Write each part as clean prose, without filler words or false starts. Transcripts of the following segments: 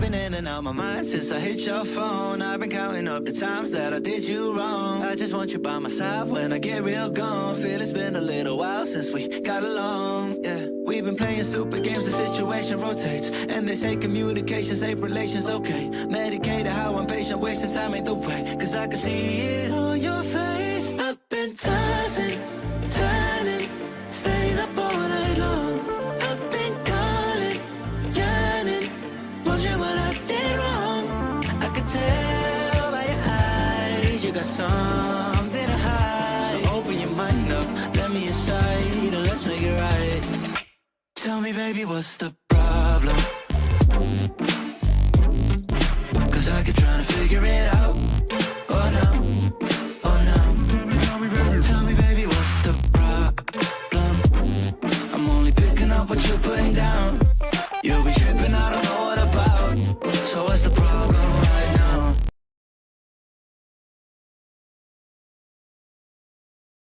I've been in and out my mind since I hit your phone. I've been counting up the times that I did you wrong. I just want you by my side when I get real gone. Feel it's been a little while since we got along, yeah. We've been playing stupid games, the situation rotates. And they say communication, safe relations, okay. Medicated how I'm patient, wasting time ain't the way. Cause I can see it on your face. I've been tossing, turning, staying up all night long. I've been calling, yearning, wondering what I did wrong. I could tell by your eyes you got something to hide. So open your mind up, let me inside, and let's make it right. Tell me, baby, what's the problem? Cause I keep trying to figure it out. Oh no, oh no. Tell me, baby, what's the problem? I'm only picking up what you're putting down. You'll be tripping, I don't know what about. So what's the problem right now?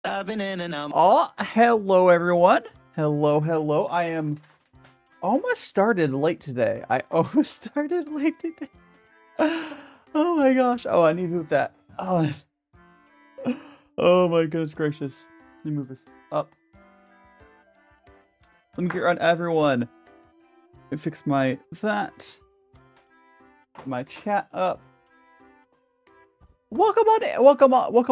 I've been in and out. Oh, hello everyone. Hello. I am almost started late today. Oh my gosh. Oh, I need to move that. Oh my goodness gracious. Let me move this up. Let me get around everyone and fix my chat up. Welcome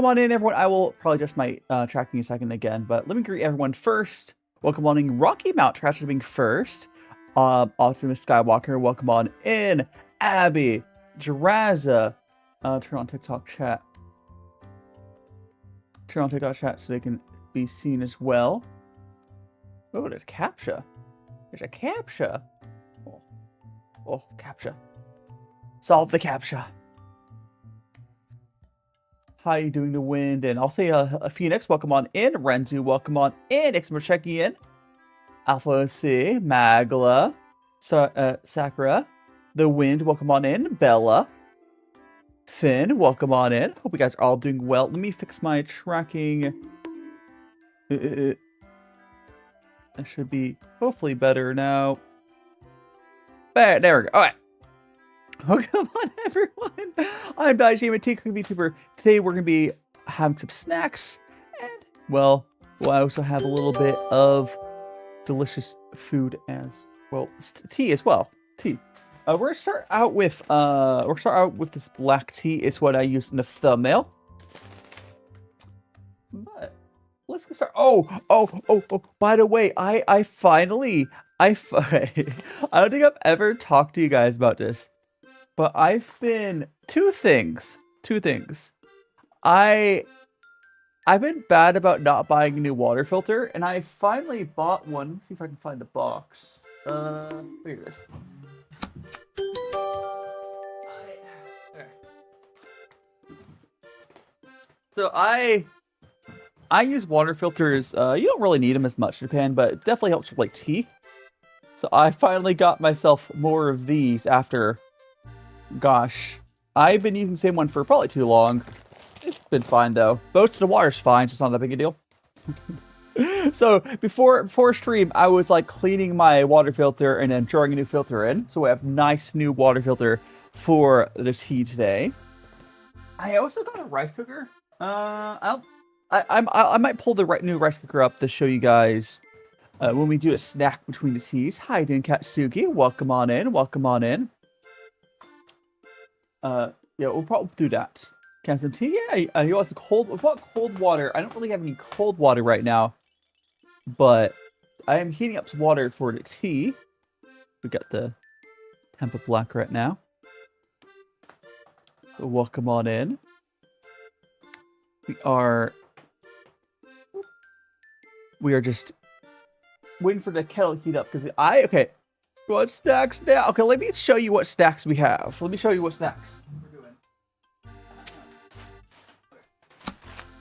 on in, everyone. I will probably adjust my tracking a second again, but let me greet everyone first. Welcome on in, Rocky Mount Trash being first. Optimus Skywalker, welcome on in. Abby, Jiraza, turn on TikTok chat. Turn on TikTok chat so they can be seen as well. Oh, there's a CAPTCHA. There's a CAPTCHA. Oh, CAPTCHA. Solve the CAPTCHA. How you doing, the wind? And I'll say a Phoenix, welcome on in. Renzu, welcome on in. Thanks for checking in. Alpha C, Magla, Sakura, the wind, welcome on in. Bella, Finn, welcome on in. Hope you guys are all doing well. Let me fix my tracking. That should be hopefully better now. There we go. All right. Welcome on, everyone. I'm DaiShimaVT, EnVtuber. Today we're going to be having some snacks, and well, we'll also have a little bit of delicious food as well. Tea as well. Tea. We're gonna start out with this black tea. It's what I used in the thumbnail. But let's get started. Oh! By the way, I finally I don't think I've ever talked to you guys about this. But I've been two things. I've been bad about not buying a new water filter, and I finally bought one. Let's see if I can find the box. Here it is. So I use water filters. You don't really need them as much in Japan, but it definitely helps with like tea. So I finally got myself more of these after. Gosh, I've been using the same one for probably too long. It's been fine though. Most of the water's fine, so it's not that big a deal. So before stream, I was like cleaning my water filter and then throwing a new filter in. So we have nice new water filter for the tea today. I also got a rice cooker. I might pull the new rice cooker up to show you guys when we do a snack between the teas. Hi, doing Katsuki. Welcome on in. Yeah, we'll probably do that. Can some tea? Yeah, you want some cold water. I don't really have any cold water right now, but I am heating up some water for the tea. We got the tempa black right now. So welcome on in. We are just waiting for the kettle to heat up because okay. What snacks now? Okay, let me show you what snacks we have. Let me show you what snacks we're doing.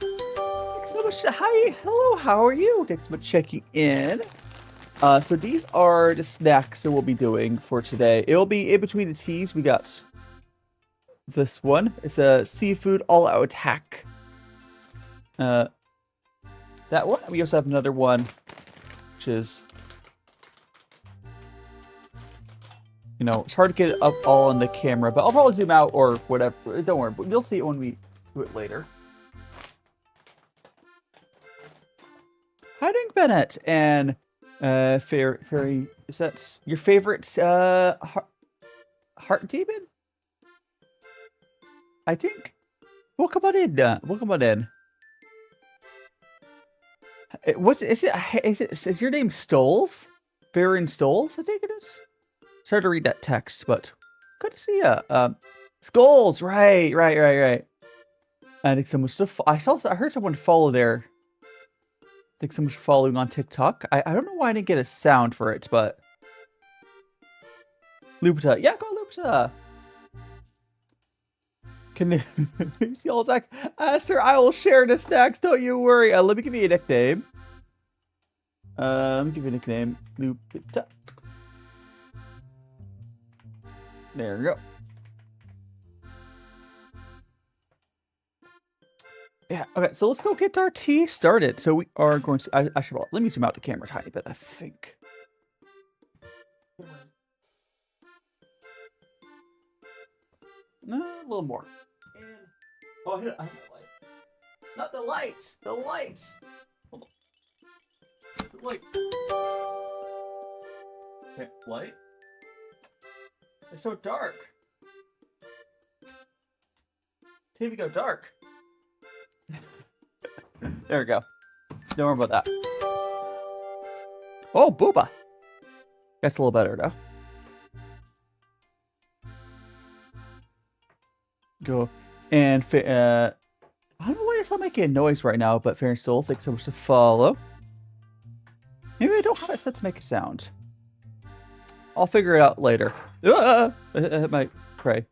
Thanks so much. Hi, hello, how are you? Thanks so much for checking in. So these are the snacks that we'll be doing for today. It'll be in between the teas. We got this one. It's a seafood all-out attack. That one. We also have another one, which is you know, it's hard to get it up all on the camera, but I'll probably zoom out or whatever. Don't worry, but you'll see it when we do it later. How doing, Bennett? And Fairy, is that your favorite heart demon? I think. Welcome on in. Welcome on in. Is your name Stoles? Baron Stoles, I think it is. It's hard to read that text, but good to see ya. Skulls, right. I think someone's I heard someone follow there. I think someone's following on TikTok. I don't know why I didn't get a sound for it, but Lupita, yeah, go Lupita. Can you see all snacks? Sir, I will share the snacks. Don't you worry. Let me give you a nickname. Let me give you a nickname. Lupita. There we go. Yeah, okay, so let's go get our tea started. So we are going to, I should, let me zoom out the camera a tiny bit, I think. No, a little more. And, oh, I hit the light. Not the lights! The lights! Hold on. What's the light? Okay, light? It's so dark. TV go dark. There we go. Don't worry about that. Oh, booba. That's a little better, though. Go. And, I don't know why it's not making a noise right now, but Fair and Stoles, thanks so much to follow. Maybe I don't have it set to make a sound. I'll figure it out later. I hit my prey.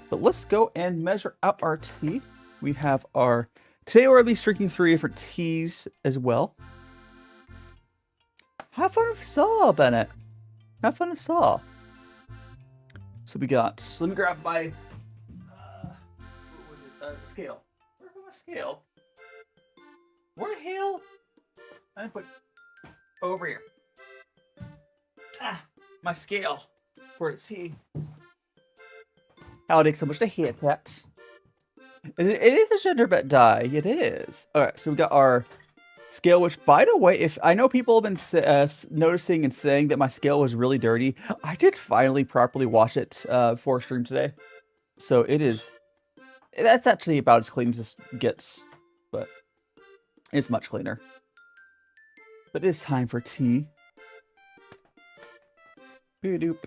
But let's go and measure out our tea. We have our... Today we're going to be drinking 3 different teas as well. Have fun with Saw, Bennett. Have fun with Saw. So we got... let me grab my... what was it? Scale. Where's my scale? Where the hell? I put... over here. Ah, my scale. For its tea. How it takes so much to hit that. It is a gender bet die. It is. Alright, so we got our scale, which, by the way, if I know people have been noticing and saying that my scale was really dirty, I did finally properly wash it for stream today. So it is... that's actually about as clean as this gets, but it's much cleaner. But it is time for tea. Boo-doop.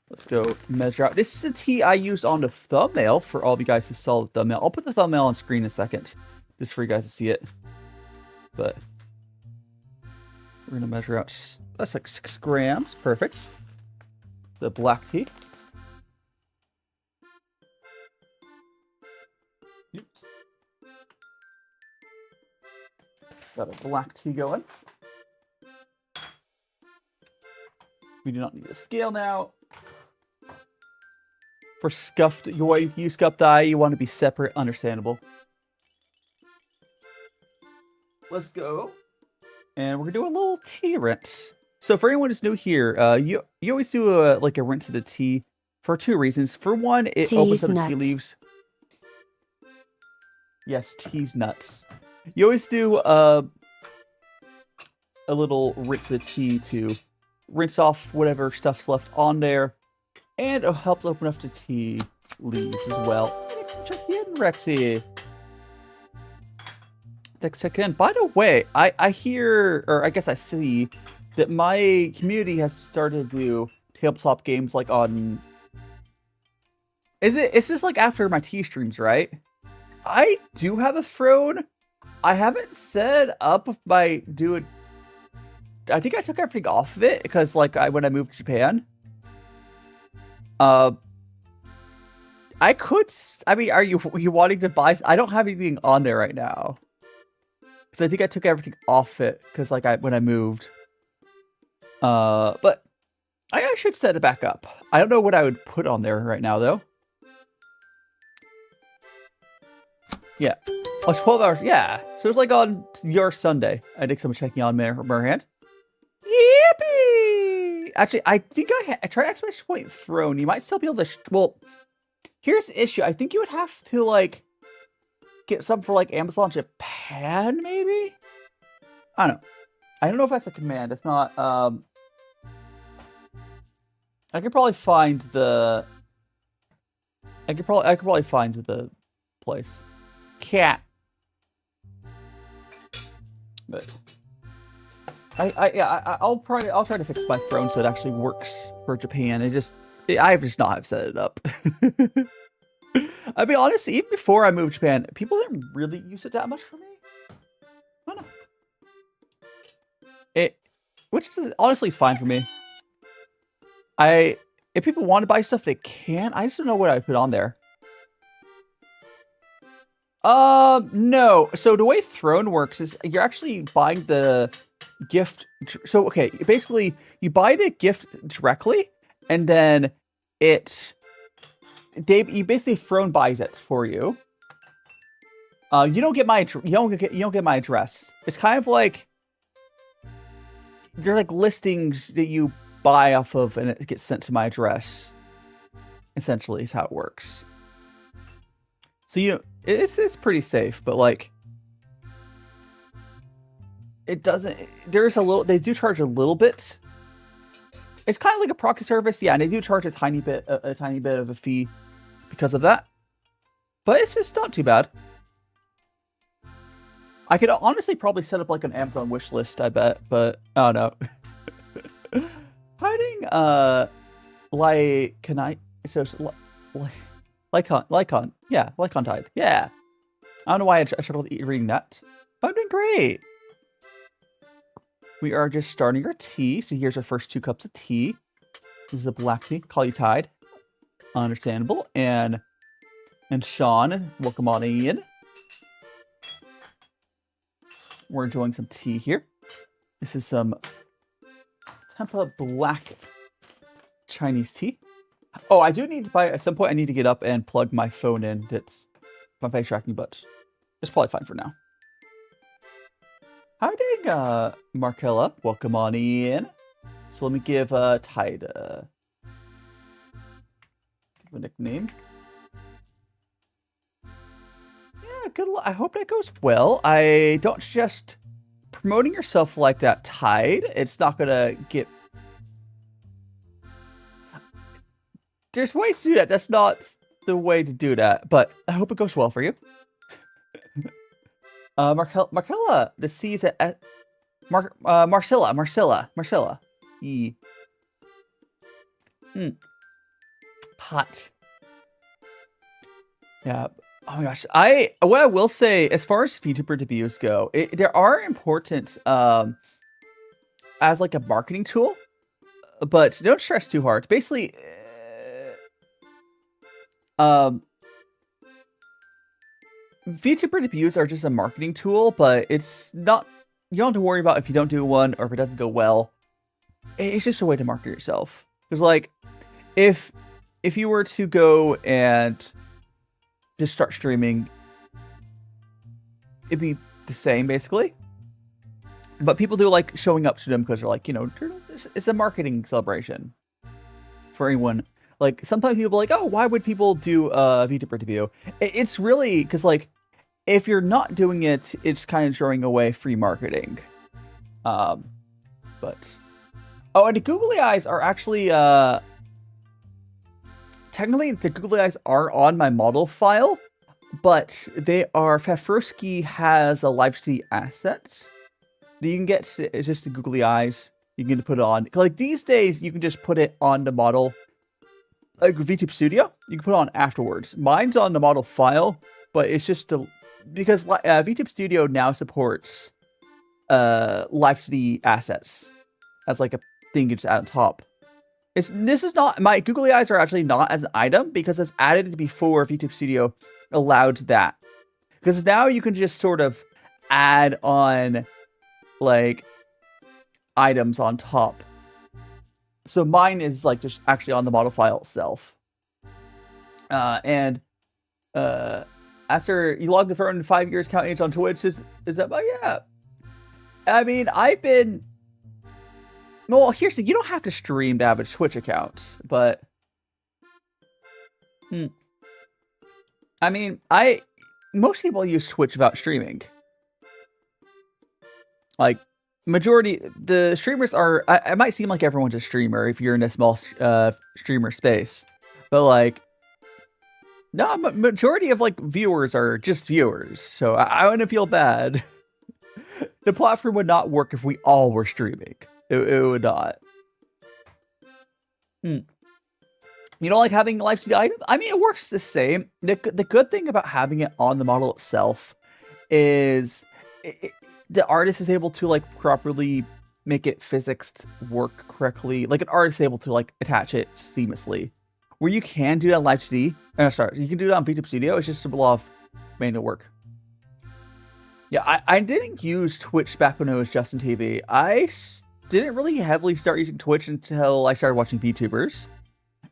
Let's go measure out. This is the tea I used on the thumbnail for all of you guys who saw the thumbnail. I'll put the thumbnail on screen in a second, just for you guys to see it. But we're gonna measure out. That's like 6 grams. Perfect. The black tea. Oops. Got a black tea going. We do not need a scale now. For scuffed, you scuffed eye, you want to be separate, understandable. Let's go. And we're gonna do a little tea rinse. So for anyone who's new here, you always do a rinse of the tea for 2 reasons. For one, it Tea's opens up the nuts. tea leaves. Yes, tea's nuts. You always do a little rinse of the tea to rinse off whatever stuff's left on there. And it'll help open up the tea leaves as well. Check in, Rexy. Thanks, check in. By the way, I hear, or I guess I see, that my community has started to do tabletop games like on... It's just like after my tea streams, right? I do have a throne. I haven't set up my dude. I think I took everything off of it because when I moved to Japan. I mean, are you wanting to buy? I don't have anything on there right now. Because I think I took everything off it because when I moved. But I should set it back up. I don't know what I would put on there right now though. Yeah. Oh, it's 12 hours. Yeah. So it's on your Sunday. I think someone's checking on Merhand. Yippee! actually, I think I tried exclamation point throne. You might still be able to. Well, here's the issue. I think you would have to like get some for like Amazon Japan, maybe. I don't know. I don't know if that's a command. If not, I could probably find the. I could probably find the place. Cat. But I'll try to fix my throne so it actually works for Japan. I've just not have set it up. I'll be honest, even before I moved to Japan, people didn't really use it that much for me. I don't know. Which is honestly is fine for me. If people want to buy stuff, they can. I just don't know what I'd put on there. No. So the way Throne works is you're actually buying the gift. So, okay, basically you buy the gift directly and then you basically Throne buys it for you. You don't get my address. It's kind of like they're like listings that you buy off of and it gets sent to my address. Essentially is how it works. So it's pretty safe, but like it doesn't. They do charge a little bit. It's kind of like a proxy service, yeah, and they do charge a tiny bit of a fee because of that. But it's just not too bad. I could honestly probably set up like an Amazon wish list, I bet, but I don't know. Hiding Lycon. Yeah, Lycon Tide. Yeah. I don't know why I struggled reading that. But I'm doing great. We are just starting our tea. So here's our first 2 cups of tea. This is a black tea. Call you Tide. Understandable. And Sean, welcome on in. We're enjoying some tea here. This is some Tempa black Chinese tea. Oh, I do need to buy, at some point I need to get up and plug my phone in. That's my face tracking, but it's probably fine for now. Howdy, Markella. Welcome on in. So let me give Tide a nickname. Yeah, good luck. I hope that goes well. I don't just promoting yourself like that, Tide. It's not gonna get. There's ways to do that. That's not the way to do that, but I hope it goes well for you. Marcella, the C is at Marcella. E. Hot. Yeah. Oh my gosh. What I will say, as far as VTuber debuts go, there are important as like a marketing tool, but don't stress too hard. Basically, VTuber debuts are just a marketing tool, but it's not. You don't have to worry about if you don't do one or if it doesn't go well. It's just a way to market yourself. Because like, if you were to go and just start streaming, it'd be the same basically. But people do like showing up to them because they're like, it's a marketing celebration for anyone. Like sometimes people are like, oh, why would people do a VTuber debut? It's really because like, if you're not doing it, it's kind of throwing away free marketing. But oh, and the googly eyes are actually technically the googly eyes are on my model file, but they are Fafurski has a Live2D asset that you can get. It's just the googly eyes. You can put it on. Like these days, you can just put it on the model. Like VTube Studio, you can put it on afterwards. Mine's on the model file, but it's just because VTube Studio now supports Live2D assets as like a thing you just add on top. This is not, my googly eyes are actually not as an item because it's added before VTube Studio allowed that. Because now you can just sort of add on like items on top. So mine is like just actually on the model file itself. After you log the throne in 5 years, count age on Twitch is that? Oh yeah. I mean, I've been Well, here's the, you don't have to stream to have a Twitch account, but I mean, most people use Twitch without streaming. Like, majority, the streamers are, it might seem like everyone's a streamer if you're in a small streamer space, but like, no, majority of like viewers are just viewers, so I wouldn't feel bad. The platform would not work if we all were streaming. It would not. You don't like having Live2D items? I mean, it works the same. The good thing about having it on the model itself is the artist is able to like properly make it physics work correctly. Like an artist is able to like attach it seamlessly. Where you can do that on Live2D, sorry, you can do it on VTuber Studio. It's just a lot of manual work. Yeah, I didn't use Twitch back when it was Justin TV. I didn't really heavily start using Twitch until I started watching VTubers.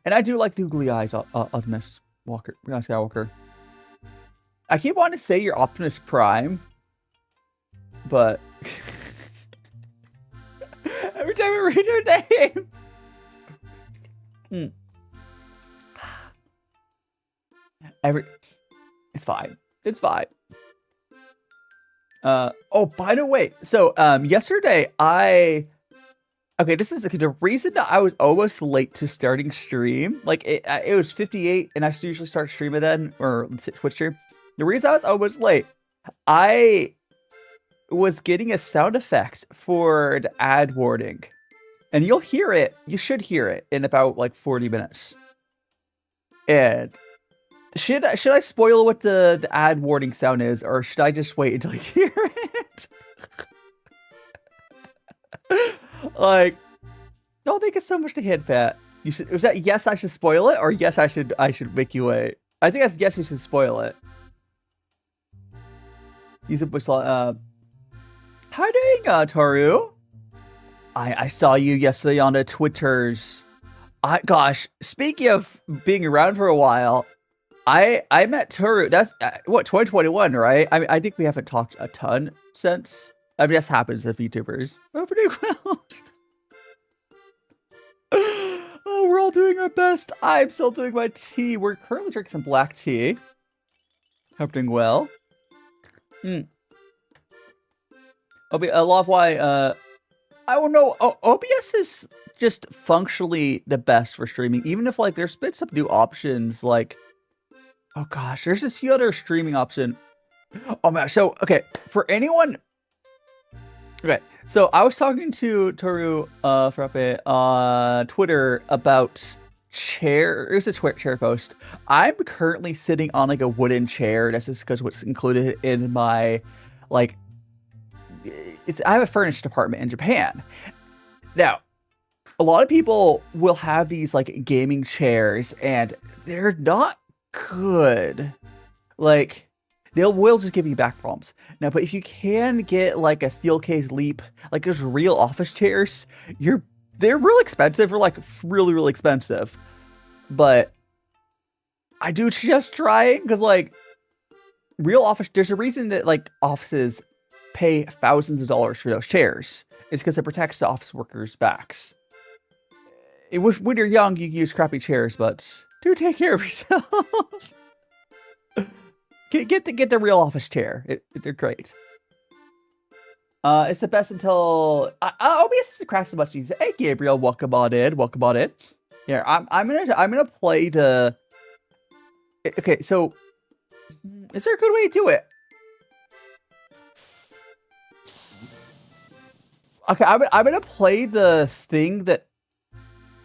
And I do like googly eyes of Miss Skywalker. I keep wanting to say you're Optimus Prime, but every time I read your name, it's fine. It's fine. Oh, by the way, so yesterday okay, this is the reason that I was almost late to starting stream. Like it was 58, and I usually start streaming then, or Twitch stream. The reason I was almost late, I was getting a sound effect for the ad warning, and you'll hear it. You should hear it in about like 40 minutes. And should I spoil what the ad warning sound is, or should I just wait until you hear it? Like, don't think it's so much to hint, Pat. You should. Was that yes? I should spoil it, or yes? I should make you wait. I think that's yes. You should spoil it. Use a bush. How are you doing, Toru? I saw you yesterday on the Twitters. Gosh, speaking of being around for a while, I met Toru. That's what 2021, right? I mean, I think we haven't talked a ton since. I mean, that happens to VTubers. Oh, pretty well. Oh, we're all doing our best. I'm still doing my tea. We're currently drinking some black tea. Hope doing well. A lot of why, I don't know. OBS is just functionally the best for streaming. Even if, like, there's been some new options, like, oh gosh, there's this few other streaming option. Oh man, so, okay, for anyone... Okay, so I was talking to Toru Frappe on Twitter about chair. It was a chair post. I'm currently sitting on like a wooden chair. That's just because what's included in my like. I have a furnished apartment in Japan. Now, a lot of people will have these like gaming chairs, and they're not good. Like. Will just give you back problems. Now, but if you can get like a Steelcase Leap, like those real office chairs, they're really expensive, or like really, really expensive. But I do just try because like real office, there's a reason that like offices pay thousands of dollars for those chairs. It's because it protects the office workers' backs. When you're young, you use crappy chairs, but do take care of yourself. Get the real office chair. They're great. It's the best until OBS crashes so much. Hey Gabriel, welcome on in. Welcome on in. Yeah, I'm gonna play the. Okay, so is there a good way to do it? Okay, I'm gonna play the thing that.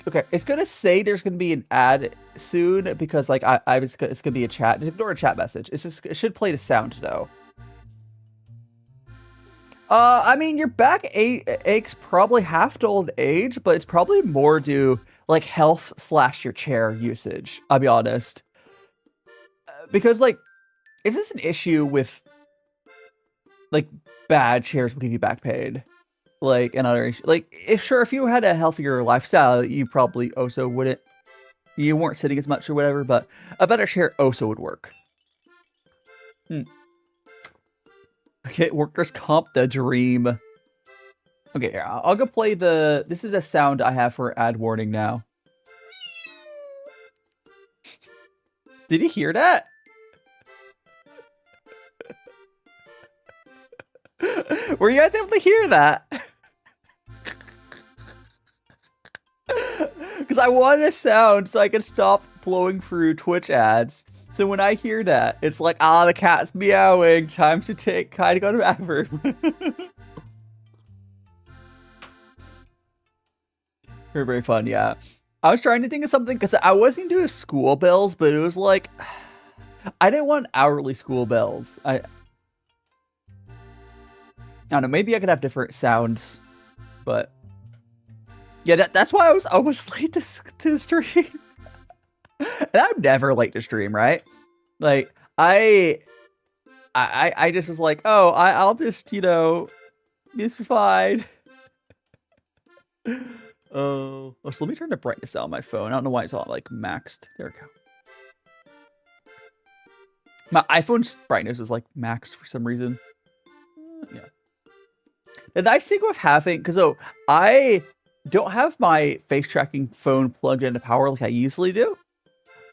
Okay, it's gonna say there's gonna be an ad soon because like it's gonna be a chat. Just ignore a chat message. It should play the sound though. I mean your back aches probably half to old age, but it's probably more due like health / your chair usage. I'll be honest, because like, is this an issue with like bad chairs will give you back pain? Like another issue, like if you had a healthier lifestyle, you probably also wouldn't. You weren't sitting as much or whatever, but a better chair also would work. Okay, workers' comp, the dream. Okay, here, I'll go play the... This is a sound I have for ad warning now. Did you hear that? Were you guys able to hear that? Because I want a sound so I can stop blowing through Twitch ads. So when I hear that, it's like, ah, the cat's meowing. Time to kind of go to the bathroom. Very, very fun, yeah. I was trying to think of something because I wasn't doing school bells, but it was like, I didn't want hourly school bells. I don't know, maybe I could have different sounds, but yeah, that's why I was almost late to stream. And I'm never late to stream, right? Like, I just was like, oh, I'll just, you know, it's fine. Oh, so let me turn the brightness down on my phone. I don't know why it's all like maxed. There we go. My iPhone's brightness is like maxed for some reason. Yeah. The nice thing with having, because I don't have my face tracking phone plugged into power like I usually do.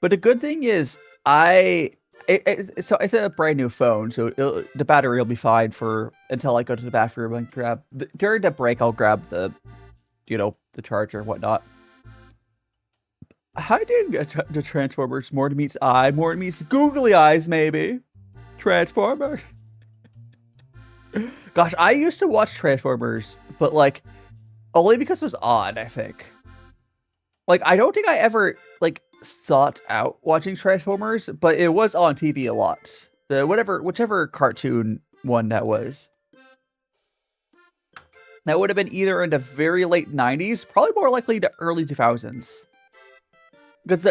But the good thing is so it's a brand new phone, so the battery will be fine for until I go to the bathroom and grab during the break. I'll grab the, you know, the charger and whatnot. I didn't get the Transformers. More to meets eye, more to meets googly eyes, maybe. Transformers. Gosh, I used to watch Transformers, but like only because it was on, I think. Like, I don't think I ever like sought out watching Transformers, but it was on TV a lot. Whichever cartoon one that was. That would have been either in the very late 90s, probably more likely the early 2000s. Because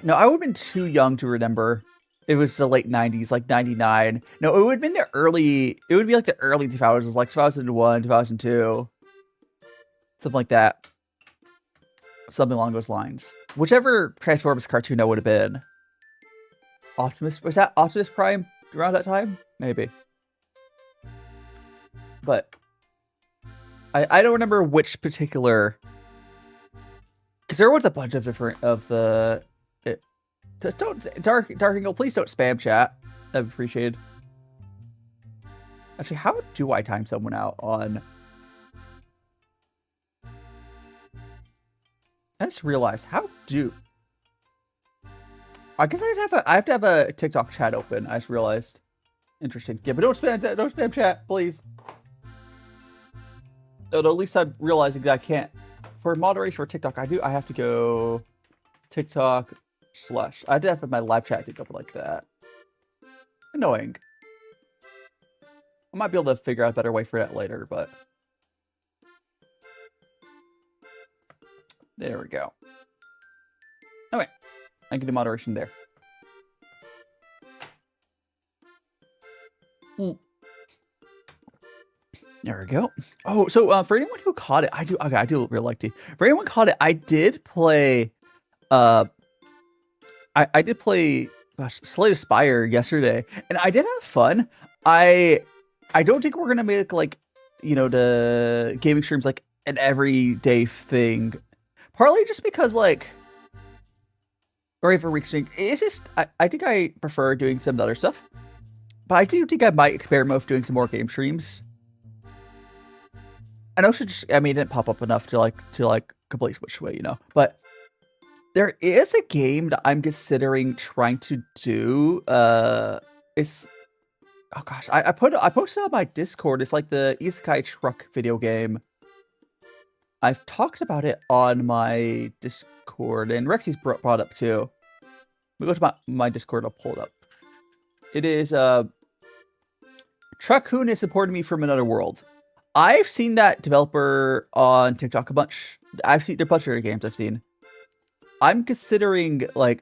no, I would have been too young to remember. It was the late 90s, like 99. No, it would have been the early, it would be like the early 2000s, like 2001, 2002. Something like that. Something along those lines. Whichever Transformers cartoon that would have been. Optimus, was that Optimus Prime around that time? Maybe. But I don't remember which particular, because there was a bunch of different of the. Dark Angle, please don't spam chat. That'd be appreciated. Actually, how do I time someone out on? I just realized I guess I have to have a TikTok chat open. I just realized. Interesting. Yeah, but don't spam chat, please. At least I'm realizing that I can't. For moderation for TikTok, I have to go TikTok / I have to have my live chat to go like that. Annoying. I might be able to figure out a better way for that later, but there we go. Okay, I can do moderation there. There we go. Oh, so for anyone who caught it, I do really like to. For anyone who caught it, I did play. I did play, gosh, Slay the Spire yesterday, and I did have fun. I don't think we're gonna make like, you know, the gaming streams like an everyday thing. Partly just because like, or every week stream. It's just I think I prefer doing some other stuff, but I do think I might experiment with doing some more game streams. And also just, I mean, it didn't pop up enough to completely switch away, you know. But there is a game that I'm considering trying to do. It's, oh gosh, I posted on my Discord. It's like the Isekai truck video game. I've talked about it on my Discord, and Rexy's brought up too. We go to my Discord. I'll pull it up. It is Truck-kun is supporting me from another world. I've seen that developer on TikTok a bunch. I've seen their bunch of games I've seen. I'm considering like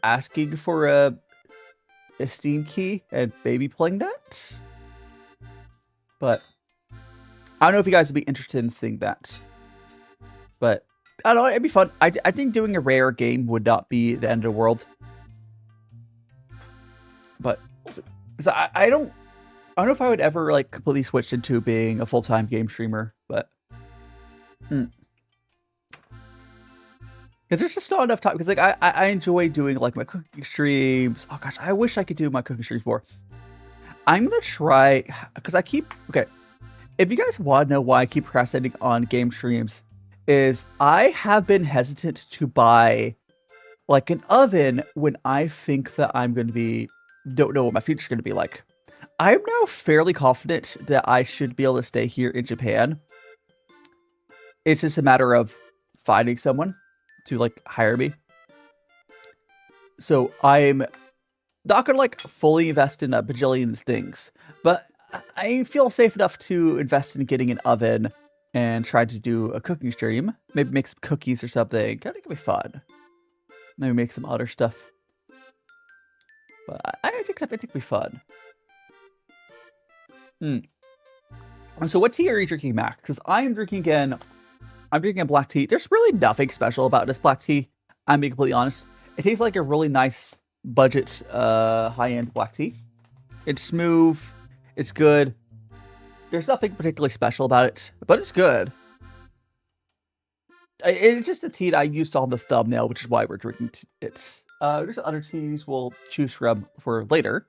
asking for a Steam key and maybe playing that. But I don't know if you guys would be interested in seeing that. But I don't know, it'd be fun. I think doing a rare game would not be the end of the world. But so I don't. I don't know if I would ever like completely switch into being a full-time game streamer, but because there's just not enough time. Because like I enjoy doing like my cooking streams. Oh gosh, I wish I could do my cooking streams more. I'm gonna try because I keep okay. If you guys want to know why I keep procrastinating on game streams, is I have been hesitant to buy like an oven when I think that I'm going to be don't know what my future's going to be like. I'm now fairly confident that I should be able to stay here in Japan. It's just a matter of finding someone to like hire me. So I'm not gonna like fully invest in a bajillion things, but I feel safe enough to invest in getting an oven and try to do a cooking stream. Maybe make some cookies or something. I think it'll be fun. Maybe make some other stuff. But I think it'll be fun. So what tea are you drinking, Max? Because I'm drinking a black tea. There's really nothing special about this black tea. I'm being completely honest. It tastes like a really nice budget, high-end black tea. It's smooth. It's good. There's nothing particularly special about it, but it's good. It's just a tea that I used on the thumbnail, which is why we're drinking it. There's other teas we'll choose from for later.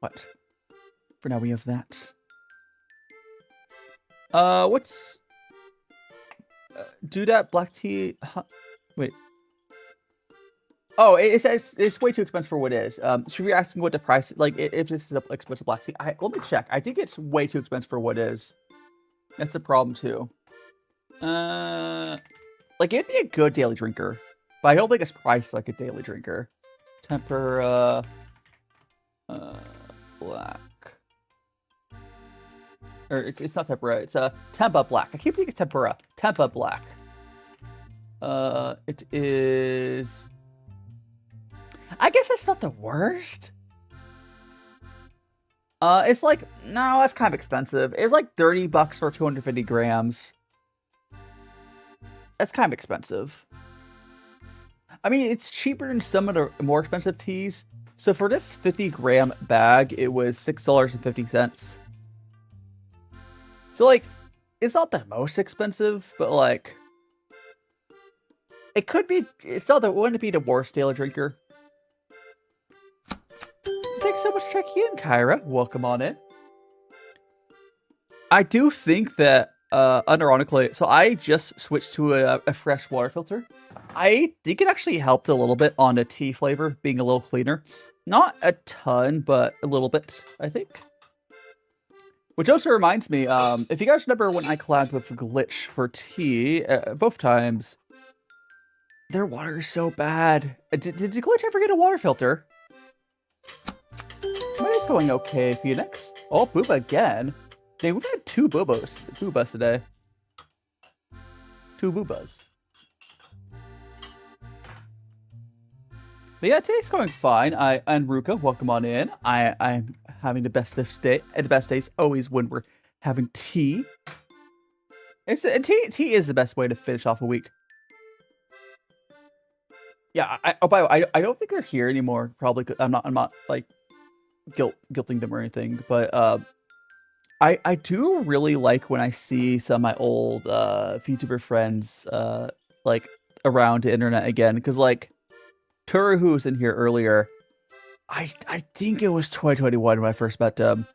What? For now, we have that. What's... do that black tea... Wait. Oh, it's way too expensive for what it is. Should we be asking what the price... Like, if this is an expensive black tea? Let me check. I think it's way too expensive for what it is. That's the problem, too. Like, it'd be a good daily drinker. But I don't think it's priced like a daily drinker. Tempera... black... Or it's not tempera, it's tempa black. I keep thinking it's tempura. Tempa black. It is... I guess that's not the worst. It's like... No, that's kind of expensive. It's like $30 for 250 grams. That's kind of expensive. I mean, it's cheaper than some of the more expensive teas. So for this 50-gram bag, it was $6.50. So, like, it's not the most expensive, but, like, it could be, it wouldn't be the worst daily drinker. Thanks so much for checking in, Kyra. Welcome on in. I do think that, unironically, so I just switched to a fresh water filter. I think it actually helped a little bit on the tea flavor being a little cleaner. Not a ton, but a little bit, I think. Which also reminds me, if you guys remember when I collabed with Glitch for tea, both times, their water is so bad. Did Glitch ever get a water filter? It's going okay, Phoenix. Oh, Booba again. Dang, we've had two Boobas today. Two Boobas. But yeah, today's going fine. And Ruka, welcome on in. I'm having the best day. And the best days always when we're having tea. Tea is the best way to finish off a week. Yeah. By the way, I don't think they're here anymore. Probably. I'm not like guilting them or anything. But I do really like when I see some of my old VTuber friends like around the internet again, because like. Turu, who was in here earlier, I think it was 2021 when I first met them.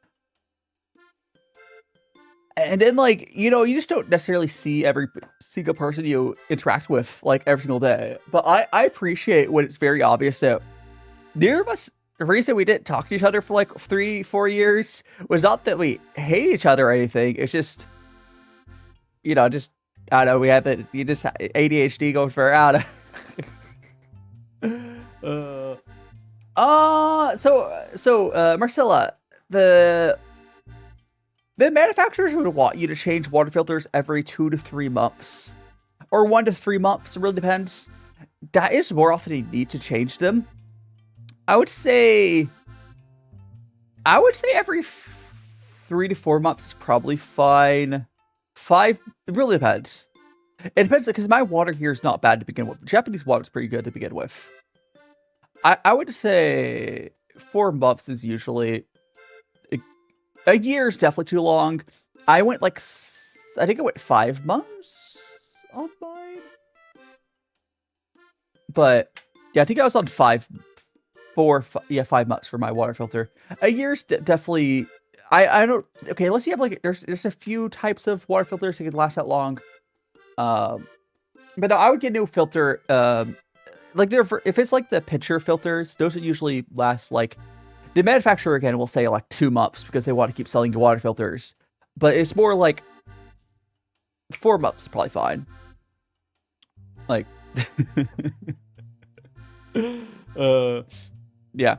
And then, like, you know, you just don't necessarily see every single person you interact with, like, every single day. But I appreciate when it's very obvious that neither of us, the reason we didn't talk to each other for, like, 3-4 years was not that we hate each other or anything. It's just, you know, just, I don't know, we have it, you just, ADHD goes for out. Marcella, the manufacturers would want you to change water filters every 2 to 3 months, or 1 to 3 months. It really depends. That is more often you need to change them. I would say every 3 to 4 months is probably fine. 5, it really depends. It depends, because my water here is not bad to begin with. Japanese water is pretty good to begin with. I would say 4 months is usually a year is definitely too long. I went like I think I went 5 months on mine, but yeah, I think I was on 5 months for my water filter. A year's definitely. I don't. Okay, unless you have like there's a few types of water filters that can last that long. But no, I would get a new filter. Like if it's like the pitcher filters, those would usually last like the manufacturer again will say like 2 months because they want to keep selling you water filters. But it's more like 4 months is probably fine. Like, yeah.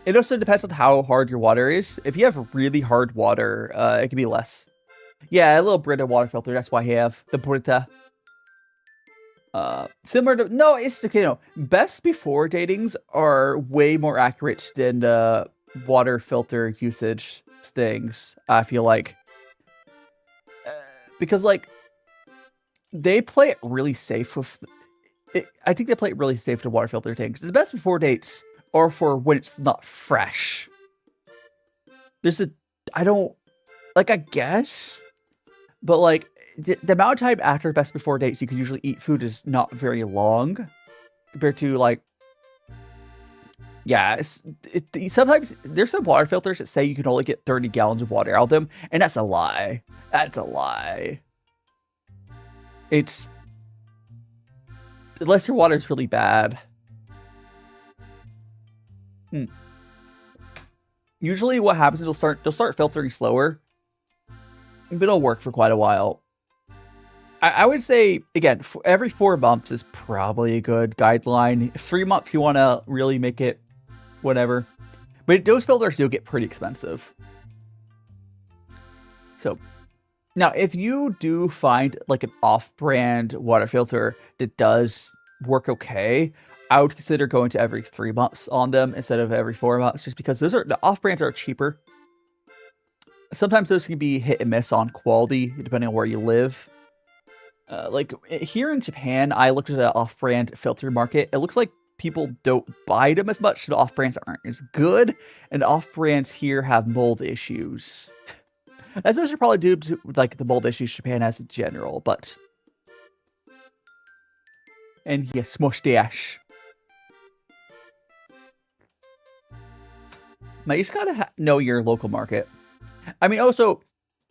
It also depends on how hard your water is. If you have really hard water, it can be less. Yeah, a little Brita water filter. That's why I have the Brita. Similar to no, it's okay. No, best before datings are way more accurate than the water filter usage things. I feel like because like they play it really safe with. I think they play it really safe to water filter things. The best before dates are for when it's not fresh. I don't like. I guess, but like. The amount of time after best before dates you can usually eat food is not very long compared to like, yeah, sometimes there's some water filters that say you can only get 30 gallons of water out of them, and that's a lie. That's a lie. It's unless your water is really bad. Usually what happens is they'll start filtering slower, but it'll work for quite a while. I would say, again, every 4 months is probably a good guideline. 3 months, you want to really make it whatever. But those filters do get pretty expensive. So, now, if you do find like an off-brand water filter that does work okay, I would consider going to every 3 months on them instead of every 4 months, just because the off-brands are cheaper. Sometimes those can be hit and miss on quality, depending on where you live. Like here in Japan, I looked at an off-brand filter market. It looks like people don't buy them as much, so the off-brands aren't as good, and off-brands here have mold issues. That's also probably due to like the mold issues Japan has in general, but. And yeah, smush dash. Now you just gotta know your local market. I mean, also,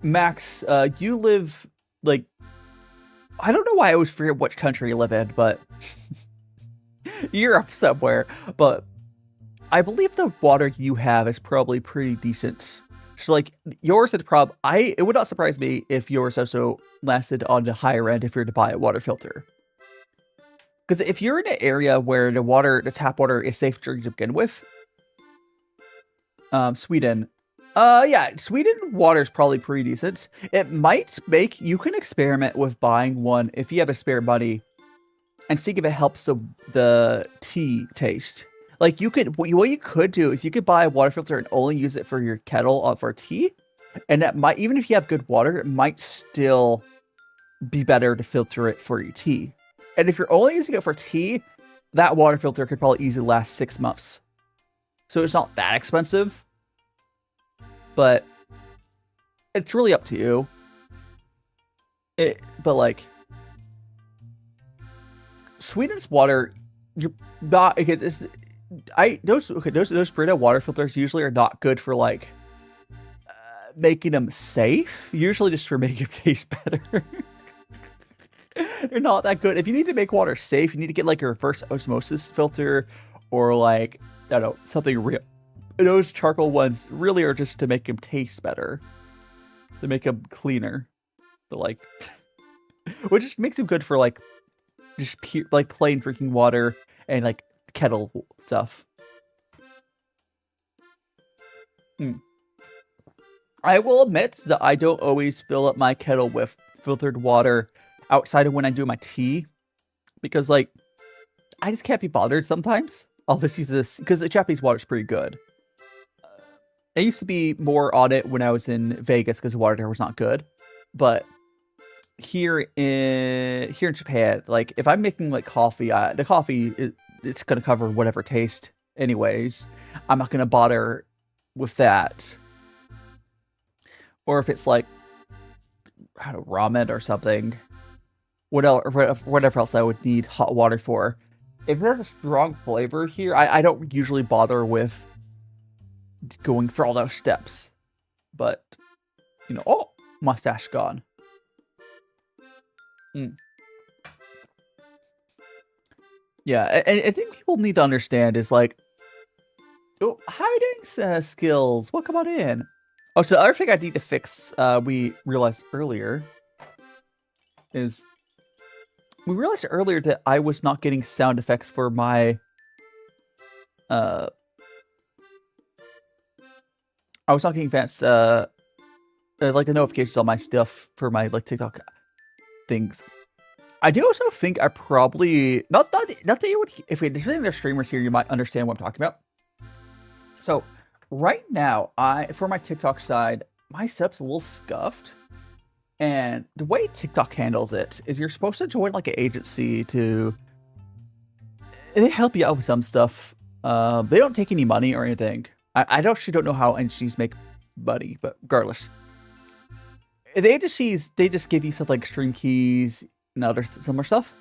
Max, you live like. I don't know why I always forget which country you live in, but Europe somewhere. But I believe the water you have is probably pretty decent. So like yours is it would not surprise me if yours also lasted on the higher end if you're to buy a water filter. Because if you're in an area where the tap water is safe to drink to begin with, Sweden. Yeah, Sweden water is probably pretty decent. It might you can experiment with buying one if you have a spare money and see if it helps the tea taste. Like what you could do is you could buy a water filter and only use it for your kettle for tea. And that might, even if you have good water, it might still be better to filter it for your tea. And if you're only using it for tea, that water filter could probably easily last 6 months. So it's not that expensive. But it's really up to you. But like Sweden's water, you're not. Those Brita water filters usually are not good for like making them safe. Usually just for making them taste better. They're not that good. If you need to make water safe, you need to get like a reverse osmosis filter or like I don't know something real. Those charcoal ones really are just to make them taste better, to make them cleaner, but like, which just makes them good for like, just like plain drinking water and like kettle stuff. I will admit that I don't always fill up my kettle with filtered water outside of when I do my tea, because like, I just can't be bothered sometimes. I'll just use this because the Japanese water is pretty good. I used to be more on it when I was in Vegas because the water there was not good. But here in Japan, like if I'm making like coffee, the coffee it's gonna cover whatever taste anyways, I'm not gonna bother with that. Or if it's like, I don't know, ramen or something, whatever else I would need hot water for. If it has a strong flavor here, I don't usually bother with going through all those steps. But, you know, oh, mustache gone. Yeah, and I think people need to understand is like, oh, hiding skills. Well, come on in. Oh, so the other thing I need to fix, we realized earlier, is we realized earlier that I was not getting sound effects for my, I was not getting advanced, like the notifications on my stuff for my like TikTok things. I do also think I probably not that you would, if there's streamers here, you might understand what I'm talking about. So right now, for my TikTok side, my setup's a little scuffed. And the way TikTok handles it is you're supposed to join like an agency they help you out with some stuff. They don't take any money or anything. I actually don't know how agencies make money, but regardless. The agencies, they just give you stuff like stream keys and other similar stuff.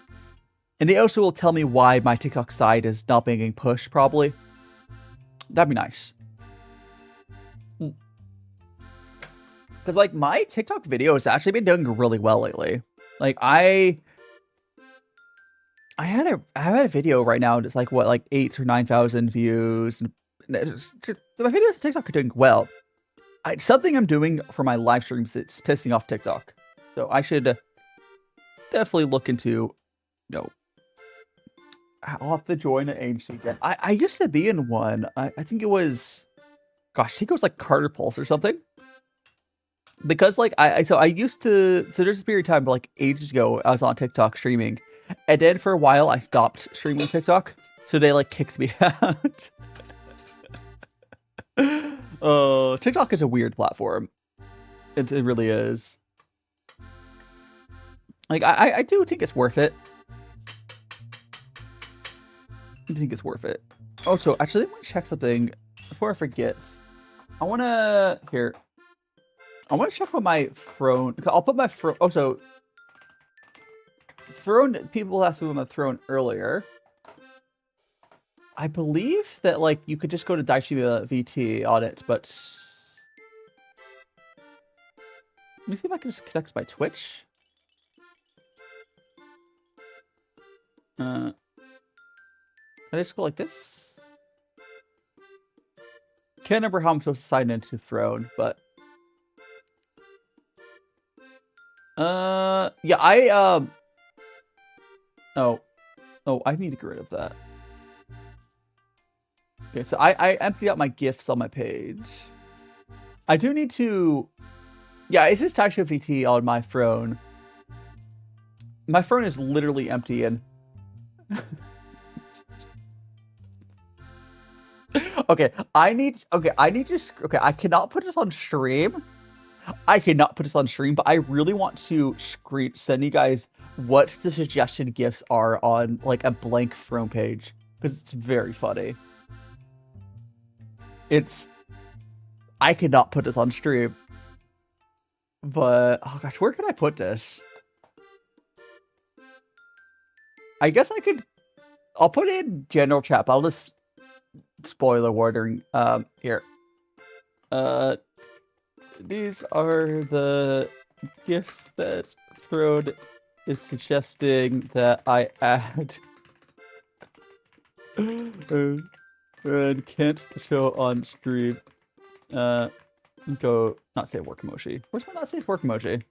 And they also will tell me why my TikTok side is not being pushed, probably. That'd be nice. Because, like, my TikTok video has actually been doing really well lately. Like, I had a video right now that's like, what, like 8,000 or 9,000 views. And my videos on TikTok are doing well. Something I'm doing for my live streams, it's pissing off TikTok. So I should definitely look into, you know, I'll have to join an agency again. I used to be in one. I think it was, gosh, I think it was like Carter Pulse or something. Because like so I used to, so there's a period of time, but like ages ago, I was on TikTok streaming, and then for a while I stopped streaming TikTok, so they like kicked me out. TikTok is a weird platform. It really is. Like I do think it's worth it. I think it's worth it. Oh, so actually, let me check something before I forget. I want to check on my throne. I'll put my throne. Oh, so throne. People asked me on the throne earlier. I believe that like you could just go to DaiShimaVT on it, but let me see if I can just connect to my Twitch. Can I just go like this? Can't remember how I'm supposed to sign into throne, but yeah, oh, I need to get rid of that. Okay, so I emptied out my gifts on my page. I do need to, yeah, it's just DaiShimaVT on my throne. My throne is literally empty and okay, I cannot put this on stream. I cannot put this on stream, but I really want to send you guys what the suggested gifts are on like a blank throne page, because it's very funny. I cannot put this on stream, but oh gosh, where can I put this? I guess I could. I'll put it in general chat, but I'll just spoiler warning. Here. These are the gifts that Throne is suggesting that I add. And can't show on stream. Go not safe work emoji. Where's my not safe work emoji?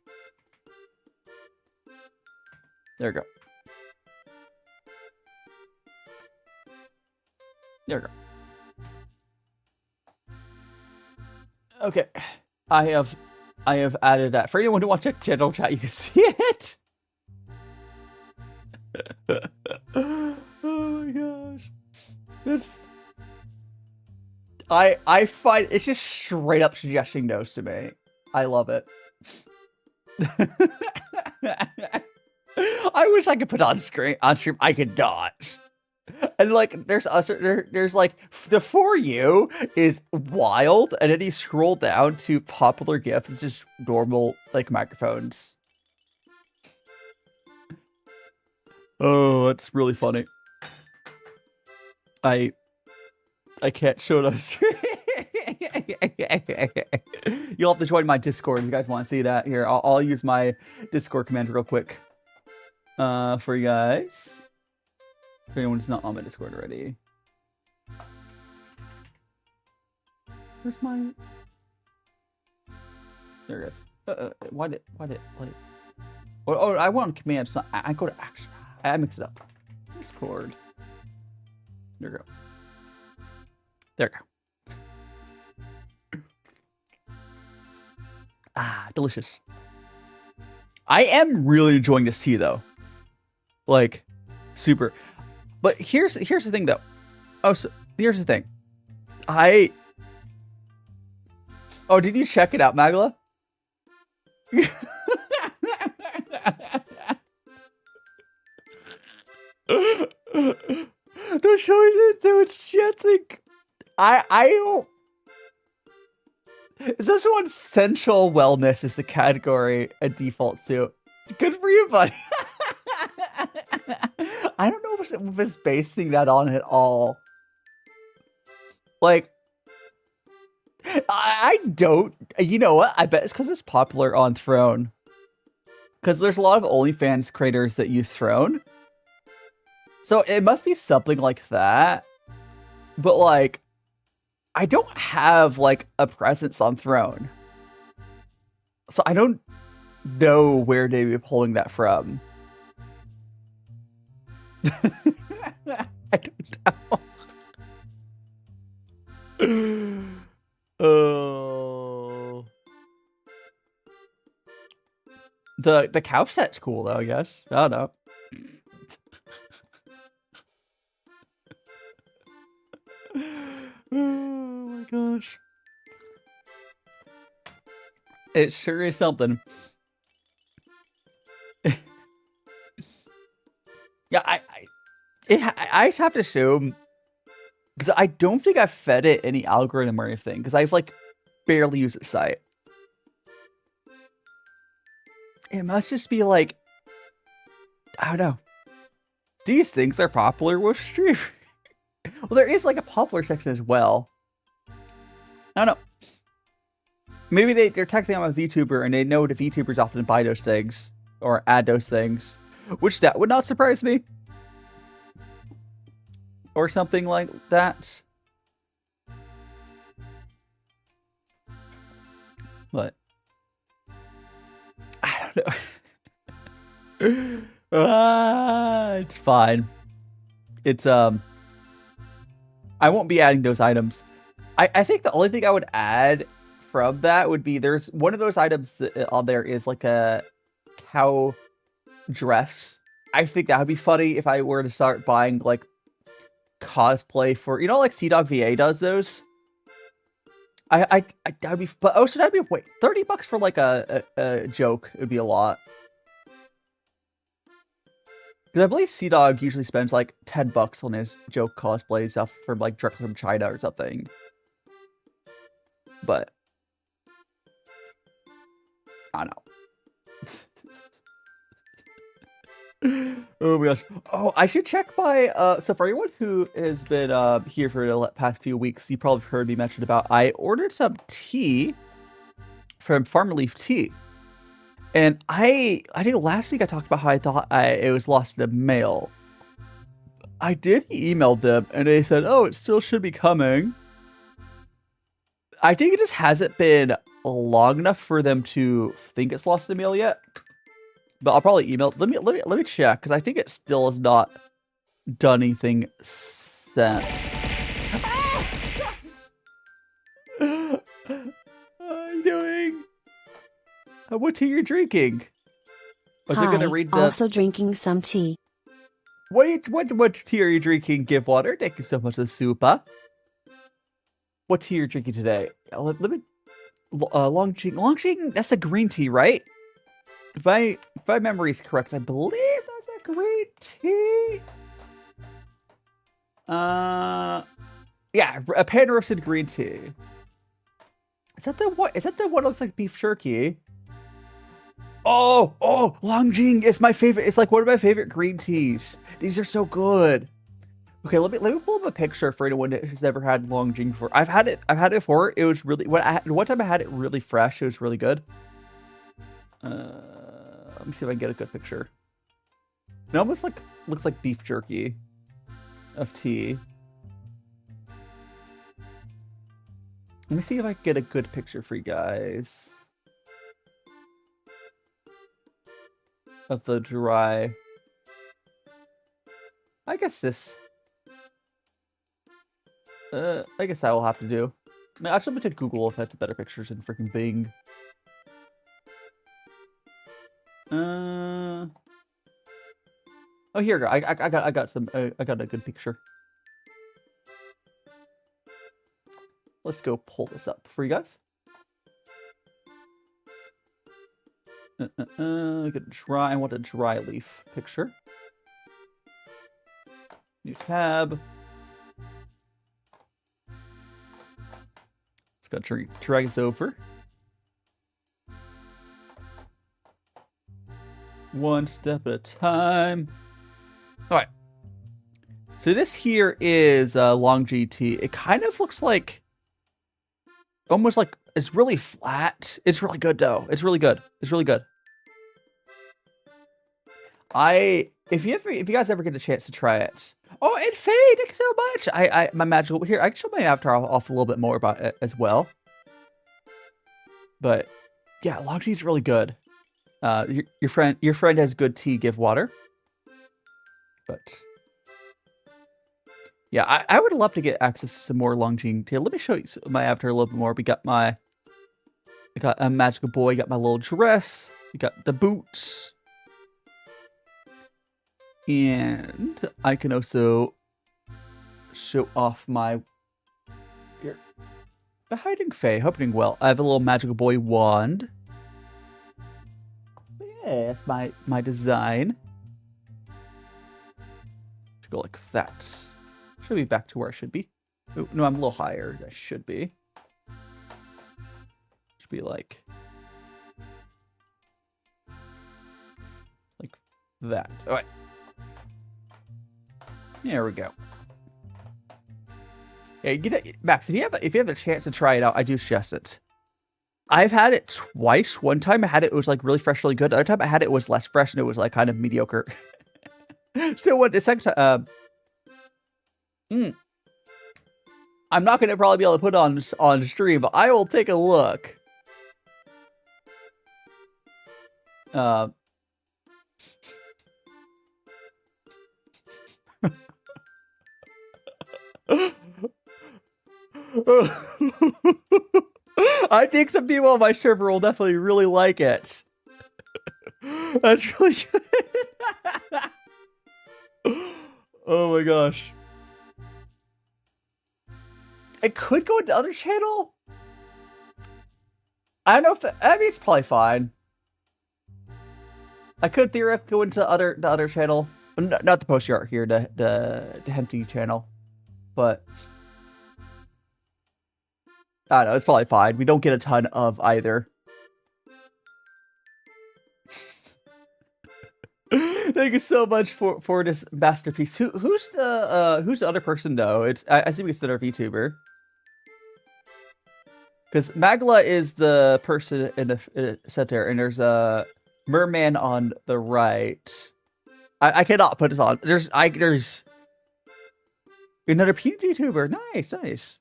There we go. There we go. Okay. I have added that. For anyone who wants to check general chat, you can see it. Oh my gosh. I find it's just straight up suggesting those to me. I love it. I wish I could put on stream. I could not. And like, there's like the For You is wild, and then you scroll down to popular gifts. It's just normal like microphones. Oh, it's really funny. I can't show those. You'll have to join my Discord if you guys want to see that. Here, I'll use my Discord command real quick for you guys. If anyone's not on my Discord already. Where's my... There it is. Why did like... Oh, I went on command. So I go to action. I mixed it up. Discord. There we go. There we go. Ah, delicious. I am really enjoying this tea though. Like, super. But here's the thing though. Oh, so here's the thing. Oh, did you check it out, Magla? Don't show it to it's chatting. I don't. This one, sensual wellness is the category a default suit. Good for you, buddy. I don't know if it's basing that on at all. Like, I don't. You know what? I bet it's because it's popular on Throne. Because there's a lot of OnlyFans creators that use Throne. So it must be something like that. But like, I don't have like a presence on Throne. So I don't know where they'd be pulling that from. I don't know. Oh. The cow set's cool though, I guess. I don't know. Oh my gosh. It sure is something. Yeah, I just have to assume, because I don't think I've fed it any algorithm or anything, because I've like barely used the site. It must just be like, I don't know. These things are popular with streamers. Well, there is like a popular section as well. I don't know. Maybe they're texting on a VTuber and they know the VTubers often buy those things or add those things, which that would not surprise me. Or something like that. But I don't know. It's fine. It's I won't be adding those items. I think the only thing I would add from that would be there's one of those items on there is like a cow dress. I think that would be funny if I were to start buying like cosplay for, you know, like CDogVA does those. That'd be, but oh, so that'd be, wait, $30 for like a joke. It would be a lot. Because I believe CDog usually spends like $10 on his joke cosplay stuff from like directly from China or something. But I don't know. Oh my gosh. Oh, I should check my so for anyone who has been here for the past few weeks, you probably heard me mention about I ordered some tea from Farmer Leaf Tea. And I think last week I talked about how I thought it was lost in the mail. I did email them and they said, oh, it still should be coming. I think it just hasn't been long enough for them to think it's lost in the mail yet. But I'll probably email. Let me check, because I think it still has not done anything since. How are you doing? What tea you're drinking? Was it gonna read the... Also drinking some tea. What tea are you drinking? Give water. Thank you so much, the super. What tea you're drinking today? Let me. Longjing. That's a green tea, right? If my memory is correct, I believe that's a green tea. Yeah, a pan roasted green tea. Is that the one? Is that the one that looks like beef jerky? Oh, Longjing is my favorite. It's like one of my favorite green teas. These are so good. Okay, let me pull up a picture for anyone who's never had Longjing before. I've had it before. It was really one time I had it really fresh. It was really good. Let me see if I can get a good picture. It almost looks like beef jerky of tea. Let me see if I can get a good picture for you guys of the dry. I guess this. I guess I will have to do. I mean, actually, I'm gonna Google if that's a better pictures than freaking Bing. Oh, here we go. I got some. I got a good picture. Let's go pull this up for you guys. Get dry. I want a dry leaf picture. New tab. Let's go drag this over. One step at a time. All right. So this here is Long GT. It kind of looks like almost like it's really flat. It's really good though. It's really good. It's really good. If you guys ever get the chance to try it. Oh, and Faye, thank you so much. My magical here. I can show my avatar off a little bit more about it as well. But yeah, Long G is really good. Your friend has good tea. Give water. But yeah, I would love to get access to some more Longjing tea. Let me show you my avatar a little bit more. We got I got a magical boy. Got my little dress. We got the boots. And I can also show off my here. The hiding Faye, hoping well. I have a little magical boy wand. Yeah, that's my design. Should go like that. Should be back to where I should be. Oh, no, I'm a little higher. I should be. Should be like that. All right. There we go. Yeah, Max, if you have a chance to try it out, I do suggest it. I've had it twice. One time I had it was like really fresh, really good. The other time I had it was less fresh and it was like kind of mediocre. Still, what the second time? I'm not gonna probably be able to put it on stream, but I will take a look. I think some people on my server will definitely really like it. That's really good. Oh my gosh. It could go into the other channel. I don't know if I mean it's probably fine. I could theoretically go into the other channel. Not the post art here, the Henty channel. But I don't know, it's probably fine. We don't get a ton of either. Thank you so much for this masterpiece. Who's the other person though? I assume it's another VTuber. Because Magla is the person in the center, and there's a merman on the right. I cannot put this on. There's another PGTuber. Nice.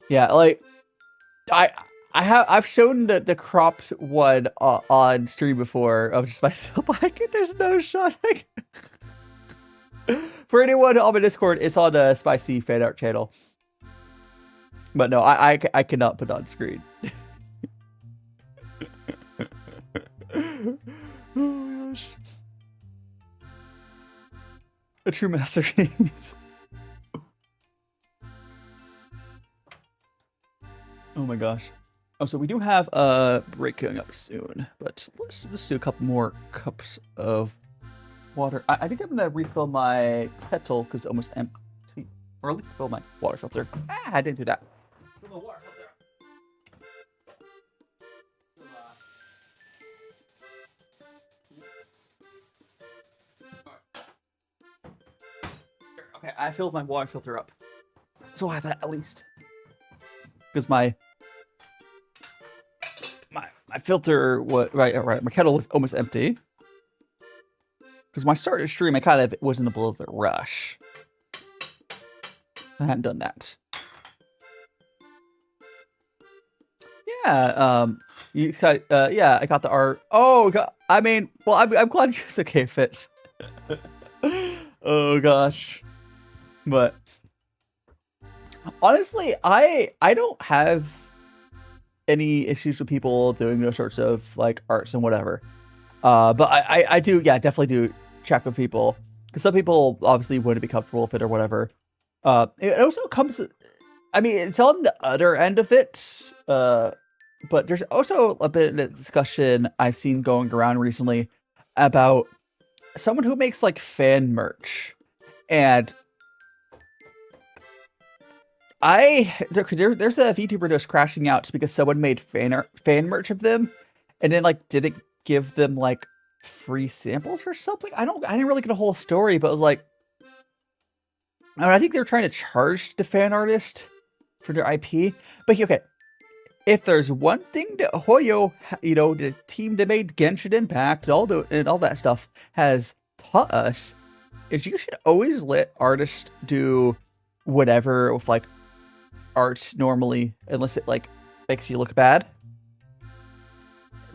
Yeah, like I've shown the cropped one on stream before of just myself. There's no shot. For anyone on my Discord, it's on the Spicy Fan Art channel. But no, I cannot put on screen. Oh my gosh. A true masterpiece. Oh my gosh. Oh, so we do have a break going up soon, but let's do a couple more cups of water. I think I'm gonna refill my kettle because it's almost empty. Or at least fill my water filter. Ah, I didn't do that. Fill my water filter. Okay, I filled my water filter up. So I have that at least. Because my filter was right. My kettle was almost empty. Because when I started stream, I kind of was in the middle of a rush. I hadn't done that. Yeah, yeah, I got the art. Oh, God, I mean, well, I'm glad it's okay if it's. Oh gosh, but honestly, I don't have any issues with people doing those sorts of like arts and whatever. But I do, yeah, definitely do check with people because some people obviously wouldn't be comfortable with it or whatever. It also comes, I mean, it's on the other end of it. But there's also a bit of discussion I've seen going around recently about someone who makes like fan merch, and there's a VTuber just crashing out because someone made fan merch of them, and then like didn't give them like free samples or something. I didn't really get a whole story, but it was like, I think they're trying to charge the fan artist for their IP. But okay, if there's one thing that Hoyo, the team that made Genshin Impact and all that stuff has taught us, is you should always let artists do whatever with like art normally, unless it like makes you look bad.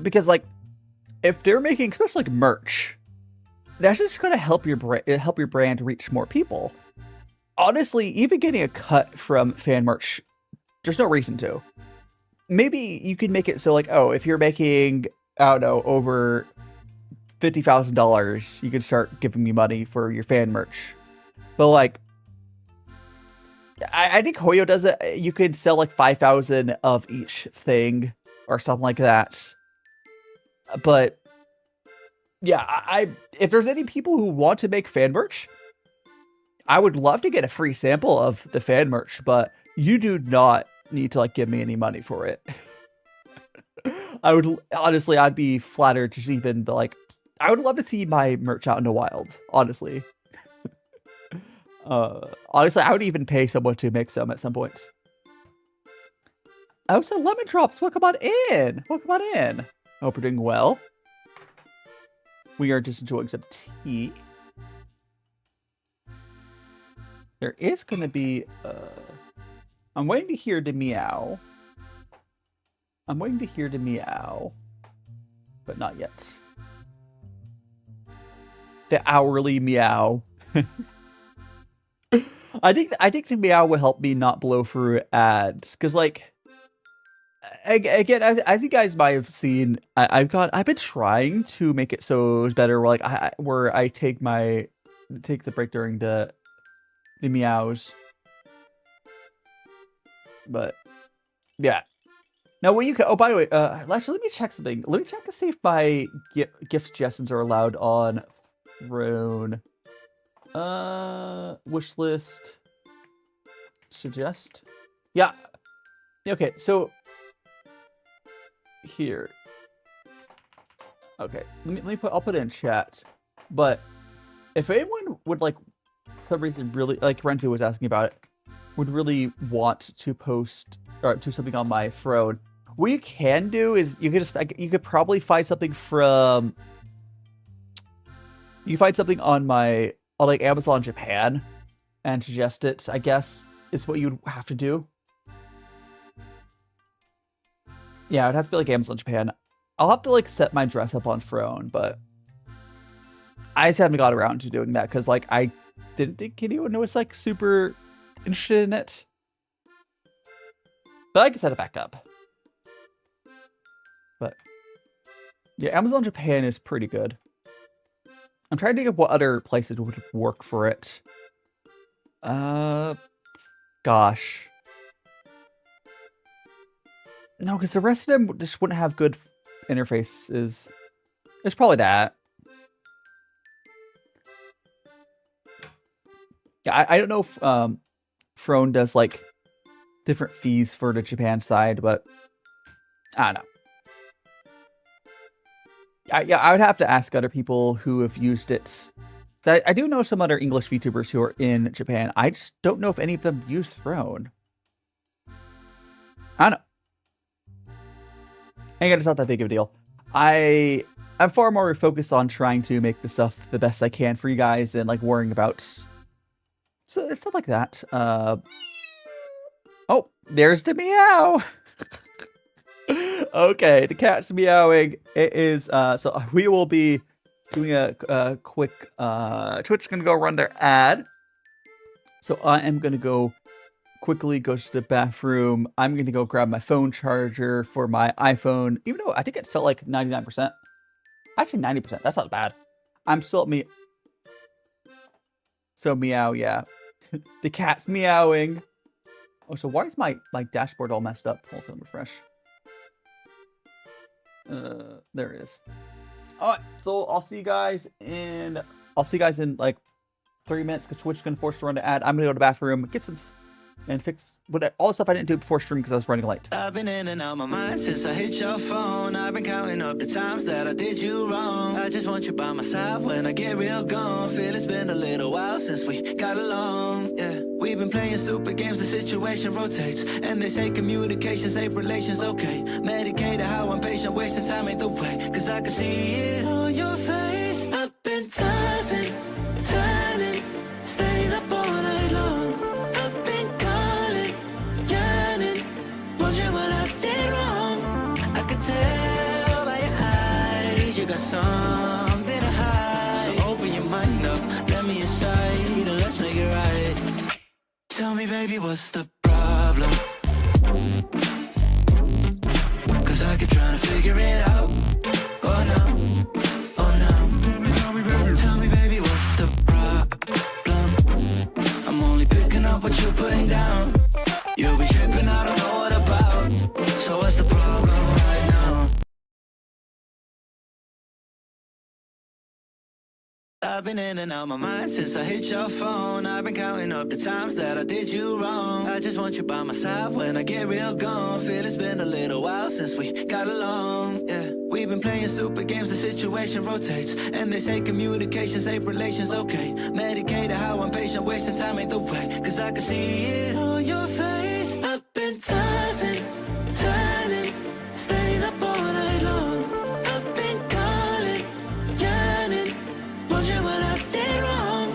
Because like if they're making especially like merch, that's just gonna help your brand reach more people. Honestly, even getting a cut from fan merch, there's no reason to. Maybe you could make it so like, oh, if you're making, I don't know, over $50,000, you could start giving me money for your fan merch. But like, I think Hoyo does it. You could sell like 5,000 of each thing or something like that. But yeah, if there's any people who want to make fan merch, I would love to get a free sample of the fan merch, but you do not need to like give me any money for it. I would honestly, I'd be flattered to even like, I would love to see my merch out in the wild, honestly. Honestly, I would even pay someone to make some at some point. Oh, so Lemon Drops, welcome on in. Welcome on in. Hope we're doing well. We are just enjoying some tea. There is going to be, I'm waiting to hear the meow. I'm waiting to hear the meow, but not yet. The hourly meow. I think the meow will help me not blow through ads, because like, again, as you guys might have seen, I've been trying to make it so it's better. Like where I take the break during the meows. But yeah. Now what you can, oh, by the way, actually, let me check something. Let me check to see if my gift suggestions are allowed on Throne. Wish list. Suggest. Yeah. Okay, so here. Okay, I'll put it in chat. But if anyone would like, for some reason, really like Rentu was asking about it, would really want to post or do something on my Throne, what you can do is you could probably find something from, you find something on like Amazon Japan and suggest it, I guess is what you would have to do. Yeah, it would have to be like Amazon Japan. I'll have to like set my dress up on Throne, but I just haven't got around to doing that because like I didn't think anyone was like super interested in it. But I can set it back up. But yeah, Amazon Japan is pretty good. I'm trying to think of what other places would work for it. Gosh. No, because the rest of them just wouldn't have good interfaces. It's probably that. Yeah, I don't know if Frone does like different fees for the Japan side, but I don't know. Yeah, I would have to ask other people who have used it. So I do know some other English VTubers who are in Japan. I just don't know if any of them use Throne. I don't know. And again, it's not that big of a deal. I'm far more focused on trying to make the stuff the best I can for you guys and like worrying about stuff like that. Oh, there's the meow. Okay, the cat's meowing. It is so we will be doing a quick Twitch's gonna go run their ad. So I am gonna go quickly go to the bathroom. I'm gonna go grab my phone charger for my iPhone, even though I think it's still like 99%. Actually 90%. That's not bad. I'm still at me. So meow, yeah. The cat's meowing. Oh, so why is my dashboard all messed up? Hold on, refresh. There it is. All right, so I'll see you guys in like 3 minutes because Twitch is gonna force to run the ad. I'm gonna go to the bathroom, get some and fix all the stuff I didn't do before stream because I was running late. I've been in and out my mind since I hit your phone. I've been counting up the times that I did you wrong. I just want you by my side when I get real gone. Feel it's been a little while since we got along. Yeah, we've been playing stupid games, the situation rotates, and they say communication save relations. Okay, medicated how I'm patient, wasting time ain't the way, cause I can see it on your face. I've been tossing, turning, staying up all night long. I've been yearning, wondering what I did wrong. I could tell by your eyes you got something to hide. So open your mind up, let me inside, and let's make it right. Tell me, baby, what's the problem? Cause I keep trying to figure it out. Oh no, oh no. Tell me, baby, what's the problem? I'm only picking up what you're putting down. You'll be tripping, I don't know what about. So what's the problem right now? I've been in and out my mind since I hit your phone. I've been counting up the times that I did you wrong. I just want you by my side when I get real gone. Feel it's been a little while since we got along. Yeah, we've been playing stupid games, the situation rotates, and they say communication save relations. Okay, medicated how I'm patient, wasting time ain't the way, cause I can see it on your face. I've been tossing, turning, staying up all night long. I've been calling, yearning, wondering what I did wrong.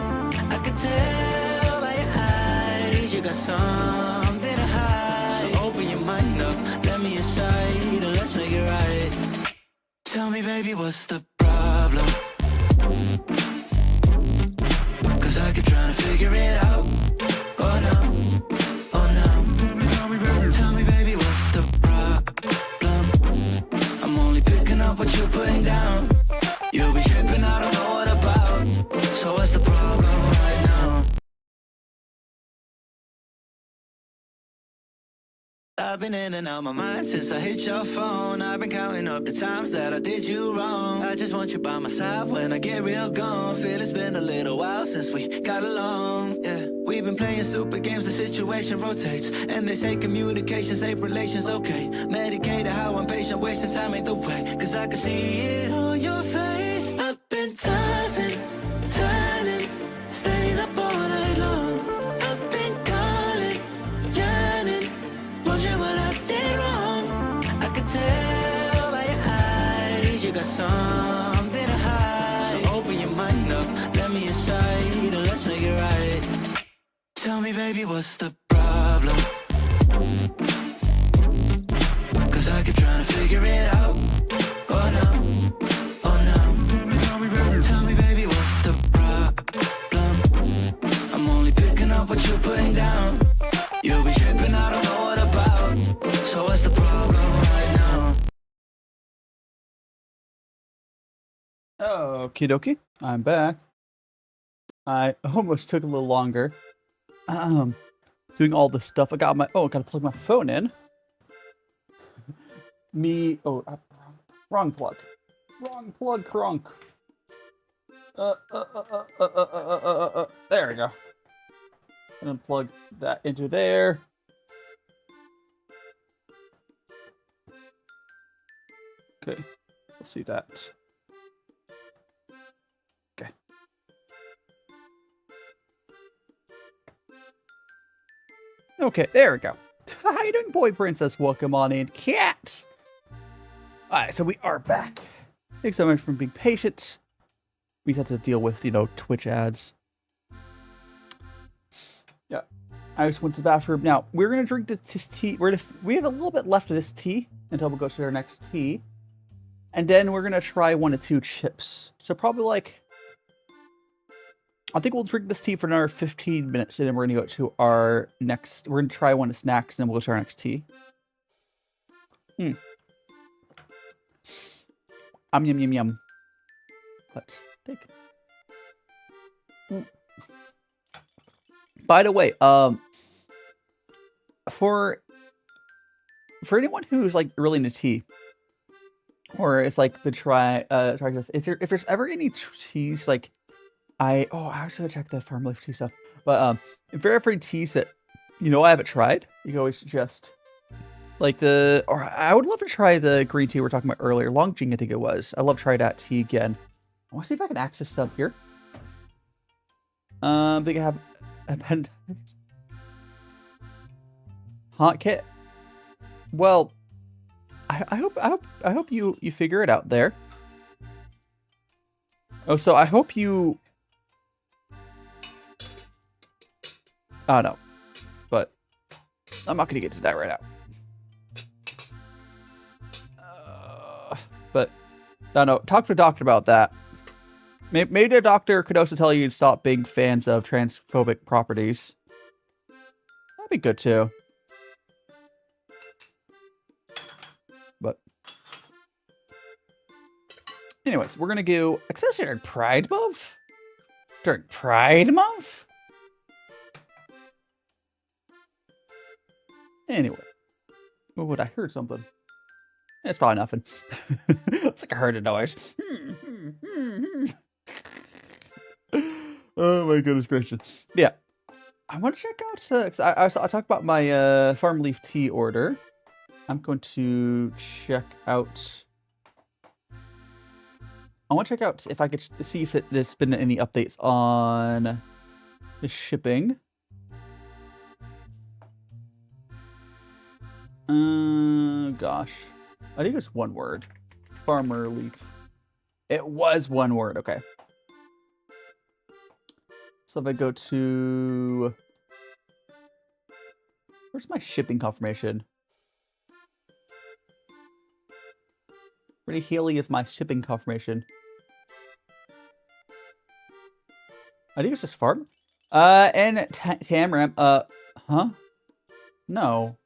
I could tell by your eyes you got something to hide. So open your mind up, let me inside, and let's make it right. Tell me, baby, what's the problem? Cause I keep trying to figure it out. Oh no, oh no. Tell me, baby, what's the problem? I'm only picking up what you're putting down. You'll be tripping, I don't know what about. So what's the problem right now? I've been in and out my mind since I hit your phone. I've been counting up the times that I did you wrong. I just want you by my side when I get real gone. Feel it's been a little while since we got along. Yeah, we've been playing stupid games, the situation rotates, and they say communication save relations. Okay, medicated how I'm patient, wasting time ain't the way, cause I can see it on your face. I've been tossing, turning, staying up all night long. I've been calling, yearning, wondering what I did wrong. I could tell by your eyes you got something to hide. So open your mind up, let me inside, and let's make it right. Tell me, baby, what's the problem? Cause I keep trying to figure it out. Oh no, oh no. Tell me, baby, what's the problem? I'm only picking up what you're putting down. You'll be tripping, I don't know what about. So what's the problem right now? Okie dokie, I'm back. I almost took a little longer. Doing all this stuff. I gotta plug my phone in. Wrong plug. Wrong plug, crunk. There we go. And then plug that into there. Okay, we'll see that. Okay. Okay, there we go. How you doing, boy princess? Welcome on in, cat. Alright, so we are back. Thanks so much for being patient. We had to deal with, you know, Twitch ads. Yeah. I just went to the bathroom. Now, we're going to drink this tea. We have a little bit left of this tea until we go to our next tea. And then we're going to try 1 to 2 chips. So probably like... I think we'll drink this tea for another 15 minutes. And then we're going to go to our next... We're going to try 1 of snacks and then we'll go to our next tea. Yum, yum, yum, yum. Let's take it. By the way, for anyone who's like really into tea, or is like been if there's ever any teas like I was gonna check the farm leaf tea stuff, but if there are ever any teas that I haven't tried, you can always suggest like I would love to try the green tea we were talking about earlier, Long Jing I think it was. I love to try that tea again. I want to see if I can access some here. I think I have appendix. Hot kit. Well, I hope you figure it out there. Oh, so I hope you. Oh no, but I'm not gonna get to that right now. But I don't know. Talk to a doctor about that. Maybe the doctor could also tell you to stop being fans of transphobic properties. That'd be good too. But anyways, we're gonna go, especially during Pride Month. During Pride Month. Anyway, what would I heard something? It's probably nothing. It's like I heard a noise. Oh my goodness gracious. Yeah. I want to check out, I talked about my farm leaf tea order. I'm going to check out, I want to check out if I could see if there's been any updates on the shipping. Gosh. I think it's one word. Farmer leaf. It was one word, okay. So if I go to... Where's my shipping confirmation? Pretty Healy is my shipping confirmation. I think it's just farm. And Tamram, huh? No.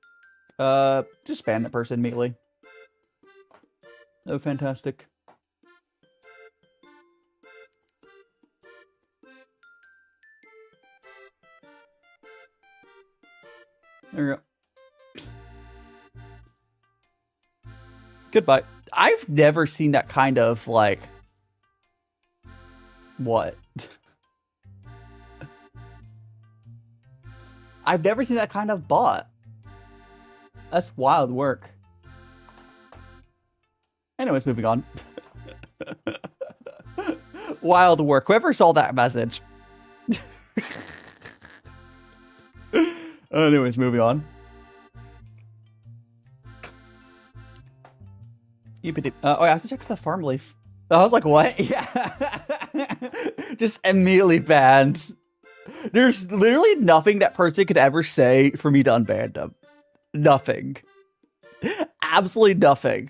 Just ban that person immediately. Oh, fantastic. There we go. Goodbye. I've never seen that kind of, like... What? I've never seen that kind of bot. That's wild work. Anyways, moving on. Wild work. Whoever saw that message. Anyways, moving on. Oh, I have to check the farm leaf. I was like, what? Yeah. Just immediately banned. There's literally nothing that person could ever say for me to unban them. Nothing. Absolutely nothing.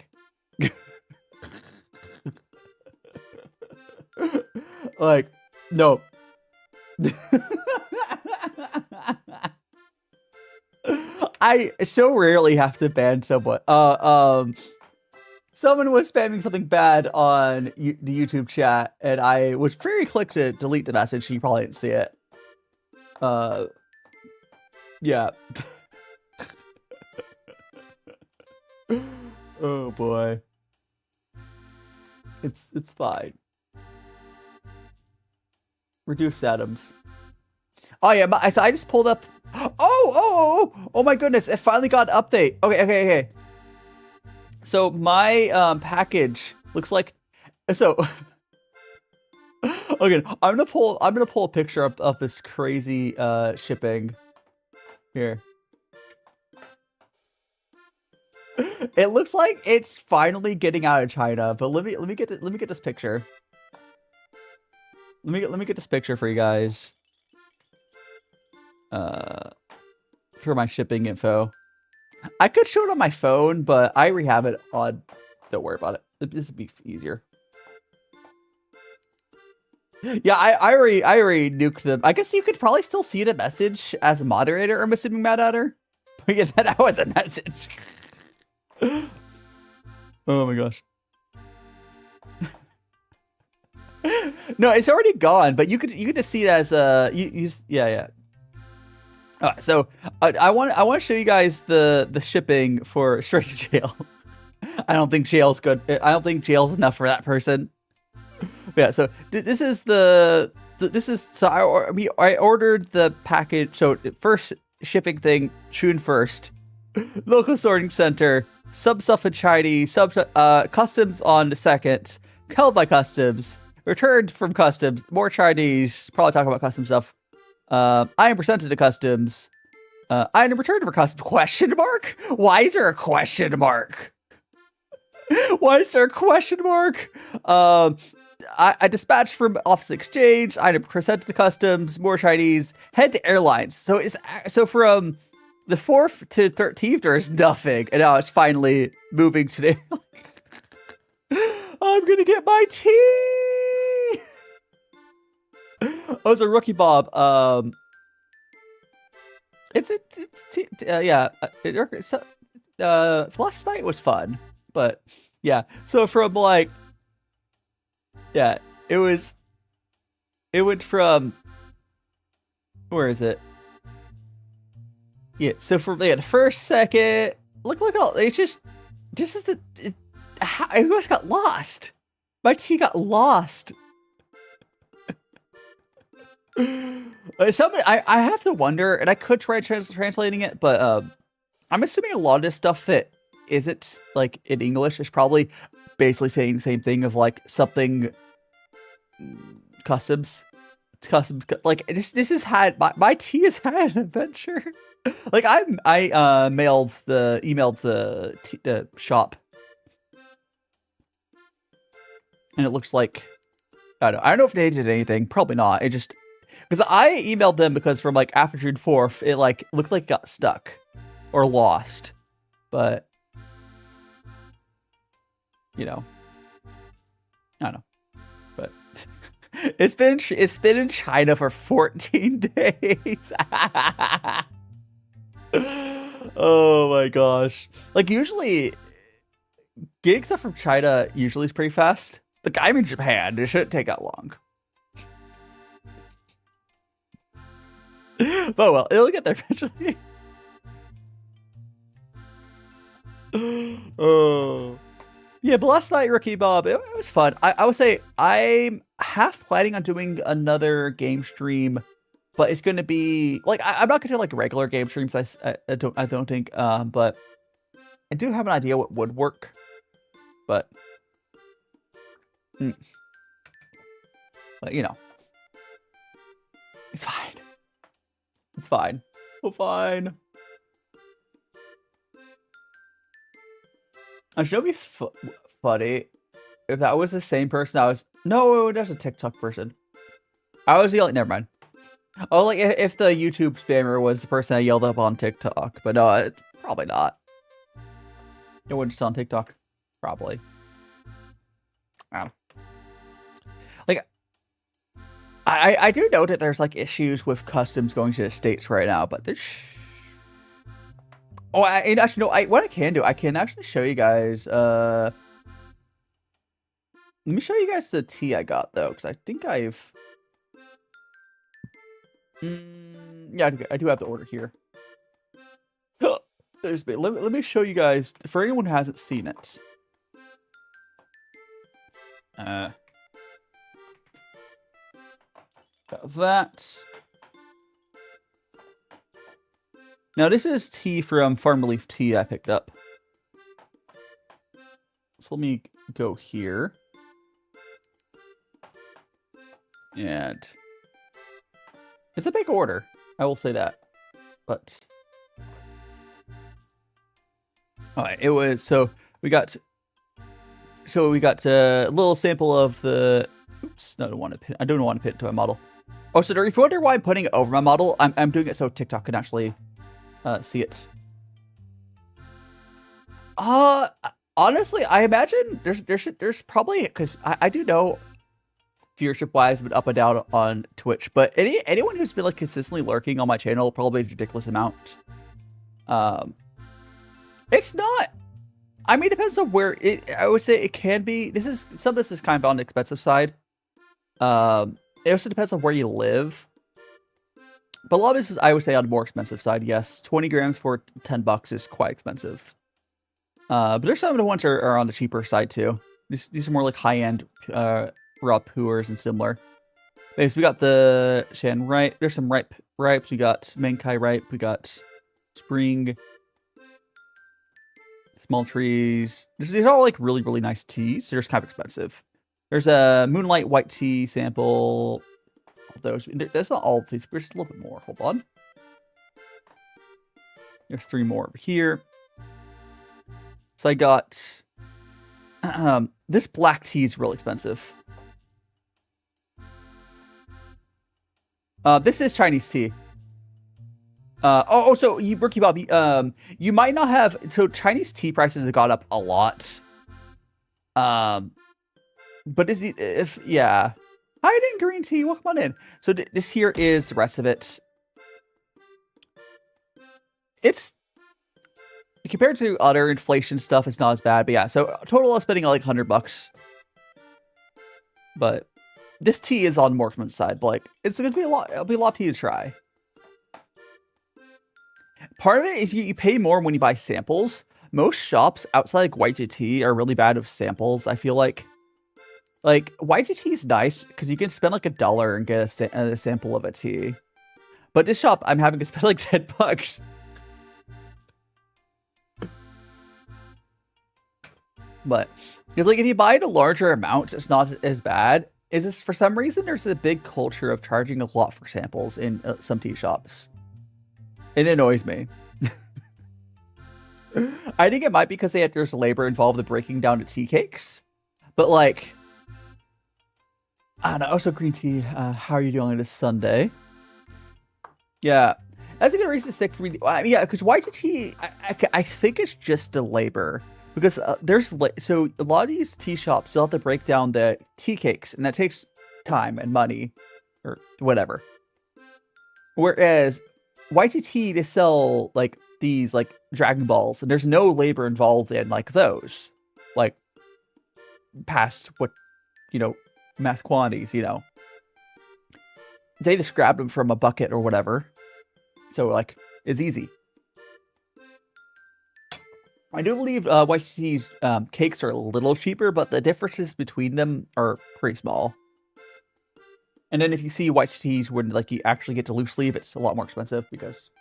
Like, no. I so rarely have to ban someone. Someone was spamming something bad on the YouTube chat, and I was very quick to delete the message. You probably didn't see it. Yeah. Oh boy. It's fine. Reduce atoms. Oh yeah, so I just pulled up. Oh my goodness! It finally got an update. Okay. So my package looks like so. Okay, I'm gonna pull a picture up of this crazy shipping here. It looks like it's finally getting out of China, but let me get this picture. Let me get this picture for you guys. For my shipping info. I could show it on my phone, but I already have it on. Don't worry about it. This would be easier. Yeah, I already nuked them. I guess you could probably still see the message as a moderator, I'm assuming, Mad Adder. But yeah, that was a message. Oh my gosh. No, it's already gone, but you could just see it as yeah. Alright, so I want to show you guys the shipping for straight to jail. I don't think jail's good. I don't think jail's enough for that person. Yeah, so this is so I ordered the package. So first shipping thing, June 1st, local sorting center, stuff in Chinese, customs on the 2nd, held by customs, returned from customs, more Chinese, probably talking about custom stuff. Item presented to customs. Item returned for customs. Question mark? Why is there a question mark? Why is there a question mark? I dispatched from Office Exchange. Item presented to customs. More Chinese. Head to airlines. So from the 4th to 13th, there's nothing, and now it's finally moving today. I'm gonna get my tea. Oh, it's a rookie Bob. Last night was fun, but yeah. So from like, yeah, it went from, where is it? Yeah, so from the first, second, look at all, it's just, this is I almost got lost. My tea got lost. I have to wonder, and I could try translating it, but I'm assuming a lot of this stuff that isn't like in English is probably basically saying the same thing of like something customs. Like this has had my tea has had an adventure. Like I emailed the shop, and it looks like I don't know if they did anything. Probably not. It just because I emailed them because from like after June 4th, it like looked like it got stuck or lost, but you know, I don't know, but it's been in China for 14 days. Oh my gosh! Like usually, getting stuff from China usually is pretty fast. Like I'm in Japan, it shouldn't take that long. But well, it'll get there eventually. Oh. Yeah, but last night, Rookie Bob, it was fun. I would say I'm half planning on doing another game stream, but it's going to be like I'm not going to do like regular game streams. I don't think. But I do have an idea what would work. But you know, it's fine. It's fine. We're fine. It should be funny if that was the same person. No, that's a TikTok person. I was yelling. Never mind. Oh, like if the YouTube spammer was the person I yelled up on TikTok, but no, it's probably not. It wasn't just on TikTok, probably. Like, I do know that there's like issues with customs going to the States right now, but there's. Oh, and actually, no. What I can do, I can actually show you guys. Let me show you guys the tea I got though, because I think I've. Yeah, I do have the order here. Let me show you guys for anyone who hasn't seen it. Got that. Now this is tea from Farm Relief Tea I picked up. So let me go here. And it's a big order, I will say that. But all right, it was we got a little sample of the. Oops, no, I don't want to pin it to my model. Oh, so if you wonder why I'm putting it over my model, I'm doing it so TikTok can actually see it. Honestly, I imagine there's probably, because I do know viewership wise been up and down on Twitch, but anyone who's been like consistently lurking on my channel probably has a ridiculous amount. It's not. I mean, it depends on where I would say it can be. Some of this is kind of on the expensive side. It also depends on where you live. But a lot of this is, I would say, on the more expensive side. Yes, 20 grams for $10 is quite expensive. But there's some of the ones are on the cheaper side too. These are more like high-end raw Puers and similar. Okay, so we got the Shan ripe. There's some ripes. We got Menkai ripe. We got spring. Small trees. These are all like really, really nice teas. They're just kind of expensive. There's a moonlight white tea sample. Those. That's not all of these. There's just a little bit more. Hold on. There's 3 more over here. So I got this black tea is real expensive. This is Chinese tea. So Rookie Bobby, you might not have. So Chinese tea prices have gone up a lot. But yeah. Hi, in green tea. Welcome on in. So this here is the rest of it. It's compared to other inflation stuff, it's not as bad. But yeah, so total of spending like $100. But this tea is on the more expensive side. But like, it's gonna be a lot. It'll be a lot of tea to try. Part of it is you pay more when you buy samples. Most shops outside like YGT are really bad with samples, I feel like. Like, YGT is nice because you can spend like $1 and get a sample of a tea. But this shop, I'm having to spend like $10. But, because like if you buy it a larger amount, it's not as bad. Is this for some reason there's a big culture of charging a lot for samples in some tea shops. It annoys me. I think it might be because there's labor involved in breaking down the tea cakes. But like, I don't know. Also, green tea. How are you doing this Sunday? Yeah, that's a good reason to stick for me. Yeah, because YGT, I think it's just the labor. Because so a lot of these tea shops still have to break down the tea cakes, and that takes time and money, or whatever. Whereas YGT, they sell like these like Dragon Balls, and there's no labor involved in like those, like past what, mass quantities, They just grabbed them from a bucket or whatever. So like, it's easy. I do believe YGT's cakes are a little cheaper, but the differences between them are pretty small. And then if you see YGT's when like you actually get to loose leaf, it's a lot more expensive because,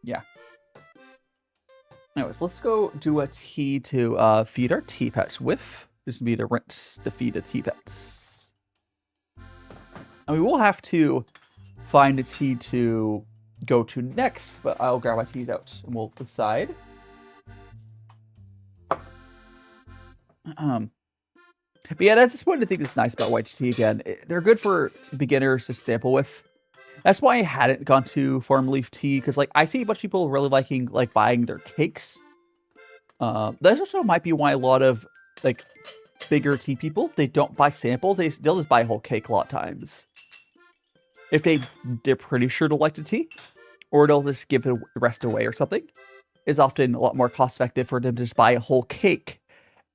yeah. Anyways, let's go do a tea to feed our tea pets with. This would be the rinse to feed the tea pets. And we will have to find a tea to go to next, but I'll grab my teas out and we'll decide. But yeah, that's just one of the things that's nice about YGT again. They're good for beginners to sample with. That's why I hadn't gone to Farm Leaf Tea, because like I see a bunch of people really liking like buying their cakes. That also might be why a lot of like bigger tea people, they don't buy samples. They'll just buy a whole cake a lot of times. If they're pretty sure to like the tea, or they'll just give the rest away or something. It's often a lot more cost effective for them to just buy a whole cake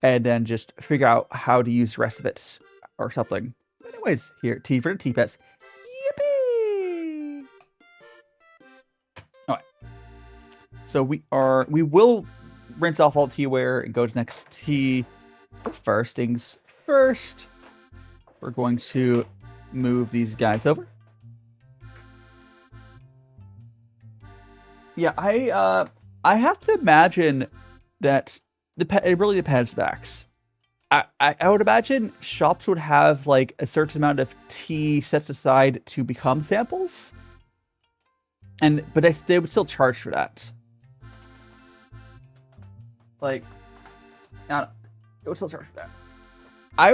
and then just figure out how to use the rest of it or something. Anyways, here, tea for the tea pets. Yippee! Alright. So we will rinse off all the teaware and go to next tea. But first things first, we're going to move these guys over. Yeah, I have to imagine that it really depends, Max. I would imagine shops would have like a certain amount of tea sets aside to become samples, but they would still charge for that. Like, it would still charge for that. I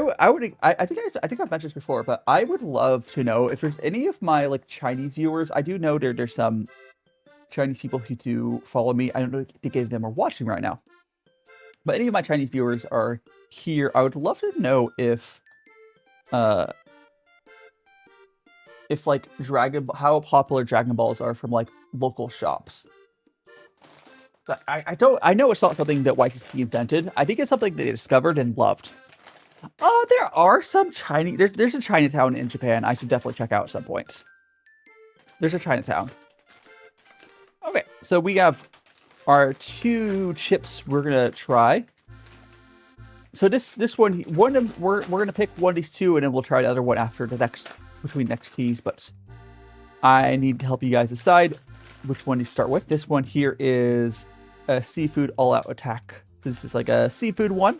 think I've mentioned this before, but I would love to know if there's any of my like Chinese viewers. I do know there's some Chinese people who do follow me. I don't know if any of them are watching right now, but any of my Chinese viewers are here. I would love to know if like how popular Dragon Balls are from like local shops. I know it's not something that YTC invented. I think it's something they discovered and loved. There are some Chinese. There's a Chinatown in Japan. I should definitely check out at some point. There's a Chinatown. Okay, so we have our 2 chips we're gonna try. So this one we're gonna pick one of these 2, and then we'll try the other one after between next teas. But I need to help you guys decide which one to start with. This one here is a seafood all-out attack. This is like a seafood one.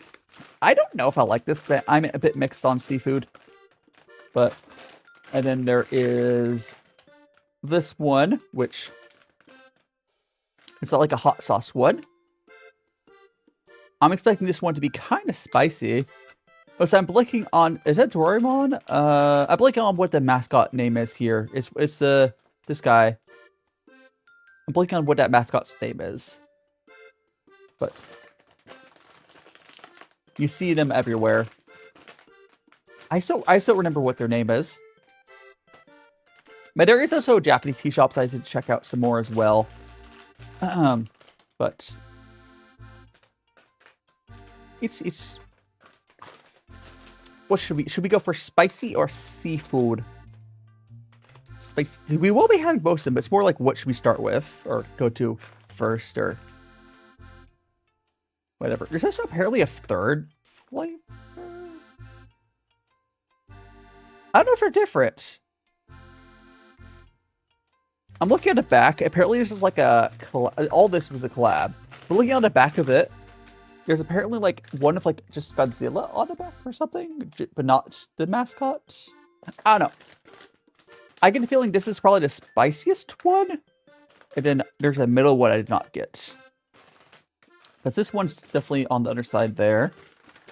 I don't know if I like this, but I'm a bit mixed on seafood. And then there is this one, which it's like a hot sauce one. I'm expecting this one to be kind of spicy. Oh, so I'm blanking on, is that Doraemon? I'm blanking on what the mascot name is here. It's this guy. I'm blanking on what that mascot's name is. But you see them everywhere. I still remember what their name is. But there is also Japanese tea shops I should check out some more as well. But it's what should we go for, spicy or seafood? Spicy. We will be having both of them, but it's more like what should we start with or go to first or whatever. There's also apparently a third flavor. I don't know if they're different. I'm looking at the back. Apparently this is like all this was a collab. But looking on the back of it, there's apparently like one of like just Godzilla on the back or something, but not the mascot. I don't know. I get the feeling this is probably the spiciest one. And then there's a middle one I did not get. Because this one's definitely on the other side there,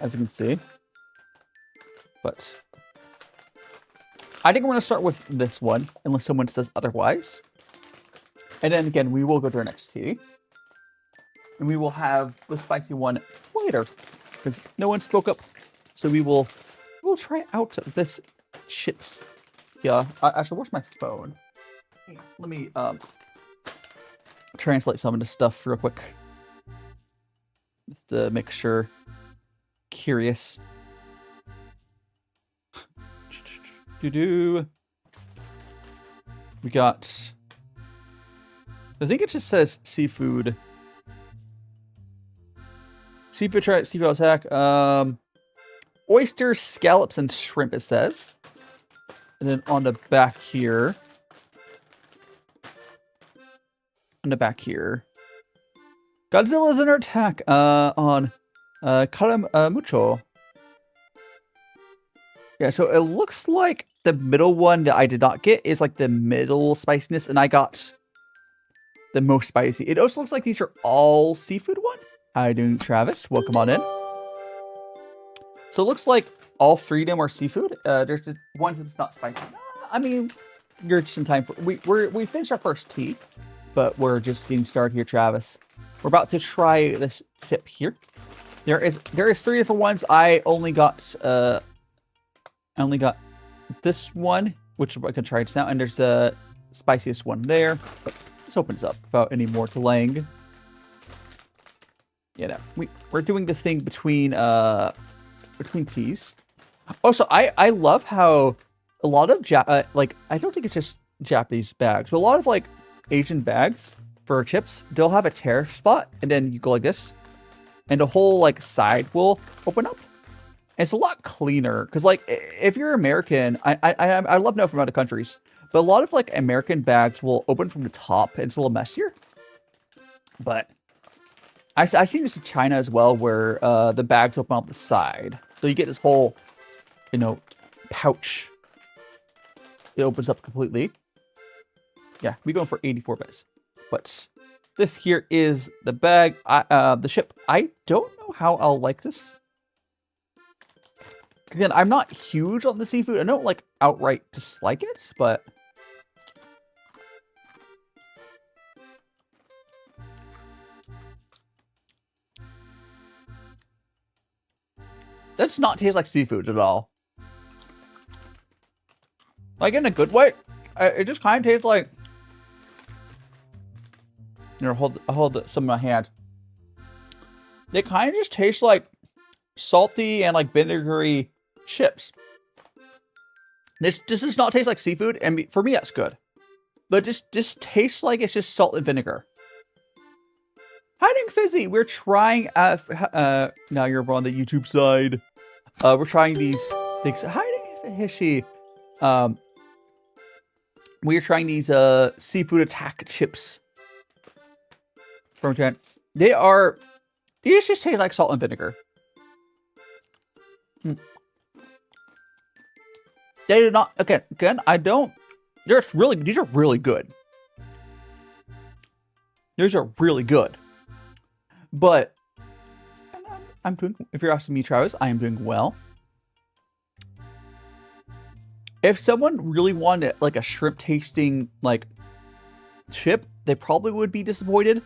as you can see. But I think we're going to start with this one, unless someone says otherwise. And then again, we will go to our next tea. And we will have the spicy one later. Because no one spoke up. So we'll try out this chips. Yeah, actually, where's my phone? Let me translate some of this stuff real quick. Just to make sure. Curious. We got, I think it just says seafood. Seafood attack. Oysters, scallops, and shrimp, it says. And then on the back here. Godzilla's under attack on Karamu, Mucho. Yeah, so it looks like the middle one that I did not get is like the middle spiciness, and I got the most spicy. It also looks like these are all seafood one. How are you doing, Travis? Welcome on in. So it looks like all 3 of them are seafood. There's the ones that's not spicy. I mean, you're just in time for we finished our first tea, but we're just getting started here, Travis. We're about to try this chip here. There is 3 different ones. I only got this one, which I can try just now, and there's the spiciest one there. But let's open this up without any more delaying. Yeah, no, we're doing the thing between teas. Also, I love how a lot of like, I don't think it's just Japanese bags, but a lot of like Asian bags for chips, they'll have a tear spot, and then you go like this, and the whole like side will open up. And it's a lot cleaner because, like, if you're American, I love to know from other countries, but a lot of like American bags will open from the top, and it's a little messier. But I seen this in China as well, where the bags open on the side, so you get this whole, you know, pouch. It opens up completely. Yeah, we're going for 84 bits. But this here is the bag, the ship. I don't know how I'll like this. Again, I'm not huge on the seafood. I don't like outright dislike it, but that does not taste like seafood at all. Like in a good way. It just kind of tastes like. Here, hold some in my hand. They kind of just taste like salty and like vinegary chips. This does not taste like seafood, and for me that's good. But just tastes like it's just salt and vinegar. Hiding Fizzy, we're trying. Now you're on the YouTube side. We're trying these things. Hiding Hishi. We're trying these seafood attack chips from Japan. These just taste like salt and vinegar. They do not. Again, I don't. These are really good. These are really good. But I'm doing. If you're asking me, Travis, I am doing well. If someone really wanted like a shrimp tasting like chip, they probably would be disappointed.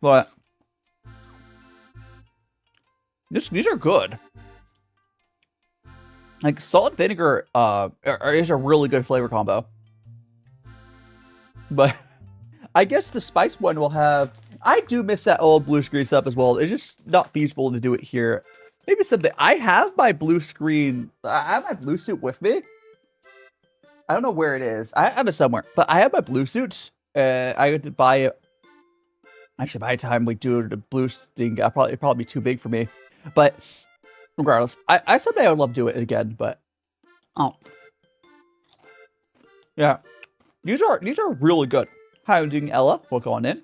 But these are good. Like salt and vinegar is a really good flavor combo. But I guess the spice one will have. I do miss that old blue screen stuff as well. It's just not feasible to do it here. Maybe someday. I have my blue screen. I have my blue suit with me. I don't know where it is. I have it somewhere. But I have my blue suit. I had to buy it. Actually, by the time we do the blue thing, it'd probably be too big for me. But regardless, I someday I would love to do it again. But yeah, these are really good. How are you doing, Ella? We'll go on in.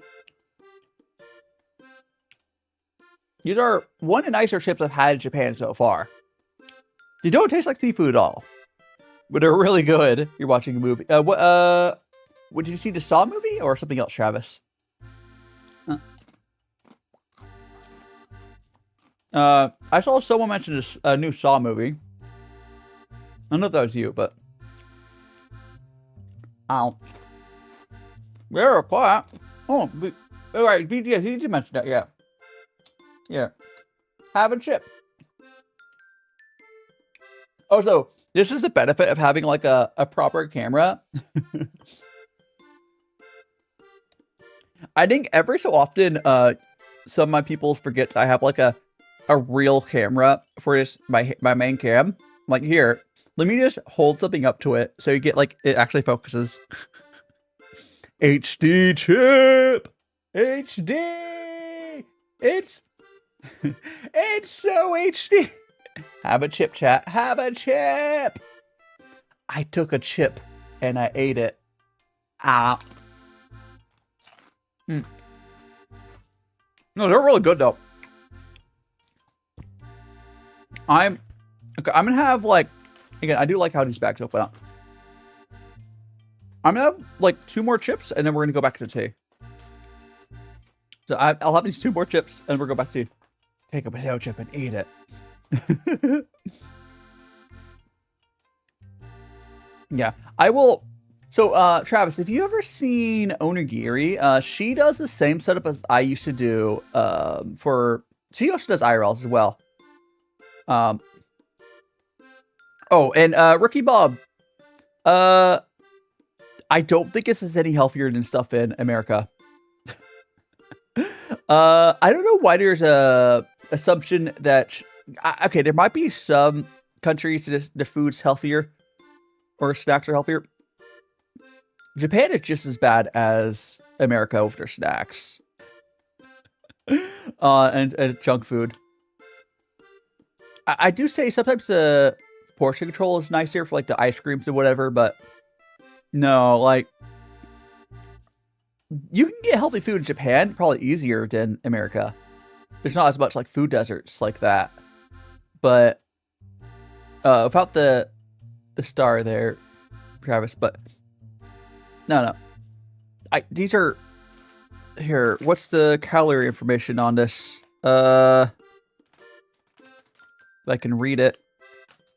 These are one of the nicer chips I've had in Japan so far. They don't taste like seafood at all, but they're really good. You're watching a movie. What did you see the Saw movie or something else, Travis? I saw someone mention this new Saw movie. I don't know if that was you, but they're quiet. Oh, alright, BTS, you did mention that, yeah. Yeah. Have a chip. Also, this is the benefit of having like a proper camera. I think every so often, some of my people forget I have like a real camera for this my main cam. I'm like, here, let me just hold something up to it so you get like it actually focuses. HD chip. HD. It's so HD. Have a chip, chat. Have a chip. I took a chip and I ate it. No, they're really good though. I'm gonna have like, again, I do like how these bags open up. I'm gonna have like 2 more chips and then we're gonna go back to tea. So I'll have these 2 more chips and we'll go back to take a potato chip and eat it. Yeah, I will. So, Travis, have you ever seen Onigiri? She does the same setup as I used to do. She also does IRLs as well. Oh, and Ricky Bob. I don't think this is any healthier than stuff in America. I don't know why there's a assumption that okay, there might be some countries that the food's healthier or snacks are healthier. Japan is just as bad as America with their snacks and junk food. I do say sometimes the portion control is nicer for like the ice creams or whatever, but no, like you can get healthy food in Japan probably easier than America. There's not as much like food deserts like that. But without the star there, Travis. But no. These are here. What's the calorie information on this? If I can read it.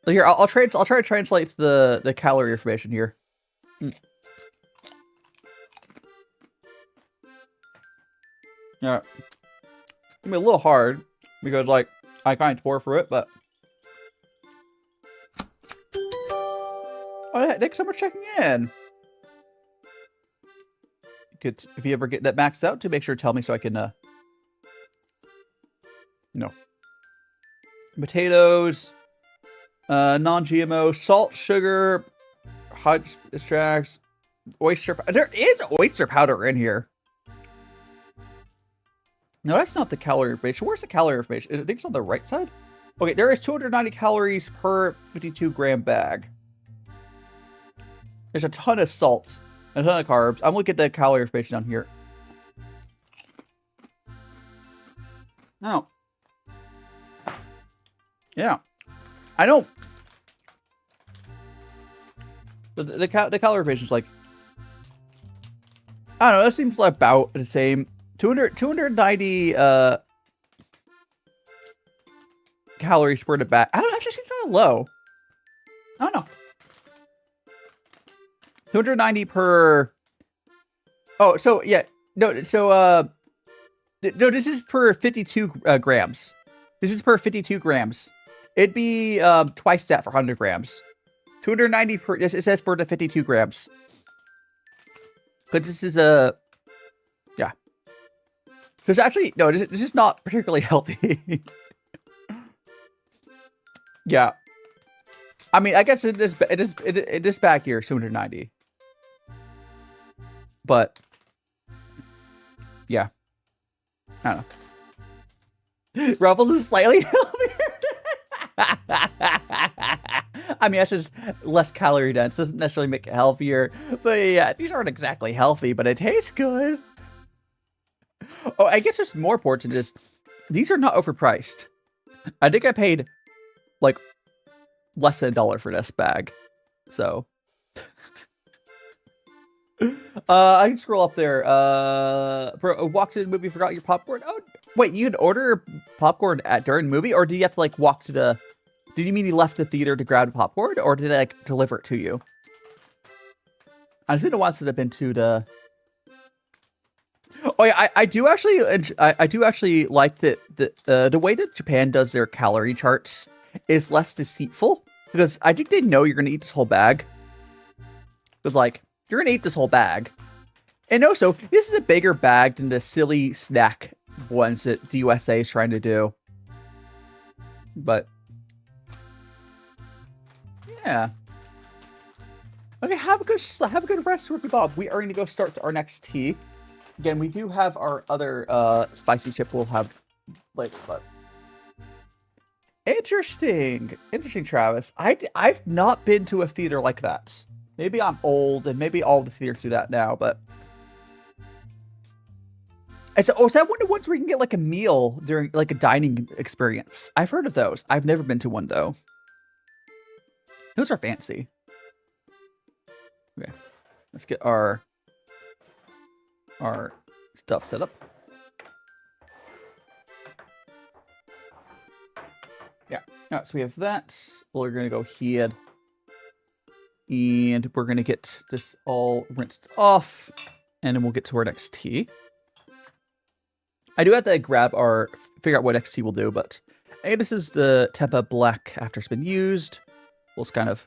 Here, I'll try to translate the calorie information here. Yeah, it's gonna be a little hard because like I kind of tore through it, but oh yeah, thanks so much for checking in. If you ever get that maxed out, to make sure to tell me so I can potatoes, non-GMO, salt, sugar, hot extracts, oyster. There is oyster powder in here. No, that's not the calorie information. Where's the calorie information? I think it's on the right side. Okay, there is 290 calories per 52-gram bag. There's a ton of salt, a ton of carbs. I'm looking at the calorie information down here. Oh. Yeah. I don't. The calorie information is like, I don't know, it seems like about the same. 290 calories per bag. I don't know, actually seems kind of low. I don't know. 290 per. Oh, so yeah, no, so no, this is per 52 grams. This is per 52 grams. It'd be twice that for 100 grams. 290 per. It says for the 52 grams. Because this is a. Yeah. There's actually no. This is not particularly healthy. Yeah. I mean, I guess it is back here 290. But yeah, I don't know. Ruffles is slightly healthier. I mean, that's just less calorie dense. Doesn't necessarily make it healthier. But yeah, these aren't exactly healthy, but it tastes good. Oh, I guess just more important is these are not overpriced. I think I paid like less than $1 for this bag. So I can scroll up there. Walked to the movie, forgot your popcorn. Oh, wait, you could order popcorn during the movie, or do you have to like walk to the? Did you mean you left the theater to grab popcorn, or did they like deliver it to you? I just been once that I've been to the. Oh yeah, I do actually like that the way that Japan does their calorie charts is less deceitful, because I think they know you're gonna eat this whole bag. Because like you're gonna eat this whole bag, and also this is a bigger bag than the silly snack ones that the USA is trying to do. But yeah. Okay, have a good rest, Rookie Bob. We are gonna go start our next tea. Again, we do have our other spicy chip we'll have later, but interesting, Travis. I've not been to a theater like that. Maybe I'm old, and maybe all the theaters do that now, but is that one of the ones where you can get like a meal during like a dining experience? I've heard of those. I've never been to one though. Those are fancy. Okay, let's get our stuff set up. Yeah. Alright, so we have that. We're gonna go here. And we're gonna get this all rinsed off. And then we'll get to our next tea. I do have to figure out what next tea we'll do, but hey, this is the Tempa Black after it's been used. We'll just kind of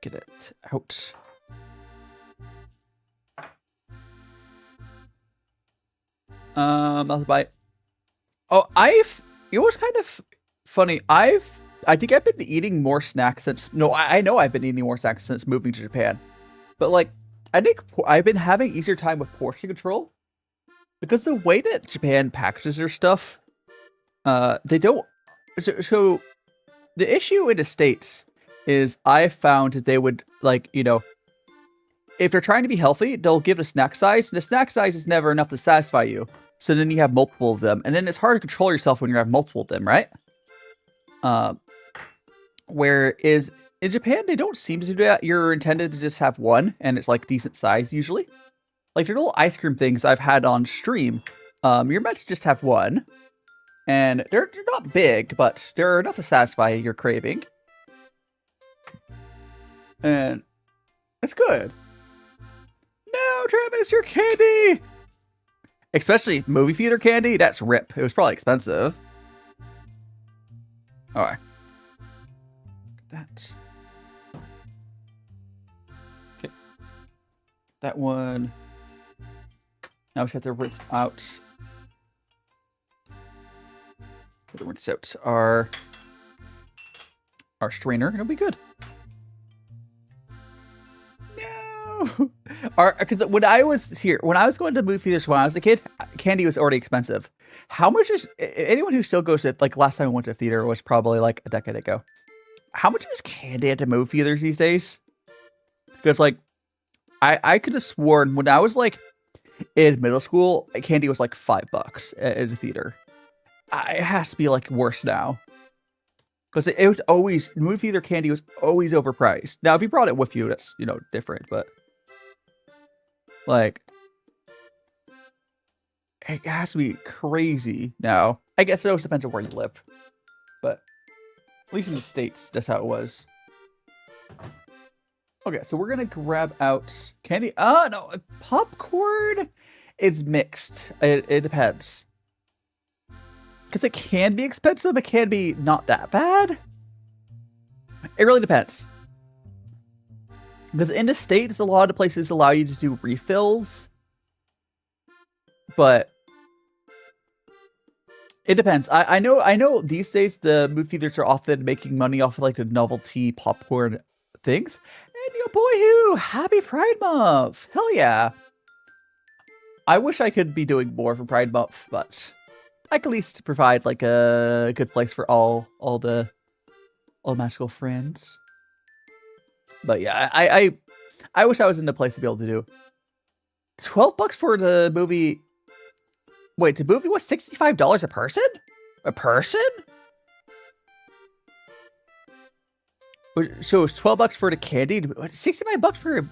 get it out. I'll buy. Oh, it was kind of funny. I think I've been eating more snacks since. No, I know I've been eating more snacks since moving to Japan. But like, I think I've been having easier time with portion control because the way that Japan packages their stuff, they don't. So the issue in the States is I found that they would like, if they're trying to be healthy, they'll give a snack size. And the snack size is never enough to satisfy you. So then you have multiple of them. And then it's hard to control yourself when you have multiple of them, right? Whereas in Japan, they don't seem to do that. You're intended to just have one, and it's like decent size usually. Like the little ice cream things I've had on stream, you're meant to just have one. And they're not big, but they're enough to satisfy your craving. And it's good. No, Travis, your candy! Especially movie theater candy, that's rip. It was probably expensive. Alright. That. Okay. That one. Now we just have to rinse out. Rinse out our strainer. It'll be good. No. Because when I was going to movie theaters when I was a kid, candy was already expensive. How much is anyone who still goes to, like, last time I went to a theater was probably like a decade ago. How much is candy at the movie theaters these days? Because, like, I could have sworn when I was, like, in middle school, candy was like $5 at the theater. It has to be, like, worse now. Because it was always, movie theater candy was always overpriced. Now, if you brought it with you, that's, you know, different, but, like, it has to be crazy now. I guess it always depends on where you live. But, at least in the States, that's how it was. Okay, so we're gonna grab out candy. No, popcorn. It's mixed. It depends. Because it can be expensive, it can be not that bad. It really depends. Because in the States, a lot of places allow you to do refills. But it depends. I know these days the movie theaters are often making money off of, like, the novelty popcorn things. And yo, boy, who happy Pride Month! Hell yeah! I wish I could be doing more for Pride Month, but I can at least provide, like, a good place for all the magical friends. But yeah, I wish I was in a place to be able to do $12 for the movie. Wait, the movie was $65 a person? A person? So it's $12 for the candy. $65 for.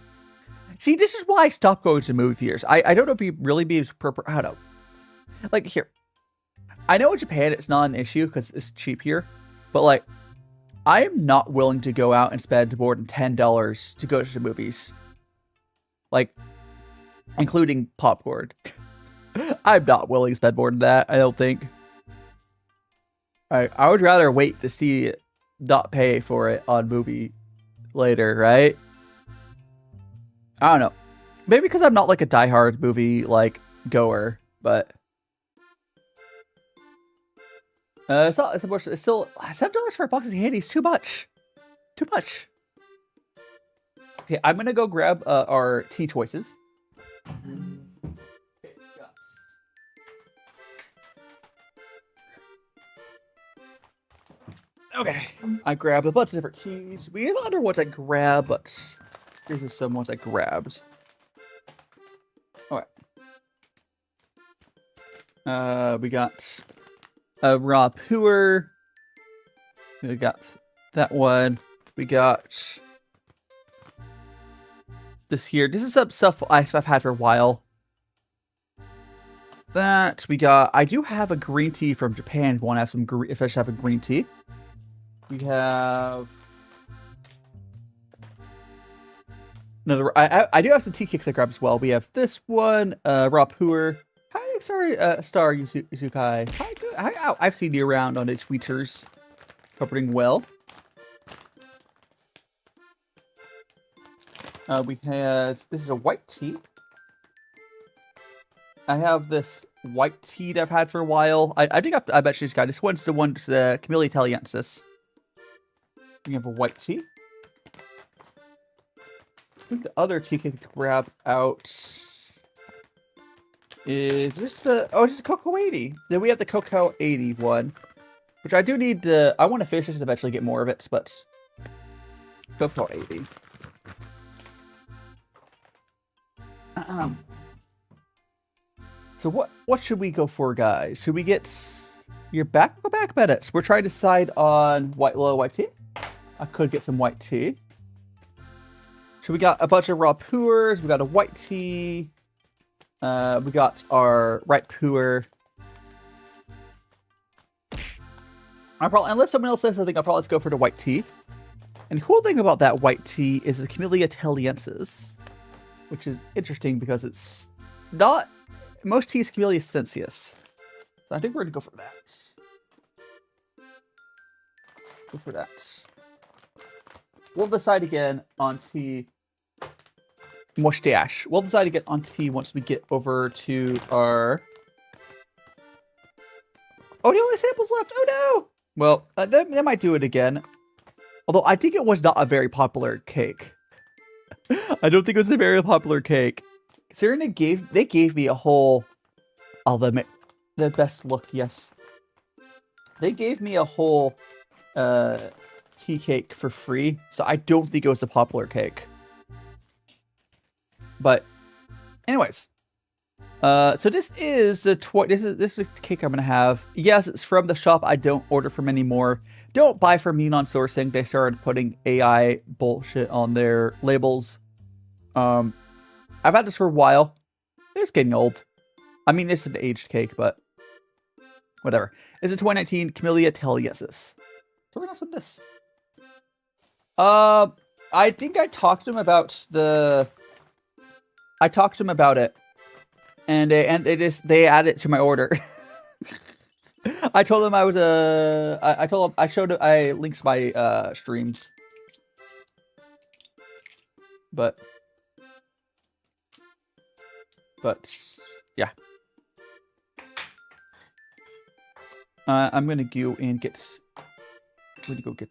See, this is why I stopped going to movie theaters. I don't know if you really be appropriate. I don't know. Like, here, I know in Japan it's not an issue because it's cheap here, but, like, I am not willing to go out and spend more than $10 to go to the movies, like, including popcorn. I'm not willing to spend more than that, I don't think. I would rather wait to see it, not pay for it on movie later, right? I don't know. Maybe because I'm not, like, a diehard movie, like, goer, but it's still $7 for a box of candy is too much. Too much. Okay, I'm gonna go grab our tea choices. Okay, I grabbed a bunch of different teas. We have other ones I grabbed, but these are some ones I grabbed. Alright. We got a raw Puerh. We got that one. We got this here. This is some stuff I've had for a while. That we got. I do have a green tea from Japan. If you want to have some green, if I should have a green tea. We have another. I do have some tea cakes I grabbed as well. We have this one, raw Puerh. Hi, sorry, Star Yuzukai. Hi, good. Hi, I've seen you around on its tweeters. Covering well. We have, this is a white tea. I have this white tea that I've had for a while. I think I mentioned this guy. This one's the one, the Camellia Taliensis. We have a white tea. I think the other tea cake to grab out is this the, oh, this is Cocoa 80. Then we have the Cocoa 80 one, which I do need to, I want to finish this and eventually get more of it, but Cocoa 80. So what should we go for, guys? Should we get your back edits? We're trying to decide on white tea. I could get some white tea. So we got a bunch of raw Puers. We got a white tea. We got our right Puer. Unless someone else says something, I'll probably just go for the white tea. And the cool thing about that white tea is the Camellia Taliensis, which is interesting because it's not... Most tea is Camellia sensius. So I think we're going to go for that. Go for that. We'll decide again on tea. Mustache. We'll decide again on tea once we get over to our... Oh, the only samples left! Oh no! Well, they might do it again. Although I think it was not a very popular cake. I don't think it was a very popular cake. Considering they gave me a whole... Oh, the best look, yes. They gave me a whole tea cake for free, so I don't think it was a popular cake. But, anyways. So this is a this is a cake I'm gonna have. Yes, it's from the shop I don't order from anymore. Don't buy from me on sourcing. They started putting AI bullshit on their labels. I've had this for a while. It's getting old. I mean, it's an aged cake, but whatever. It's a 2019 Camellia Taliensis. So we're gonna have some of this. I think I talked to him about the... I talked to him about it. And they added it to my order. I told them I was I linked my streams. But yeah. I'm gonna go and get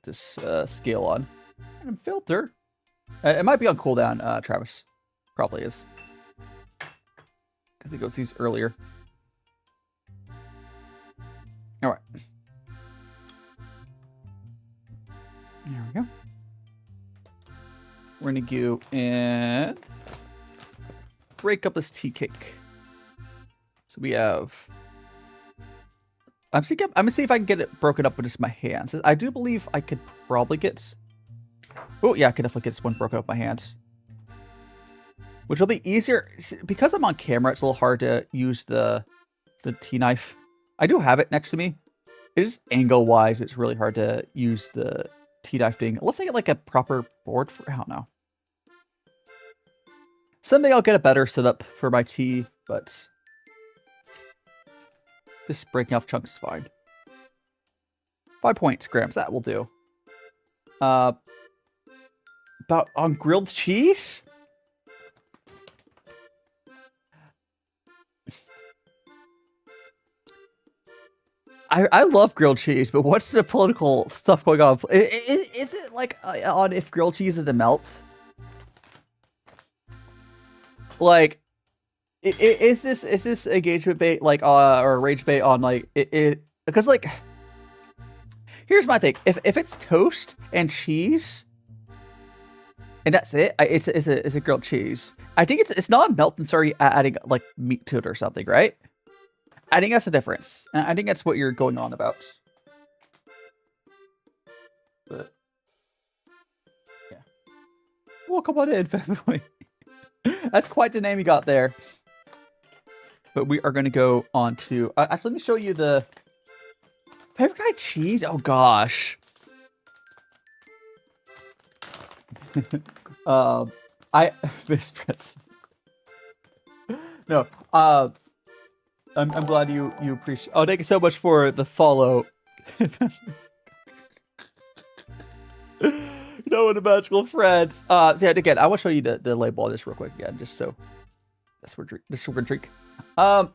this scale on. And filter. It might be on cooldown, Travis. Probably is. I think it was these earlier. All right. There we go. We're gonna go and break up this tea cake. So we have... I'm gonna see if I can get it broken up with just my hands. I do believe I could probably get... Oh, yeah, I could definitely get this one broken up with my hands. Which will be easier. Because I'm on camera, it's a little hard to use the tea knife. I do have it next to me. It's just angle-wise, it's really hard to use the tea knife thing. Unless I get like a proper board for... I don't know. Someday I'll get a better setup for my tea, but... Just breaking off chunks is fine. 5 points, grams. That will do. About on grilled cheese? I love grilled cheese, but what's the political stuff going on? Is it like on if grilled cheese is to melt? Like, is this engagement bait like or rage bait on like it? Because like, here's my thing: if it's toast and cheese, and that's it, it's a grilled cheese. I think it's not a melt and start adding like meat to it or something, right? I think that's the difference. And I think that's what you're going on about. But yeah. Well, come on in, family. That's quite the name you got there. But we are going to go on to... actually, let me show you the... Favorite kind of cheese? Oh, gosh. Miss President. No, I'm glad you appreciate... Oh, thank you so much for the follow. No, the magical friends. So yeah, again, I want to show you the label on this real quick again, just so that's what we're gonna drink. My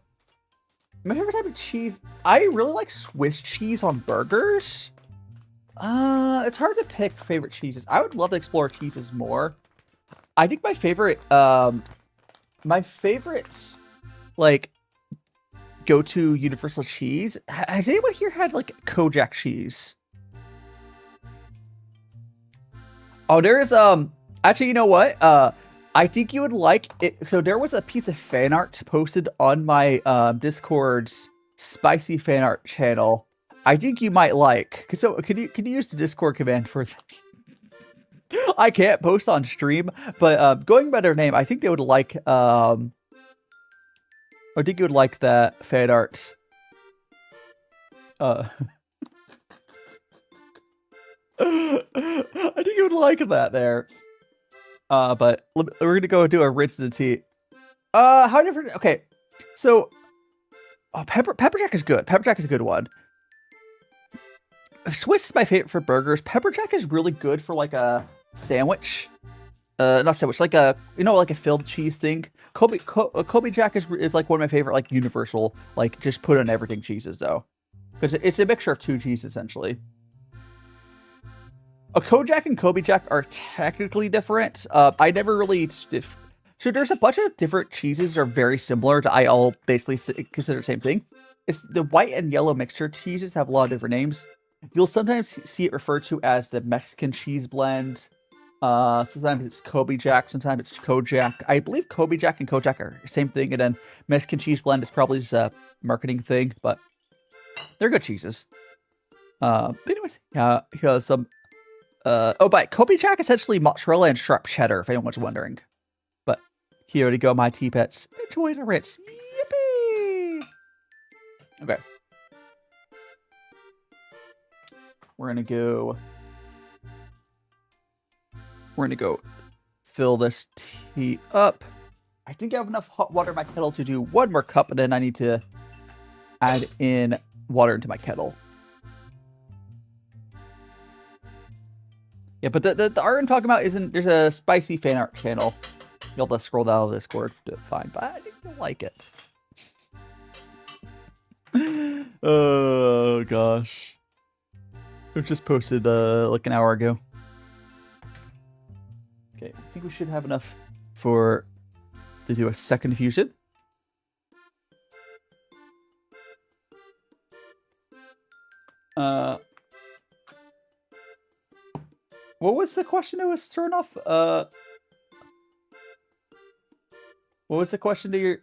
favorite type of cheese. I really like Swiss cheese on burgers. It's hard to pick favorite cheeses. I would love to explore cheeses more. I think my favorite, like, go-to universal cheese. Has anyone here had like Kojak cheese? Oh, there's actually, you know what? I think you would like it. So there was a piece of fan art posted on my Discord's spicy fan art channel. I think you might like. So can you use the Discord command for? I can't post on stream, but going by their name, I think they would like. I think you would like that fan art. I think you would like that there. But we're gonna go do a rinse and tea. How different? Okay, so pepper jack is good. Pepper jack is a good one. Swiss is my favorite for burgers. Pepper jack is really good for like a sandwich. Not sandwich, like a like a filled cheese thing. Kobe jack is like one of my favorite like universal like just put on everything cheeses though, because it's a mixture of two cheeses essentially. A Kojak and Kobe Jack are technically different. I never really... So there's a bunch of different cheeses that are very similar to I all basically consider the same thing. It's the white and yellow mixture cheeses have a lot of different names. You'll sometimes see it referred to as the Mexican cheese blend. Sometimes it's Kobe Jack, sometimes it's Kojak. I believe Kobe Jack and Kojak are the same thing, and then Mexican cheese blend is probably just a marketing thing, but they're good cheeses. But anyways, here's some... but Kobe Jack is essentially mozzarella and sharp cheddar, if anyone's wondering. But here we go, my tea pets. Enjoy the rinse. Yippee! Okay. We're gonna go fill this tea up. I think I have enough hot water in my kettle to do one more cup, and then I need to add in water into my kettle. Yeah, but the art I'm talking about isn't... There's a spicy fan art channel. You'll have to scroll down the Discord to find, but I think you'll like it. Oh, gosh. It just posted, like an hour ago. Okay, I think we should have enough to do a second fusion. What was the question that was thrown off? What was the question to your...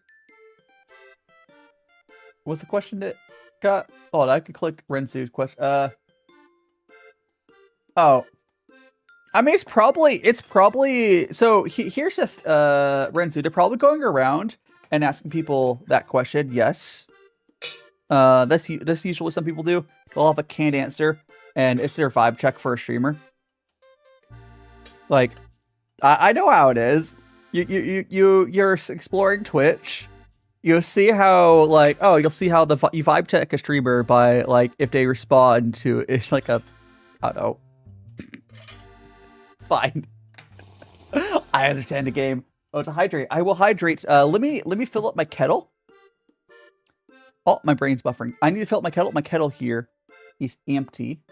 What's the question that got... Oh, I could click Rensu's question. Oh. I mean, it's probably... So, here's a... Rensu, they're probably going around and asking people that question. Yes. That's usually what some people do. They'll have a canned answer, and it's their vibe check for a streamer. Like, I know how it is. You're exploring Twitch. You'll see how, like, you'll see how you vibe check a streamer by, like, if they respond to it, like a, I don't know. It's fine. I understand the game. Oh, to hydrate. I will hydrate. Let me fill up my kettle. Oh, my brain's buffering. I need to fill up my kettle. My kettle here is empty.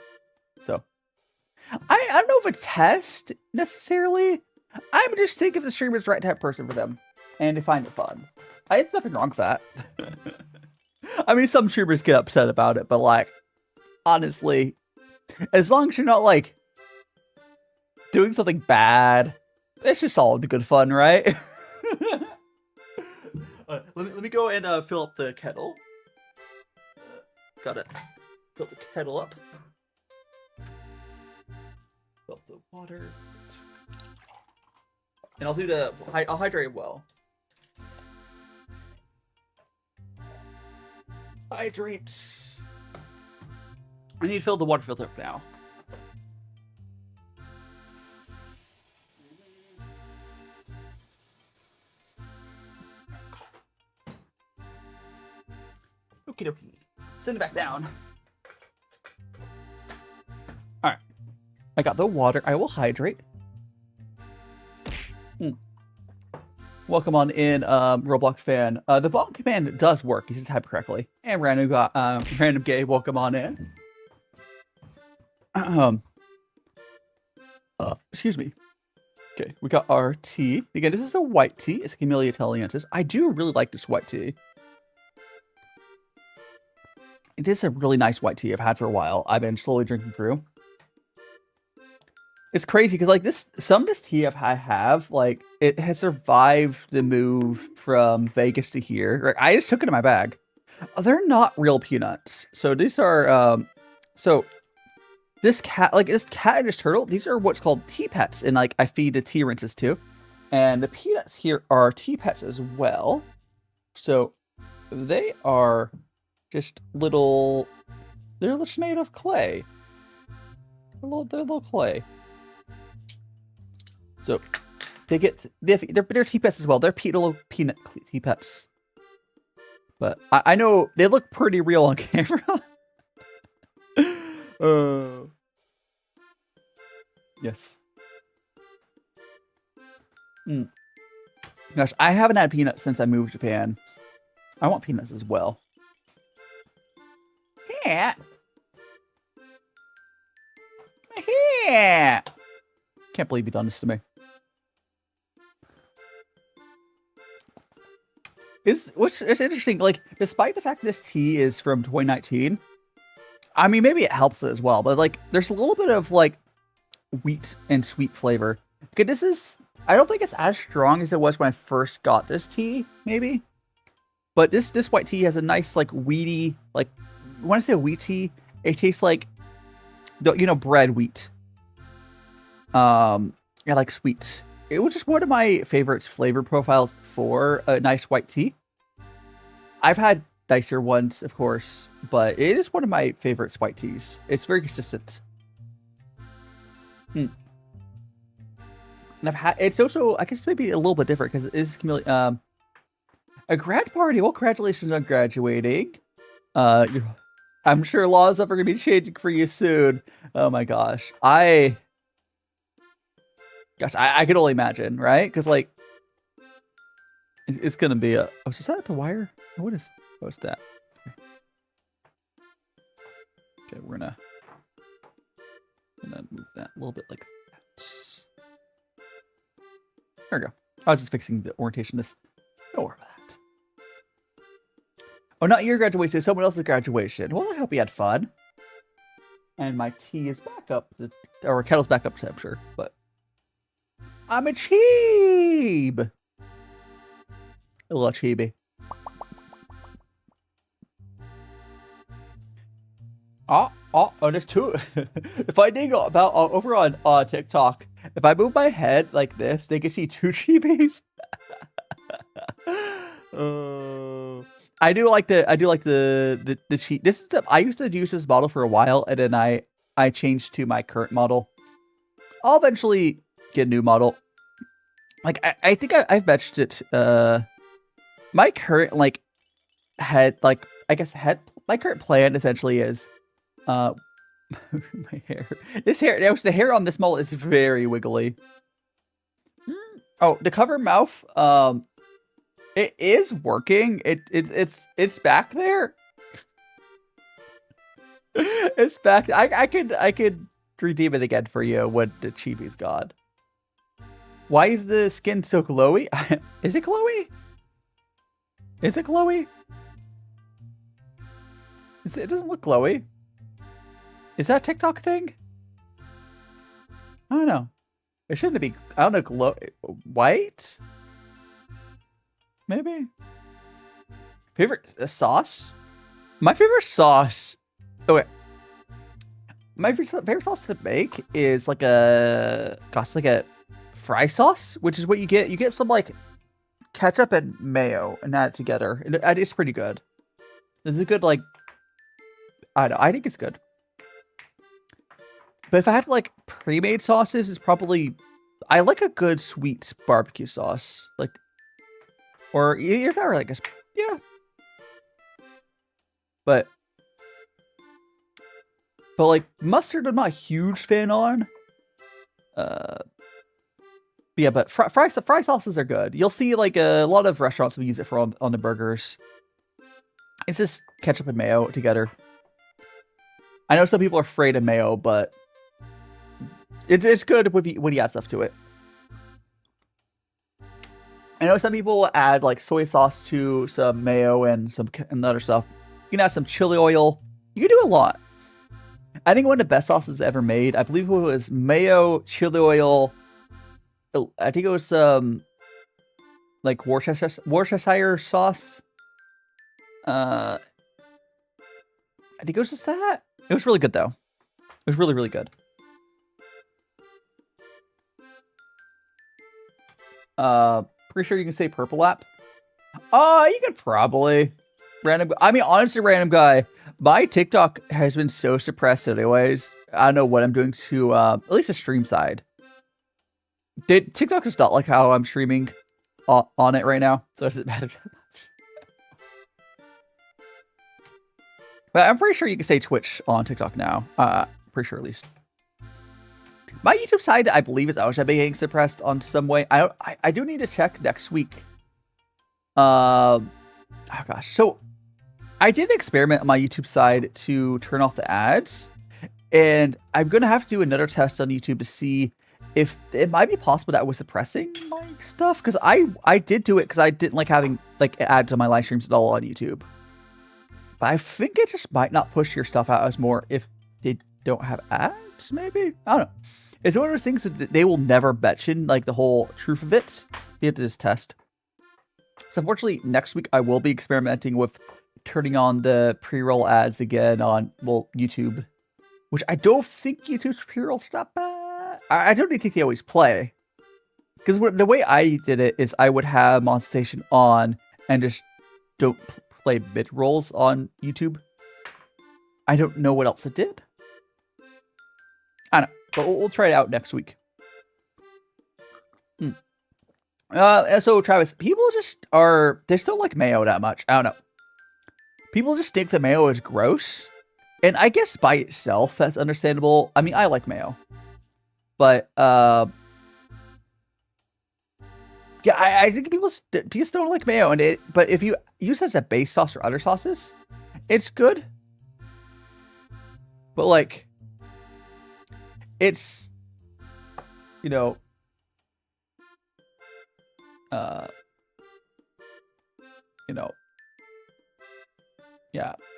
So. I don't know if it's a test, necessarily. I'm just thinking if the streamer's the right type of person for them. And they find it fun. There's nothing wrong with that. I mean, some streamers get upset about it, but, like, honestly, as long as you're not, like, doing something bad, it's just all the good fun, right? Let me go and fill up the kettle. Gotta fill the kettle up. Fill up the water. And I'll hydrate well. Hydrate. I need to fill the water filter up now. Okie dokie. Send it back down. Alright. I got the water. I will hydrate. Welcome on in, Roblox fan. The bomb command does work. You just type correctly. And random gay, welcome on in. Excuse me. Okay, we got our tea. Again, this is a white tea. It's a Camellia Taliensis. I do really like this white tea. It is a really nice white tea I've had for a while. I've been slowly drinking through. It's crazy because like some of this tea I have, like it has survived the move from Vegas to here. Like, I just took it in my bag. They're not real peanuts. So these are so this cat and this turtle, these are what's called tea pets, and like I feed the tea rinses too. And the peanuts here are tea pets as well. So they are just little, they're just made of clay. They're little clay. So they're tea pets as well. They're little peanut tea pets. But I know they look pretty real on camera. Yes. Gosh, I haven't had peanuts since I moved to Japan. I want peanuts as well. Yeah. Yeah. Can't believe you done this to me. It's interesting, like, despite the fact this tea is from 2019, I mean, maybe it helps it as well, but, like, there's a little bit of, like, wheat and sweet flavor. Okay, this is, I don't think it's as strong as it was when I first got this tea, maybe. But this white tea has a nice, like, wheaty, like, when I say wheat tea, it tastes like, bread wheat. Yeah, like sweet. It was just one of my favorite flavor profiles for a nice white tea. I've had nicer ones, of course, but it is one of my favorites white teas. It's very consistent. And I've had, it's also, I guess maybe a little bit different because it is Camellia, a grad party. Well, congratulations on graduating. I'm sure laws are going to be changing for you soon. Oh my gosh. I can only imagine, right? Because, like, it's going to be a... Oh, is that the wire? What's that? Okay, we're gonna move that a little bit like that. There we go. I was just fixing the orientation of this. Don't worry about that. Oh, not your graduation, someone else's graduation. Well, I hope you had fun. And my tea is back up, or kettle's back up to temperature, but... I'm a cheeb! A little chibi. There's two. If I dig about over on TikTok, if I move my head like this, they can see two chibis. I do like the cheat. This is I used to use this model for a while, and then I changed to my current model. I'll eventually get a new model. Like I think I've mentioned it. My current my current plan essentially is my hair. The hair on this model is very wiggly. Oh, the cover mouth. It is working. It's back there. It's back. I could redeem it again for you when the chibi's gone. Why is the skin so glowy? Is it glowy? Is it glowy? It doesn't look glowy. Is that a TikTok thing? I don't know. It shouldn't be. I don't know. White? Maybe. Favorite sauce? My favorite sauce. Okay. My favorite sauce to make is like a fry sauce, which is what you get. You get some like ketchup and mayo and add it together. It's pretty good. It's a good like. I don't know. I think it's good. But if I had like pre-made sauces, it's probably I like a good sweet barbecue sauce, like, or you're not really like yeah. But like mustard, I'm not a huge fan on. Yeah, but fry sauces are good. You'll see like a lot of restaurants will use it for on the burgers. It's just ketchup and mayo together. I know some people are afraid of mayo, but it's good when you add stuff to it. I know some people will add like soy sauce to some mayo and some other stuff. You can add some chili oil. You can do a lot. I think one of the best sauces ever made, I believe it was mayo, chili oil. I think it was like Worcestershire sauce. I think it was just that. It was really good though. It was really, really good. Pretty sure you can say purple app. You could probably. Random. I mean, honestly, random guy. My TikTok has been so suppressed anyways. I don't know what I'm doing to, at least the stream side. TikTok is not like how I'm streaming on it right now, so it doesn't matter that much. But I'm pretty sure you can say Twitch on TikTok now. Pretty sure at least. My YouTube side, I believe, is also being suppressed on some way. I do need to check next week. Oh gosh. So I did an experiment on my YouTube side to turn off the ads, and I'm gonna have to do another test on YouTube to see if it might be possible that I was suppressing my stuff, because I did do it because I didn't like having like ads on my live streams at all on YouTube. But I think it just might not push your stuff out as more if they don't have ads, maybe? I don't know. It's one of those things that they will never mention, like the whole truth of it. You have to just test. So unfortunately, next week I will be experimenting with turning on the pre-roll ads again on, well, YouTube. Which I don't think YouTube's pre-rolls are that bad. I don't think they always play. Because the way I did it is I would have monetization on and just don't play mid-rolls on YouTube. I don't know what else it did. I don't know. But we'll try it out next week. So Travis, people just they still like mayo that much. I don't know. People just think the mayo is gross. And I guess by itself, that's understandable. I mean, I like mayo. But, yeah, I think people still don't like mayo. But if you use it as a base sauce or other sauces, it's good. But, like, it's, you know, yeah,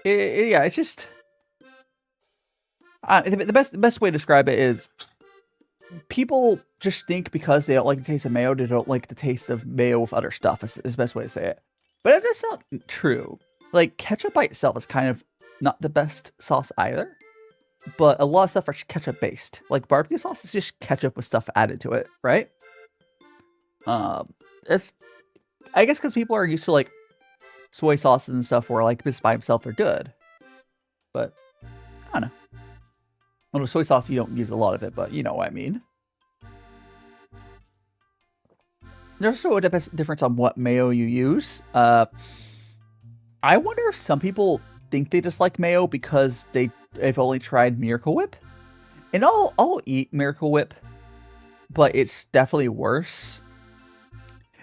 it's just, the best way to describe it is people just think because they don't like the taste of mayo, they don't like the taste of mayo with other stuff. Is the best way to say it. But that's not true. Like, ketchup by itself is kind of not the best sauce either. But a lot of stuff are ketchup based. Like barbecue sauce is just ketchup with stuff added to it, right? It's, I guess because people are used to like soy sauces and stuff where like just by themselves they're good. But I don't know. Well, soy sauce, you don't use a lot of it, but you know what I mean. There's also a difference on what mayo you use. I wonder if some people think they just like mayo because they've only tried Miracle Whip. And I'll eat Miracle Whip, but it's definitely worse.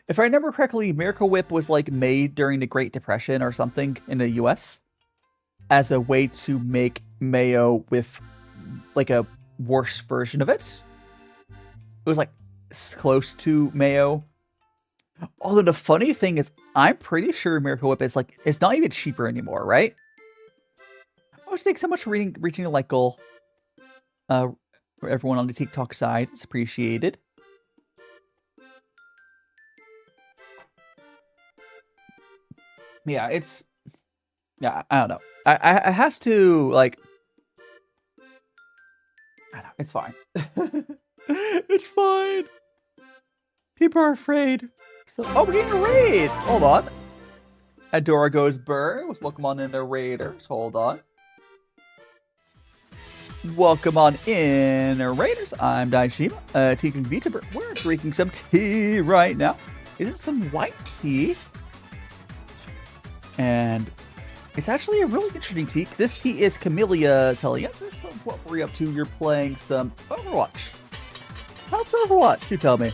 If I remember correctly, Miracle Whip was like made during the Great Depression or something in the US as a way to make mayo with like a worse version of it. It was like close to mayo. Although the funny thing is, I'm pretty sure Miracle Whip is like, it's not even cheaper anymore, right? Oh, thanks so much for reaching a like goal. For everyone on the TikTok side, it's appreciated. Yeah, it's, yeah, I don't know. I has to, like, I don't know, it's fine. It's fine. People are afraid. So, oh, we're getting a raid. Hold on. Adora goes burr. Welcome on in the raiders. Hold on. Welcome on in, Raiders. I'm DaiShima, tea and VTuber. We're drinking some tea right now. Is it some white tea? And it's actually a really interesting tea. This tea is Camellia Taliensis, but what were you up to? You're playing some Overwatch. How's Overwatch? You tell me.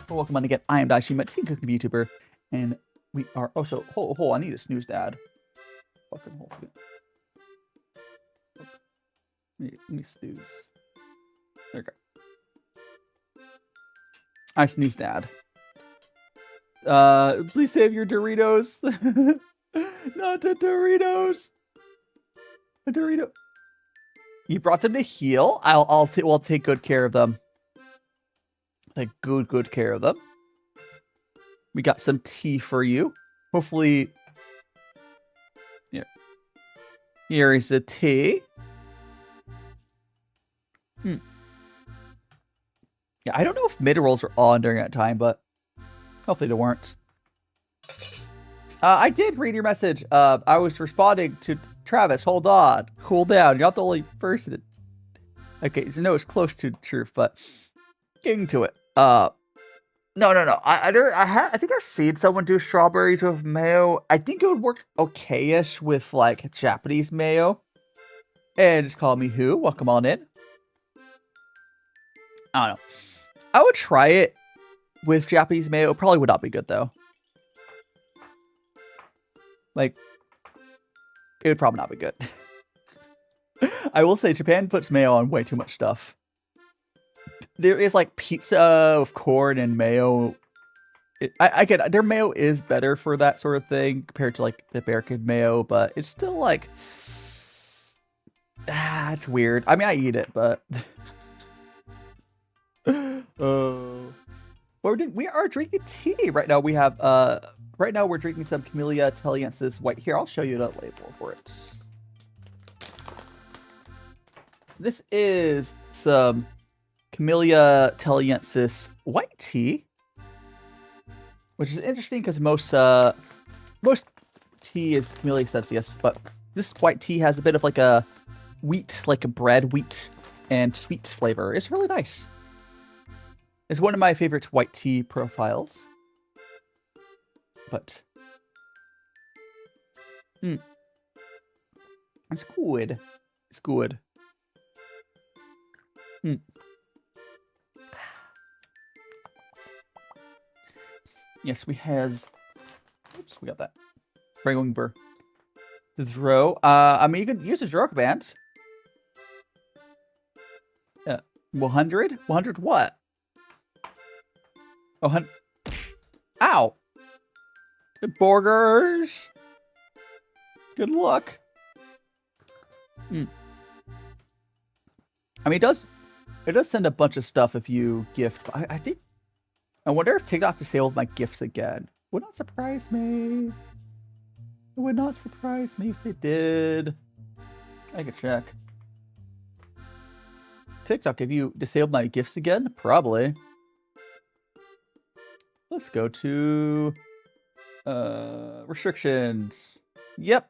Well, welcome on again. I am DaiShimaVT, tea and VTuber, and we are also. Hold, I need a snooze dad. Fucking hold it. Let me snooze. There we go. I snooze dad. Please save your Doritos. Not the Doritos. A Dorito. You brought them to heal? We'll take good care of them. Take good care of them. We got some tea for you. Hopefully, here is the tea. Yeah, I don't know if mid-rolls were on during that time, but hopefully they weren't. I did read your message. I was responding to Travis. Hold on. Cool down. You're not the only person. Okay, so no, it's close to the truth, but getting to it. No. I think I've seen someone do strawberries with mayo. I think it would work okay-ish with, like, Japanese mayo. And just call me who. Welcome on in. I don't know. I would try it with Japanese mayo. It probably would not be good, though. Like, it would probably not be good. I will say, Japan puts mayo on way too much stuff. There is, like, pizza with corn and mayo. I get it. Their mayo is better for that sort of thing compared to, like, the American mayo, but it's still, like... it's weird. I mean, I eat it, but... we are drinking tea right now. We have, right now we're drinking some Camellia Taliensis white. Here, I'll show you the label for it. This is some Camellia Taliensis white tea, which is interesting because most tea is Camellia Sensius, but this white tea has a bit of like a wheat, like a bread, wheat, and sweet flavor. It's really nice. It's one of my favorite white tea profiles. But it's good. It's good. Yes, we has. Oops, we got that. Bring Burr. The throw. I mean, you could use a Jiracha band. Yeah. 100? 100 what? Oh, ow! Good burgers! Good luck. I mean, it does send a bunch of stuff if you gift. I wonder if TikTok disabled my gifts again. Would not surprise me. It would not surprise me if they did. I could check. TikTok, have you disabled my gifts again? Probably. Let's go to restrictions. Yep.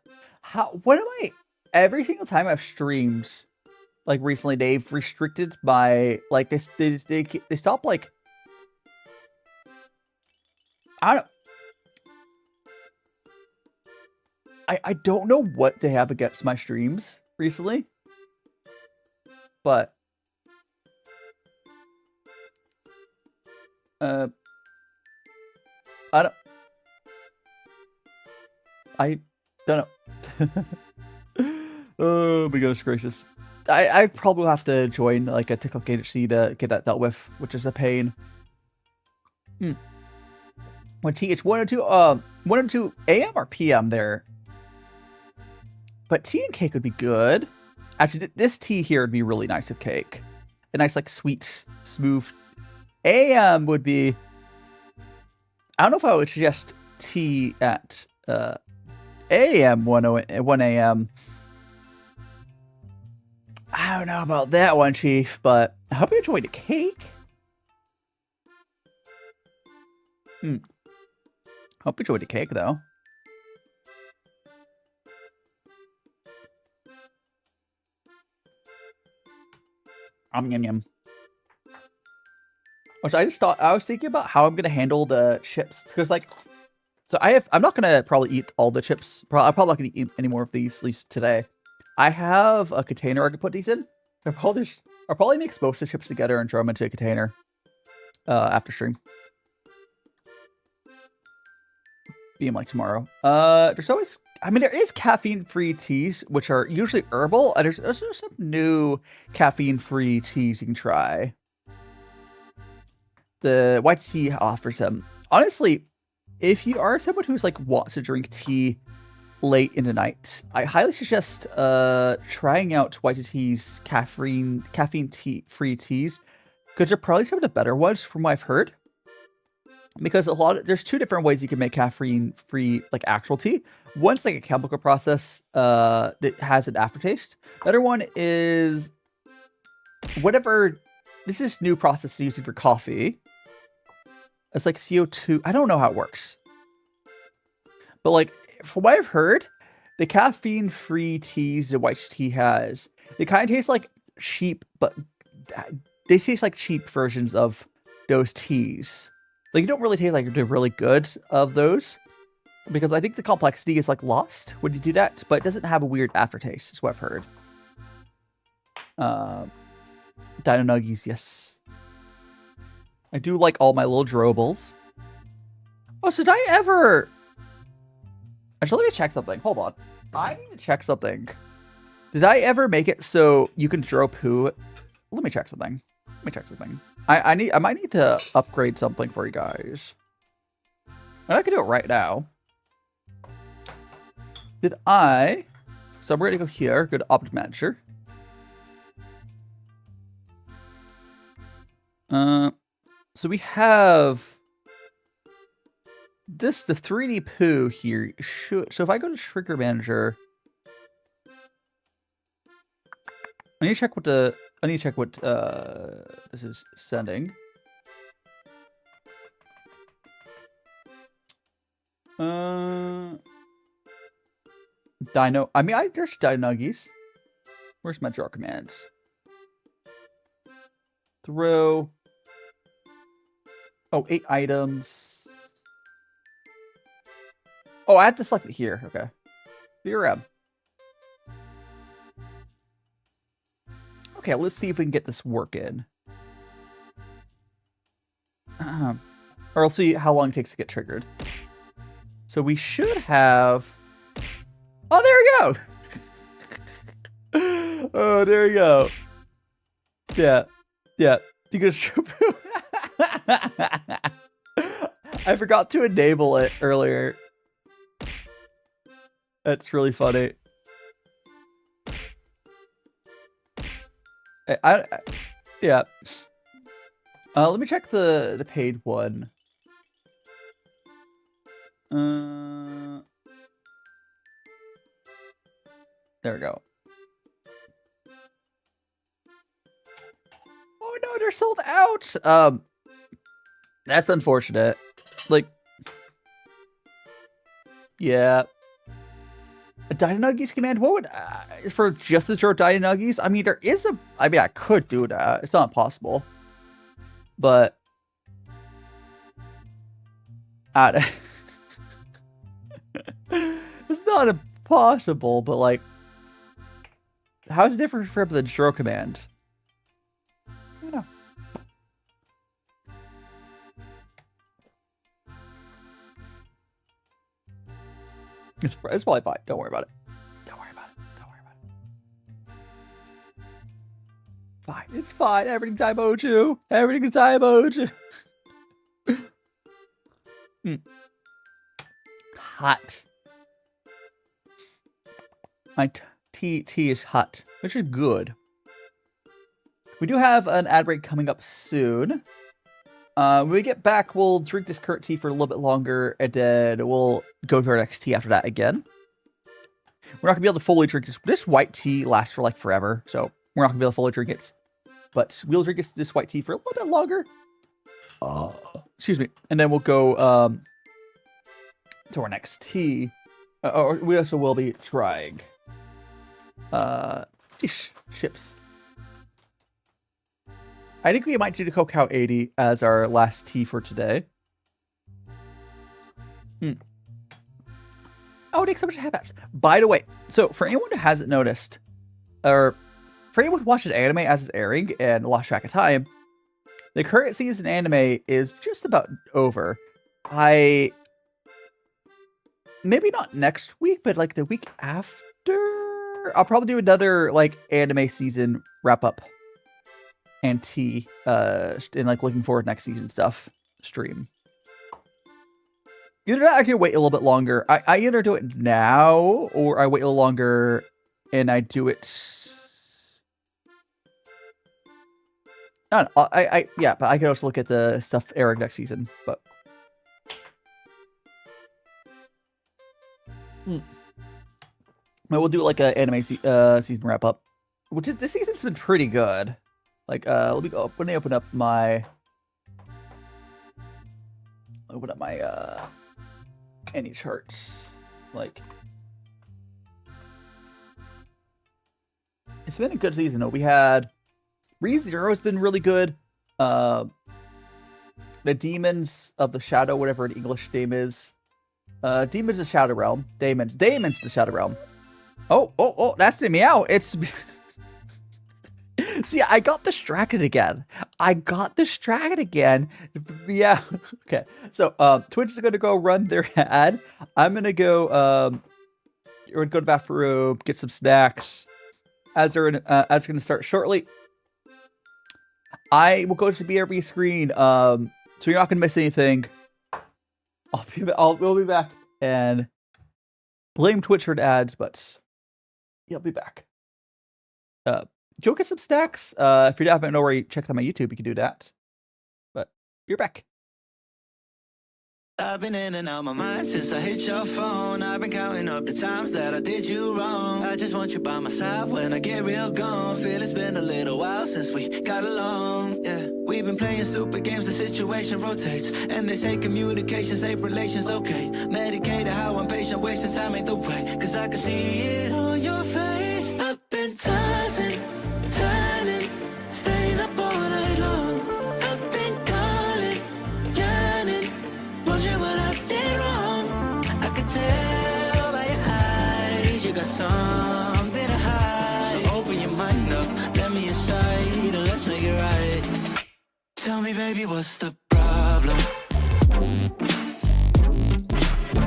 Every single time I've streamed, like recently, they've restricted my like they stop like I don't know what they have against my streams recently, but I don't know. Oh my gosh gracious. I probably will have to join like a TikTok agency to get that dealt with, which is a pain. When tea, it's 102 a.m. or p.m. there. But tea and cake would be good. Actually, this tea here would be really nice with cake. A nice like sweet, smooth. A.m. would be... I don't know if I would suggest tea at a.m. 1 a.m. I don't know about that one, Chief, but I hope you enjoyed the cake. Hope you enjoyed the cake, though. Yum yum. Which I was thinking about how I'm gonna handle the chips, because like, so I'm not gonna probably eat all the chips. I'm probably not gonna eat any more of these, at least today. I have a container I can put these in. I'll probably mix most of the chips together and throw them into a container after stream. Being like tomorrow. There's always, I mean, there is caffeine-free teas, which are usually herbal, and there's also some new caffeine-free teas you can try. The white tea offers them. Honestly, if you are someone who's like wants to drink tea late in the night, I highly suggest trying out YTT's caffeine-free teas, because they're probably some of the better ones from what I've heard. Because there's two different ways you can make caffeine-free like actual tea. One's like a chemical process that has an aftertaste. The other one is whatever. This is new process using for coffee. It's like CO2. I don't know how it works, but like from what I've heard, the caffeine-free teas that white tea has, they kind of taste like cheap, but they taste like cheap versions of those teas. Like, you don't really taste like they're really good of those, because I think the complexity is like lost when you do that, but it doesn't have a weird aftertaste, is what I've heard. Dino Nuggies, yes. I do like all my little drobles. Oh, so did I ever... Actually, let me check something. Hold on. I need to check something. Did I ever make it so you can draw poo? Let me check something. Let me check something. I might need to upgrade something for you guys. And I can do it right now. Did I... So we're going to go here. Go to Object Manager. So we have... the 3D poo here. So if I go to Trigger Manager... I need to check what this is sending. Dino. I mean, there's Dino Nuggies. Where's my draw commands? Throw. Oh, 8 items. Oh, I have to select it here. Okay. VRM. Okay, let's see if we can get this working. Or I'll see how long it takes to get triggered. So we should have... Oh, there we go! Oh, there we go. Yeah. Yeah. You can just... I forgot to enable it earlier. That's really funny. Yeah. Let me check the paid one. There we go. Oh no, they're sold out. That's unfortunate. Like, yeah. A Dino Nuggies command? What would for just the draw Dino Nuggies? I mean, there is a. I mean, I could do that. It's not possible, but it's not impossible. But like, how is it different from the draw command? I don't know. It's probably fine. Don't worry about it. Don't worry about it. Don't worry about it. Fine. It's fine. Everything's Mucho. Everything's Mucho. Hot. My tea is hot, which is good. We do have an ad break coming up soon. When we get back, we'll drink this current tea for a little bit longer, and then we'll go to our next tea after that again. We're not going to be able to fully drink this. This white tea lasts for like forever, so we're not going to be able to fully drink it. But we'll drink this white tea for a little bit longer. Excuse me. And then we'll go to our next tea. Or we also will be trying chips. I think we might do the Cacao 80 as our last tea for today. Oh, it takes so much habits. By the way, so for anyone who hasn't noticed, or for anyone who watches anime as it's airing and lost track of time, the current season anime is just about over. Maybe not next week, but like the week after, I'll probably do another like anime season wrap up and tea, and like looking forward to next season stuff stream. Either that, I can wait a little bit longer. I either do it now, or I wait a little longer, and I do it... I don't know. Yeah, but I can also look at the stuff airing next season, but... We'll do like an anime season wrap up, which is this season's been pretty good. Like, let me go. Let me open up my any charts. Like, it's been a good season. We had ReZero has been really good. The Demons of the Shadow, whatever an English name is. Demons of the Shadow Realm. Demons the Shadow Realm. Oh, that's the meow. It's... See, I got distracted again. Yeah. Okay. So, Twitch is going to go run their ad. I'm going to go, we're going to go to the bathroom, get some snacks. Ads are going to start shortly. I will go to the BRB screen, so you're not going to miss anything. We'll be back and blame Twitch for the ads, but yeah, I'll be back. Go get some snacks. If you haven't already checked out my YouTube, you can do that. But you're back. I've been in and out my mind since I hit your phone. I've been counting up the times that I did you wrong. I just want you by my side when I get real gone. Feel it's been a little while since we got along. Yeah, we've been playing stupid games, the situation rotates. And they say communication, safe relations, okay. Medicated how I'm patient, wasting time ain't the way. Cause I can see it on your face. I've been tossing, turning, staying up all night long. I've been calling, yearning, wondering what I did wrong. I could tell by your eyes you got something to hide. So open your mind up, let me inside, and let's make it right. Tell me, baby, what's the problem?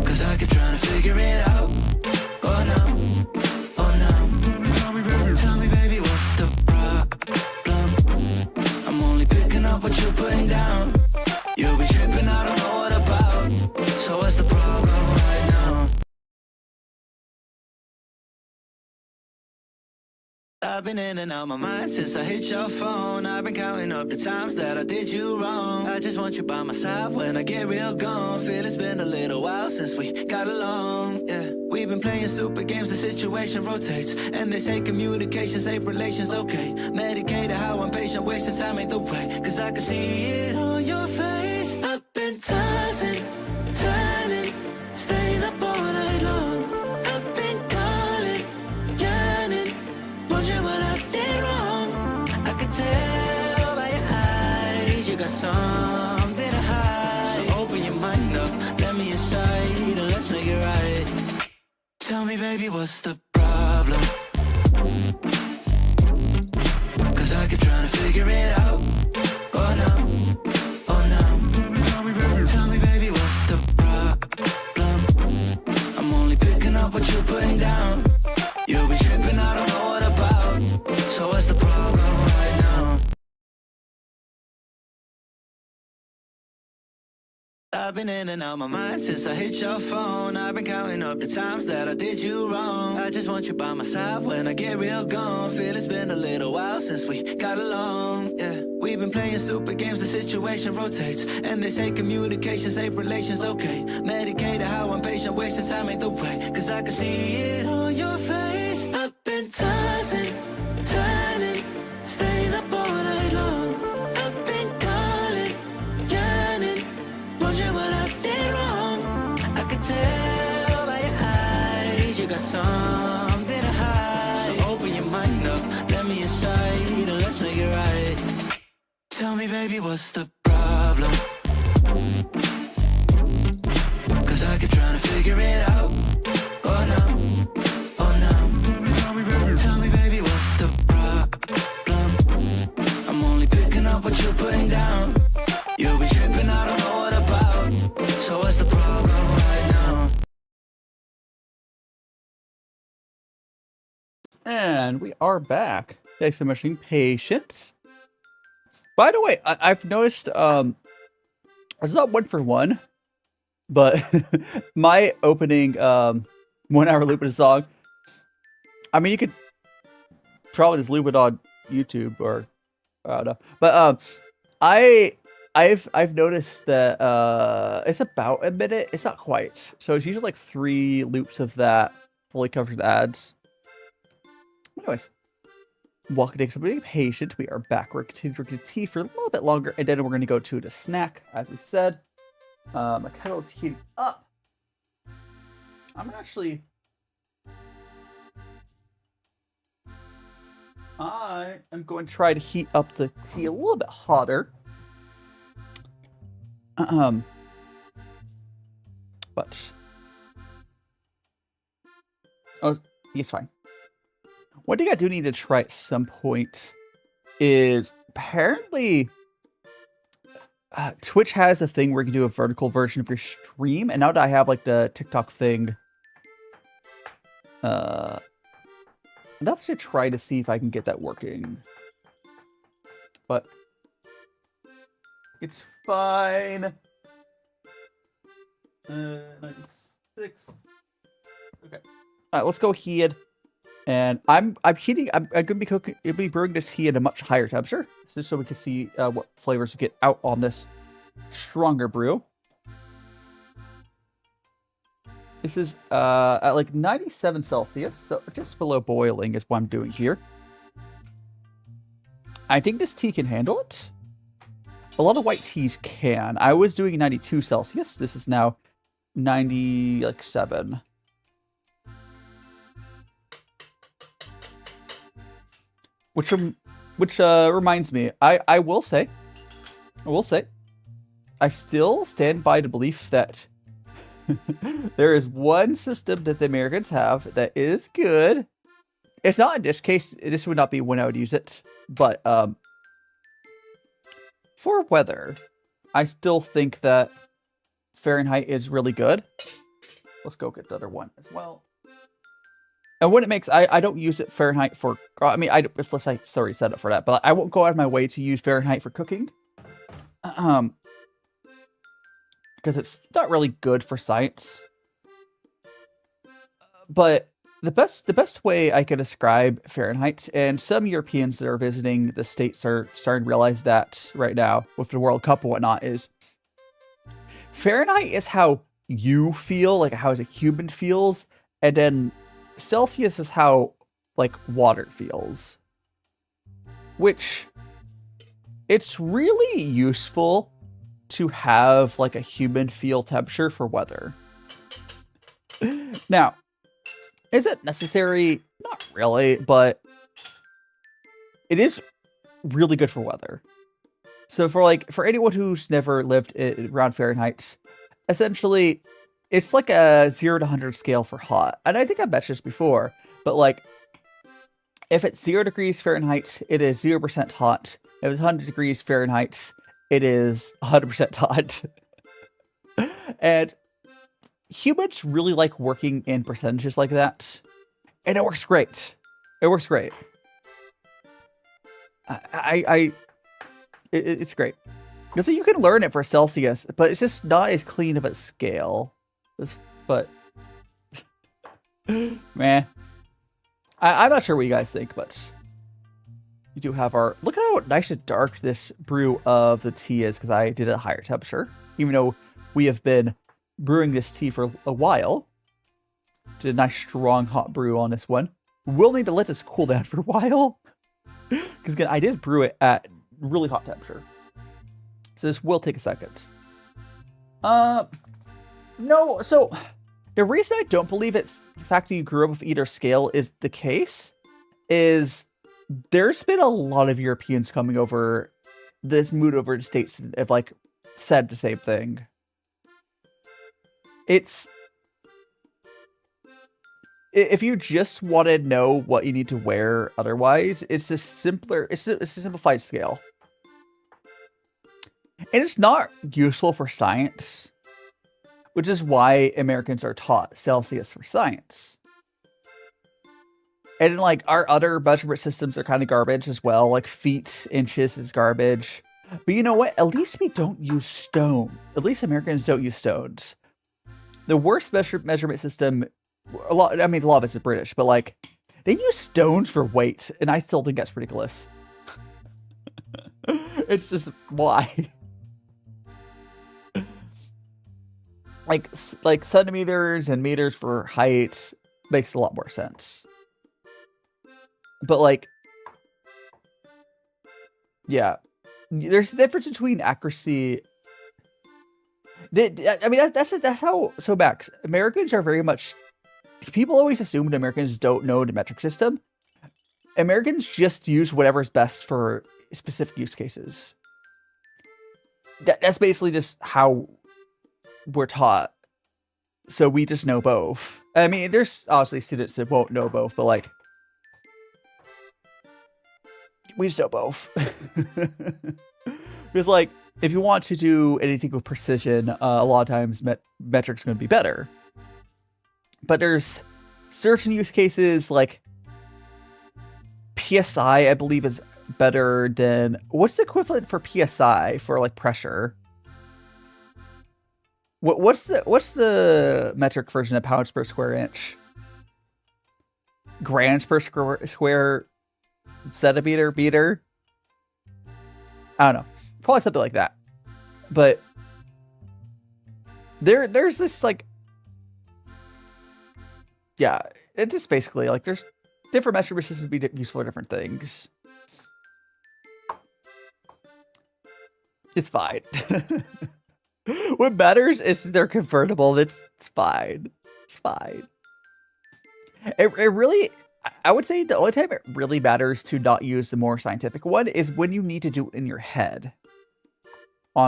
Cause I keep trying to figure it out. Oh no, oh no. Tell me, baby, what's the problem? I'm only picking up what you're putting down. You'll be tripping, I don't know what about. So what's the problem right now? I've been in and out my mind since I hit your phone. I've been counting up the times that I did you wrong. I just want you by my side when I get real gone. Feel it's been a little while since we got along. Yeah, we've been playing stupid games, the situation rotates. And they say communication, safe relations, okay. Medicated how I'm patient, wasting time ain't the way. Cause I can see it on your face. I've been tossing, turning, staying up all night long. I've been calling, yearning, wondering what I did wrong. I could tell by your eyes you got something to hide. So open your mind up, let me inside, and let's make it right. Tell me, baby, what's the problem? Cause I keep trying to figure it out. Oh no, oh no. Tell me, baby, what's the problem? I'm only picking up what you're putting down. You'll be tripping, I don't know what about. So what's the problem right now? I've been in and out my mind since I hit your phone. I've been counting up the times that I did you wrong. I just want you by my side when I get real gone. Feel it's been a little while since we got along. Yeah, we've been playing stupid games, the situation rotates. And they say communication, safe relations, okay. Medicated how I'm patient, wasting time ain't the way. Cause I can see it on your face. I've been tossing, turning, staying up all night long. I've been calling, yearning, wondering what I did wrong. I could tell by your eyes you got something to hide. So open your mind up, let me inside, and let's make it right. Tell me, baby, what's the problem? Cause I keep trying to figure it out. Oh no, oh no. Tell me, baby, what's the problem? I'm only picking up what you're putting down. You'll be tripping, I don't know what about. So what's the problem right now? And we are back. Thanks so much for being patient. By the way, I've noticed, it's not 1-for-1, But my opening 1 hour loop in a song, I mean, you could probably just loop it on YouTube or I don't know. But I've noticed that it's about a minute. It's not quite. So it's usually like 3 loops of that fully covered ads. Anyways, welcome to somebody patient. We are back. We're continuing drinking tea for a little bit longer, and then we're going to go to the snack, as we said. My kettle is heating up. I'm actually. I am going to try to heat up the tea a little bit hotter. But oh, it's fine. One thing I do need to try at some point is apparently Twitch has a thing where you can do a vertical version of your stream, and now that I have like the TikTok thing, I'd have to try to see if I can get that working. But it's fine. 96. Okay. Alright, let's go heat. And I'm gonna be brewing this tea at a much higher temperature, just so we can see what flavors we get out on this stronger brew. This is at like 97 Celsius, so just below boiling is what I'm doing here. I think this tea can handle it. A lot of white teas can. I was doing 92 Celsius. This is now 97. Which reminds me, I will say, I still stand by the belief that there is one system that the Americans have that is good. It's not in this case. This would not be when I would use it, but for weather, I still think that Fahrenheit is really good. Let's go get the other one as well. And when it makes, I don't use it Fahrenheit for, I mean, unless I already set up for that, but I won't go out of my way to use Fahrenheit for cooking. Because it's not really good for science. But the best way I can describe Fahrenheit, and some Europeans that are visiting the States are starting to realize that right now with the World Cup and whatnot, is Fahrenheit is how you feel, like how a human feels, and then Celsius is how, like, water feels. Which, it's really useful to have, like, a human feel temperature for weather. Now, is it necessary? Not really, but it is really good for weather. So for anyone who's never lived around Fahrenheit, essentially, it's like a 0 to 100 scale for hot. And I think I've mentioned this before, but like, if it's 0 degrees Fahrenheit, it is 0% hot. If it's 100 degrees Fahrenheit, it is 100% hot. And humans really like working in percentages like that. And it works great. It works great. It's great. Because you can learn it for Celsius, but it's just not as clean of a scale. But man, I'm not sure what you guys think, but we do have our, look at how nice and dark this brew of the tea is, because I did it at a higher temperature, even though we have been brewing this tea for a while. Did a nice strong hot brew on this one. We'll need to let this cool down for a while, because again, I did brew it at really hot temperature, so this will take a second. No, so the reason I don't believe it's the fact that you grew up with either scale is the case is there's been a lot of Europeans coming over this mood over the States that have like said the same thing. It's, if you just want to know what you need to wear otherwise, it's a simpler, it's a simplified scale. And it's not useful for science, which is why Americans are taught Celsius for science. And like our other measurement systems are kind of garbage as well, like feet, inches is garbage. But you know what? At least we don't use stone. At least Americans don't use stones. the worst measurement system. A lot of it's British, but like they use stones for weight, and I still think that's ridiculous. It's just why. like centimeters and meters for height makes a lot more sense. But like, yeah, there's a difference between accuracy. I mean, that's how. So Max, Americans are very much. People always assume that Americans don't know the metric system. Americans just use whatever's best for specific use cases. That's basically just how we're taught. So we just know both. I mean, there's obviously students that won't know both, but like, we just know both. Because like, if you want to do anything with precision, a lot of times metric's going to be better. But there's certain use cases like PSI, I believe, is better than... What's the equivalent for PSI for like pressure? What's the metric version of pounds per square inch? Grams per square centimeter meter? I don't know. Probably something like that. But there's this like... Yeah, it's just basically like there's different measurement systems be useful for different things. It's fine. What matters is they're convertible. It's fine. It's fine. It really, I would say the only time it really matters to not use the more scientific one is when you need to do it in your head.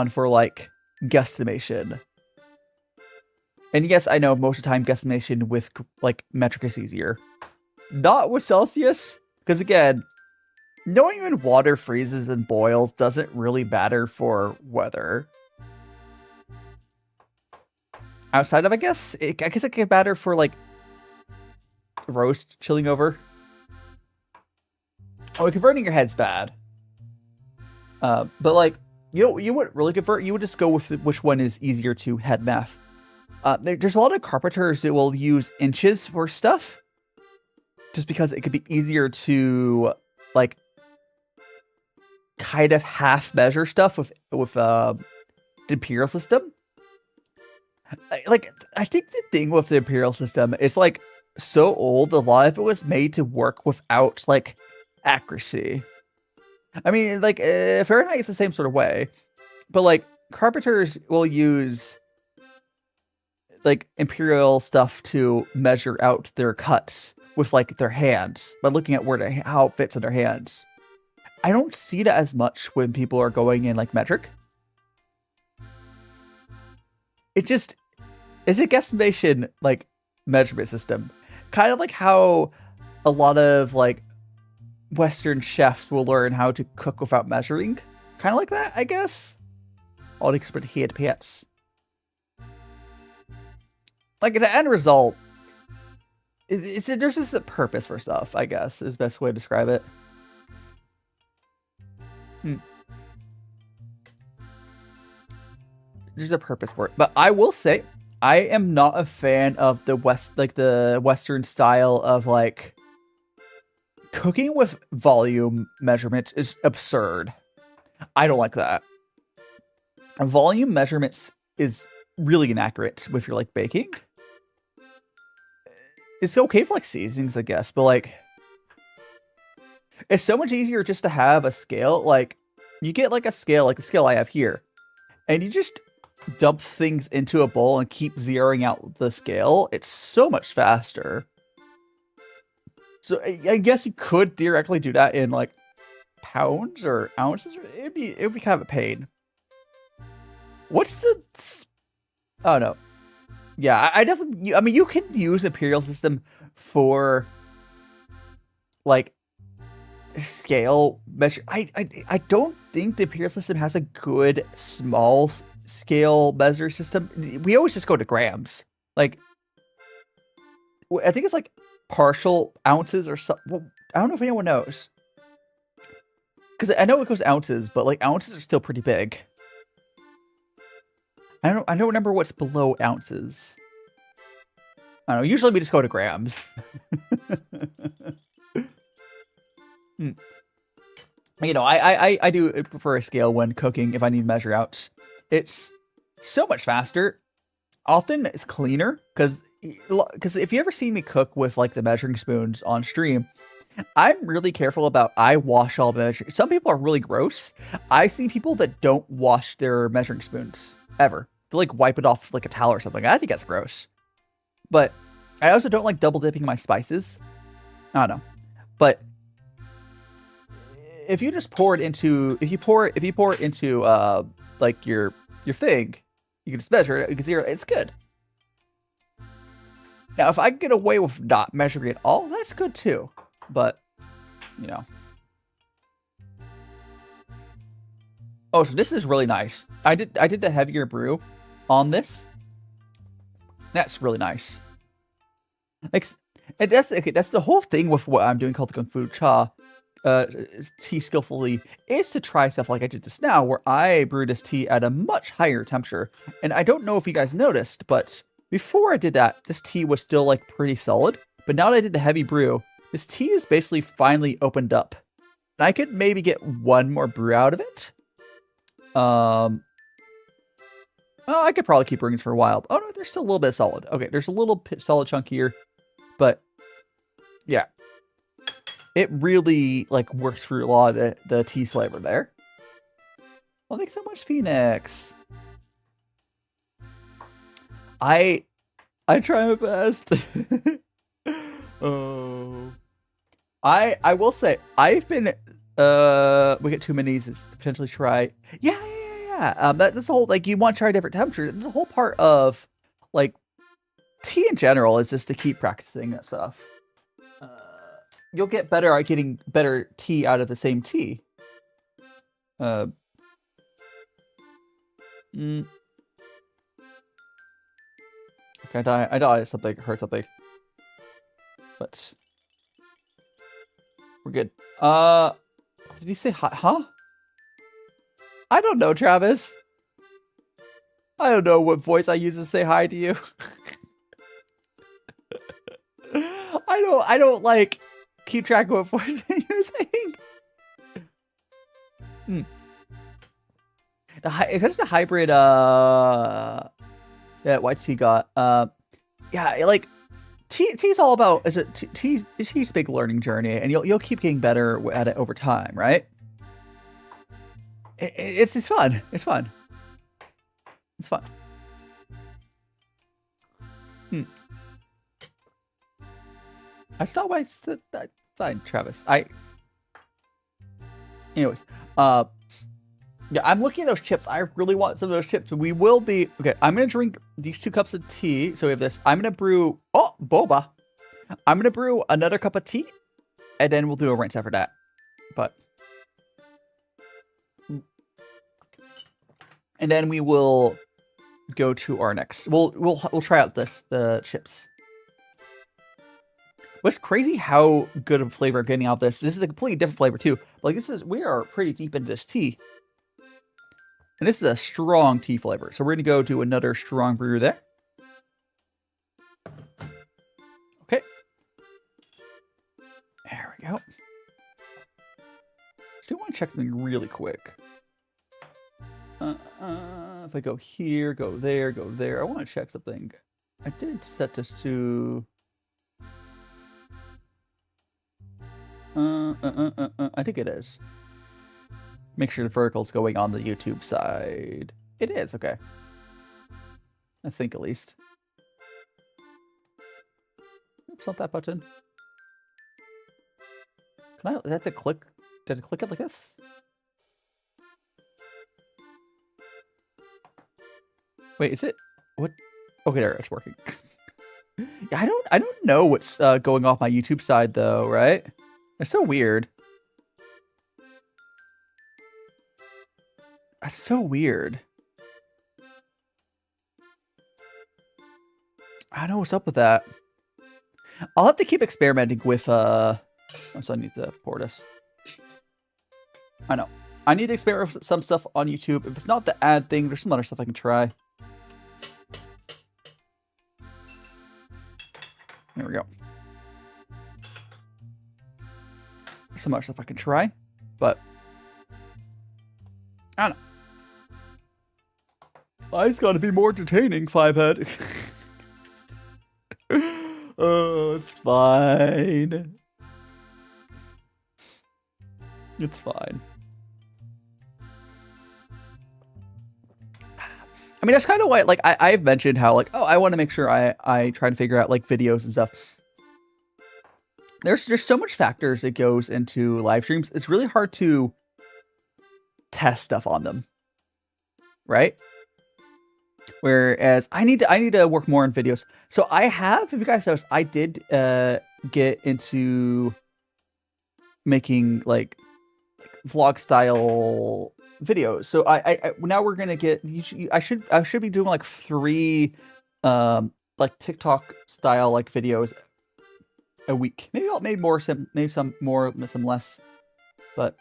For like guesstimation. And yes, I know most of the time guesstimation with like metric is easier. Not with Celsius, because again, knowing when water freezes and boils doesn't really matter for weather. Outside of, I guess it can matter for like roast chilling over. Oh, converting your head's bad. But like, you wouldn't really convert. You would just go with which one is easier to head math. There's a lot of carpenters that will use inches for stuff, just because it could be easier to like kind of half measure stuff with the imperial system. I think the thing with the imperial system is like so old. A lot of it was made to work without like accuracy. I mean, like Fahrenheit is the same sort of way, but like carpenters will use like imperial stuff to measure out their cuts with like their hands by looking at how it fits in their hands. I don't see that as much when people are going in like metric. It just is a guesstimation like measurement system, kind of like how a lot of like Western chefs will learn how to cook without measuring, kind of like that, I guess. All the expert hand pants. Like the end result, there's just a purpose for stuff, I guess, is the best way to describe it. There's a purpose for it. But I will say, I am not a fan of the Western style of like cooking with volume measurements is absurd. I don't like that. Volume measurements is really inaccurate if you're like baking. It's okay for like seasonings, I guess, but like it's so much easier just to have a scale. Like you get like a scale, like the scale I have here, and you just dump things into a bowl and keep zeroing out the scale. It's so much faster. So I guess you could directly do that in like pounds or ounces. It'd be kind of a pain. What's the... Oh, no. Yeah, I definitely... I mean, you can use Imperial System for, like, scale measure. I don't think the Imperial System has a good small scale measure system. We always just go to grams. Like, I think it's, like, partial ounces or something. Well, I don't know if anyone knows. Because I know it goes ounces, but, like, ounces are still pretty big. I don't remember what's below ounces. I don't know. Usually we just go to grams. You know, I do prefer a scale when cooking if I need measure outs. It's so much faster. Often it's cleaner because if you ever see me cook with like the measuring spoons on stream, I'm really careful about I wash all measuring. Some people are really gross. I see people that don't wash their measuring spoons ever. They like wipe it off with like a towel or something. I think that's gross. But I also don't like double dipping my spices. I don't know. But if you just pour it into like your thing, you can just measure it. You can see it's good. Now, if I can get away with not measuring it all, that's good too. But you know. Oh, so this is really nice. I did the heavier brew on this. That's really nice. Like, and that's the whole thing with what I'm doing called the Kung Fu Cha. Tea skillfully is to try stuff like I did just now, where I brewed this tea at a much higher temperature. And I don't know if you guys noticed, but before I did that, this tea was still like pretty solid. But now that I did the heavy brew, this tea is basically finally opened up. And I could maybe get one more brew out of it. Well, I could probably keep brewing for a while. Oh no, there's still a little bit solid. Okay, there's a little solid chunk here, but yeah. It really, like, works through a lot of the tea flavor there. Well, thanks so much, Phoenix. I try my best. Oh. I will say, I've been, we get 2 minis to potentially try. Yeah. That's the whole, like, you want to try different temperatures. It's a whole part of, like, tea in general is just to keep practicing that stuff. You'll get better at getting better tea out of the same tea. Okay, I died. Something hurt something. But we're good. Did he say hi? Huh? I don't know, Travis. I don't know what voice I use to say hi to you. I don't like keep track of what voice you're saying. It's just a hybrid that white tea got. Yeah, like tea's all about tea's a big learning journey, and you'll keep getting better at it over time, right? It's fun. It's fun. It's fun. I stopped by fine, Travis. Anyways, yeah, I'm looking at those chips. I really want some of those chips. We will be okay. I'm gonna drink these 2 cups of tea. So we have this. I'm gonna brew. Oh, boba. I'm gonna brew another cup of tea, and then we'll do a rinse after that. But, and then we will go to our next. We'll try out the chips. What's crazy how good of a flavor I'm getting out of this. This is a completely different flavor too. Like we are pretty deep into this tea. And this is a strong tea flavor. So we're going to go do another strong brew there. Okay. There we go. Still want to check something really quick. If I go here, go there, go there. I want to check something. I did set this to... I think it is. Make sure the vertical's going on the YouTube side. It is, okay. I think at least. Oops, not that button. Can I have to click? Did I click it like this? Wait, is it? What? Okay, there, it's working. Yeah, I don't know what's going off my YouTube side though, right? It's so weird. That's so weird. I don't know what's up with that. I'll have to keep experimenting with oh, so I need to pour this. I know. I need to experiment with some stuff on YouTube. If it's not the ad thing, there's some other stuff I can try. There we go. So much stuff I can try, but I don't know. Life's got to be more entertaining, Fivehead. Oh, it's fine. It's fine. I mean, that's kind of why, like, I've mentioned how, like, oh, I want to make sure I try to figure out, like, videos and stuff. There's so much factors that goes into live streams. It's really hard to test stuff on them, right? Whereas I need to work more on videos. So I have, if you guys noticed, I did get into making like vlog style videos. So I now we're gonna get. I should be doing like 3 like TikTok style like videos a week. Maybe more, maybe some more, some less. But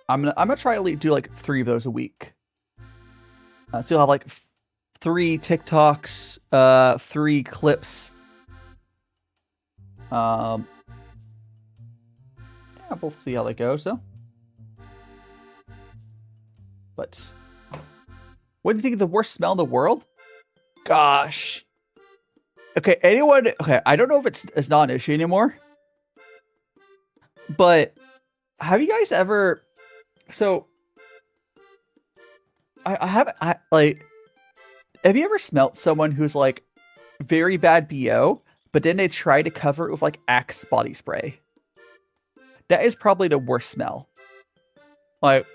I'm gonna try to do like 3 of those a week. So you'll have like 3 TikToks, 3 clips. Yeah, we'll see how that goes though. But what do you think of the worst smell in the world? Gosh. Okay, anyone? Okay, I don't know if it's not an issue anymore. But have you guys ever? So I like. Have you ever smelt someone who's like very bad BO, but then they try to cover it with like Axe body spray? That is probably the worst smell. Like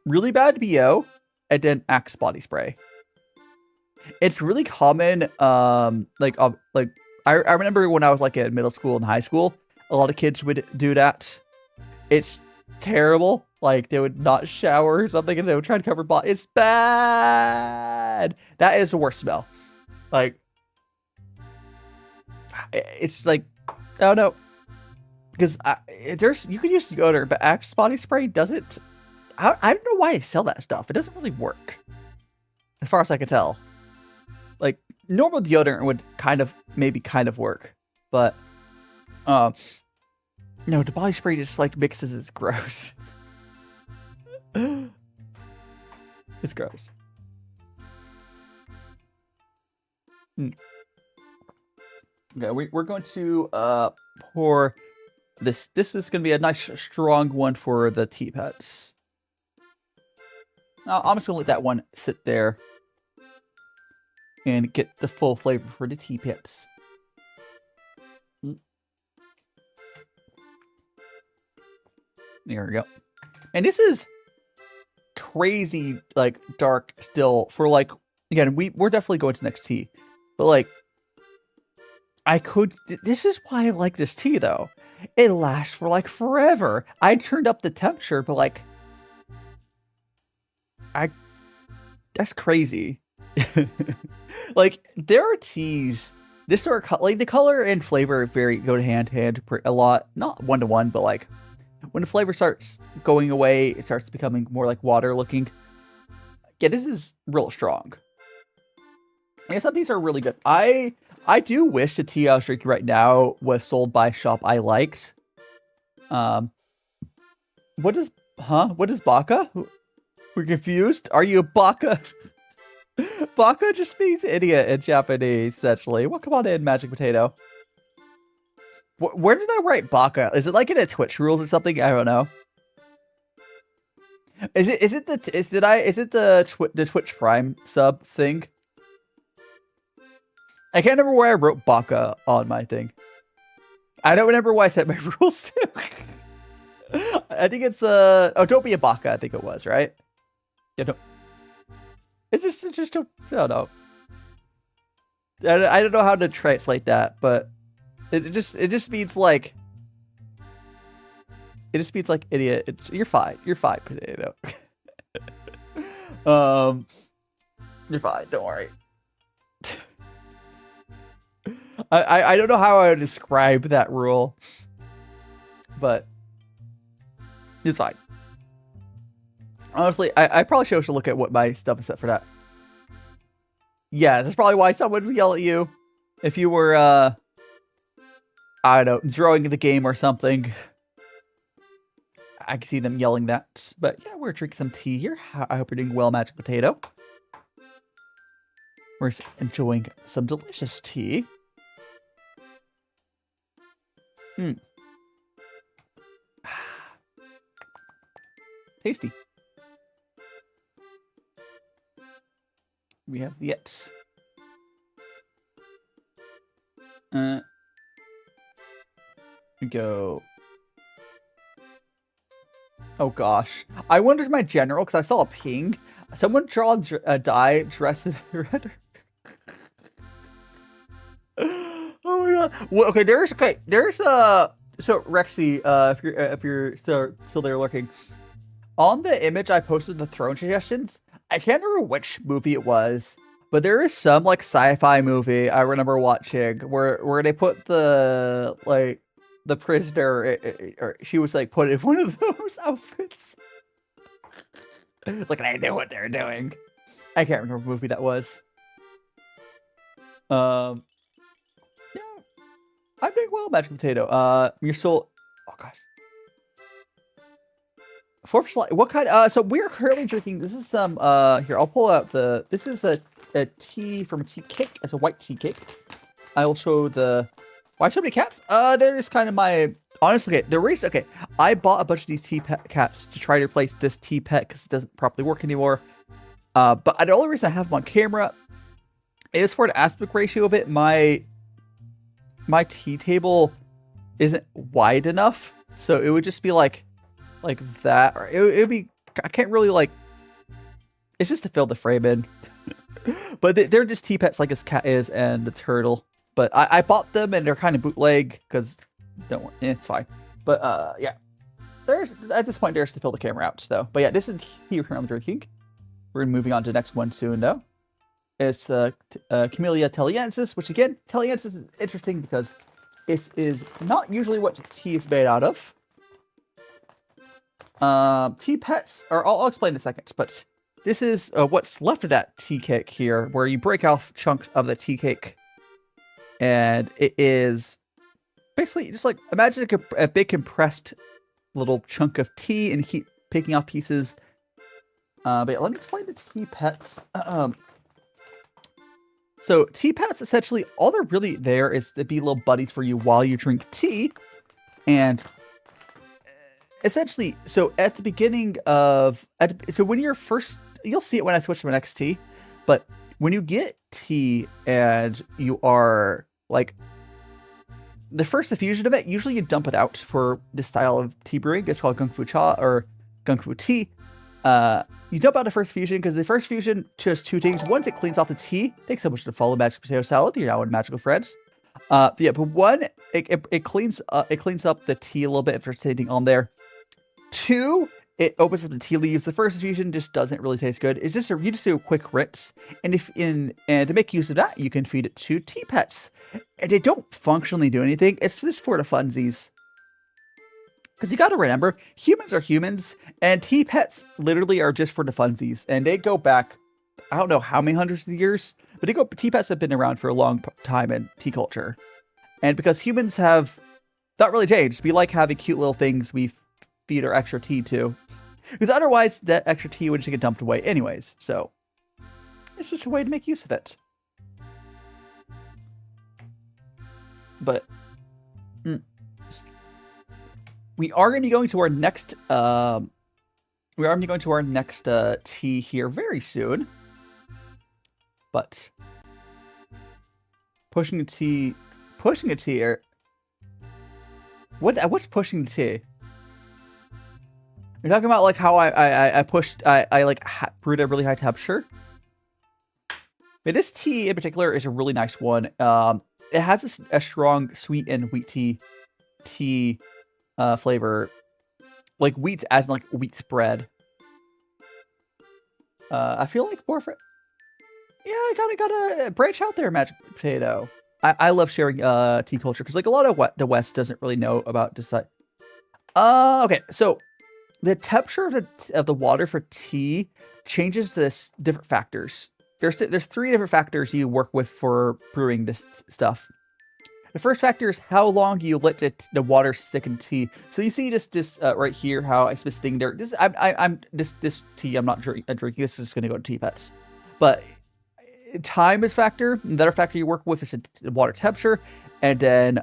really bad BO and then Axe body spray. It's really common. Like I remember when I was like in middle school and high school, a lot of kids would do that. It's terrible. Like they would not shower or something and they would try to cover body. It's bad. That is the worst smell. Like it's like I don't know. Because you can use deodorant, but Axe body spray doesn't. I don't know why they sell that stuff. It doesn't really work, as far as I can tell. Like normal deodorant would kind of work, but no, the body spray just like mixes. It's gross. It's gross. Okay, we're going to pour. This is going to be a nice strong one for the tea pets. Now, I'm just going to let that one sit there and get the full flavor for the tea pets. There we go. And this is crazy, like, dark still for, like, again, we're definitely going to next tea. But, like, this is why I like this tea, though. It lasts for, like, forever. I turned up the temperature, but, like, that's crazy. Like, there are teas, this sort of, like, the color and flavor go hand in hand a lot. Not 1-to-1, but, like, when the flavor starts going away, it starts becoming more, like, water looking. Yeah, this is real strong. And some of these are really good. I do wish the tea I was drinking right now was sold by a shop I liked. What is baka? We're confused. Are you a baka? Baka just means idiot in Japanese, essentially. Well, come on in, Magic Potato. Where did I write baka? Is it like in a Twitch rules or something? I don't know. Is it the Twitch Prime sub thing? I can't remember where I wrote baka on my thing. I don't remember why I set my rules to. I think it's don't be a baka. I think it was right. Yeah, no. It's just I don't know. I don't know how to translate that, but it just means like. It just means like idiot. You're fine. You're fine, potato. You're fine. Don't worry. I don't know how I would describe that rule, but it's fine. Honestly, I probably should look at what my stuff is set for that. Yeah, that's probably why someone would yell at you. if you were, I don't know, throwing the game or something, I can see them yelling that. But yeah, we're drinking some tea here. I hope you're doing well, Magic Potato. We're enjoying some delicious tea. Tasty. We have yet. We go. Oh gosh, I wondered my general because I saw a ping. Someone draw a die dressed in red. Oh my god. Well, okay, there's so Rexy, if you're still there lurking, on the image I posted the throne suggestions. I can't remember which movie it was, but there is some like sci-fi movie I remember watching where they put the prisoner, or she was like put in one of those outfits. It's like I know what they're doing. I can't remember what movie that was. Yeah, I'm doing well, Magic Potato. Your soul. Oh gosh. What kind? So we're currently drinking. This is some. Here, I'll pull out the. This is a tea from a tea cake. It's a white tea cake. I will show the. Why so many caps? There's kind of my. Honestly, okay, the reason. Okay, I bought a bunch of these tea caps to try to replace this tea pet because it doesn't properly work anymore. But the only reason I have them on camera is for the aspect ratio of it. My tea table isn't wide enough, so it would just be like that, or it would be. I can't really like. It's just to fill the frame in. But they're just tea pets like his cat is and the turtle. But I bought them and they're kind of bootleg because don't worry, it's fine. But yeah, there's at this point there's to fill the camera out though. But yeah, this is tea we're currently drinking. We're moving on to the next one soon though. It's Camellia Taliensis, which again, Taliensis is interesting because it is not usually what tea is made out of. Tea pets, or I'll explain in a second, but this is what's left of that tea cake here, where you break off chunks of the tea cake. And it is basically just like, imagine a big compressed little chunk of tea and keep picking off pieces. But yeah, let me explain the tea pets. So tea pets, essentially, all they're really there is to be little buddies for you while you drink tea. And essentially, so at the beginning of, so when you're first, you'll see it when I switch to my next tea, but when you get tea and you are like, the first infusion of it, usually you dump it out for this style of tea brewing. It's called Kung Fu Cha or Kung Fu Tea. You dump out the first fusion because the first fusion does two things. Once it cleans off the tea, thanks so much to follow Magic Potato Salad. You're now in Magical Friends. Yeah, but one, it cleans up the tea a little bit if there's anything on there. Two, it opens up the tea leaves. The first infusion just doesn't really taste good. It's just you just do a quick rinse, and to make use of that, you can feed it to tea pets, and they don't functionally do anything. It's just for the funsies. Because you got to remember, humans are humans, and tea pets literally are just for the funsies, and they go back, I don't know how many hundreds of years, but tea pets have been around for a long time in tea culture, and because humans have not really changed, we like having cute little things we feed our extra tea to, because otherwise that extra tea would just get dumped away anyways. So it's just a way to make use of it. But we are going to be going to our next tea here very soon. But pushing a tea or what's pushing the tea? You're talking about like how I brewed a really high temperature. But this tea in particular is a really nice one. It has a strong sweet and wheat tea flavor, like wheat as in like wheat spread. I feel like more for, yeah, I gotta branch out there, Magic Potato. I love sharing tea culture because like a lot of the West doesn't really know about this. Okay, so the temperature of the water for tea changes this different factors. there's 3 different factors you work with for brewing this stuff. The first factor is how long you let the water stick in tea. So you see this right here, how it's been sitting there. This tea I'm not drinking. This is gonna go to tea pets. But time is factor. Another factor you work with is the water temperature, and then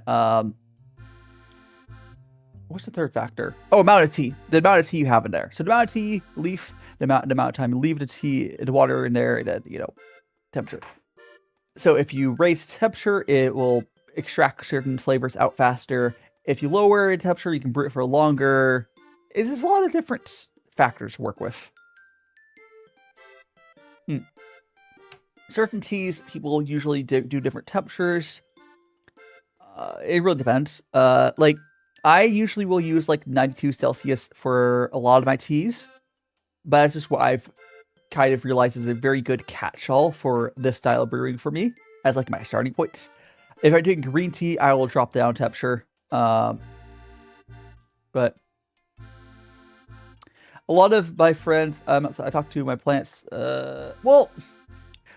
what's the third factor? Oh, amount of tea. The amount of tea you have in there. So the amount of tea, leaf, the amount of time you leave the water in there, and then temperature. So if you raise temperature, it will extract certain flavors out faster. If you lower the temperature, you can brew it for longer. There's a lot of different factors to work with. Certain teas, people usually do different temperatures. It really depends. Like, I usually will use like 92 Celsius for a lot of my teas, but that's just what I've kind of realized is a very good catch-all for this style of brewing for me as like my starting point. If I'm doing green tea, I will drop down temperature. But a lot of my friends, so I talk to my plants. Well,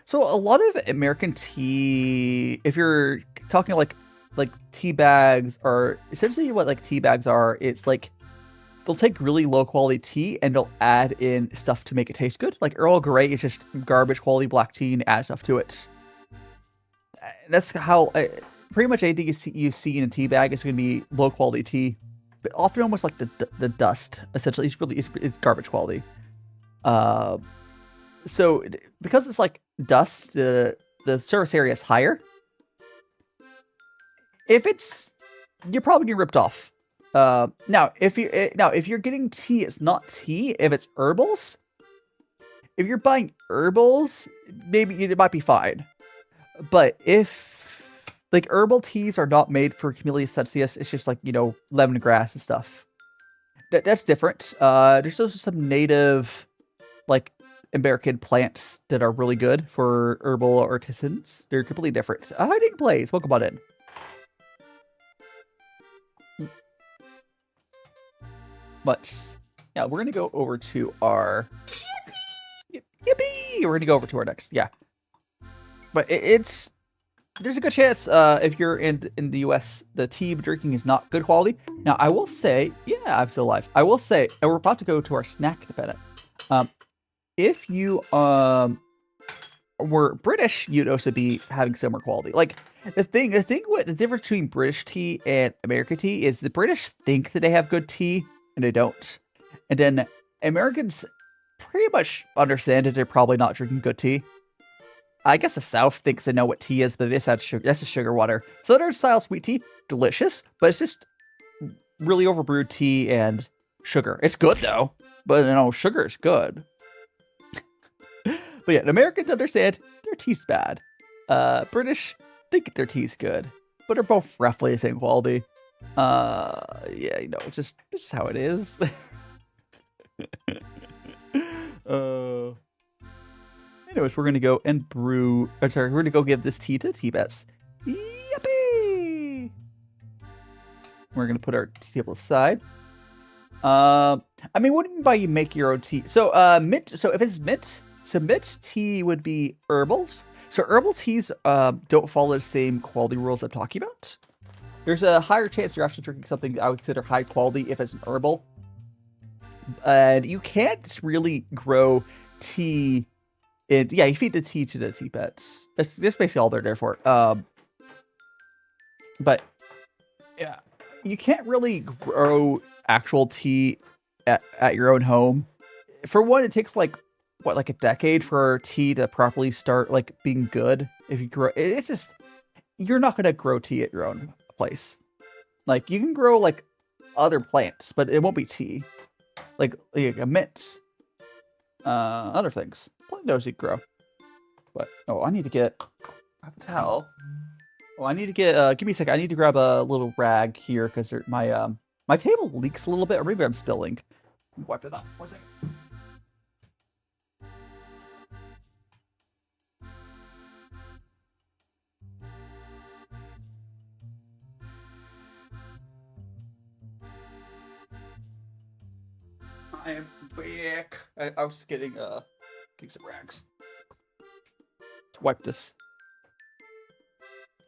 so a lot of American tea, if you're talking like tea bags, are essentially what like tea bags are. It's like they'll take really low quality tea and they'll add in stuff to make it taste good. Like Earl Grey is just garbage quality black tea and add stuff to it. That's how pretty much anything you see in a tea bag is going to be low quality tea, but often almost like the dust. Essentially, it's garbage quality. So because it's like dust, the surface area is higher. You're probably getting ripped off. Now if you're getting tea, it's not tea. If it's herbals, if you're buying herbals, maybe it might be fine. But if like herbal teas are not made for Camellia Celsius, it's just like lemongrass and stuff. That's different. There's also some native like American plants that are really good for herbal artisans. They're completely different. Hiding Place, welcome on in. But yeah, we're gonna go over to our yippee. We're gonna go over to our next But there's a good chance if you're in the US, the tea drinking is not good quality. Now I will say, I'm still alive. I will say, and we're about to go to our snack dependent. If you were British, you'd also be having similar quality. Like the difference between British tea and American tea is the British think that they have good tea and they don't, and then Americans pretty much understand that they're probably not drinking good tea. I guess the South thinks they know what tea is, but this adds sugar. That's just sugar water. Southern style sweet tea, delicious, but it's just really overbrewed tea and sugar. It's good though, but sugar is good. But yeah, the Americans understand their tea's bad. British think their tea's good, but they're both roughly the same quality. It's just how it is. Anyways, we're gonna go and brew. We're gonna go give this tea to tea bets. Yippee! We're gonna put our tea table aside. What do you mean by you make your own tea? So, mint. So if it's mint. So mint tea would be herbals. So herbal teas don't follow the same quality rules I'm talking about. There's a higher chance you're actually drinking something I would consider high quality if it's an herbal. And you can't really grow tea. You feed the tea to the tea pets. That's basically all they're there for. But yeah, you can't really grow actual tea at your own home. For one, it takes like a decade for tea to properly start like being good. If you grow, it's just you're not gonna grow tea at your own place. Like you can grow like other plants, but it won't be tea. Like a mint, other things. Plant knows you grow. But I need to get a towel. I need to get. Give me a second. I need to grab a little rag here because my table leaks a little bit, or maybe I'm spilling. Wipe it up. 1 second. I am back. I was getting some rags. wipe this.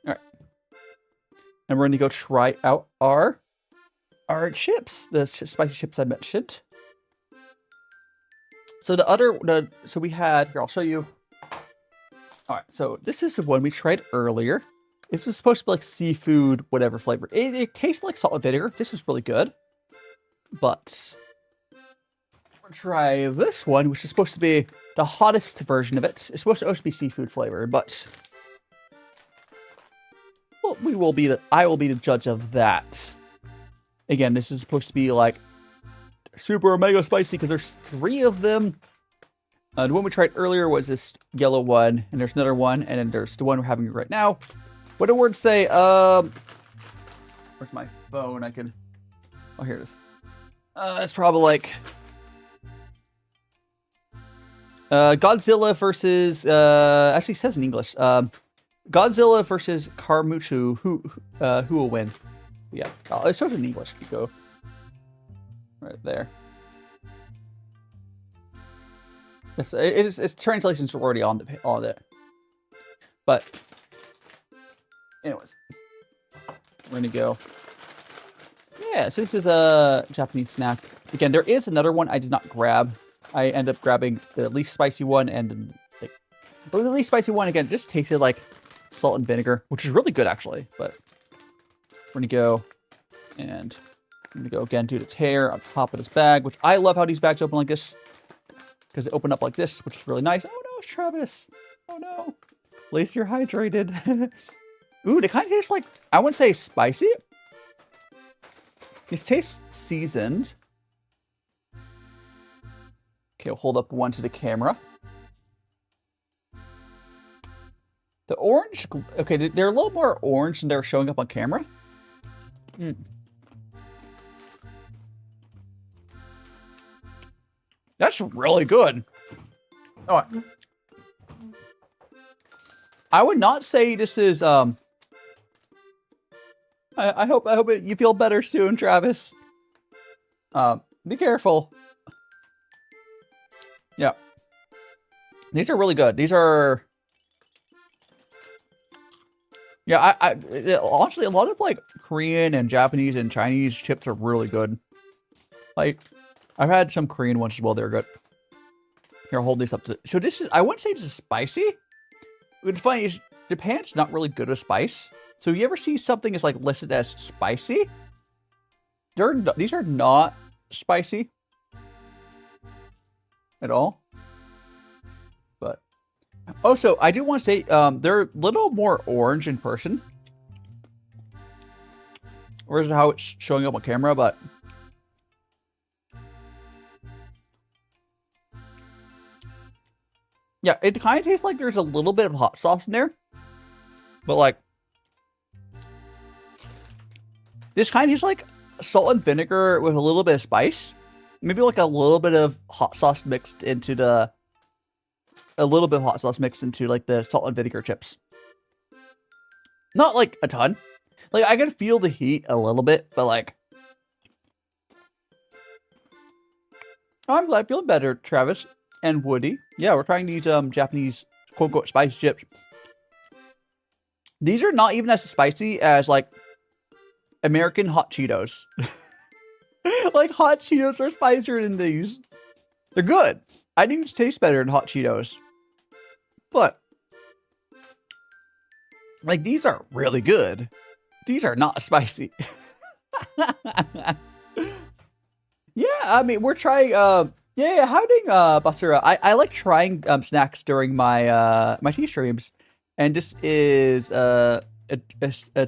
All right. And we're going to go try out our chips, the spicy chips I mentioned. So so we had, here, I'll show you. All right, so this is the one we tried earlier. This is supposed to be like seafood, whatever flavor. It tastes like salt and vinegar. This was really good. But we're going to try this one, which is supposed to be the hottest version of it. It's supposed to also be seafood flavor, but well, I will be the judge of that. Again, this is supposed to be like super mega spicy because there's 3 of them. The one we tried earlier was this yellow one, and there's another one, and then there's the one we're having right now. What do words say? Where's my phone? Oh, here it is. It's probably like Godzilla versus actually it says in English. Godzilla versus Karamu. Who will win? Yeah, it shows in English. You go right there. Its translations are already on it. But anyways, we're gonna go. Yeah, so this is a Japanese snack. Again, there is another one I did not grab. I end up grabbing the least spicy one, and like, but the least spicy one again just tasted like salt and vinegar, which is really good actually. But we're gonna go and again do the tear on top of this bag, which I love how these bags open like this because they open up like this, which is really nice. Oh no, it's Travis. Oh no, at least you're hydrated. Ooh, they kind of taste like, I wouldn't say spicy. It tastes seasoned. Okay, we'll hold up one to the camera. The orange, okay, they're a little more orange than they're showing up on camera. That's really good. All right. I would not say this is, I hope you feel better soon, Travis. Be careful. Yeah. These are really good. These are... Yeah, honestly, a lot of, like, Korean and Japanese and Chinese chips are really good. Like, I've had some Korean ones as well. They're good. Here, I'll hold these up to... So this is... I wouldn't say this is spicy. What's funny is Japan's not really good with spice. So you ever see something that's, like, listed as spicy? These are not spicy. At all. But... Also, I do want to say, they're a little more orange in person. Or is it how it's showing up on camera, but... Yeah, it kind of tastes like there's a little bit of hot sauce in there. But, like... This kind of tastes like salt and vinegar with a little bit of spice. Maybe like a little bit of hot sauce mixed into the... A little bit of hot sauce mixed into, like, the salt and vinegar chips. Not, like, a ton. Like, I can feel the heat a little bit, but, like... Oh, I'm glad feeling better, Travis and Woody. Yeah, we're trying these Japanese, quote-unquote, spicy chips. These are not even as spicy as, like, American hot Cheetos. Like, hot Cheetos are spicier than these. They're good. I think these taste better than hot Cheetos. But, like, these are really good. These are not spicy. Yeah, I mean, we're trying, yeah, how doing, Basura? I like trying, snacks during my, my tea streams. And this is, a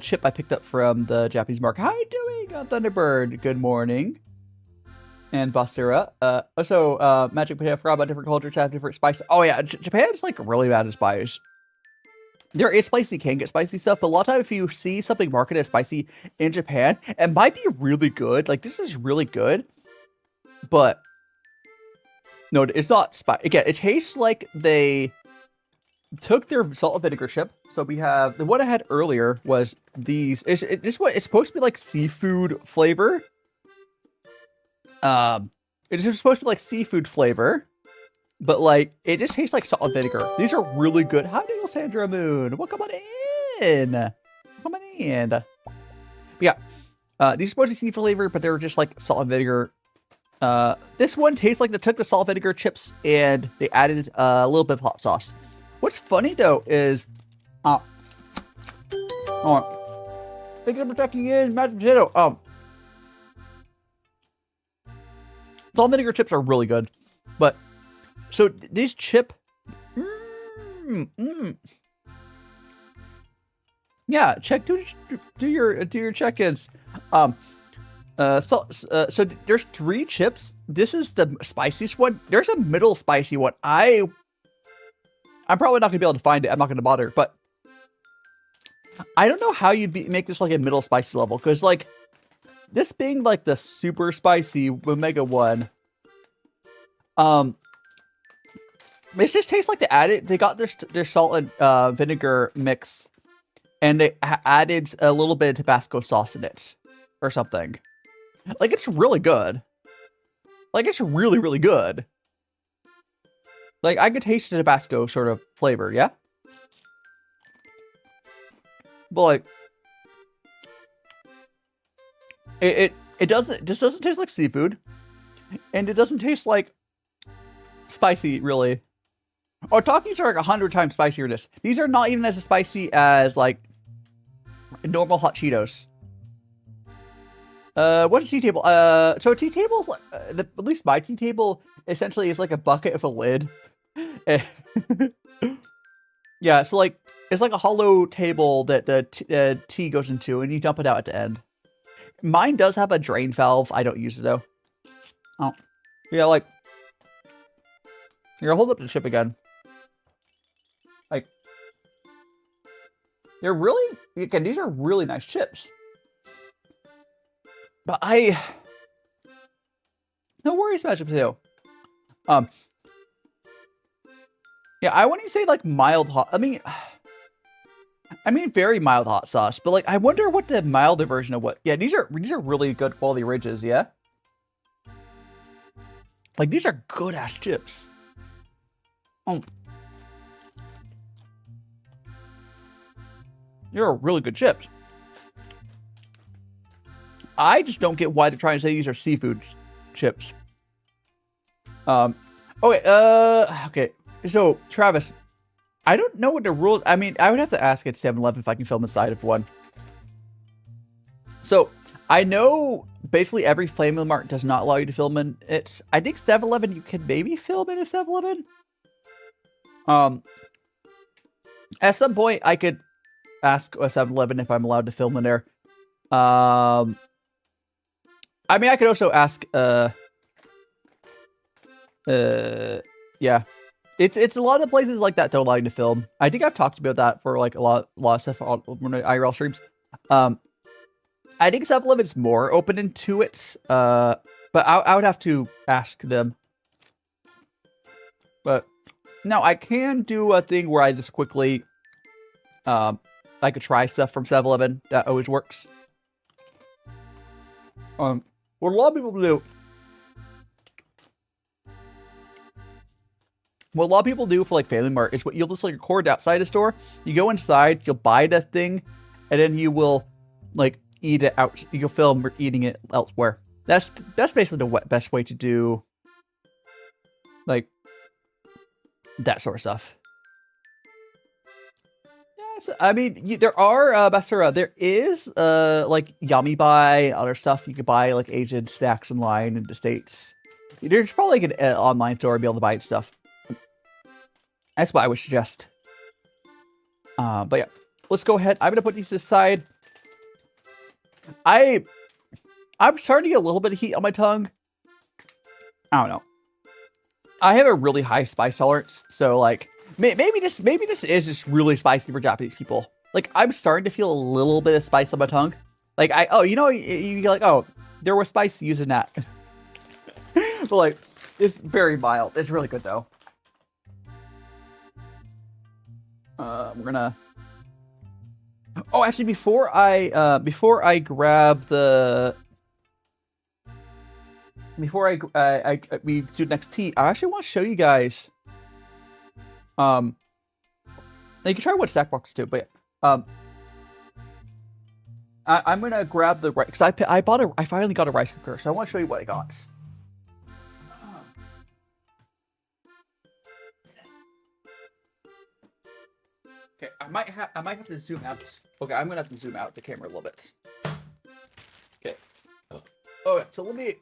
chip I picked up from the Japanese market. How are you doing, Thunderbird? Good morning. And Basura. Also, Magic Potato, I forgot about different cultures have different spices. Oh yeah, Japan's like really bad at spice. There is spicy, can get spicy stuff, but a lot of times if you see something marketed as spicy in Japan, it might be really good. Like, this is really good. But, no, it's not spicy. Again, it tastes like they took their salt and vinegar chip. So we have, the one I had earlier was these. It's supposed to be like seafood flavor. It's supposed to be like seafood flavor. but like it just tastes like salt and vinegar. These are really good. How do you, Sandra Moon? Welcome on in. Come on in. But yeah, these are supposed to be seafood flavor, but they're just like salt and vinegar. This one tastes like they took the salt and vinegar chips and they added a little bit of hot sauce. What's funny though is, thank you for checking in, Magic Potato. Salt and vinegar chips are really good, but so these yeah, do your check-ins. So there's 3 chips. This is the spiciest one. There's a middle spicy one. I'm probably not gonna be able to find it. I'm not gonna bother, but I don't know how you'd make this like a middle spicy level, because like this being like the super spicy Omega one, it just tastes like they got their salt and vinegar mix, and they added a little bit of Tabasco sauce in it or something. Like, it's really good. Like, it's really, really good. Like, I could taste the Tabasco sort of flavor, yeah? But, like, this doesn't taste like seafood. And it doesn't taste like spicy, really. Oh, Takis are like 100 times spicier than this. These are not even as spicy as, like, normal hot Cheetos. What's a tea table? So a tea table is like, at least my tea table essentially is like a bucket with a lid. Yeah, so like, it's like a hollow table that the tea goes into, and you dump it out at the end. Mine does have a drain valve. I don't use it though. Oh, yeah, like, here, hold up the chip again. Like, they're really, again, these are really nice chips. But no worries, Magic Potato. Yeah, I wouldn't say like mild hot. I mean very mild hot sauce. But like, I wonder what the milder version of what. Yeah, these are really good quality ridges. Yeah, like these are good ass chips. They're really good chips. I just don't get why they're trying to say these are seafood chips. Okay. So, Travis, I don't know what the rules... I mean, I would have to ask at 7-Eleven if I can film inside of one. So, I know basically every Family Mart does not allow you to film in it. I think 7-Eleven, you can maybe film in a 7-Eleven. At some point, I could ask a 7-Eleven if I'm allowed to film in there. I mean, I could also ask, yeah. It's a lot of the places like that don't allow you to film. I think I've talked about that for, like, a lot of stuff on IRL streams. I think 7-Eleven's more open into it, but I would have to ask them. But, no, I can do a thing where I just quickly, I could try stuff from 7-Eleven. That always works. What a lot of people do. What a lot of people do for like Family Mart is what you'll just like record outside the store. You go inside, you'll buy the thing, and then you will like eat it out. You'll film eating it elsewhere. That's basically the best way to do like that sort of stuff. Yes, I mean there are Basura. There is like Yummy Buy, other stuff you could buy like Asian snacks online in the States. There's probably like an online store to be able to buy stuff. That's what I would suggest. But yeah, let's go ahead. I'm gonna put these aside. I'm starting to get a little bit of heat on my tongue. I don't know. I have a really high spice tolerance, so like maybe this is just really spicy for Japanese people. Like I'm starting to feel a little bit of spice on my tongue. Like you like, oh, there was spice using that. But like it's very mild. It's really good though. We're gonna. Oh, actually, before I grab the before we do next tea, I actually want to show you guys. You can try what stack box too, but I'm gonna grab the rice because I finally got a rice cooker, so I want to show you what I got. Okay, I might have to zoom out. Okay, I'm gonna have to zoom out the camera a little bit. Okay. Okay, so let me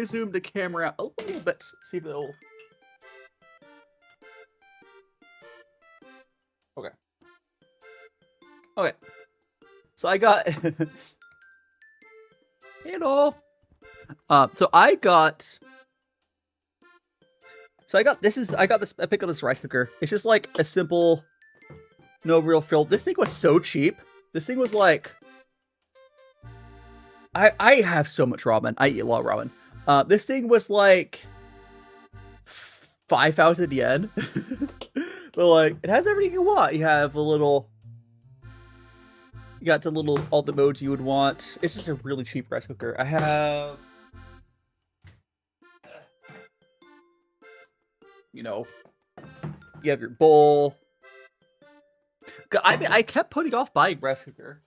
zoom the camera out a little bit. See if it'll. Okay. Okay. So I got. Hello. So I got this. I picked up this rice cooker. It's just like a simple, no real fill. This thing was so cheap. This thing was like. I have so much ramen. I eat a lot of ramen. This thing was like 5,000 yen. But like, it has everything you want. You have a little. You got all the modes you would want. It's just a really cheap rice cooker. I have. You know, you have your bowl. I kept putting off buying rice cooker.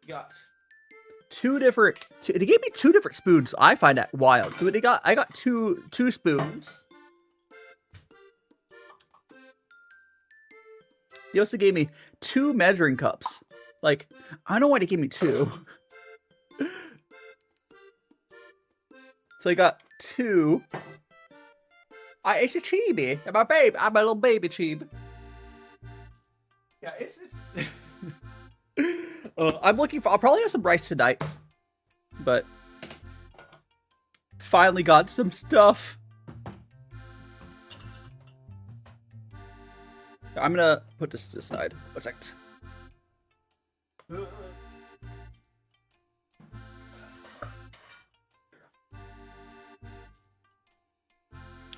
You got they gave me 2 different spoons. I find that wild. So I got two spoons. They also gave me 2 measuring cups. Like, I don't know why they gave me 2. So I got 2. It's a chibi. I'm a babe. I'm a little baby chibi. Yeah, it's just. I'm looking for. I'll probably have some rice tonight, but finally got some stuff. I'm gonna put this aside. One second.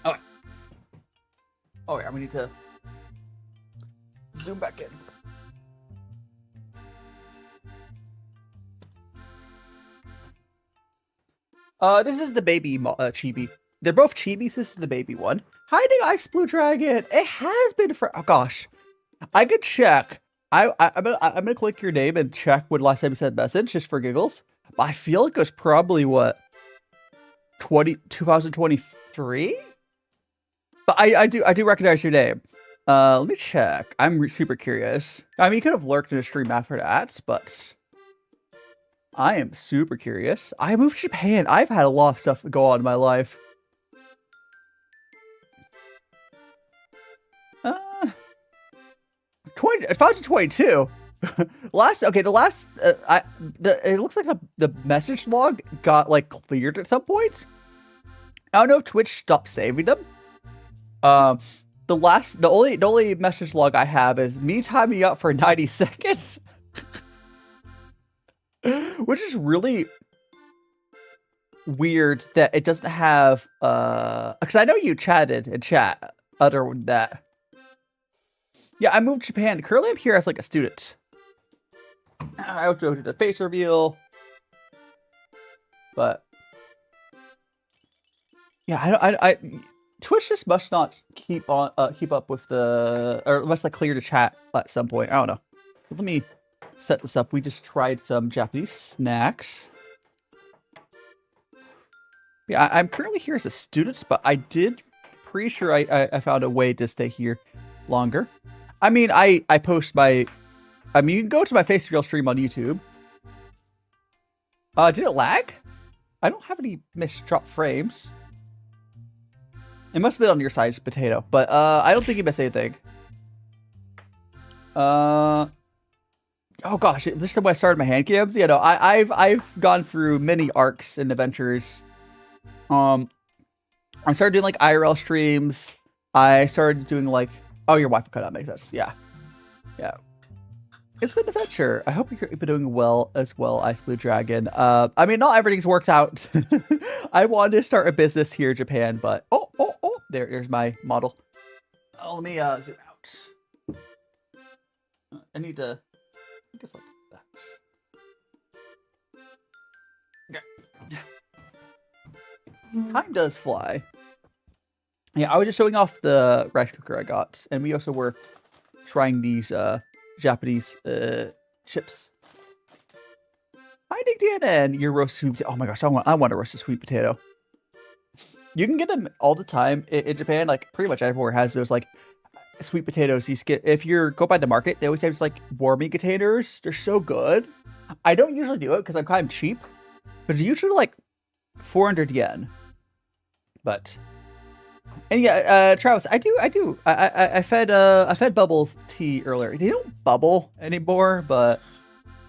Okay. Oh yeah, we need to zoom back in. This is the baby chibi. They're both chibis. This is the baby one. Hiding Ice Blue Dragon. It has been for. Oh gosh, I could check. I'm gonna click your name and check when last time you sent a message just for giggles. But I feel like it was probably what 2023. But I do recognize your name. Let me check. I'm super curious. I mean, you could have lurked in a stream after that, but. I am super curious. I moved to Japan. I've had a lot of stuff go on in my life. 2022. It looks like the message log got like cleared at some point. I don't know if Twitch stopped saving them. The only message log I have is me timing up for 90 seconds. Which is really weird that it doesn't have, because I know you chatted in chat other than that. Yeah, I moved to Japan. Currently I'm here as like a student. I also did a face reveal. But yeah, I Twitch just must not keep up with or must like clear the chat at some point. I don't know. Let me set this up. We just tried some Japanese snacks. Yeah, I'm currently here as a student, but pretty sure I found a way to stay here longer. I mean, I post you can go to my face reveal stream on YouTube. Did it lag? I don't have any misdropped frames. It must have been on your side, potato, but I don't think you missed anything. Oh gosh, this time when I started my hand cams, you know, I've gone through many arcs and adventures. I started doing like IRL streams. I started doing like, oh, your Wi-Fi cut out, makes sense. Yeah. It's been an adventure. I hope you've been doing well as well, Ice Blue Dragon. I mean, not everything's worked out. I wanted to start a business here in Japan, but there's my model. Oh, let me zoom out. I need to. I guess like that. Time does fly. Yeah, I was just showing off the rice cooker I got, and we also were trying these Japanese chips. Hi, Nick Dan, and your roast sweet potato. Oh my gosh, I want a roasted sweet potato. You can get them all the time in Japan. Like pretty much everywhere has those like sweet potatoes. You get if you go by the market, they always have like warming containers. They're so good. I don't usually do it because I'm kind of cheap, but it's usually like 400 yen. But and yeah, Travis, I fed Bubbles tea earlier. They don't bubble anymore, but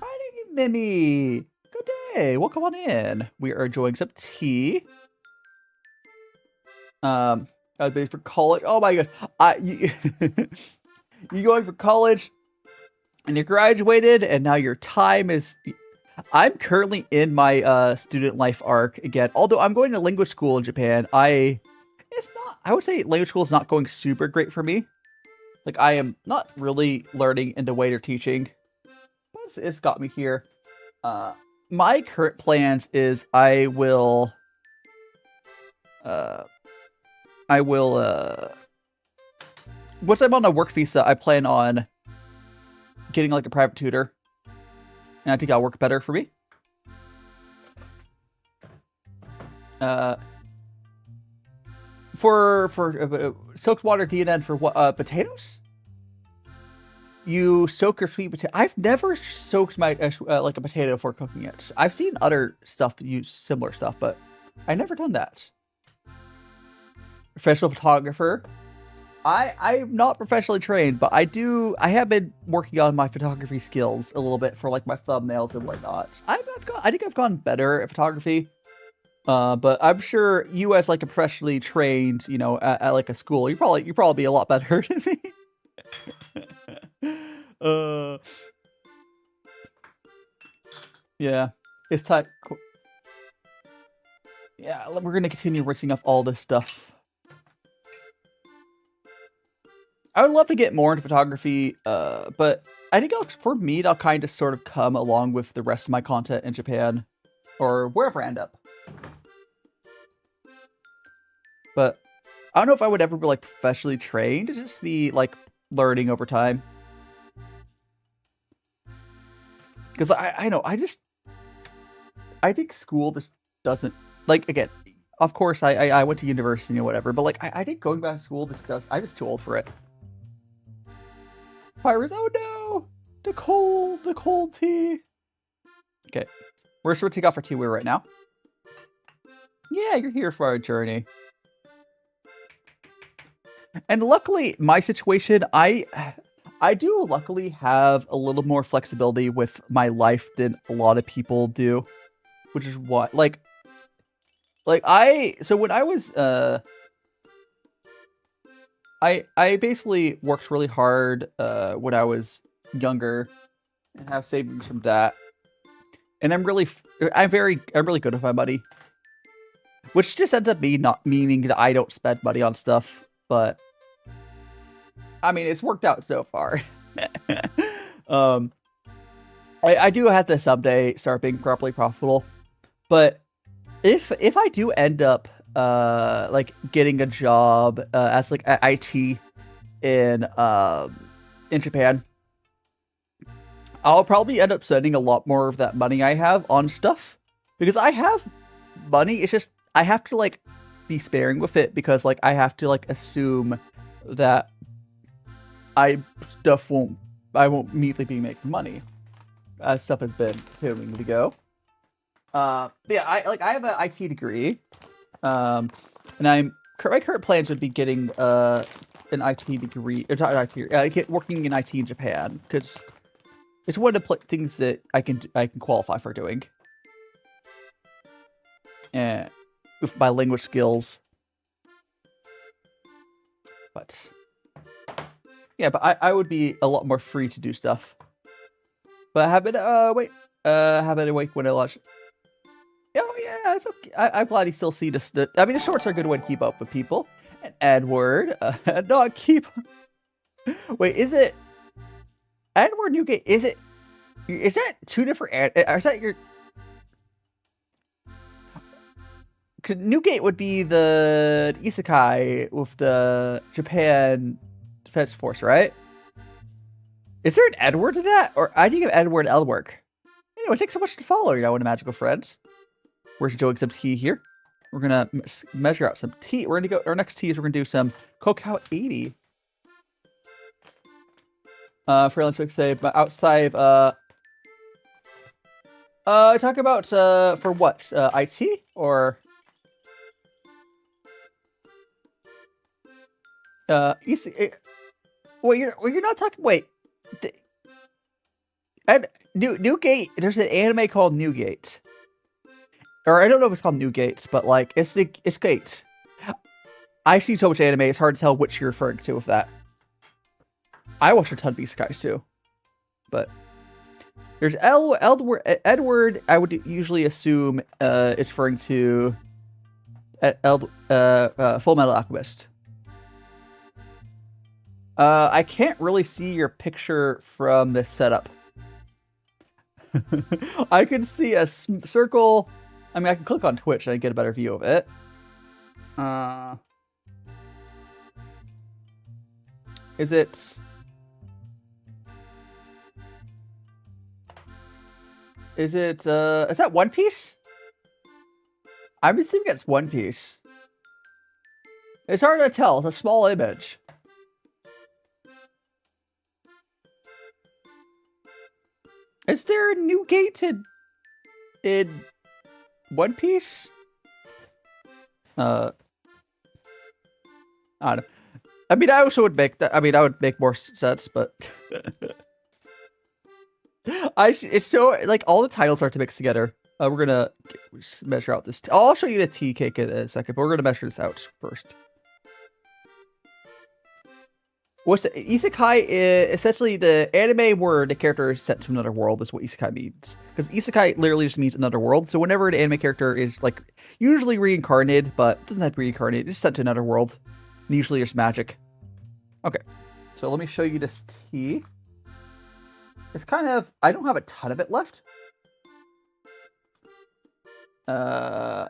hi, Mimi. Good day. Welcome on in. We are enjoying some tea. I was based for college. Oh my gosh, you going for college, and you graduated, and now your time is. I'm currently in my student life arc again. Although I'm going to language school in Japan, it's not. I would say language school is not going super great for me. Like I am not really learning in the way they're teaching, but it's got me here. My current plans is I will. Once I'm on a work visa, I plan on getting like a private tutor. And I think that'll work better for me. For soaked water DNN for what? Potatoes? You soak your sweet potato. I've never soaked my like a potato before cooking it. I've seen other stuff use similar stuff, but I've never done that. Professional photographer. I'm not professionally trained, but I have been working on my photography skills a little bit for like my thumbnails and whatnot. I think I've gotten better at photography. But I'm sure you as like a professionally trained, you know, at like a school, you probably be a lot better than me. Yeah, it's time. Yeah, we're gonna continue rinsing off all this stuff. I would love to get more into photography, but I think for me, that'll kind of sort of come along with the rest of my content in Japan, or wherever I end up. But I don't know if I would ever be like professionally trained. It's just be like learning over time. Because I know, I think school just doesn't, like, again, of course, I went to university or whatever, but like, I think going back to school I'm just too old for it. Pirates, oh no! The cold tea. Okay, we're switching off our tea right now. Yeah, you're here for our journey. And luckily, my situation, I do luckily have a little more flexibility with my life than a lot of people do, which is what, so when I was, I basically worked really hard when I was younger and have savings from that. And I'm really good with my money. Which just ends up not meaning that I don't spend money on stuff, but I mean it's worked out so far. I do have to someday start being properly profitable. But if I do end up like getting a job as like at IT in Japan, I'll probably end up spending a lot more of that money I have on stuff because I have money. It's just I have to like be sparing with it because like I have to like assume that I won't immediately be making money as stuff has been continuing to go. But yeah, I have an IT degree. And my current plans would be getting an IT degree, working in IT in Japan because it's one of the things that I can qualify for doing. And with my language skills, but yeah, but I would be a lot more free to do stuff. But having awake when I watch. Oh yeah, it's okay. I'm glad you still see this. I mean, the shorts are a good way to keep up with people. And Edward, not keep. Wait, is it Edward Newgate? Is that two different? Is that your? Newgate would be the isekai with the Japan Defense Force, right? Is there an Edward to that? Or I think of Edward Elwork. Anyway, it takes so much to follow, you know, in Magical Friends. We're enjoying some tea here. We're gonna measure out some tea. We're gonna go. Our next tea is we're gonna do some Cacao 80. Freelance would say, but outside talk about for what? IT or wait, you're not talking. Wait, and Newgate. There's an anime called Newgate. Or I don't know if it's called Newgate, but like it's Gate. I've seen so much anime, it's hard to tell which you're referring to with that. I watched a ton of isekais too, but there's Edward. I would usually assume it's referring to Full Metal Alchemist. I can't really see your picture from this setup. I can see a circle. I mean, I can click on Twitch and get a better view of it. Is it... Is that One Piece? I'm assuming it's One Piece. It's hard to tell. It's a small image. Is there a Newgate in One Piece? I don't know. I mean, I also would make that. I mean, I would make more sense, but it's so like all the titles are to mix together. We're gonna measure out this. I'll show you the tea cake in a second, but we're gonna measure this out first. What's the isekai? Is essentially the anime where the character is sent to another world is what isekai means. Because isekai literally just means another world. So whenever an anime character is like usually reincarnated, but doesn't have to be reincarnated, it's sent to another world. And usually there's magic. Okay, so let me show you this tea. It's kind of, I don't have a ton of it left. I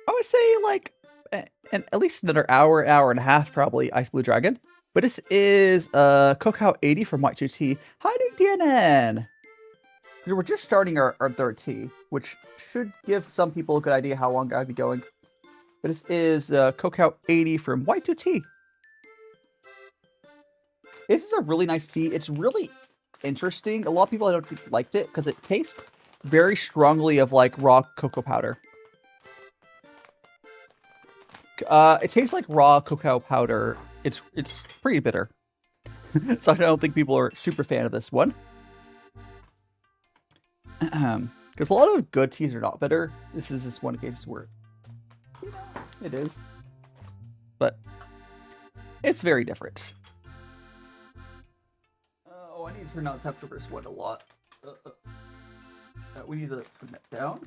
would say like at least another hour and a half probably. Ice Blue Dragon. But this is Cacao 80 from Live2D. Hi, DNN! We're just starting our third tea, which should give some people a good idea how long I'd be going. But this is Cacao 80 from Live2D. This is a really nice tea. It's really interesting. A lot of people I don't think liked it because it tastes very strongly of like raw cocoa powder. It tastes like raw cacao powder. It's pretty bitter. So I don't think people are super fan of this one. Because a lot of good teas are not bitter. This is just one case where it is. But it's very different. Oh, I need to turn down the temperature for this one a lot. We need to turn that down.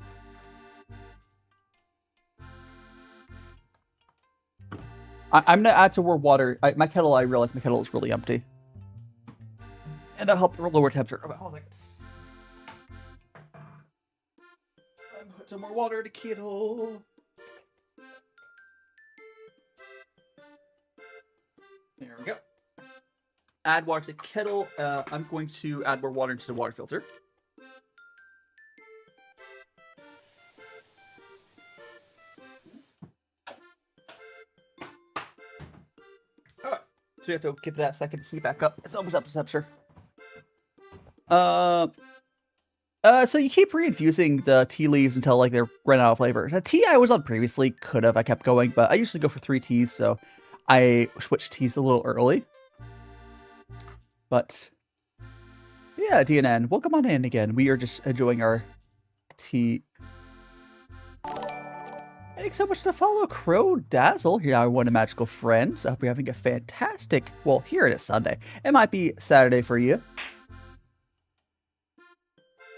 I'm gonna add some more water. My kettle, I realized my kettle is really empty. And that'll help lower temperature. Oh, put some more water in the kettle. There we go. Add water to the kettle. I'm going to add more water into the water filter. So we have to give that a second to heat back up. It's almost up to temperature. So you keep reinfusing the tea leaves until like they're run out of flavor. The tea I was on previously could have. I kept going, but I usually go for 3 teas, so I switched teas a little early. But yeah, DNN, welcome on in again. We are just enjoying our tea. Thanks so much to follow Crow Dazzle. Here now, one of magical friends. I hope you're having a fantastic. Well, here it is Sunday. It might be Saturday for you.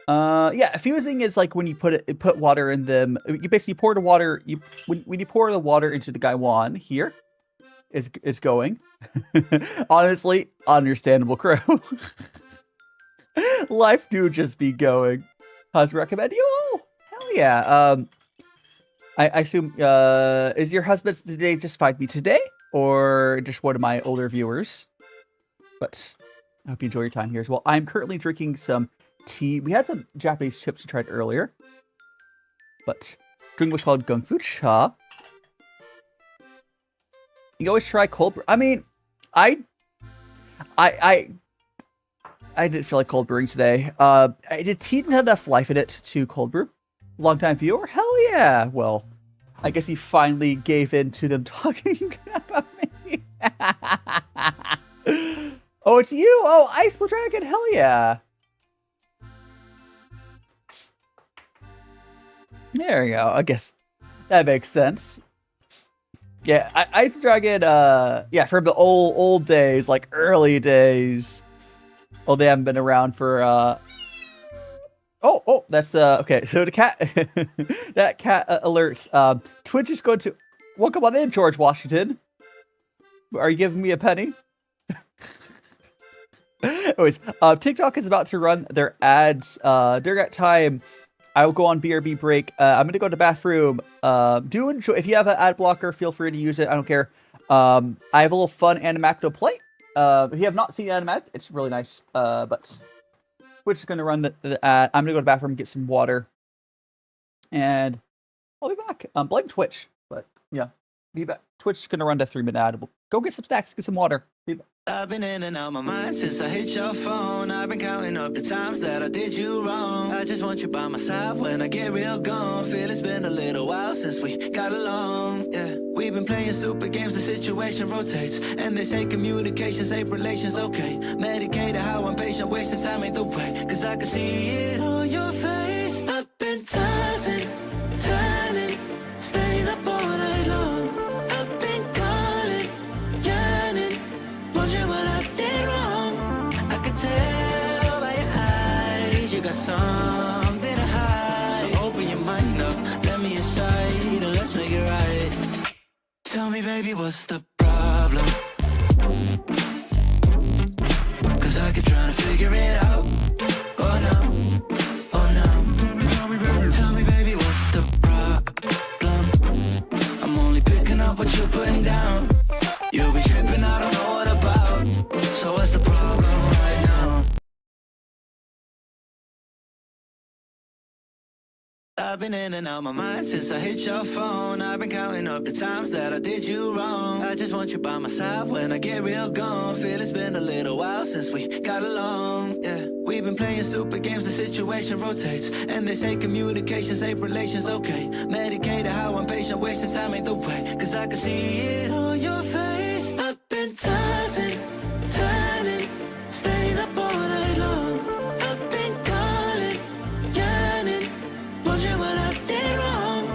Yeah, fusing is like when you put water in them. You basically pour the water. When you pour the water into the gaiwan here, it's going. Honestly, understandable, Crow. Life do just be going. How's recommend you? Oh, hell yeah. I assume, is your husband today just find me today? Or just one of my older viewers? But I hope you enjoy your time here as well. I'm currently drinking some tea. We had some Japanese chips we tried earlier. But drink what's called Cha. You always try cold brew. I mean, I didn't feel like cold brewing today. Did tea didn't have enough life in it to cold brew? Longtime viewer? Hell yeah! Well, I guess he finally gave in to them talking about me. Oh, it's you! Oh, Iceberg Dragon! Hell yeah! There we go. I guess that makes sense. Yeah, Ice Dragon, yeah, from the old days, like early days. Oh, they haven't been around for, Oh, that's, okay, so the cat, that cat alert, Twitch is going to, welcome on in, George Washington. Are you giving me a penny? Anyways, TikTok is about to run their ads, during that time. I will go on BRB break. I'm gonna go to the bathroom. Do enjoy. If you have an ad blocker, feel free to use it. I don't care. I have a little fun Animac to play. If you have not seen Animac, it's really nice. But Twitch is gonna run the ad. I'm gonna go to the bathroom and get some water, and I'll be back. Blame Twitch, but yeah, be back. Twitch is gonna run the 3-minute ad. We'll go get some snacks, get some water. Be back. I've been in and out my mind since I hit your phone. I've been counting up the times that I did you wrong. I just want you by my side when I get real gone. Feel it's been a little while since we got along. Yeah, we've been playing stupid games, the situation rotates. And they say communication, safe relations, okay. Medicated how I'm patient, wasting time ain't the way. Cause I can see it on your face. I've been tossing, turning, staying up all night long. I've been calling, yearning, wondering what I did wrong. I could tell by your eyes you got something to hide. So open your mind up, let me inside, and let's make it right. Tell me, baby, what's the problem? Cause I could try to figure it out. Oh no, oh no. Tell me, baby, what's the problem? I'm only picking up what you're putting down. You'll be tripping, I don't know what about. So what's the problem right now? I've been in and out my mind since I hit your phone. I've been counting up the times that I did you wrong. I just want you by my side when I get real gone. Feel it's been a little while since we got along. Yeah, we've been playing stupid games, the situation rotates. And they say communication, safe relations, okay. Medicated how I'm patient, wasting time ain't the way. Cause I can see it on your face. I've been tossing, turning, staying up all night long. I've been calling, yearning, wondering what I did wrong.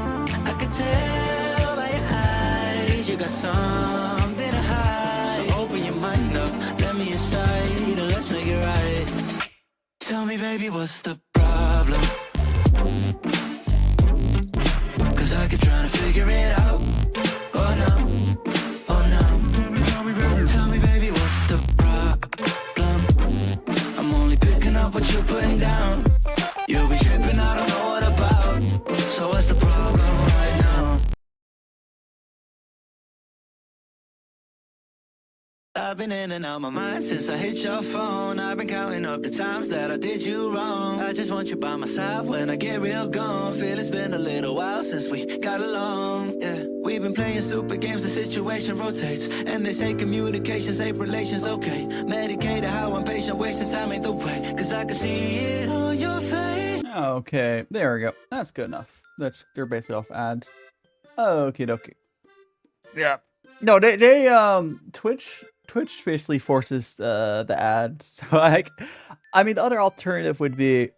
I could tell by your eyes you got something to hide. So open your mind up, let me inside, and let's make it right. Tell me, baby, what's the problem? Cause I could try to figure it out. Oh no, oh no. Tell me, baby, what's the problem? I'm only picking up what you're putting down. You'll be tripping, I don't know what about. So what's the problem right now? I've been in and out my mind since I hit your phone. I've been counting up the times that I did you wrong. I just want you by my side when I get real gone. Feel it's been a little while since we got along. Yeah, we've been playing stupid games, the situation rotates. And they say communication, safe relations, okay. Medicated how I'm patient, wasting time ain't the way. Cause I can see it on your face. Okay, there we go. That's good enough. They're basically off ads. Okie dokie. Yeah. No, Twitch basically forces the ads. So I mean, the other alternative would be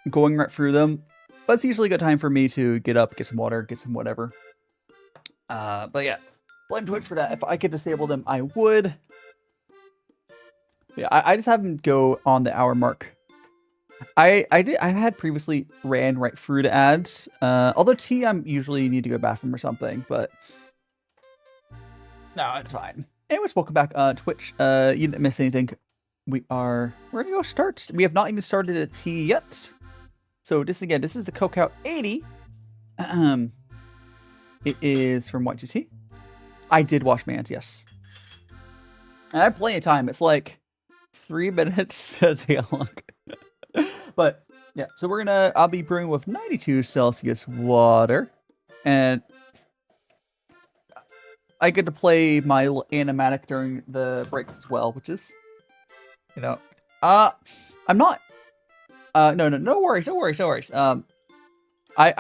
going right through them, but it's usually a good time for me to get up, get some water, get some whatever. But yeah, blame Twitch for that. If I could disable them, I would. Yeah, I just have them go on the hour mark. I had previously ran right through the ads. Although I'm usually need to go to the bathroom or something, but no, it's fine. Anyways, welcome back, Twitch. You didn't miss anything. We're gonna go start. We have not even started a tea yet. So this is the Cacao 80. It is from Live2D. I did watch Mans, yes. And I have plenty of time. It's like 3 minutes as long. But yeah, so I'll be brewing with 92 Celsius water. And I get to play my animatic during the breaks as well, which is, I'm not, no worries. I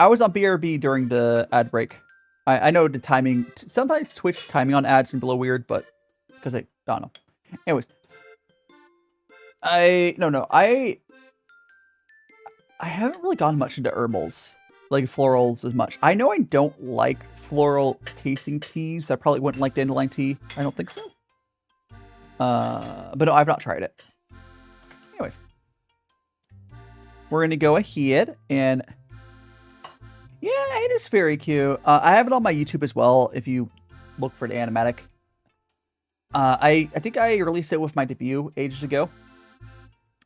was on BRB during the ad break. I know the timing, sometimes Twitch timing on ads can be a little weird, but, because I don't know. Anyways. I haven't really gone much into herbals, like florals as much. I know I don't like floral tasting teas. I probably wouldn't like dandelion tea. I don't think so. But no, I've not tried it. Anyways. We're going to go ahead and... Yeah, it is very cute. I have it on my YouTube as well, if you look for the animatic. I think I released it with my debut ages ago.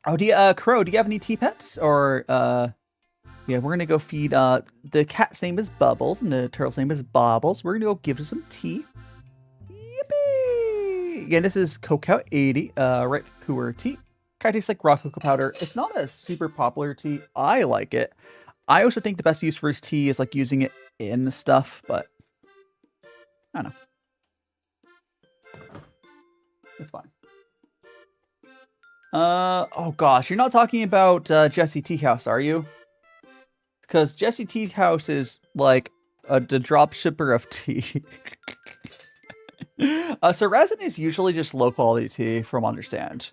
Oh, Crow, do you have any tea pets? Or, yeah, we're gonna go feed, the cat's name is Bubbles, and the turtle's name is Bobbles. We're gonna go give her some tea. Yippee! Again, this is Cacao 80, right, Puerh tea. Kind of tastes like raw cocoa powder. It's not a super popular tea. I like it. I also think the best use for his tea is, like, using it in the stuff, but I don't know. It's fine. Oh gosh, you're not talking about Jesse Tea House, are you? Because Jesse Tea House is like the drop shipper of tea. So resin is usually just low quality tea, from what I understand.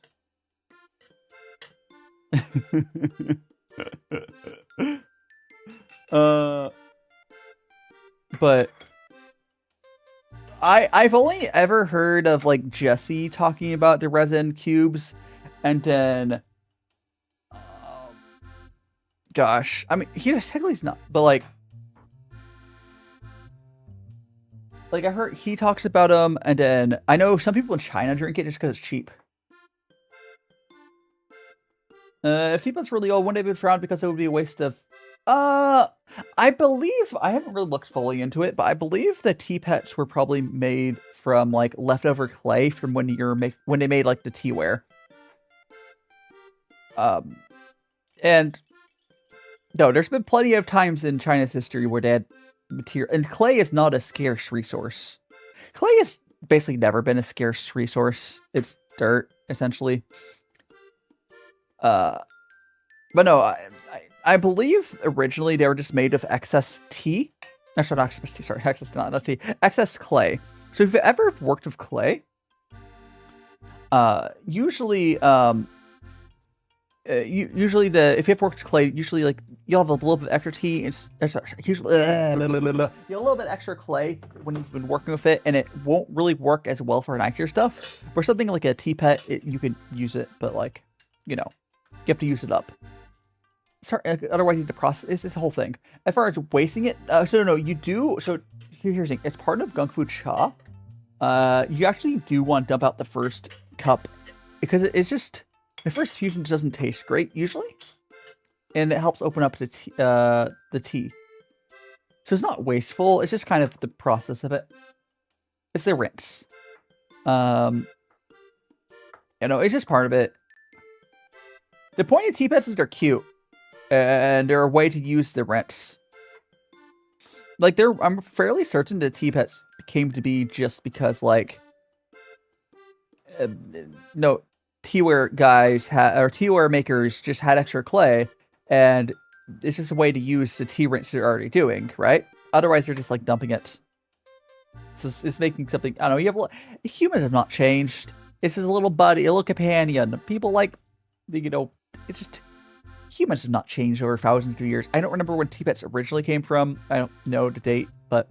But I've only ever heard of like Jesse talking about the resin cubes, and then gosh, I mean, technically he's not, but like I heard he talks about them, and then I know some people in China drink it just because it's cheap. If teapot's really old, wouldn't it be found because it would be a waste of... I believe, I haven't really looked fully into it, but I believe the teapots were probably made from, like, leftover clay from when they made, like, the teaware. And, no, there's been plenty of times in China's history where they had material... And clay is not a scarce resource. Clay has basically never been a scarce resource. It's dirt, essentially. But no, I believe originally they were just made of excess tea. Actually, not excess tea, sorry, not tea. Excess clay. So if you've ever worked with clay, usually, if you've worked with clay, usually like you'll have a little bit of extra tea. Usually, you'll have a little bit extra clay when you've been working with it, and it won't really work as well for nicer stuff. For something like a tea pet, you could use it, but like, you know, you have to use it up. Sorry, otherwise you need to process. It's this whole thing. As far as wasting it, so no, you do. So here's the thing: as part of Gung Fu Cha, you actually do want to dump out the first cup because it's just the first fusion doesn't taste great usually, and it helps open up the tea. So it's not wasteful. It's just kind of the process of it. It's the rinse. You know, it's just part of it. The point of teapots is they're cute, and they're a way to use the rinse. Like, I'm fairly certain that teapots came to be just because, like, no, teaware guys or teaware makers just had extra clay, and it's just a way to use the tea rinse they're already doing, right? Otherwise, they're just like dumping it. It's making something. I don't know. Humans have not changed. This is a little buddy, a little companion. People like, you know, it's just humans have not changed over thousands of years. I don't remember when teapots originally came from. I don't know the date, but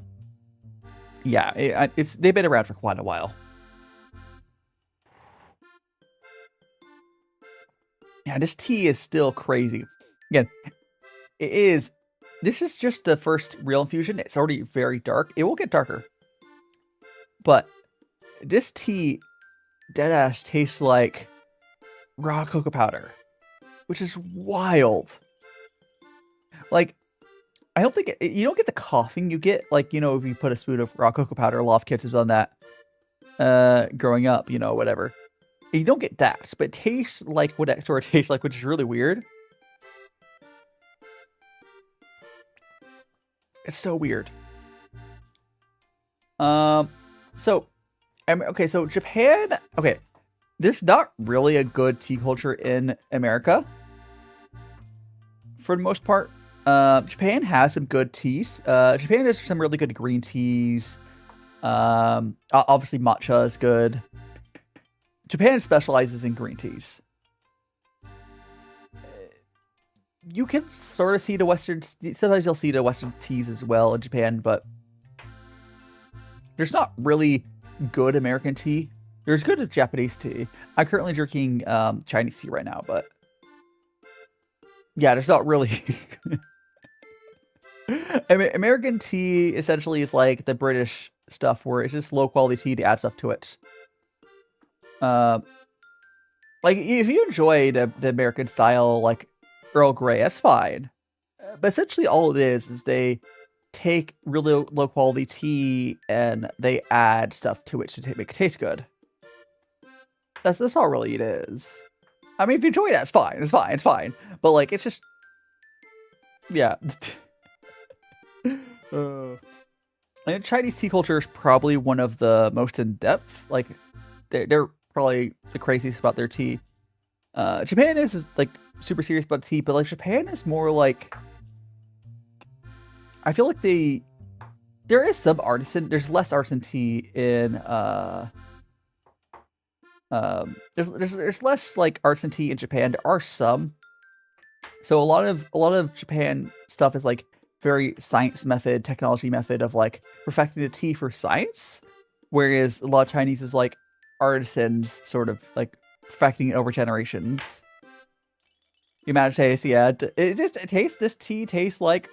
yeah, they've been around for quite a while. Yeah, this tea is still crazy. Again, this is just the first real infusion. It's already very dark. It will get darker. But this tea, deadass, tastes like raw cocoa powder, which is wild. Like, I don't think you don't get the coughing. You get like, if you put a spoon of raw cocoa powder. A lot of kids have done that growing up, whatever. You don't get that, but it tastes like what it sort of tastes like, which is really weird. It's so weird. So Japan, okay, there's not really a good tea culture in America for the most part. Japan has some good teas. Japan has some really good green teas. Obviously matcha is good. Japan specializes in green teas. You can sort of see the Western, sometimes you'll see the Western teas as well in Japan, but there's not really good American tea. There's good Japanese tea. I'm currently drinking Chinese tea right now, but yeah, there's not really. American tea essentially is like the British stuff where it's just low quality tea to add stuff to it. Like if you enjoy the American style like Earl Grey, that's fine. But essentially all it is they take really low quality tea and they add stuff to it to make it taste good. That's all really it is. I mean, if you enjoy that, it's fine. It's fine. It's fine. But like, it's just, yeah. And Chinese tea culture is probably one of the most in depth. Like, they're probably the craziest about their tea. Japan is like super serious about tea, but like Japan is more like, I feel like there is some artisan. There's less artisan tea in there's less like artisan tea in Japan. There are some. So a lot of Japan stuff is like very science method, technology method of like perfecting the tea for science, whereas a lot of Chinese is like artisans sort of like perfecting it over generations. You imagine taste, yeah. This tea tastes like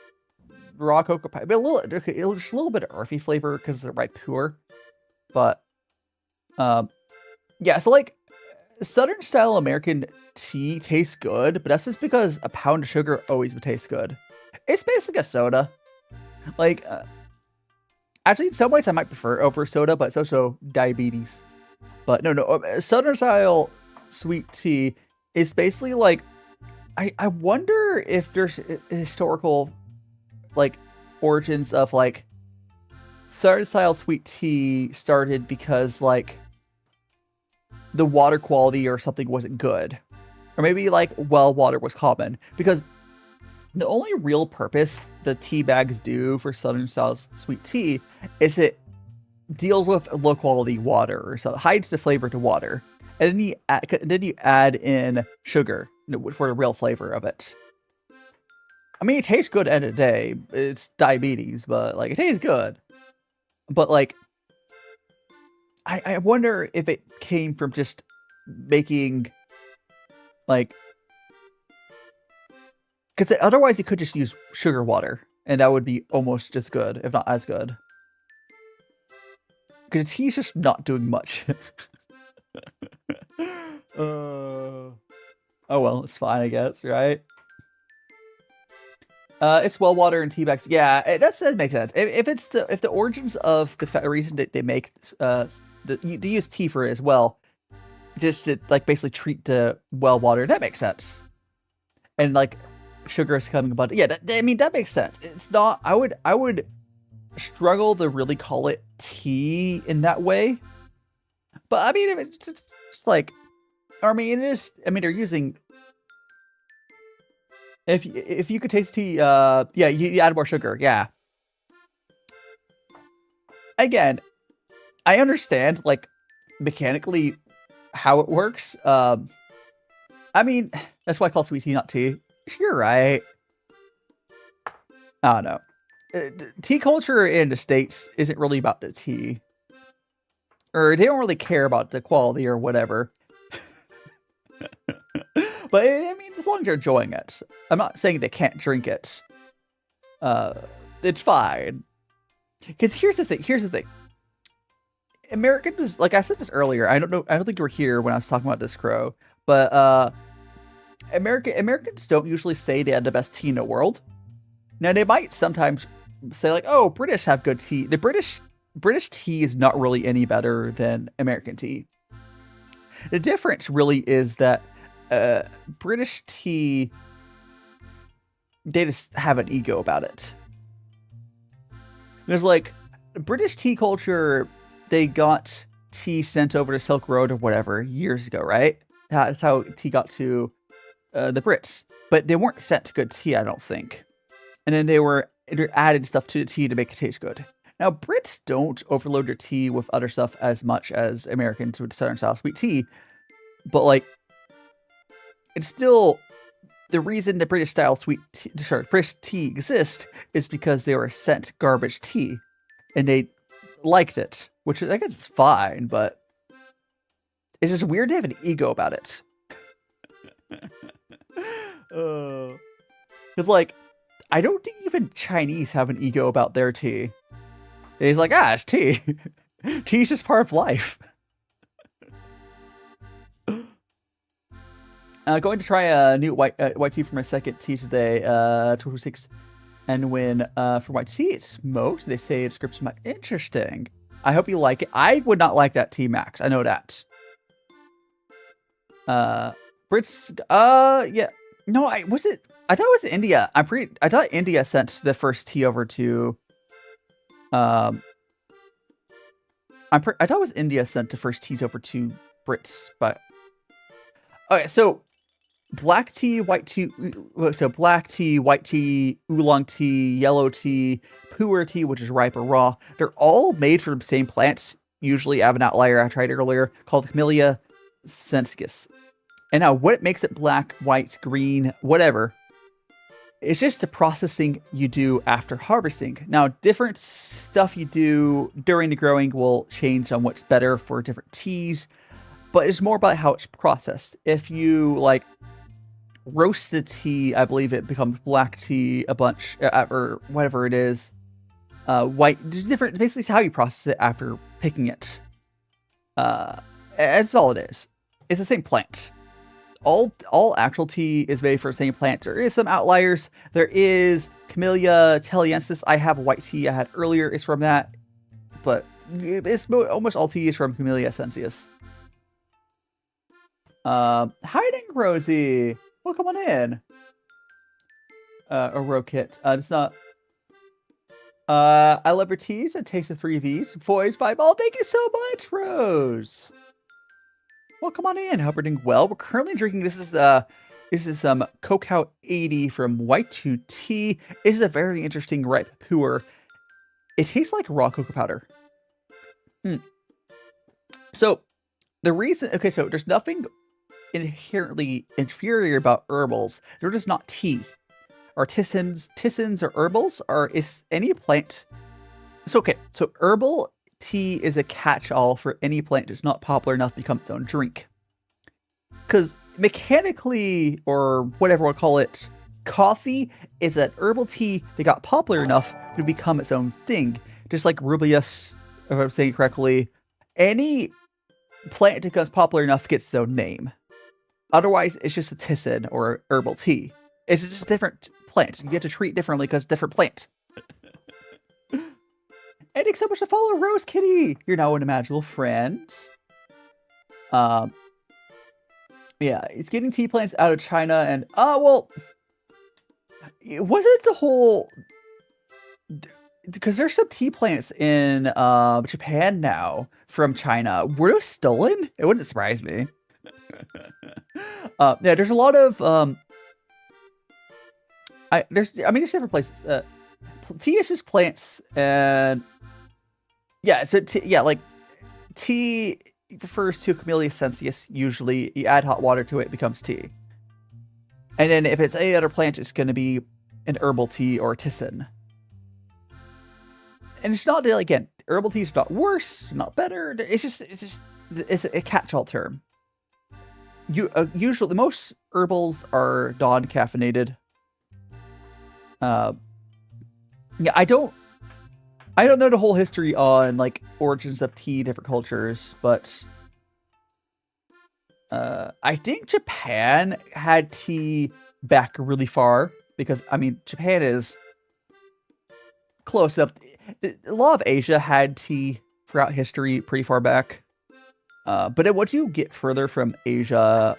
raw cocoa powder, but just a little bit of earthy flavor because it's the right Puerh. But yeah, so like Southern style American tea tastes good, but that's just because a pound of sugar always would taste good. It's basically a soda. Like, actually, in some ways I might prefer over soda, but it's also diabetes. But no, Southern style sweet tea is basically like, I wonder if there's historical like origins of like Southern style sweet tea started because like the water quality or something wasn't good, or maybe like well water was common, because the only real purpose the tea bags do for Southern style sweet tea is it deals with low quality water, so it hides the flavor to water, and then you add in sugar for the real flavor of it. I mean, it tastes good at the end of the day. It's diabetes, but like it tastes good. But like, I wonder if it came from just making like, because otherwise you could just use sugar water and that would be almost just good, if not as good. Because the tea's just not doing much. Oh well, it's fine, I guess, right? It's well water and tea bags. Yeah, that makes sense. If the origins of the reason that they make they use tea for it as well, just to like basically treat the well water, that makes sense. And like sugar is coming about, yeah. I mean that makes sense. It's not. I would struggle to really call it tea in that way. But I mean, if it's just like, I mean, it is. I mean, they're using. If you could taste tea, yeah, you add more sugar, yeah. Again, I understand, like, mechanically how it works. I mean, that's why I call sweet tea not tea. You're right. I don't know. Tea culture in the States isn't really about the tea. Or they don't really care about the quality or whatever. But, I mean, as long as you're enjoying it. I'm not saying they can't drink it. It's fine. Because here's the thing. Americans, like I said this earlier, I don't think you were here when I was talking about this, Crow. But, Americans don't usually say they had the best tea in the world. Now they might sometimes say like, "Oh, British have good tea." The British tea is not really any better than American tea. The difference really is that British tea, they just have an ego about it. There's like British tea culture. They got tea sent over to Silk Road or whatever years ago, right? That's how tea got to the Brits. But they weren't sent good tea, I don't think. And then they added stuff to the tea to make it taste good. Now, Brits don't overload their tea with other stuff as much as Americans with Southern style sweet tea. But like, it's still the reason the British style British tea exists is because they were sent garbage tea, and they liked it, which I guess is fine, but it's just weird to have an ego about it. Because like, I don't think even Chinese have an ego about their tea. He's like, it's tea. Tea's just part of life. Going to try a new white tea for my second tea today. 226. And when for white tea it's smoked, they say the description might interesting. I hope you like it. I would not like that tea, Max. I know that. Brits. Yeah. No, I thought it was India. I thought India sent the first tea over to. I thought it was India sent the first teas over to Brits, but okay. So black tea, white tea. So black tea, white tea, oolong tea, yellow tea, pu'er tea, which is ripe or raw. They're all made from the same plants. Usually, I have an outlier I tried earlier called Camellia sinensis. And now, what makes it black, white, green, whatever? It's just the processing you do after harvesting. Now, different stuff you do during the growing will change on what's better for different teas, but it's more about how it's processed. If you like roasted tea, I believe it becomes black tea a bunch, or whatever it is. White, different. Basically, it's how you process it after picking it. That's all it is. It's the same plant. All actual tea is made from the same plant. There is some outliers. There is Camellia Taliensis. I have white tea I had earlier. It's from that, but it's almost all tea is from Camellia sinensis. Hiding Rosie. Well, come on in. A Rokit. It's not. I love your teas. It takes a 3Vs. Voiced by Ball. Thank you so much, Rose. Well, come on in. Hope you're doing well. We're currently drinking. This is some Cacao 80 from Live2D. This is a very interesting ripe pu'er. It tastes like raw cocoa powder. So the reason, okay, so there's nothing inherently inferior about herbals. They're just not tea. Or tisans or herbals is any plant. So okay, so herbal tea is a catch-all for any plant that's not popular enough to become its own drink. Because mechanically, or whatever we'll call it, coffee is an herbal tea that got popular enough to become its own thing. Just like Rubius, if I'm saying correctly, any plant that becomes popular enough gets its own name. Otherwise, it's just a tisan or herbal tea. It's just a different plant. You get to treat differently because it's a different plant. And thanks so much to follow Rose Kitty. You're now an imaginable friend. Yeah, it's getting tea plants out of China and well, wasn't the whole because there's some tea plants in Japan now from China. Were those stolen? It wouldn't surprise me. Yeah, there's a lot of there's different places. Tea is just plants, and yeah, so like tea refers to Camellia sinensis. Usually, you add hot water to it, it becomes tea. And then if it's any other plant, it's going to be an herbal tea or a tisan. And it's not, again, herbal teas are not worse, not better. It's a catch-all term. Usually, most herbals are non-caffeinated. Yeah, I don't know the whole history on like origins of tea, different cultures, but I think Japan had tea back really far because I mean Japan is close enough. A lot of Asia had tea throughout history pretty far back. But then once you get further from Asia,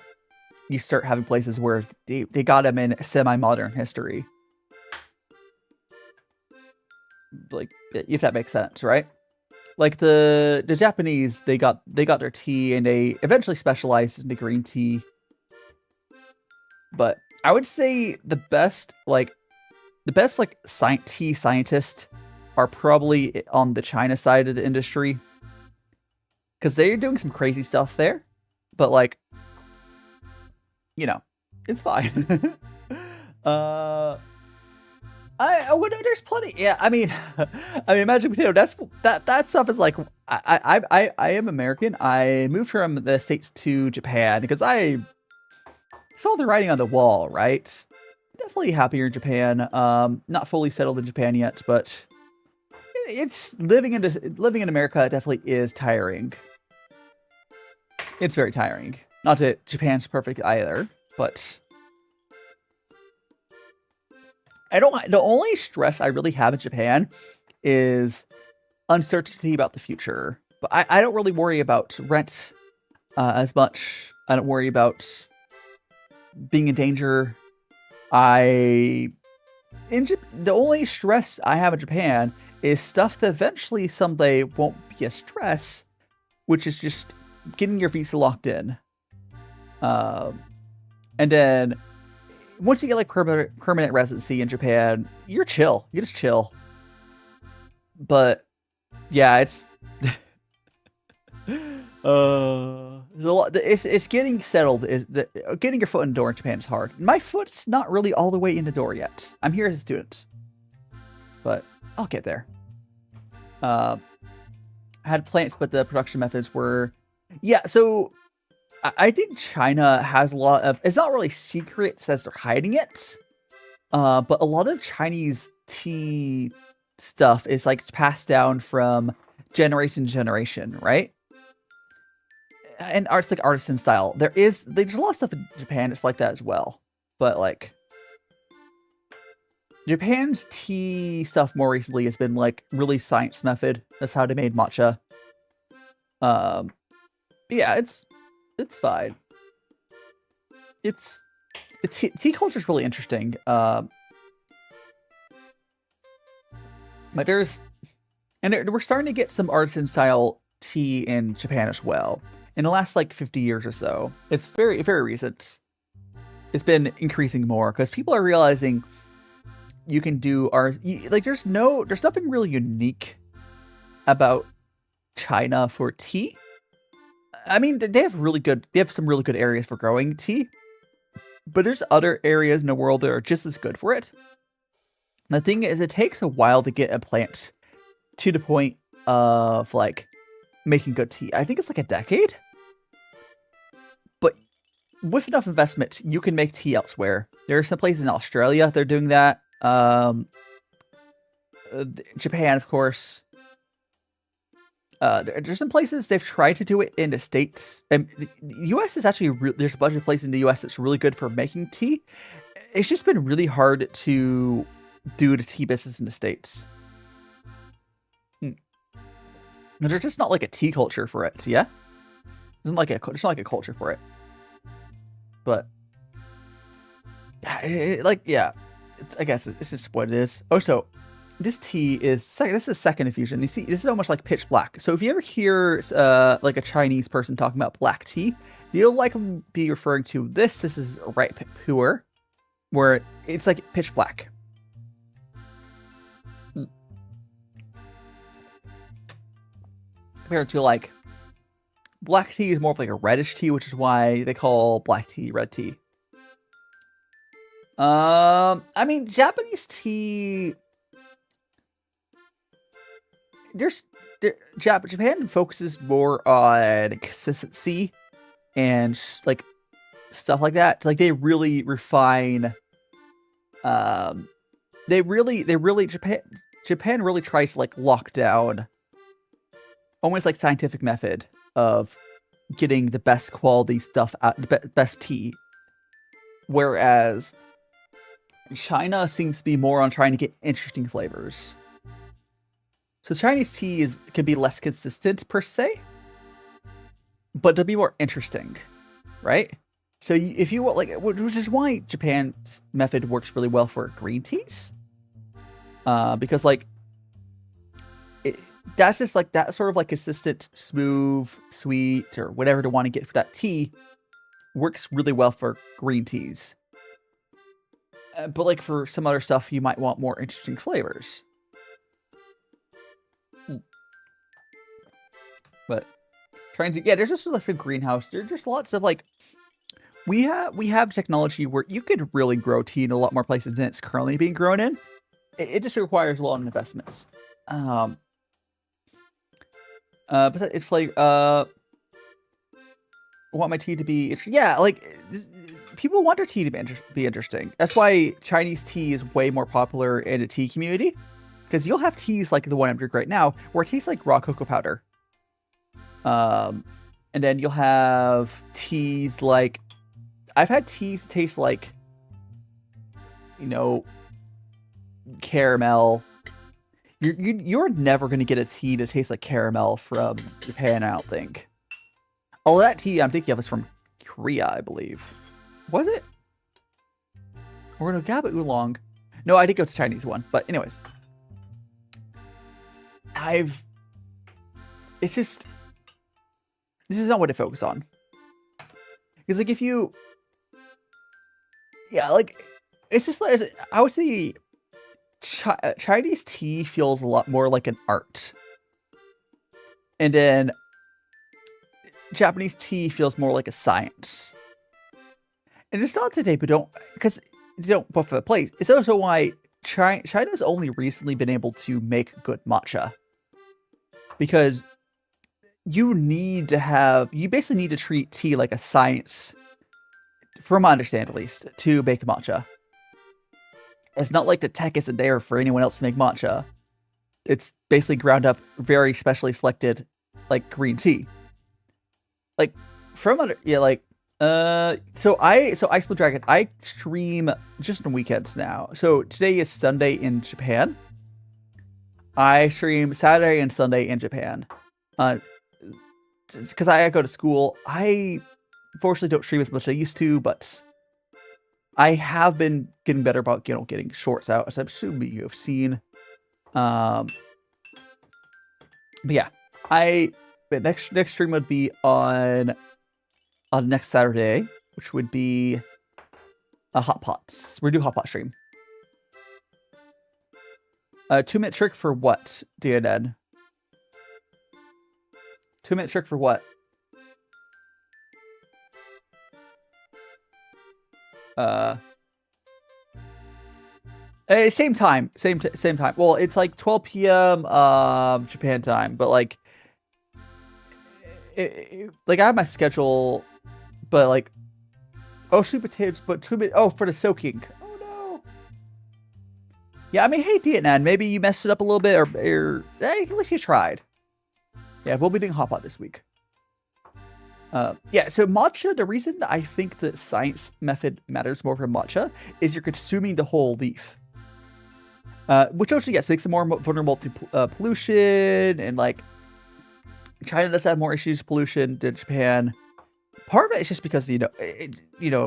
you start having places where they got them in semi-modern history. Like, if that makes sense, right? Like the Japanese, they got their tea and they eventually specialized into green tea. But I would say the best tea scientists are probably on the China side of the industry. Because they're doing some crazy stuff there. But like, you know, it's fine. I would. There's plenty. Yeah, I mean, magic potato. That stuff is like. I am American. I moved from the States to Japan because I saw the writing on the wall. Right. Definitely happier in Japan. Not fully settled in Japan yet, but it's living in America definitely is tiring. It's very tiring. Not that Japan's perfect either, but. The only stress I really have in Japan is uncertainty about the future. But I don't really worry about rent as much. I don't worry about being in danger. The only stress I have in Japan is stuff that eventually someday won't be a stress, which is just getting your visa locked in. And then once you get like permanent residency in Japan, you're chill. You just chill. But yeah, it's there's a lot. It's getting settled. Getting your foot in the door in Japan is hard. My foot's not really all the way in the door yet. I'm here as a student, but I'll get there. I had plans, but the production methods were, yeah. So I think China has a lot of, it's not really secret, it says they're hiding it. But a lot of Chinese tea stuff is like passed down from generation to generation, right? And art's like artisan style. There's a lot of stuff in Japan that's like that as well. But like Japan's tea stuff more recently has been like really science method. That's how they made matcha. Yeah, it's fine. Tea culture is really interesting. But we're starting to get some artisan style tea in Japan as well. In the last like 50 years or so, it's very, very recent. It's been increasing more because people are realizing you can do there's nothing really unique about China for tea. I mean, they have some really good areas for growing tea, but there's other areas in the world that are just as good for it. The thing is, it takes a while to get a plant to the point of like making good tea. I think it's like a decade, but with enough investment, you can make tea elsewhere. There are some places in Australia they're doing that. Japan, of course. There's some places they've tried to do it in the States. And the U.S. is actually there's a bunch of places in the U.S. that's really good for making tea. It's just been really hard to do the tea business in the States. There's just not like a tea culture for it, yeah? There's not like a culture for it. But I guess it's just what it is. Oh, so this tea is this is second infusion. You see, this is almost like pitch black. So if you ever hear like a Chinese person talking about black tea, you'll likely be referring to this. This is ripe pu'er, where it's like pitch black. Compared to like black tea is more of like a reddish tea, which is why they call black tea red tea. I mean, Japanese tea. Japan focuses more on consistency and like stuff like that. Like they really refine. Japan really tries to like lock down almost like scientific method of getting the best quality stuff out, the best tea. Whereas China seems to be more on trying to get interesting flavors. So Chinese tea can be less consistent per se, but it'll be more interesting, right? So if you want, like, which is why Japan's method works really well for green teas, because like that's just like that sort of like consistent, smooth, sweet, or whatever to want to get for that tea works really well for green teas. But like for some other stuff, you might want more interesting flavors. But trying to, yeah, there's just like a greenhouse. There's just lots of like, we have technology where you could really grow tea in a lot more places than it's currently being grown in. It just requires a lot of investments. But it's like, want my tea to be, yeah, like people want their tea to be interesting. That's why Chinese tea is way more popular in the tea community, because you'll have teas like the one I'm drinking right now, where it tastes like raw cocoa powder. And then you'll have teas like, I've had teas taste like, you know, caramel. You're never going to get a tea to taste like caramel from Japan, I don't think. Oh, that tea I'm thinking of is from Korea, I believe. Was it? Or no, GABA oolong. No, I think it was a Chinese one. But anyways. It's just, this is not what I focus on. Because like if you, yeah, like, it's just like, I would say Chinese tea feels a lot more like an art. And then Japanese tea feels more like a science. And it's not today, but because they don't buff the place. It's also why China's only recently been able to make good matcha. Because you basically need to treat tea like a science, from my understanding at least, to make matcha. It's not like the tech isn't there for anyone else to make matcha. It's basically ground up, very specially selected, like green tea. Like from other, yeah, like so Ice Blue Dragon, I stream just on weekends now. So today is Sunday in Japan. I stream Saturday and Sunday in Japan. Because I go to school. I unfortunately don't stream as much as I used to, but I have been getting better about, you know, getting shorts out, as I'm assuming you have seen. But yeah, the next stream would be on next Saturday, which would be a Hot Pots. We're doing Hot Pot stream. 2-minute trick for what, DNN? 2-minute trick for what? Same time. Same time. Well, it's like 12 p.m. Japan time, but like, like I have my schedule, but like, oh, sweet potatoes, but 2 minutes. Oh, for the soaking. Oh no. Yeah, I mean, hey, DNN, maybe you messed it up a little bit, or hey, at least you tried. Yeah, we'll be doing Hot Pot this week. Yeah, so matcha, the reason I think the science method matters more for matcha is you're consuming the whole leaf. Which also, yes, makes it more vulnerable to pollution, and like, China does have more issues with pollution than Japan. Part of it is just because, we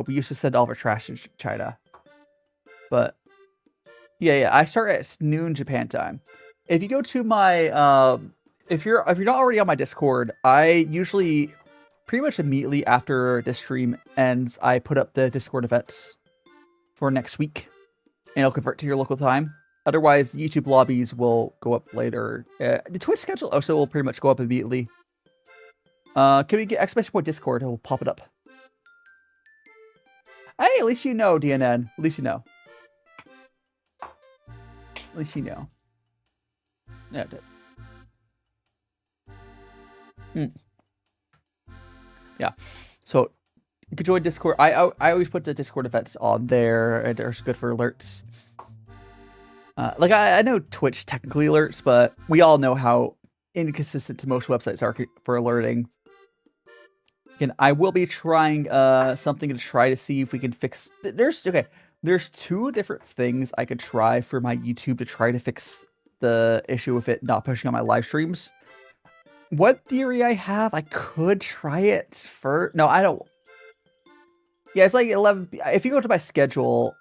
used to send all of our trash to China. But, yeah, I start at noon Japan time. If you go to my, if you're not already on my Discord, I usually, pretty much immediately after this stream ends, I put up the Discord events for next week, and it'll convert to your local time. Otherwise, YouTube lobbies will go up later. The Twitch schedule also will pretty much go up immediately. Can we get exclamation point Discord? It will pop it up. Hey, at least you know, DNN. At least you know. At least you know. Yeah, yeah. So you can join Discord. I always put the Discord events on there, and they're good for alerts. Like I know Twitch technically alerts, but we all know how inconsistent most websites are for alerting. Again, I will be trying something to try to see if we can fix. There's 2 different things I could try for my YouTube to try to fix the issue with it not pushing on my live streams. What theory I have, I could try it first. No, I don't. Yeah, it's like 11. If you go to my schedule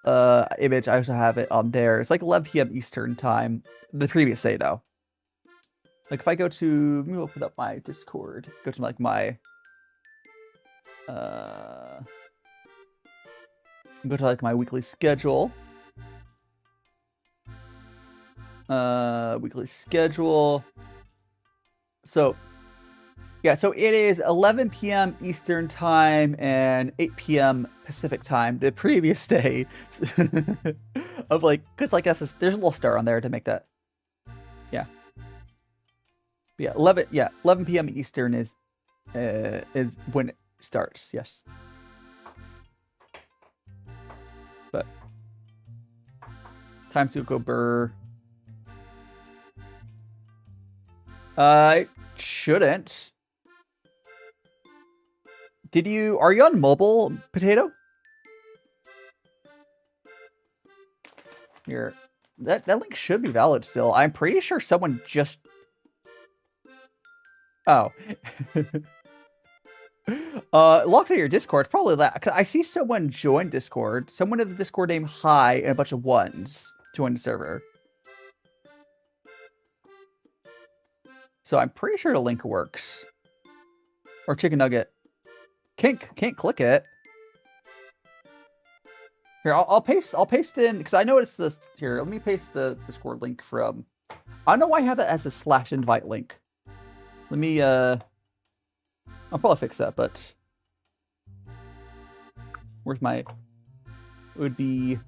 image, I also have it on there. It's like 11 p.m. Eastern time. The previous day, though. Like if I go to, maybe I'll put up my Discord. Go to like my, go to like my weekly schedule. Weekly schedule. So, yeah, so it is 11 p.m. Eastern time and 8 p.m. Pacific time. The previous day of like, because like there's a little star on there to make that. Yeah. Yeah, 11 p.m. Eastern is when it starts. Yes. But time to go burr. I shouldn't. Are you on mobile, Potato? Here. That link should be valid still. I'm pretty sure someone just... Oh. Logged into your Discord. It's probably that. Cause I see someone join Discord. Someone with the Discord name Hi and a bunch of ones join the server. So I'm pretty sure the link works. Or Chicken Nugget. Can't click it. Here, I'll paste in, because I know it's this. Here, let me paste the Discord link from. I don't know why I have that as a /invite link. Let me I'll probably fix that, but where's my? It would be.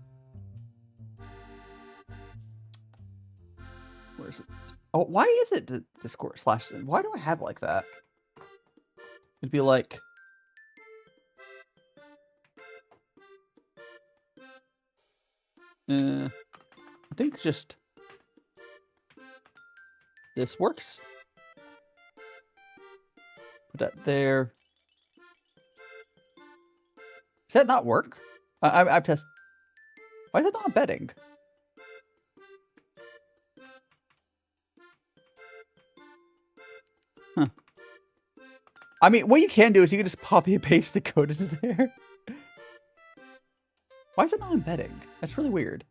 Where is it? Oh, why is it the Discord /? Why do I have it like that? It'd be like. I think just this works. Put that there. Does that not work? I've tested. Why is it not embedding? Huh. I mean, what you can do is you can just copy and paste the code into there. Why is it not embedding? That's really weird.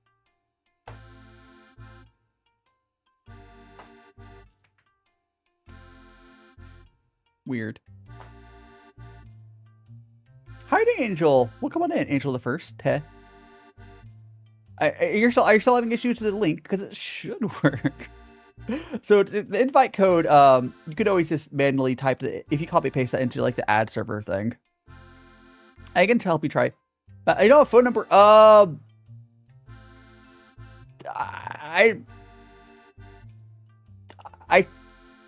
Weird. Hiding Angel. Well, come on in, Angel the First. Heh. Are you still having issues with the link? Because it should work. So the invite code, you could always just manually type it if you copy paste that into like the ad server thing. I can help you try. I know a phone number. I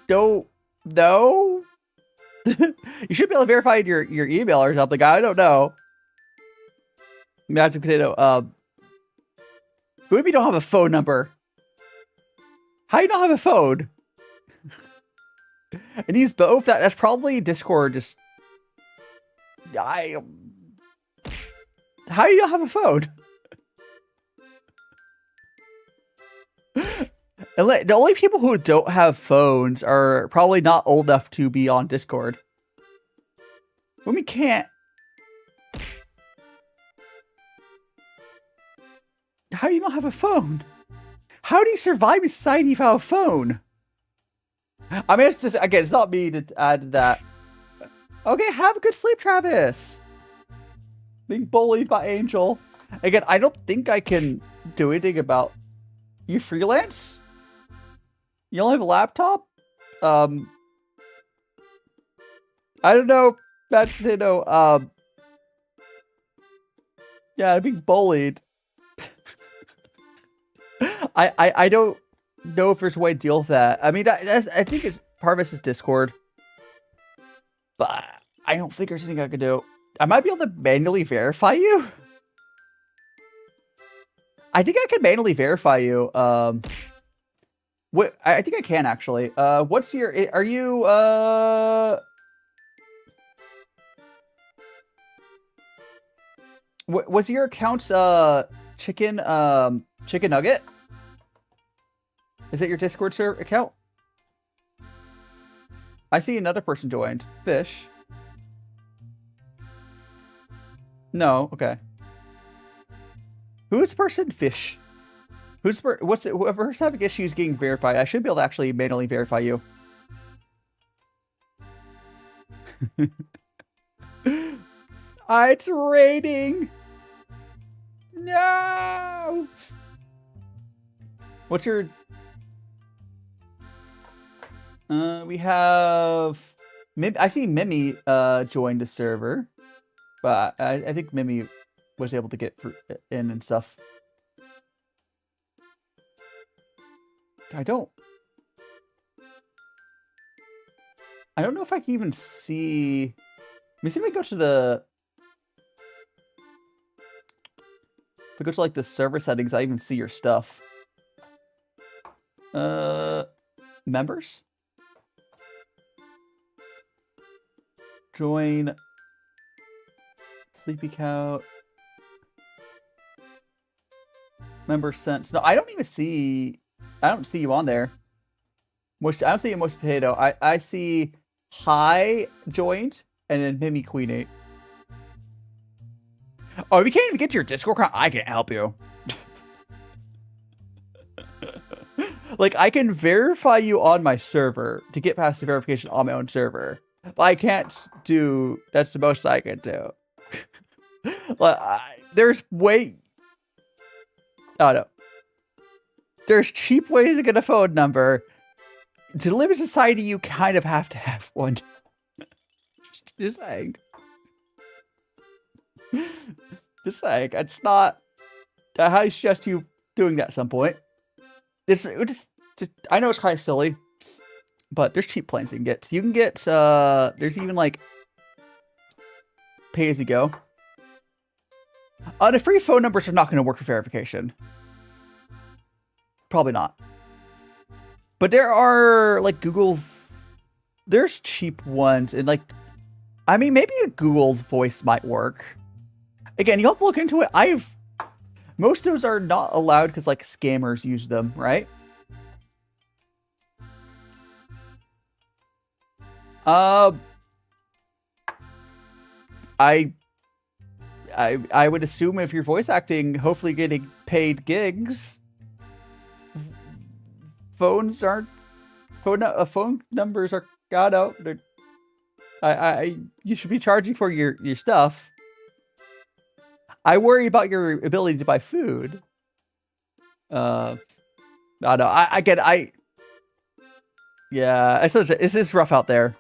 don't know. You should be able to verify your email or something. I don't know. Magic Potato. Who if you don't have a phone number? How you don't have a phone? It needs both. That's probably Discord. Just how do you not have a phone? The only people who don't have phones are probably not old enough to be on Discord. When we can't. How do you not have a phone? How do you survive in society without a phone? I mean, it's just, again, it's not me to add that. Okay, have a good sleep, Travis. Being bullied by Angel. Again, I don't think I can do anything about... You freelance? You only have a laptop? I don't know. Magic Potato. Yeah, I'm being bullied. I don't know if there's a way to deal with that. I mean, I think it's part of this is Discord. But I don't think there's anything I could do. I might be able to manually verify you. I think I can manually verify you. What I think I can actually. What's your? Are you? Was your account chicken nugget? Is it your Discord server account? I see another person joined. Fish. No, okay. Who's person? Fish. Whoever's having issues getting verified, I should be able to actually manually verify you. It's raining. No. What's your? We have. I see Mimi joined the server, but I think Mimi was able to get in and stuff. I don't know if I can even see. Let me see if I go to the. If I go to like the server settings, I even see your stuff. Members? Join. Sleepy Cow. Member sent. No, I don't even see. I don't see you on there. I don't see Most Potato. I see Hi joined and then Mimi Queen 8. Oh, if you can't even get to your Discord account, I can help you. Like, I can verify you on my server to get past the verification on my own server. But I can't do... That's the most I can do. Like, there's way... Oh, no. There's cheap ways to get a phone number. To live in society, you kind of have to have one. Just saying. Just saying. It's not... I highly suggest you doing that at some point. It's just I know it's kind of silly, but there's cheap plans you can get. So you can get, there's even like pay as you go. The free phone numbers are not going to work for verification. Probably not. But there are like there's cheap ones, and like, I mean, maybe a Google's voice might work. Again, you have to look into it. Most of those are not allowed because, like, scammers use them, right? I would assume if you're voice acting, hopefully getting paid gigs, phone numbers are got out. You should be charging for your stuff. I worry about your ability to buy food. I don't know. Yeah, this is rough out there.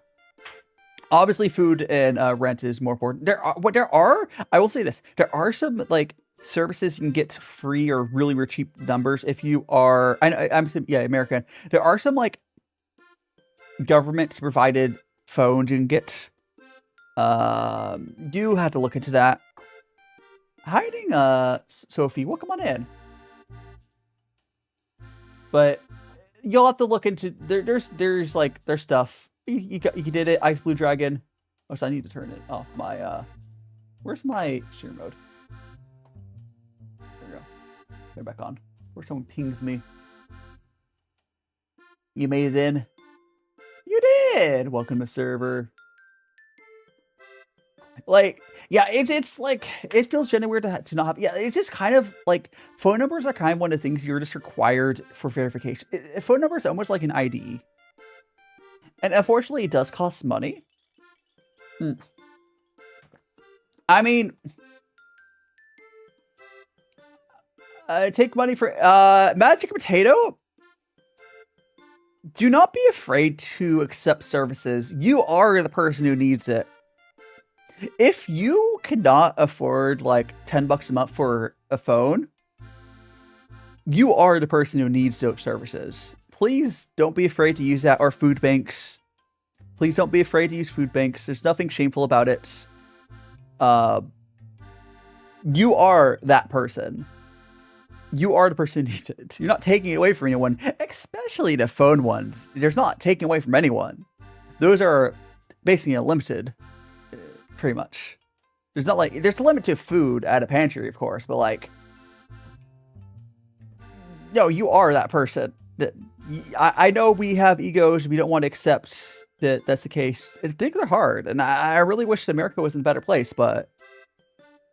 Obviously, food and rent is more important. I will say this. There are some, like, services you can get free or really, really cheap numbers if you are... I'm American. There are some, like, government-provided phones you can get. You have to look into that. Hiding, Sophie, welcome on in. But you'll have to look into there's stuff. You did it. Ice Blue Dragon. Oh, so I need to turn it off. My where's my share mode? There we go. They're back on. Where someone pings me. You made it in. You did. Welcome to server. Like, yeah, it's like, it feels genuine weird to not have, yeah, it's just kind of like, phone numbers are kind of one of the things you're just required for verification. Phone numbers is almost like an ID. And unfortunately, it does cost money. I mean, take money for, Magic Potato. Do not be afraid to accept services. You are the person who needs it. If you cannot afford like $10 a month for a phone, you are the person who needs those services. Please don't be afraid to use that, or food banks. Please don't be afraid to use food banks. There's nothing shameful about it. You are that person. You are the person who needs it. You're not taking it away from anyone, especially the phone ones. There's not taking away from anyone. Those are basically unlimited. Pretty much. There's not like, there's a limit to food at a pantry, of course, but like, no, you are that person. I know we have egos. We don't want to accept that that's the case. Things are hard, and I really wish that America was in a better place. But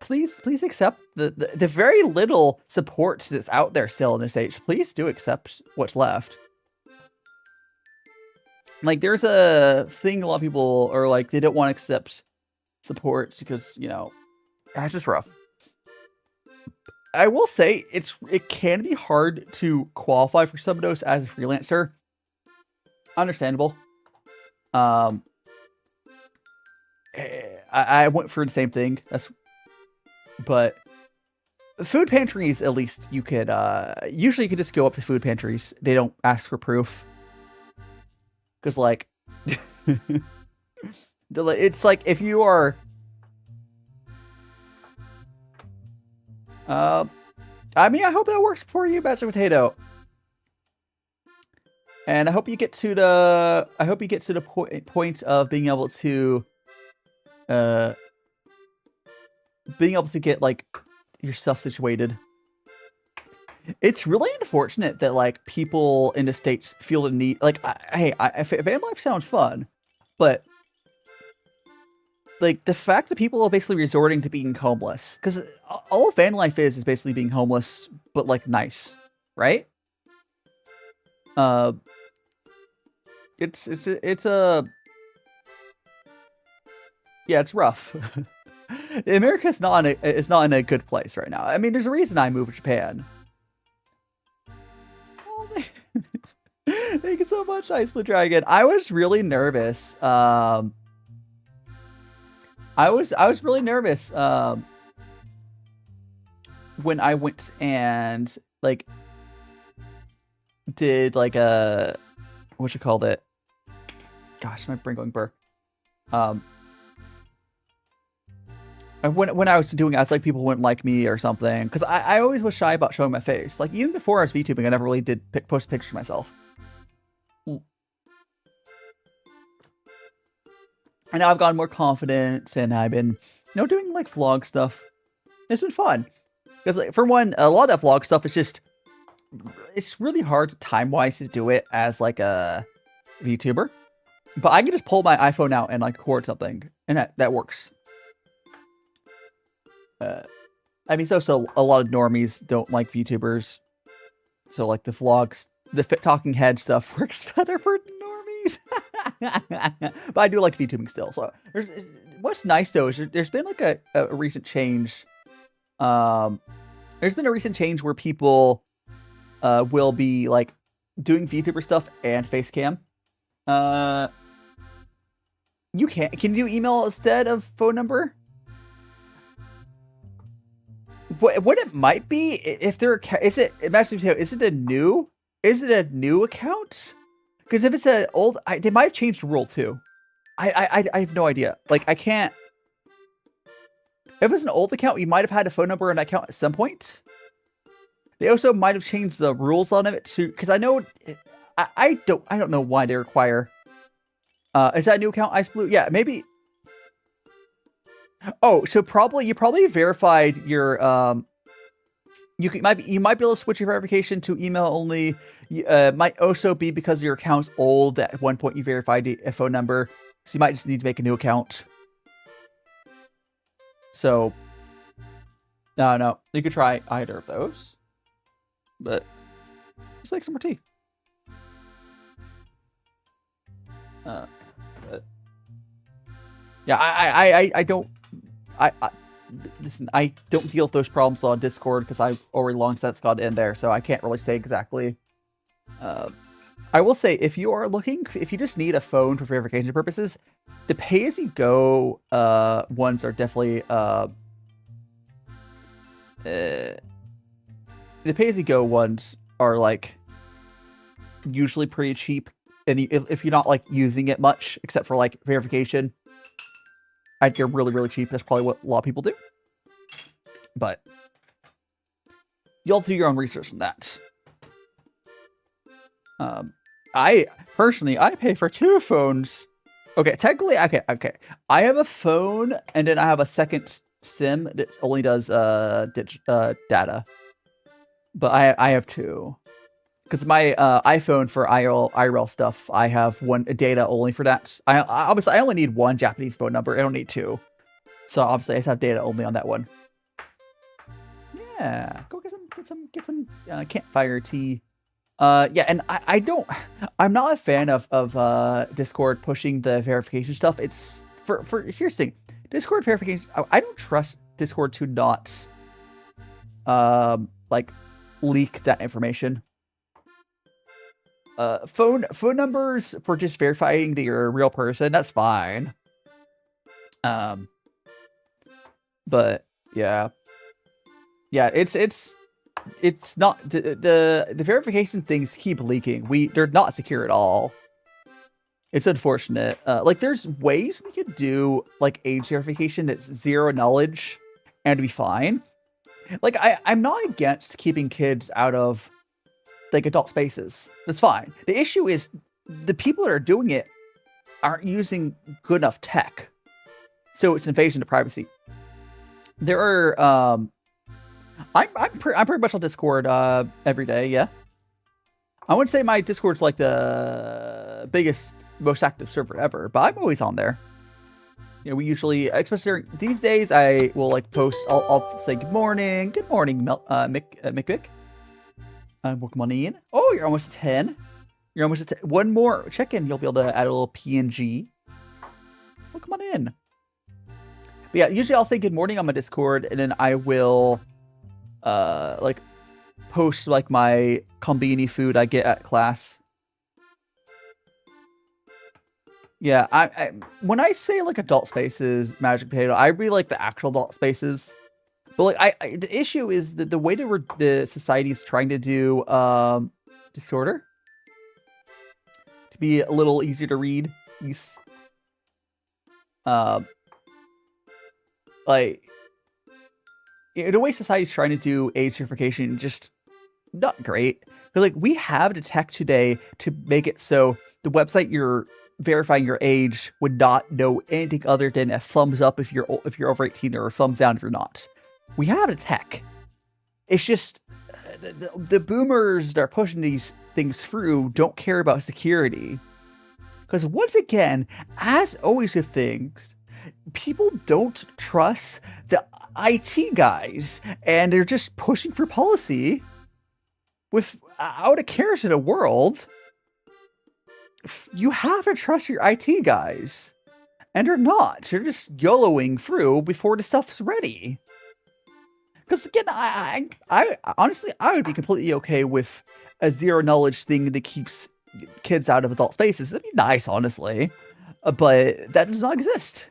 please accept the very little support that's out there still in this age. Please do accept what's left. Like, there's a thing a lot of people are like, they don't want to accept supports because, you know, it's just rough. I will say it can be hard to qualify for some of those as a freelancer. Understandable. I went for the same thing. But food pantries, at least you could usually you could just go up to food pantries. They don't ask for proof. Because, like, it's like if you are... I mean, I hope that works for you, Bachelor Potato. And I hope you get to the... point of being able to... being able to get, like, your stuff situated. It's really unfortunate that, like, people in the States feel the need... Like, hey, van life sounds fun, but... Like, the fact that people are basically resorting to being homeless... Because all van life is basically being homeless, but, like, nice. Right? It's a... Yeah, it's rough. America's not in a good place right now. I mean, there's a reason I moved to Japan. Thank you so much, Ice Blue Dragon. I was really nervous. I was really nervous when I went and like did like a what you called it. Gosh, my brain going burr. When I was doing it, I was like, people wouldn't like me or something. Because I always was shy about showing my face. Like, even before I was VTubing, I never really did post pictures of myself. And now I've gotten more confident, and I've been, doing, like, vlog stuff. It's been fun. Because, like, for one, a lot of that vlog stuff is just... It's really hard time-wise to do it as, like, a VTuber. But I can just pull my iPhone out and, like, record something. And that works. I mean, so a lot of normies don't like VTubers. So, like, the vlogs, the talking head stuff works better for normies. But I do like VTubing still. So, what's nice, though, is there's been, like, a recent change. There's been a recent change where people will be, like, doing VTuber stuff and face cam. You can you do email instead of phone number? What it might be if there is it a new account? Because if it's an old, they might have changed the rule too. I have no idea. Like, I can't. If it's an old account, you might have had a phone number and an account at some point. They also might have changed the rules on it too, because I know I don't know why they require. Is that a new account, Ice Blue? Yeah, maybe. Oh, so you probably verified your you might be able to switch your verification to email only. Might also be because your account's old. At one point you verified a phone number, so you might just need to make a new account. So no, you could try either of those. But let's make some more tea. Yeah, I don't. Listen, I don't deal with those problems on Discord because I've already long since got in there, so I can't really say exactly. I will say, if you are looking, if you just need a phone for verification purposes, the pay-as-you-go ones are definitely the pay-as-you-go ones are like usually pretty cheap, and if you're not like using it much except for like verification. I'd get really, really cheap. That's probably what a lot of people do. But you'll do your own research on that. I personally pay for 2 phones. Okay, technically, okay. I have a phone, and then I have a second SIM that only does data. But I have 2. because my iPhone for IRL stuff, I have one data only for that. Obviously I only need one Japanese phone number. I don't need two. So obviously I just have data only on that one. Yeah, go get some campfire tea. Yeah, and I'm not a fan of Discord pushing the verification stuff. It's here's the thing. Discord verification, I don't trust Discord to not like leak that information. Phone numbers for just verifying that you're a real person, that's fine. But yeah, it's not the verification things keep leaking. They're not secure at all. It's unfortunate. Like there's ways we could do like age verification that's zero knowledge and be fine. Like I'm not against keeping kids out of like adult spaces. That's fine. The issue is the people that are doing it aren't using good enough tech. So it's invasion of privacy. There are I'm pretty much on Discord every day, yeah. I wouldn't say my Discord's like the biggest, most active server ever, but I'm always on there. You know, we usually, especially during these days, I will like post. I'll say good morning, Mick. Welcome on in. Oh, you're almost at 10. You're almost at 10. One more check-in, you'll be able to add a little PNG. Welcome on in. But yeah, usually I'll say good morning on my Discord, and then I will like post like my kombini food I get at class. Yeah, I when I say like adult spaces, Magic Potato, I really like the actual adult spaces. But like the issue is that the way that the society is trying to do disorder to be a little easier to read. Like the way society's trying to do age verification, just not great. But like we have the tech today to make it so the website you're verifying your age would not know anything other than a thumbs up if you're over 18 or a thumbs down if you're not. We have the tech. It's just the boomers that are pushing these things through don't care about security. Because once again, as always with things, people don't trust the IT guys, and they're just pushing for policy without a care to the world. You have to trust your IT guys, and they're not. They're just YOLOing through before the stuff's ready. Because again, I honestly, I would be completely okay with a zero knowledge thing that keeps kids out of adult spaces. That'd be nice, honestly, but that does not exist.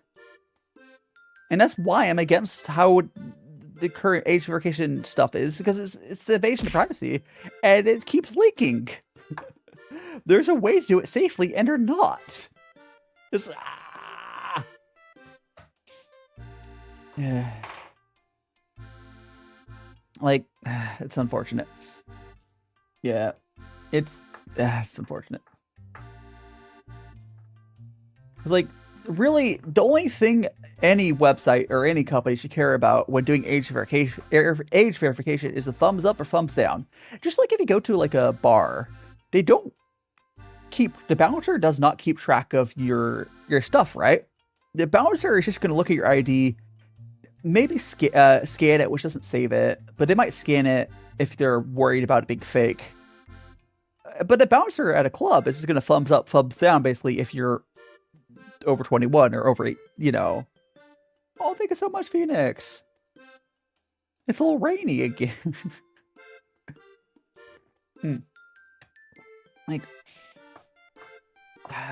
And that's why I'm against how the current age verification stuff is, because it's the invasion of privacy, and it keeps leaking. There's a way to do it safely, and they're not. It's like it's unfortunate. Yeah, it's unfortunate. It's like really the only thing any website or any company should care about when doing age verification is the thumbs up or thumbs down. Just like if you go to like a bar, they don't the bouncer does not keep track of your stuff, right? The bouncer is just going to look at your ID, maybe scan it, which doesn't save it, but they might scan it if they're worried about it being fake. But the bouncer at a club is just going to thumbs up, thumbs down, basically, if you're over 21 or over 8, you know. Oh, thank you so much, Phoenix. It's a little rainy again. Like,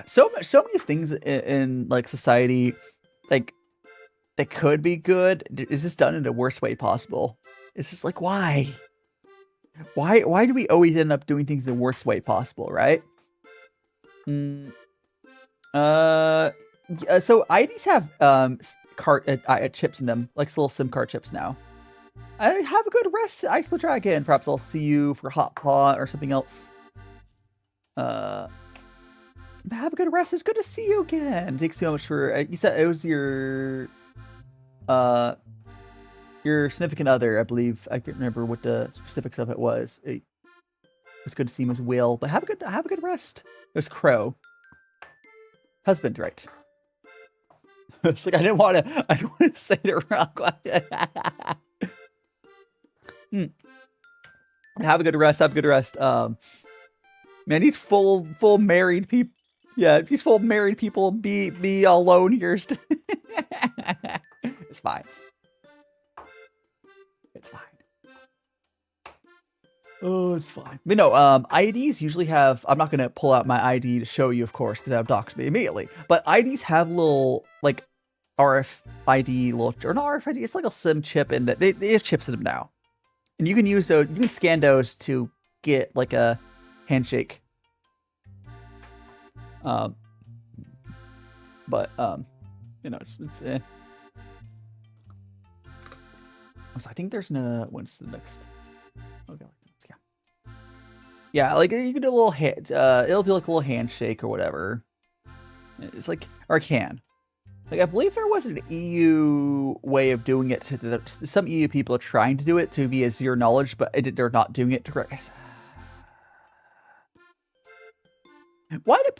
so many things in like society, like, that could be good, is just done in the worst way possible. It's just like, why do we always end up doing things the worst way possible, right? So IDs have chips in them, like little SIM card chips now. Have a good rest, Ice Dragon. Perhaps I'll see you for Hot Pot or something else. Have a good rest. It's good to see you again. Thanks so much for you said it was your significant other, I believe. I can't remember what the specifics of it was. It's good to see him as Will, but have a good rest. There's Crow. Husband, right? It's like I didn't want to say it wrong. Have a good rest. Have a good rest. Man, these full married people. Yeah, these full married people be alone here. It's fine. It's fine. Oh, it's fine. But no, IDs usually have. I'm not gonna pull out my ID to show you, of course, because that would dox me immediately. But IDs have little like RFID, little or not RFID. It's like a SIM chip, and they have chips in them now, and you can use those. You can scan those to get like a handshake. But you know, it's I think there's no. When's the next? Okay, yeah, like you can do a little hand. It'll do like a little handshake or whatever. It's like, or it can. Like I believe there was an EU way of doing it. Some EU people are trying to do it to be a zero knowledge, but they're not doing it correctly. Why do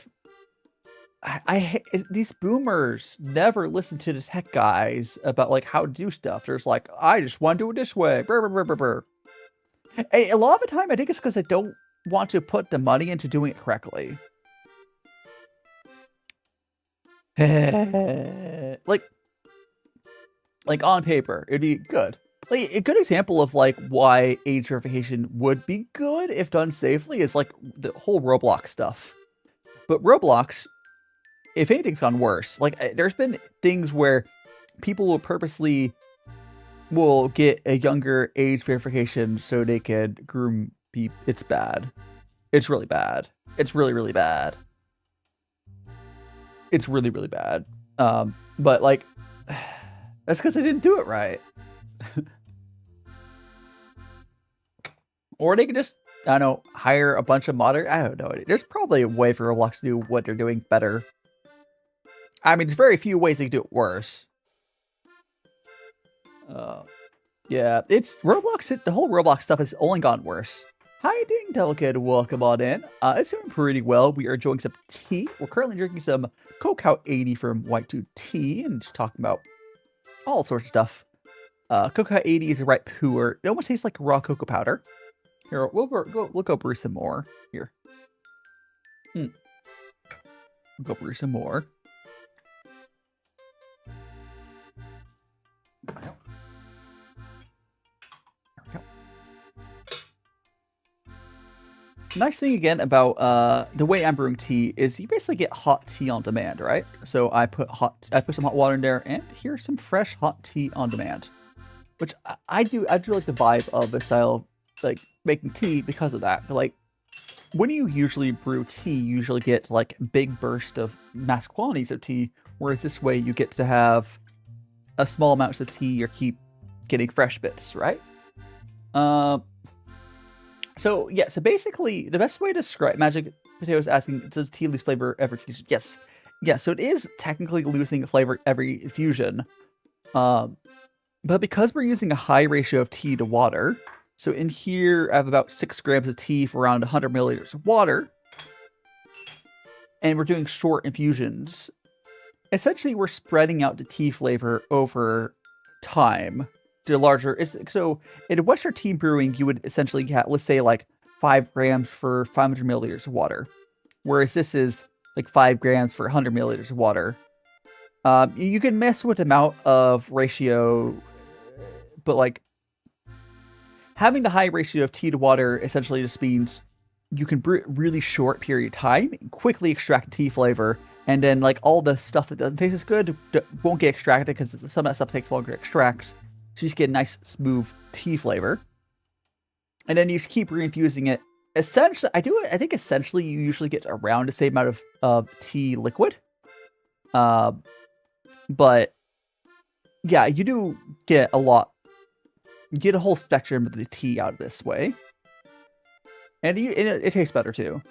I these boomers never listen to the tech guys about like how to do stuff? There's like, I just want to do it this way. Brr, brr, brr, brr, brr. A lot of the time, I think it's because I don't want to put the money into doing it correctly. like on paper, it'd be good. Like a good example of like why age verification would be good if done safely is like the whole Roblox stuff. But Roblox, if anything's gone worse, like there's been things where people will purposely get a younger age verification so they could groom people. It's bad. It's really bad. It's really, really bad. It's really, really bad. But like, that's because I didn't do it right. Or they could just, I don't know, hire a bunch of modders. I don't know. There's probably a way for Roblox to do what they're doing better. I mean, there's very few ways they can do it worse. Yeah, it's Roblox. The whole Roblox stuff has only gotten worse. Hi, Ding Delicate. Welcome on in. It's doing pretty well. We are enjoying some tea. We're currently drinking some Cacao 80 from Live2D Tea and just talking about all sorts of stuff. Cacao 80 is a right puer. It almost tastes like raw cocoa powder. Here, we'll go brew some more. Here. We'll go brew some more. There we go. Nice thing again about the way I'm brewing tea is you basically get hot tea on demand, right? So I put some hot water in there, and here's some fresh hot tea on demand, which I do like the vibe of the style of like making tea because of that. But like when you usually brew tea, you usually get like big burst of mass quantities of tea, whereas this way you get to have a small amounts of tea or keep getting fresh bits, right? So yeah, so basically the best way to describe Magic Potato is asking, does tea lose flavor every infusion? Yes. Yeah, so it is technically losing flavor every infusion. But because we're using a high ratio of tea to water, so in here I have about 6 grams of tea for around 100 milliliters of water, and we're doing short infusions. Essentially, we're spreading out the tea flavor over time. Larger so in Western tea brewing, you would essentially have, let's say, like 5 grams for 500 milliliters of water, whereas this is like 5 grams for 100 milliliters of water. You can mess with the amount of ratio, but like having the high ratio of tea to water essentially just means you can brew it really short period of time, quickly extract tea flavor, and then like all the stuff that doesn't taste as good won't get extracted because some of that stuff takes longer to extract. So you just get a nice, smooth tea flavor. And then you just keep reinfusing it. Essentially, I think essentially you usually get around the same amount of tea liquid. But yeah, you do get a lot. You get a whole spectrum of the tea out of this way. And it tastes better too.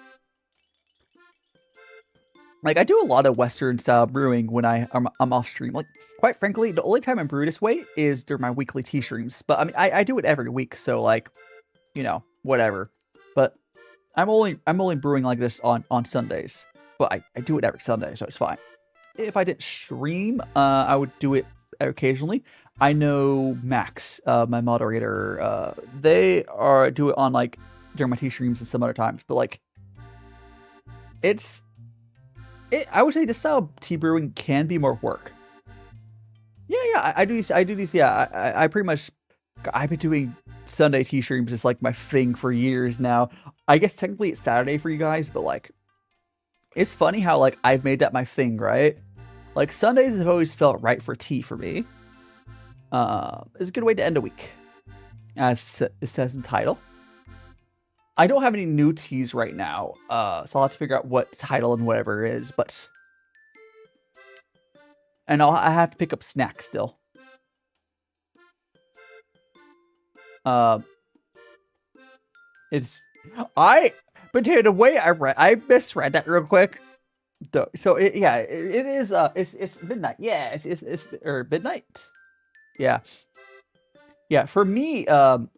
Like, I do a lot of Western style brewing when I'm off stream. Like, quite frankly, the only time I brew this way is during my weekly tea streams. But I mean, I do it every week, so like, you know, whatever. But I'm only brewing like this on Sundays, but I do it every Sunday, so it's fine. If I didn't stream, I would do it occasionally. I know Max, my moderator, they do it on like during my tea streams and some other times, but like I would say this style of tea brewing can be more work. Yeah, I do this. Yeah, I pretty much, I've been doing Sunday tea streams. It's like my thing for years now. I guess technically it's Saturday for you guys, but like, it's funny how like I've made that my thing, right? Like Sundays have always felt right for tea for me. It's a good way to end a week, as it says in the title. I don't have any new teas right now, so I'll have to figure out what title and whatever it is, but... And I have to pick up snacks still. But the way I misread that real quick. So it is, it's midnight. Yeah, it's or midnight. Yeah. Yeah, for me, I'm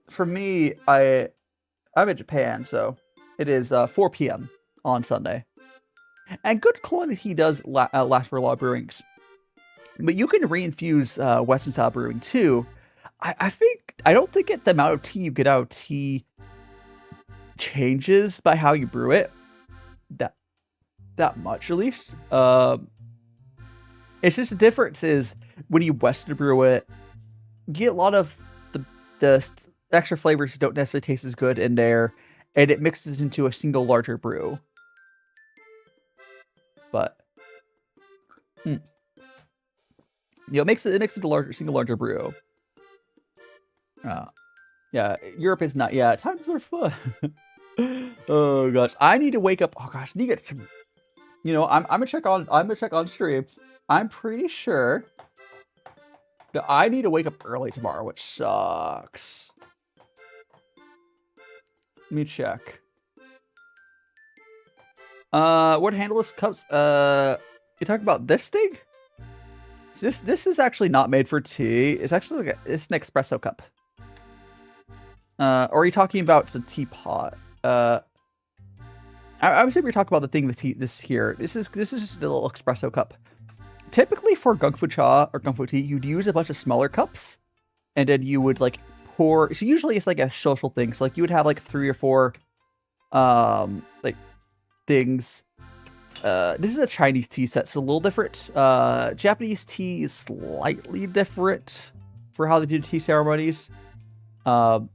in Japan, so it is 4 p.m. on Sunday. And good quality does last for a lot of brewings. But you can reinfuse Western style brewing too. I don't think the amount of tea you get out of tea changes by how you brew it. That much at least. It's just the difference is when you Western brew it, you get a lot of the extra flavors don't necessarily taste as good in there, and it mixes into a single larger brew. But it makes it into single larger brew. Yeah, Europe is not. Yeah, times are fun. Oh gosh, I need to wake up. Oh gosh, I need to get some. I'm gonna check on stream. I'm pretty sure that I need to wake up early tomorrow, which sucks. Let me check. What handleless cups? You talking about this thing? This is actually not made for tea. It's actually it's an espresso cup. Or are you talking about the teapot? I would say we're talking about the thing. This here. This is just a little espresso cup. Typically for Gung Fu Cha or Gung Fu tea, you'd use a bunch of smaller cups, and then you would like pour. So usually it's like a social thing. So like you would have like 3 or 4, like things. This is a Chinese tea set, so a little different. Japanese tea is slightly different for how they do tea ceremonies. Oh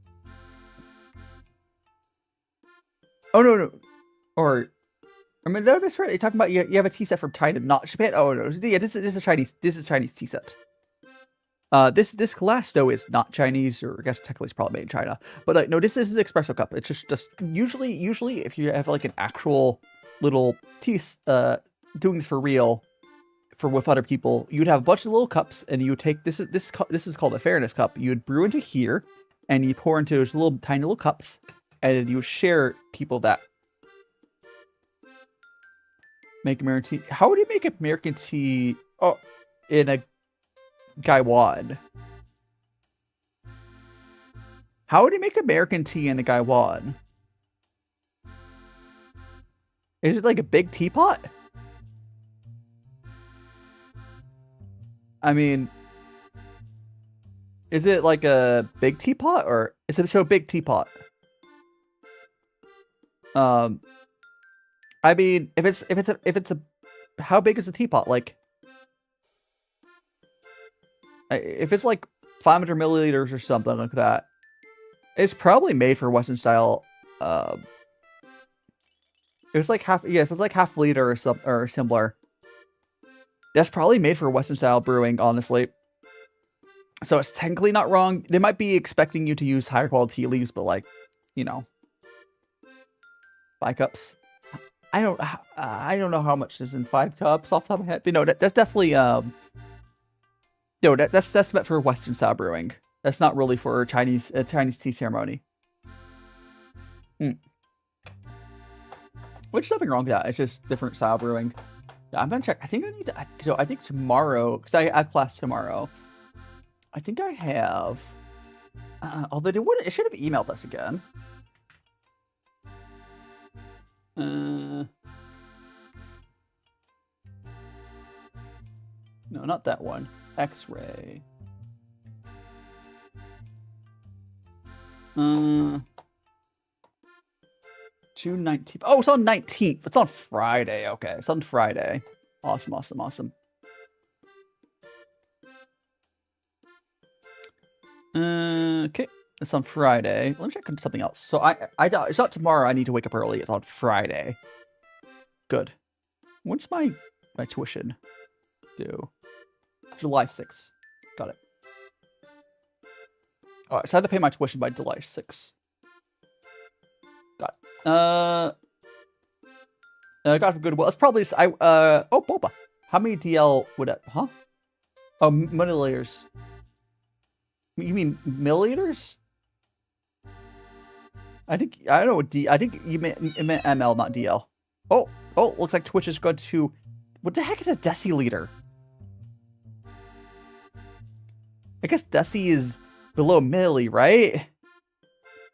no. Or I mean, no, that's right. You're talking about you have a tea set from China, not Japan. Oh no, yeah, this is Chinese tea set. This glass though is not Chinese, or I guess technically it's probably made in China. But no, this is an espresso cup. It's just usually if you have like an actual little tea, doing this for real, with other people, you'd have a bunch of little cups, and you would take this is called a fairness cup. You would brew into here, and you pour into those little tiny little cups, and you would share people that. Make American tea. How would you make American tea? Oh, in a Gaiwan. How would you make American tea in a Gaiwan? Is it like a big teapot? I mean, is it like a big teapot, or is it so big teapot? I mean, if it's a, how big is a teapot? Like, if it's like 500 milliliters or something like that, it's probably made for Western style. If it's like half liter or something or similar, that's probably made for Western style brewing, honestly. So it's technically not wrong. They might be expecting you to use higher quality tea leaves, but like, 5 cups. I don't know how much is in 5 cups off the top of my head. But no, that's definitely that's meant for Western style brewing. That's not really for Chinese tea ceremony. Which is nothing wrong with that. It's just different style brewing. Yeah, I'm gonna check. I think I need to. So I think tomorrow, because I have class tomorrow. I think I have. Although it should have emailed us again. No, not that one. X-ray. June 19th. Oh, it's on 19th. It's on Friday. Okay, it's on Friday. Awesome, awesome, awesome. Okay, it's on Friday. Let me check on something else. So it's not tomorrow. I need to wake up early. It's on Friday. Good. When's my tuition due? July 6th. Got it. All right, so I have to pay my tuition by July 6th. Got it. Got it for goodwill. It's probably just oh, Boba. How many DL would it? Huh? Oh, milliliters. You mean milliliters? I don't know what I think you meant ML, not DL. Oh, looks like Twitch is going to. What the heck is a deciliter? I guess deci is below milli, right?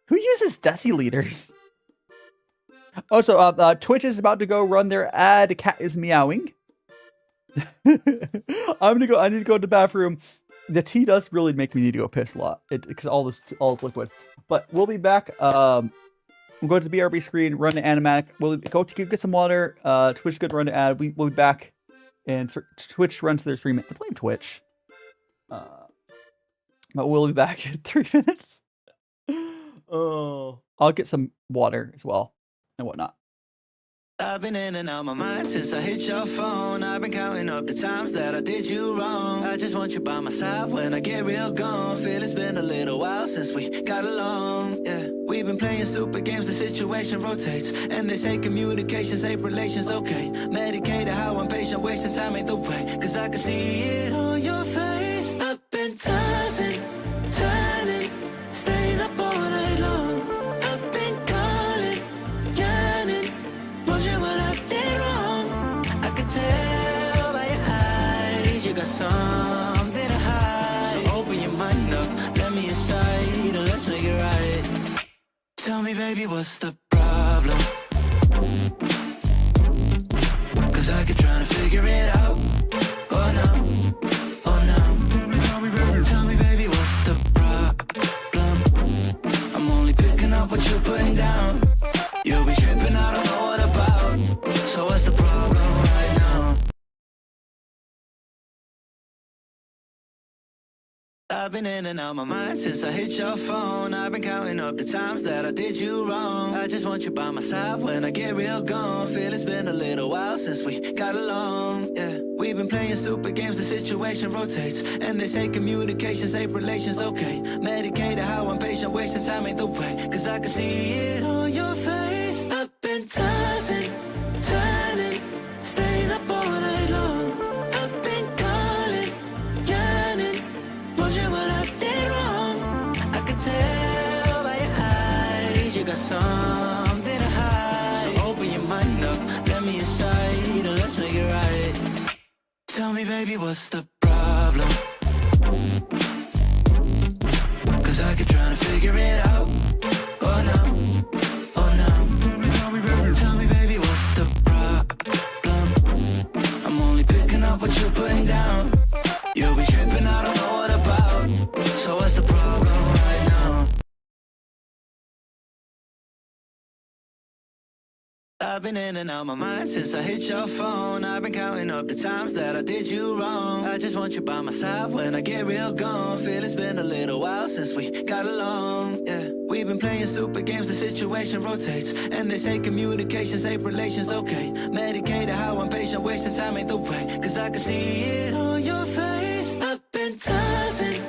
Who uses deciliters? Oh, so Twitch is about to go run their ad. The cat is meowing. I need to go to the bathroom. The tea does really make me need to go piss a lot because all this liquid. But we'll be back. We'll go to the BRB screen, run the animatic. We'll go to get some water. Twitch is going to run the ad. We'll be back, and Twitch runs their 3 minutes. I blame Twitch. But we'll be back in 3 minutes. Oh, I'll get some water as well and whatnot. I've been in and out my mind since I hit your phone. I've been counting up the times that I did you wrong. I just want you by my side when I get real gone. Feel it's been a little while since we got along. Yeah, we've been playing stupid games, the situation rotates. And they say communication, safe relations, okay. Medicated how I'm patient, wasting time ain't the way. Cause I can see it on your face. I've been tossing, turning, staying up all night long. I've been calling, yearning, wondering what I did wrong. I could tell by your eyes you got something to hide. So open your mind up, let me inside, and let's make it right. Tell me, baby, what's the problem? Cause I keep trying to figure it out. Oh no, oh no. Tell me, baby, what's the problem? I'm only picking up what you're putting down. You'll be tripping, I don't know what about. So what's the problem right now? I've been in and out my mind since I hit your phone. I've been counting up the times that I did you wrong. I just want you by my side when I get real gone. Feel it's been a little while since we got along. Yeah, we've been playing stupid games, the situation rotates. And they say communication, safe relations, okay. Medicated how I'm patient, wasting time ain't the way. Cause I can see it on your face. I've been tossing, turning, staying up all night long. I've been calling, yearning, wondering what I did wrong. I could tell by your eyes you got something to hide. So open your mind up, let me inside, and let's make it right. Tell me, baby, what's the problem? Cause I keep trying to figure it out. Oh no, oh no. Tell me, baby, what's the problem? I'm only picking up what you're putting down. You'll be tripping, I don't know what about. So what's the problem right now? I've been in and out my mind since I hit your phone. I've been counting up the times that I did you wrong. I just want you by my side when I get real gone. Feel it's been a little while since we got along. Yeah, we've been playing stupid games, the situation rotates. And they say communication, safe relations, okay. Medicated how I'm patient, wasting time ain't the way. Cause I can see it on your face. I've been tossing,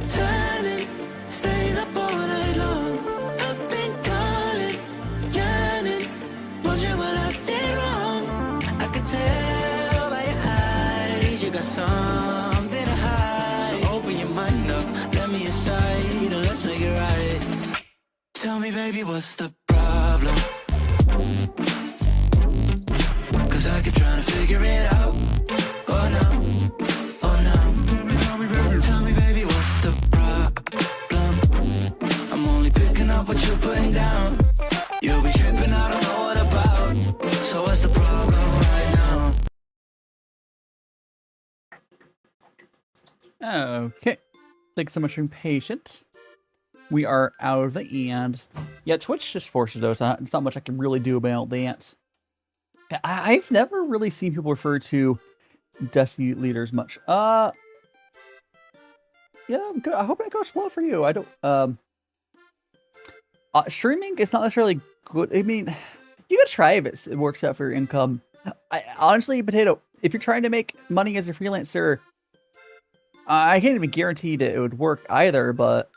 turning, staying up all night long. I've been calling, yearning, wondering what I did wrong. I could tell by your eyes you got something to hide. So open your mind up, let me inside, and let's make it right. Tell me, baby, what's the problem? Cause I keep trying to figure it out. Oh no, oh no. Tell me, baby, what's the problem? I'm only picking up what you're putting down. You'll be tripping, I don't know what about. Okay. Thanks so much for being patient. We are out of the end. Yeah, Twitch just forces those. There's not much I can really do about that. I've never really seen people refer to Destiny leaders much. Yeah, I'm good. I hope it goes well for you. I don't, streaming is not necessarily good. I mean, you gotta try if it works out for your income. Honestly, Potato, if you're trying to make money as a freelancer, I can't even guarantee that it would work either, but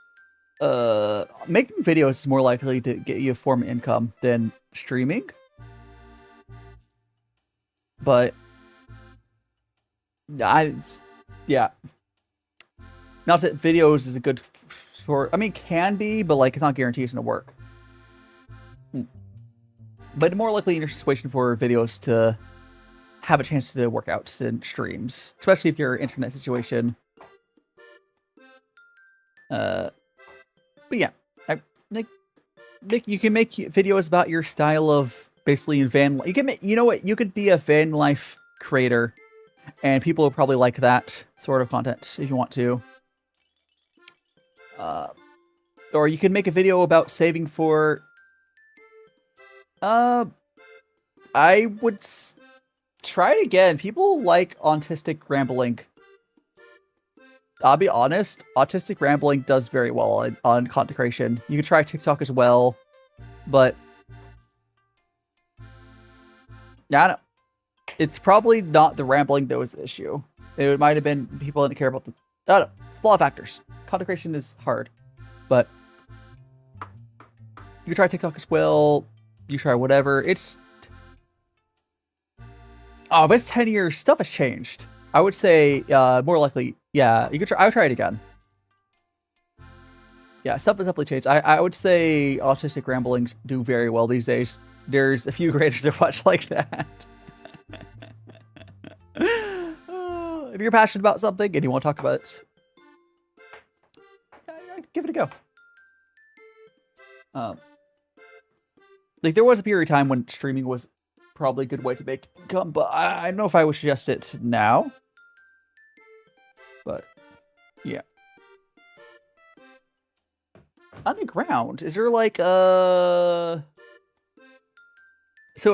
making videos is more likely to get you a form of income than streaming. But yeah. Not that videos is a good sort. I mean, can be, but like it's not guaranteed it's gonna work. But more likely in your situation for videos to have a chance to work out in streams, especially if your internet situation. But yeah, you can make videos about your style of basically in van. You can make, you know what? You could be a van life creator, and people will probably like that sort of content if you want to. Or you can make a video about saving for. I would try it again. People like autistic rambling. I'll be honest, autistic rambling does very well on content creation. You can try TikTok as well, but I don't. It's probably not the rambling that was the issue. It might have been people didn't care about the. I don't know. It's a lot of factors. Content creation is hard, but you try TikTok as well. You try whatever. It's if it's 10 years, stuff has changed. I would say more likely, yeah. You could try. I would try it again. Yeah, stuff has definitely changed. I would say autistic ramblings do very well these days. There's a few creators that watch like that. If you're passionate about something and you want to talk about it, give it a go. Like there was a period of time when streaming was probably a good way to make income, but I don't know if I would suggest it now. But yeah. Underground, is there like so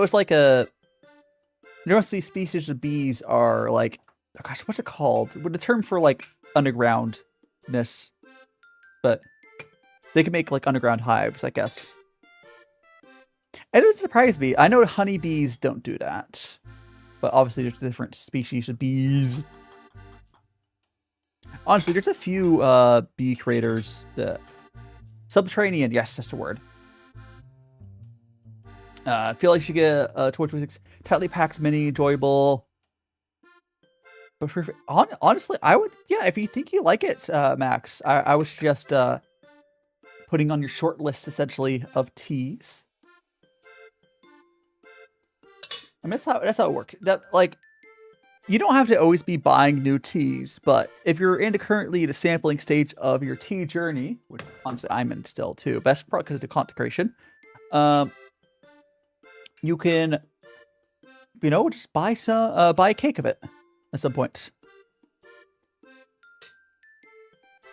it's like a, you know, these species of bees are like, oh gosh, what's it called? With the term for like undergroundness, but they can make like underground hives, I guess. And it would surprise me. I know honeybees don't do that, but obviously there's different species of bees. Honestly, there's a few bee creators that subterranean. Yes, that's the word. I feel like you should get a 2026 tightly packed mini enjoyable. But honestly, I would, yeah, if you think you like it, Max, I would suggest putting on your short list essentially of teas. I mean, that's how it works. That like, you don't have to always be buying new teas, but if you're into currently the sampling stage of your tea journey, which honestly I'm in still too, best part because of the content creation, you can, you know, just buy some, buy a cake of it at some point.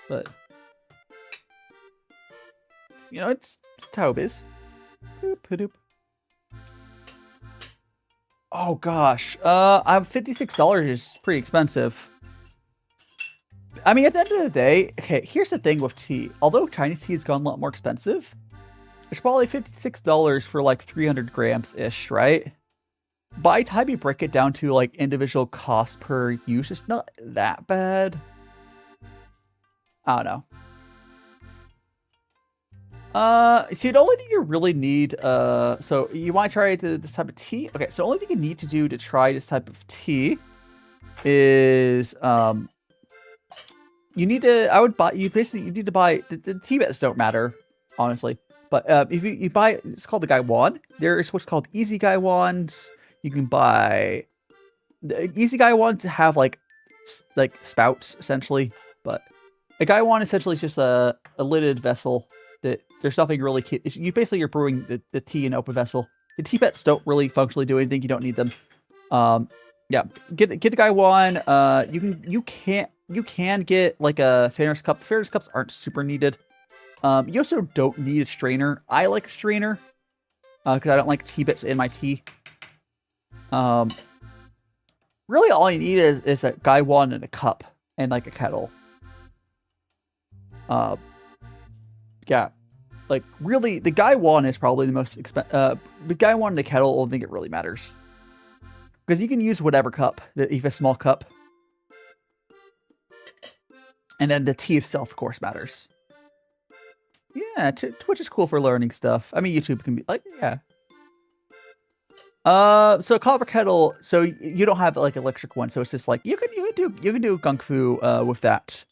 But you know, it's how it is. Boop-a-doop. Oh gosh, I'm $56 is pretty expensive. I mean, at the end of the day, okay, here's the thing with tea. Although Chinese tea has gotten a lot more expensive, it's probably $56 for like 300 grams-ish, right? By the time you break it down to like individual cost per use, it's not that bad. I don't know. See, the only thing you really need, so you want to try this type of tea? Okay, so the only thing you need to do to try this type of tea is, you need to, you need to buy, the tea bits don't matter, honestly. But, if you buy, it's called the Gaiwan. There's what's called Easy Gaiwans. You can buy, the Easy Gaiwan to have, like spouts, essentially. But a Gaiwan essentially is just a lidded vessel. That there's nothing really you basically you're brewing the tea in an open vessel. The tea bets don't really functionally do anything. You don't need them. Yeah, get a guy one. You can't you can get like a fairness cup. Fairness cups aren't super needed. You also don't need a strainer. I like a strainer because I don't like tea bits in my tea. Really all you need is a gaiwan and a cup and like a kettle. Yeah, like really the gaiwan is probably the most expensive. The gaiwan and the kettle, I don't think it really matters because you can use whatever cup, even a small cup. And then the tea itself, of course, matters. Yeah, Twitch is cool for learning stuff. I mean, YouTube can be like, yeah. So copper kettle. So you don't have like electric one, so it's just like you can do kung fu with that.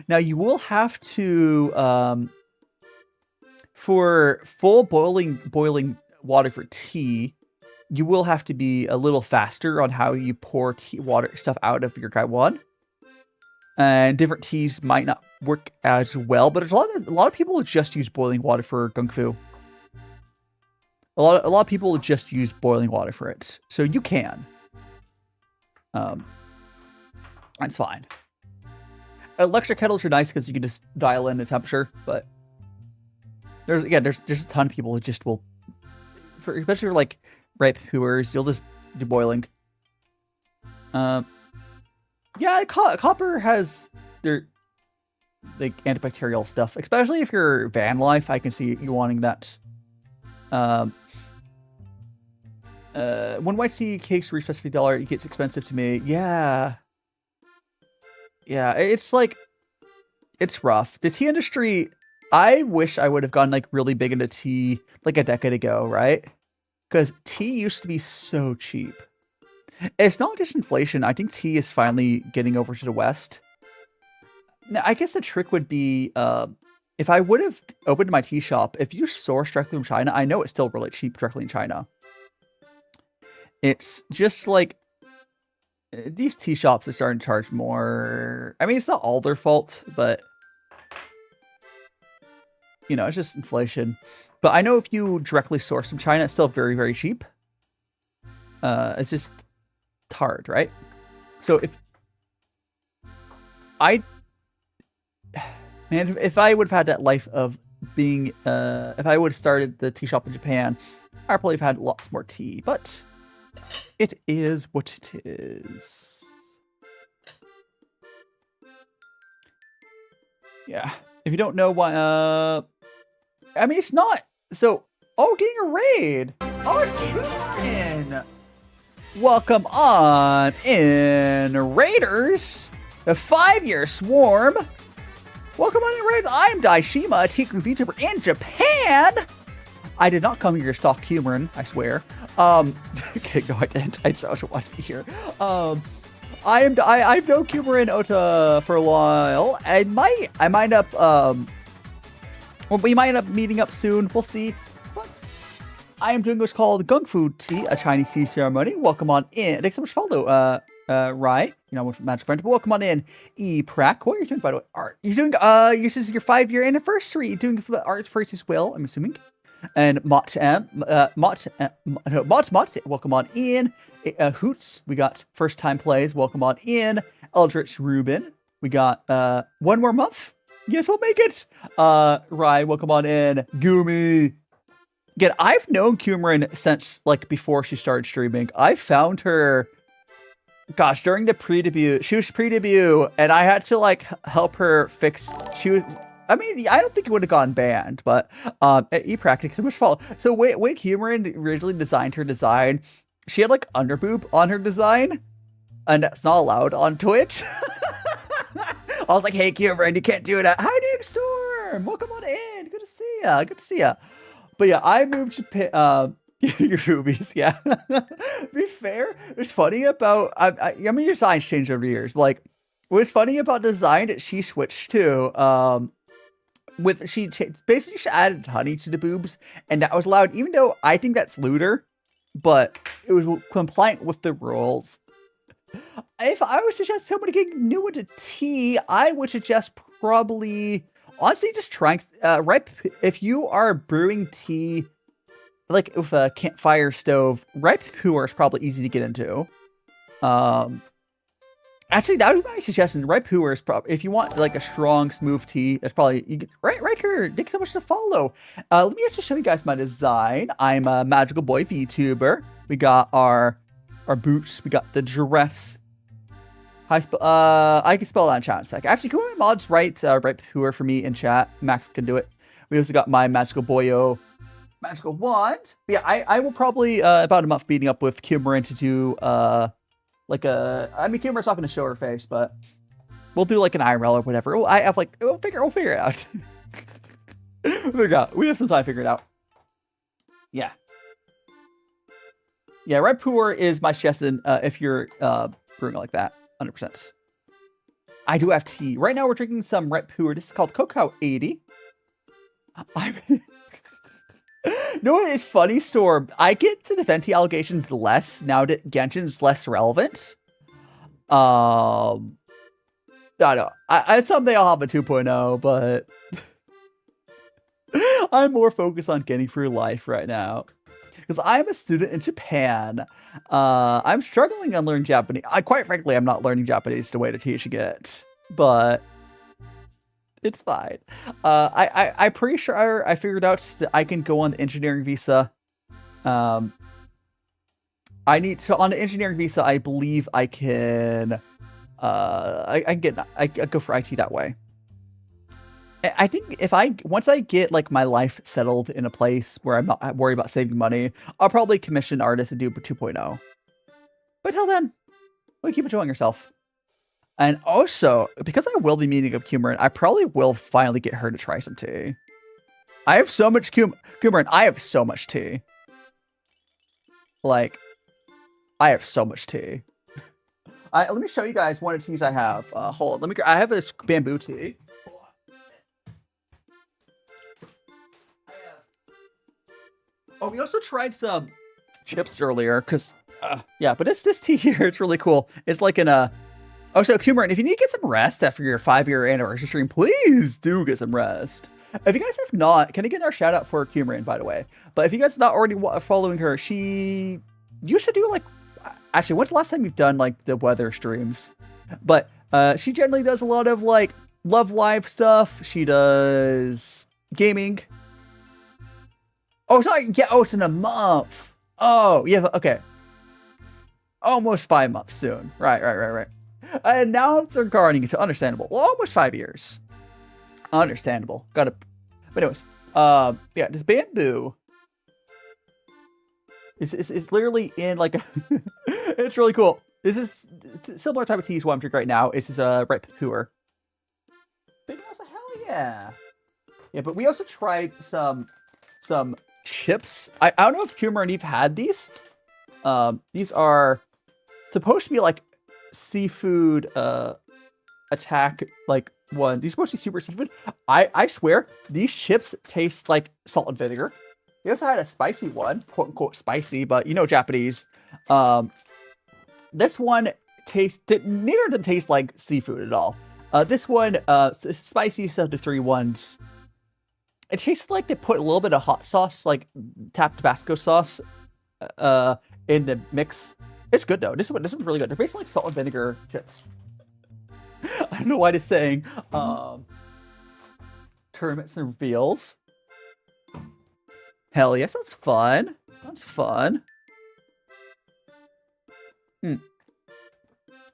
Now you will have to for full boiling water for tea, you will have to be a little faster on how you pour tea water stuff out of your gaiwan. And different teas might not work as well, but there's a lot of people just use boiling water for kung fu. A lot of people just use boiling water for it, so you can. That's fine. Electric kettles are nice because you can just dial in the temperature, but there's a ton of people who just will, especially for like ripe Puers, you'll just do boiling. Yeah, copper has their like antibacterial stuff, especially if you're van life. I can see you wanting that. When white tea cakes reach $50, it gets expensive to me. Yeah, it's like it's rough. The tea industry. I wish I would have gone like really big into tea like a decade ago, right? Because tea used to be so cheap. It's not just inflation. I think tea is finally getting over to the West. Now, I guess the trick would be if I would have opened my tea shop, if you source directly from China, I know it's still really cheap directly in China. It's just like these tea shops are starting to charge more. I mean, it's not all their fault, but you know, it's just inflation. But I know if you directly source from China, it's still very, very cheap. It's just hard, right? So if I would have had that life of being if I would have started the tea shop in Japan, I probably have had lots more tea, but it is what it is. Yeah, if you don't know why I mean, it's not so. Oh, getting a raid. Oh, it's Kiriponn. Welcome on in, Raiders. The 5-year swarm. Welcome on in, Raiders. I'm DaiShimaVT, Vtuber in Japan. I did not come here to stalk Humorn, I swear. Okay, no, I didn't. I just want to be here. I've known Humorn Ota for a while. We might end up meeting up soon. We'll see. But I am doing what's called Gung Fu Tea, a Chinese tea ceremony. Welcome on in. Thanks so much for follow, Rai. You know, with Magic Friend. Welcome on in, Prac. What are you doing, by the way? Art. You're doing, this is your 5-year anniversary. You're doing art first as well, I'm assuming. And Mott, welcome on in. Hoots, we got first time plays. Welcome on in. Eldritch Rubin. We got, one more month. Yes, we'll make it. Rai, welcome on in. Gumi. Again, I've known Kumrin since like before she started streaming. I found her, gosh, during the pre-debut. She was pre-debut, and I had to like help her fix. She was. I mean, I don't think it would have gone banned, but e-practice so much follow. So when Kumrin originally designed her design, she had like underboob on her design, and that's not allowed on Twitch. I was like, hey, Kumrin, you can't do that. Hi, Nick Storm. Welcome on in. Good to see ya. Good to see ya. But yeah, I moved to your rubies, yeah. Be fair, it's funny about I mean your designs changed over the years, but like what's funny about design that she switched to basically she added honey to the boobs, and that was allowed, even though I think that's looter, but it was compliant with the rules. If I would suggest somebody getting new into tea, I would suggest probably honestly just trying ripe. If you are brewing tea like with a campfire stove, ripe Puerh is probably easy to get into. Actually, that would be my suggestion. Red Puerh is probably, if you want like a strong, smooth tea, that's probably, right here. Thank you so much to follow. Let me just show you guys my design. I'm a magical boy VTuber. We got our boots. We got the dress. I can spell that in chat in a sec. Actually, can one of my mods write Red Puerh for me in chat? Max can do it. We also got my magical boyo, magical wand. But yeah, I will probably about a month meeting up with Kimmerin to do like I mean, Kimmer's not going to show her face, but we'll do like an IRL or whatever. I have like, we'll figure it out. We have some time to figure it out. Yeah. Yeah, Red Puerh is my suggestion if you're brewing it like that, 100%. I do have tea. Right now we're drinking some Red Puerh. This is called Cacao 80. No, what is funny, Storm? I get to the Venti allegations less now that Genshin's less relevant. I don't know. I someday I'll have a 2.0, but I'm more focused on getting through life right now. Because I'm a student in Japan. I'm struggling on learning Japanese. Quite frankly, I'm not learning Japanese the way the teacher gets. But it's fine. I'm pretty sure I figured out that I can go on the engineering visa. On the engineering visa, I believe I can. I go for IT that way. I think once I get like my life settled in a place where I'm not worried about saving money, I'll probably commission artists to do 2.0. But till then, well, keep enjoying yourself. And also, because I will be meeting up Kumarin, I probably will finally get her to try some tea. I have so much Kumarin. I have so much tea. Like, I have so much tea. Let me show you guys one of the teas I have. Hold on. I have this bamboo tea. Oh, we also tried some chips earlier, because, yeah, but this tea here, it's really cool. It's like in a... Oh, so Kumarin, if you need to get some rest after your 5-year anniversary stream, please do get some rest. If you guys have not, can I get our shout out for Kumarin, by the way? But if you guys are not already following her, she used to do like... Actually, when's the last time you've done like the weather streams? But she generally does a lot of like Love Live stuff. She does gaming. Oh, sorry. Yeah. Oh, it's in a month. Oh, yeah. Okay. Almost 5 months soon. Right. And now it's regarding it. So understandable. Well, almost 5 years. Understandable. But anyways, yeah, this bamboo is literally in like a it's really cool. This is similar type of tea to what I'm drinking right now. This is a Red Puerh. Big house, hell yeah. Yeah, but we also tried some chips. I don't know if Kumar and Eve had these. These are supposed to be like seafood attack like one. These are supposed to be super seafood. I swear these chips taste like salt and vinegar. We also had a spicy one, quote unquote spicy, but you know Japanese. This one neither of them taste like seafood at all. This one, spicy stuff to 3 ones. It tastes like they put a little bit of hot sauce, like tapped Tabasco sauce, in the mix. It's good though. This one's really good. They're basically like salt and vinegar chips. I don't know why it's saying tournaments and reveals. Hell yes, that's fun. That's fun.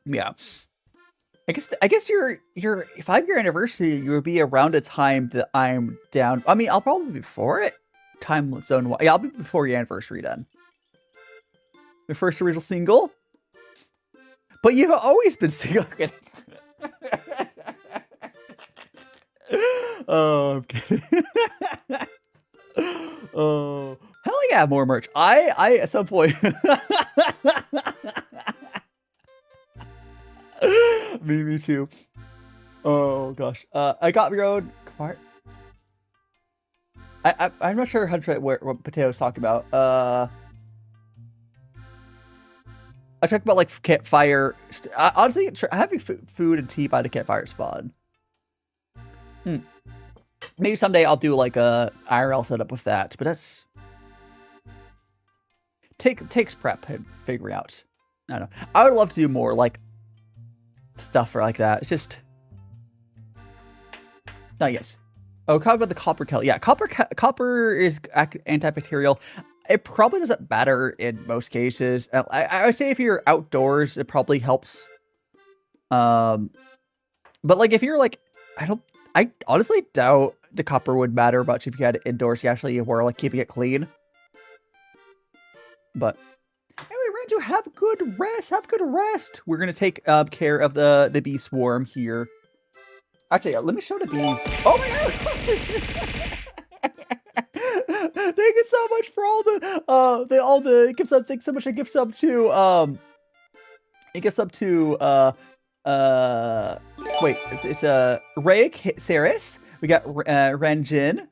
Yeah. I guess your 5-year anniversary, you would be around a time that I'm down. I mean, I'll probably be before it. Time zone. Yeah, I'll be before your anniversary then. My first original single. But you've always been single. Oh, I'm kidding. Oh, hell yeah, more merch. I at some point. Me too. Oh gosh. I got your own cart. I'm not sure what Potato's talking about. I talked about like campfire. Honestly, having food and tea by the campfire is fun. Maybe someday I'll do like a IRL setup with that, but that's takes prep and figuring out. I don't know. I would love to do more like stuff like that. It's just... Oh, yes. Oh, talk about the copper kelp. Yeah, copper is antibacterial. It probably doesn't matter in most cases. I would say if you're outdoors, it probably helps. But like if you're like, I honestly doubt the copper would matter much if you had it indoors. You actually were like keeping it clean. But anyway, Ranju, have a good rest. Have a good rest. We're gonna take care of the bee swarm here. Actually, let me show the bees. Oh my god! Thank you so much for all the gift subs. Thanks so much for gift sub to wait, it's Ray Saris. We got Renjin,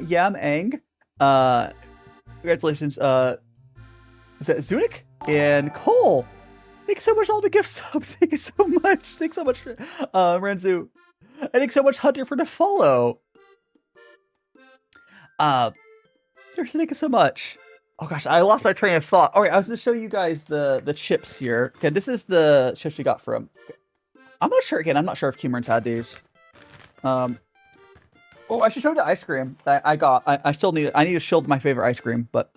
Yam Ang. Congratulations, is that Zunik and Cole? Thanks so much for all the gift subs. Thank you so much. Thanks so much for Renzu. And thanks so much, Hunter, for the follow. Thank you so much. Oh gosh, I lost my train of thought. All right, I was going to show you guys the chips here. Okay, this is the chips we got from. I'm not sure. Again, I'm not sure if Cumerans had these. Oh, I should show the ice cream that I got. I need to shield my favorite ice cream, but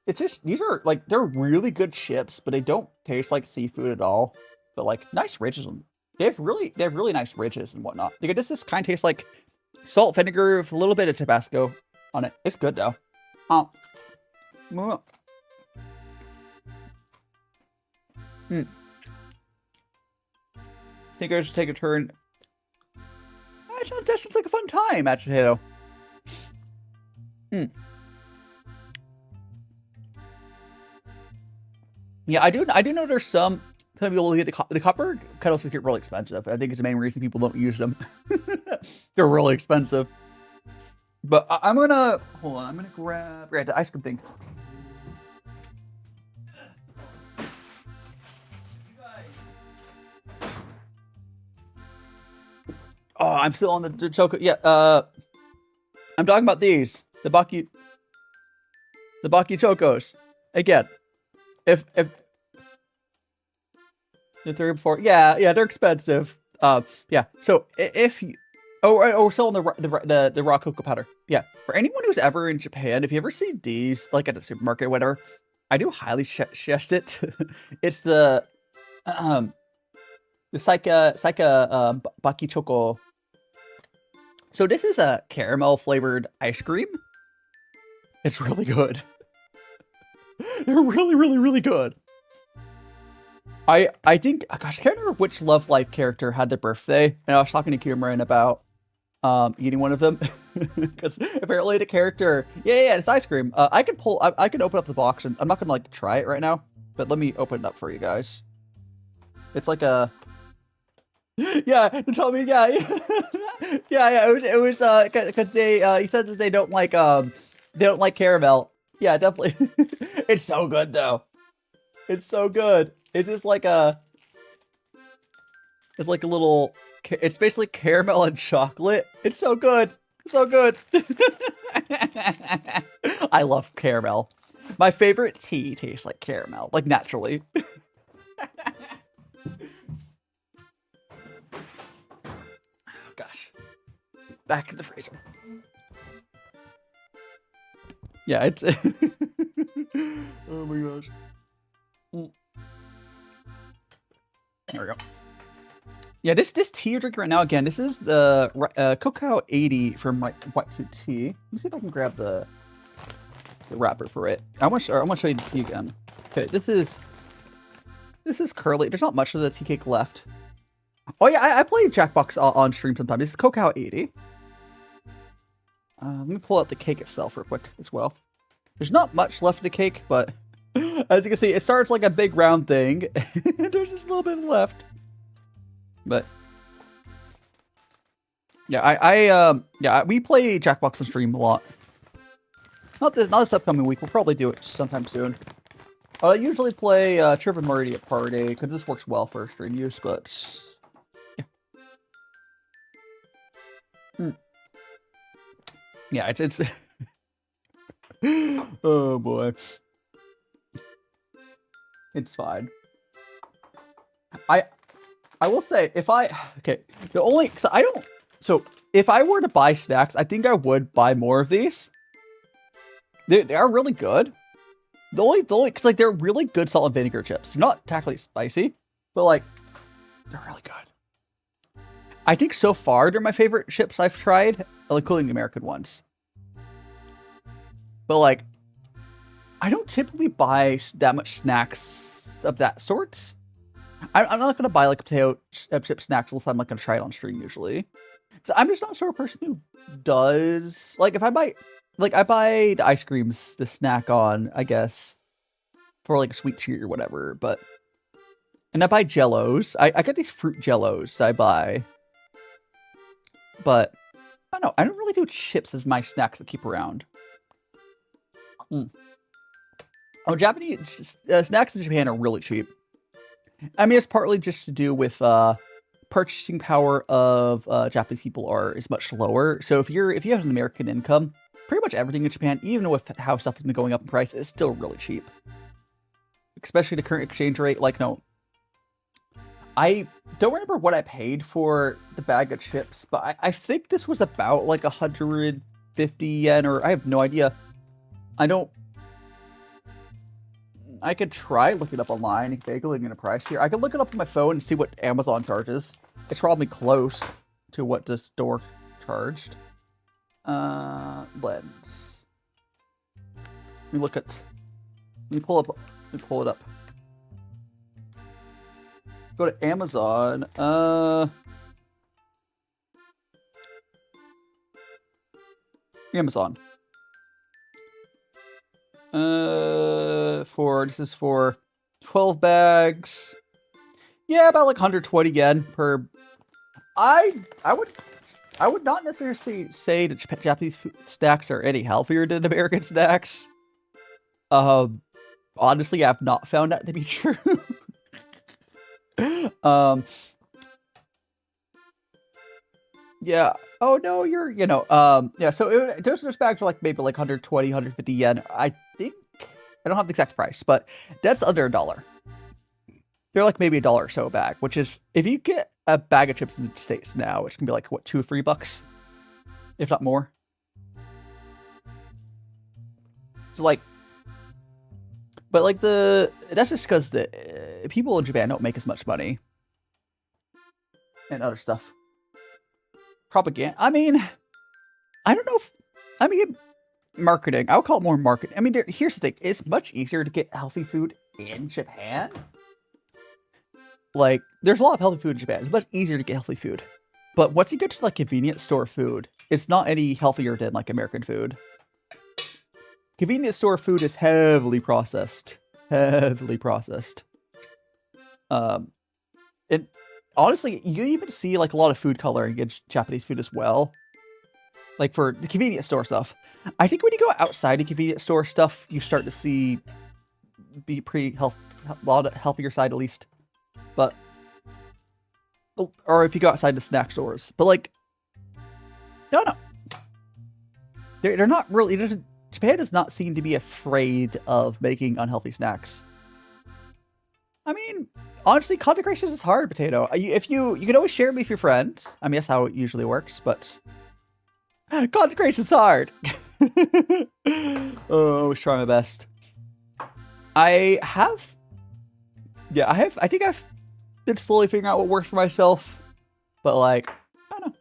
it's just these are like they're really good chips, but they don't taste like seafood at all. But like nice ridges. They have really nice ridges and whatnot. Like this kind of tastes like salt, vinegar with a little bit of Tabasco on it. It's good though. Think I should take a turn. That sounds like a fun time, Mashed Potato. Yeah, I do know there's some people get the copper kettles get really expensive. I think it's the main reason people don't use them. They're really expensive. But I'm gonna hold on. I'm gonna grab the ice cream thing. Oh, I'm still on the choco. Yeah, I'm talking about these. The Baki Chocos. Again, if the 3 or 4, yeah, they're expensive. Yeah. So if you, we're still on the raw cocoa powder. Yeah. For anyone who's ever in Japan, if you ever see these like at the supermarket or whatever, I do highly suggest it. It's the Saika Baki Choco. So this is a caramel flavored ice cream. It's really good. They're really good. I think, gosh, I can't remember which Love Life character had their birthday, and I was talking to Kumarin about eating one of them because apparently the character, yeah, it's ice cream. I can open up the box, and I'm not gonna like try it right now, but let me open it up for you guys. It's like a. Yeah, told me, yeah. It was because he said that they don't like caramel. Yeah, definitely. It's so good though. It's so good. It's just like it's like a little. It's basically caramel and chocolate. It's so good. So good. I love caramel. My favorite tea tastes like caramel, like naturally. Gosh. Back in the freezer. Yeah, it's... Oh my gosh. There we go. Yeah, this tea you're drinking right now, again, this is the Cacao 80 from Live2D. Let me see if I can grab the wrapper for it. I want to show you the tea again. Okay, this is curly. There's not much of the tea cake left. Oh yeah, I play Jackbox on stream sometimes. This is Cacao 80. Let me pull out the cake itself real quick as well. There's not much left of the cake, but as you can see, it starts like a big round thing. There's just a little bit left. But yeah, we play Jackbox on stream a lot. Not this upcoming week. We'll probably do it sometime soon. I usually play Triv and Marty at Party because this works well for stream use, but yeah. Yeah, it's oh boy. It's fine. I will say, if I... Okay, the only... So, if I were to buy snacks, I think I would buy more of these. They are really good. The only... Because, like, they're really good salt and vinegar chips. They're not technically spicy, but, like, they're really good. I think so far, they're my favorite chips I've tried, including the American ones. But, like, I don't typically buy that much snacks of that sort. I'm not going to buy, like, potato chip snacks unless I'm, like, going to try it on stream, usually. So I'm just not sure a person who does... Like, if I buy... Like, I buy the ice creams to snack on, I guess, for, like, a sweet treat or whatever, but... And I buy Jellos. I get these fruit Jellos I buy. But, I don't know. I don't really do chips as my snacks to keep around. Oh, Japanese snacks in Japan are really cheap. I mean, it's partly just to do with purchasing power of Japanese people is much lower. So if you have an American income, pretty much everything in Japan, even with how stuff has been going up in price, is still really cheap. Especially the current exchange rate. Like, no, I don't remember what I paid for the bag of chips, but I think this was about like 150 yen, or I have no idea. I could try looking it up online, googling a price here. I could look it up on my phone and see what Amazon charges. It's probably close to what the store charged. Lens. Let me pull it up. Go to Amazon. Amazon. This is for 12 bags. Yeah, about like 120 yen per. I would not necessarily say that Japanese food snacks are any healthier than American snacks. Honestly, I've not found that to be true. Yeah. Oh no, yeah. So those bags are like maybe like 120, 150 yen. I think I don't have the exact price, but that's under $1. They're like maybe $1 or so a bag, which is if you get a bag of chips in the States now, it's gonna be like what, $2 or $3, if not more. So like, but like that's just because the people in Japan don't make as much money and other stuff. Propaganda. I mean, I don't know if, marketing. I would call it more marketing. I mean, here's the thing. It's much easier to get healthy food in Japan. Like, there's a lot of healthy food in Japan. It's much easier to get healthy food. But once you get to, like, convenience store food, it's not any healthier than, like, American food. Convenience store food is heavily processed. Heavily processed. And honestly, you even see, like, a lot of food coloring in Japanese food as well. Like, for the convenience store stuff. I think when you go outside the convenience store stuff, you start to see be pretty a lot healthier side, at least. But, or if you go outside the snack stores. But, like, no. They're not really, Japan does not seem to be afraid of making unhealthy snacks. I mean, honestly, content creation is hard, Potato. You can always share it with your friends. I mean, that's how it usually works, but content creation is hard. Oh, I always try my best. I think I've been slowly figuring out what works for myself, but like, I don't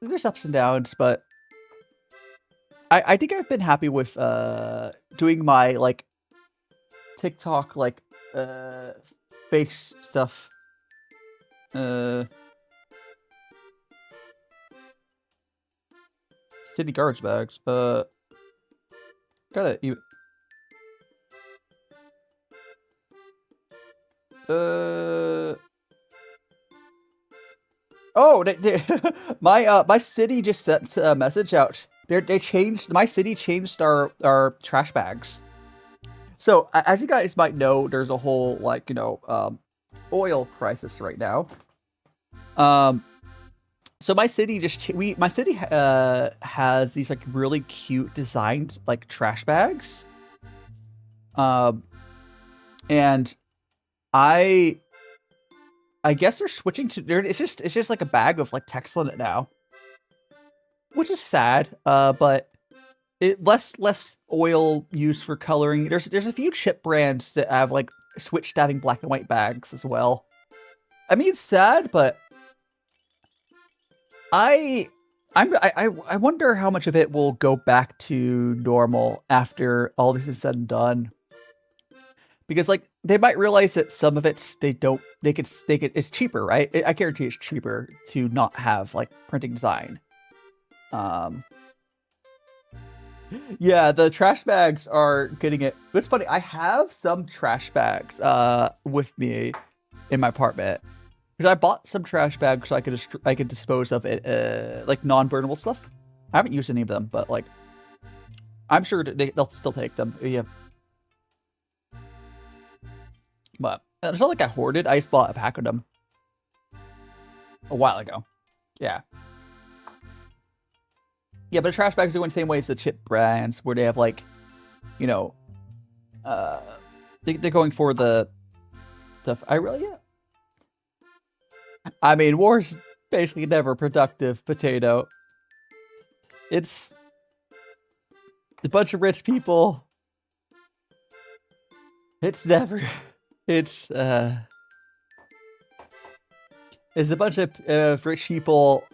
know. There's ups and downs, but I think I've been happy with doing my like TikTok like face stuff. City garbage bags. Got it. Oh, my city just sent a message out. My city changed our trash bags. So as you guys might know, there's a whole like oil crisis right now. So my city has these like really cute designed like trash bags. And I guess they're switching to it's just like a bag with like text on it now, which is sad. But it less oil used for coloring. There's a few chip brands that have like switched to having black and white bags as well. I mean, it's sad, but I wonder how much of it will go back to normal after all this is said and done. Because like they might realize that some of it it's cheaper, right? I guarantee it's cheaper to not have like printing design. Yeah, the trash bags are getting it. It's funny, I have some trash bags with me in my apartment. Because I bought some trash bags so I could dispose of it, like non-burnable stuff. I haven't used any of them, but like I'm sure they'll still take them. Yeah. But it's not like I hoarded. I just bought a pack of them a while ago. Yeah. Yeah, but trash bags are going the same way as the chip brands, where they have like, you know, they're going for the. I mean, war's basically never productive, potato. It's a bunch of rich people. It's never. It's a bunch of rich people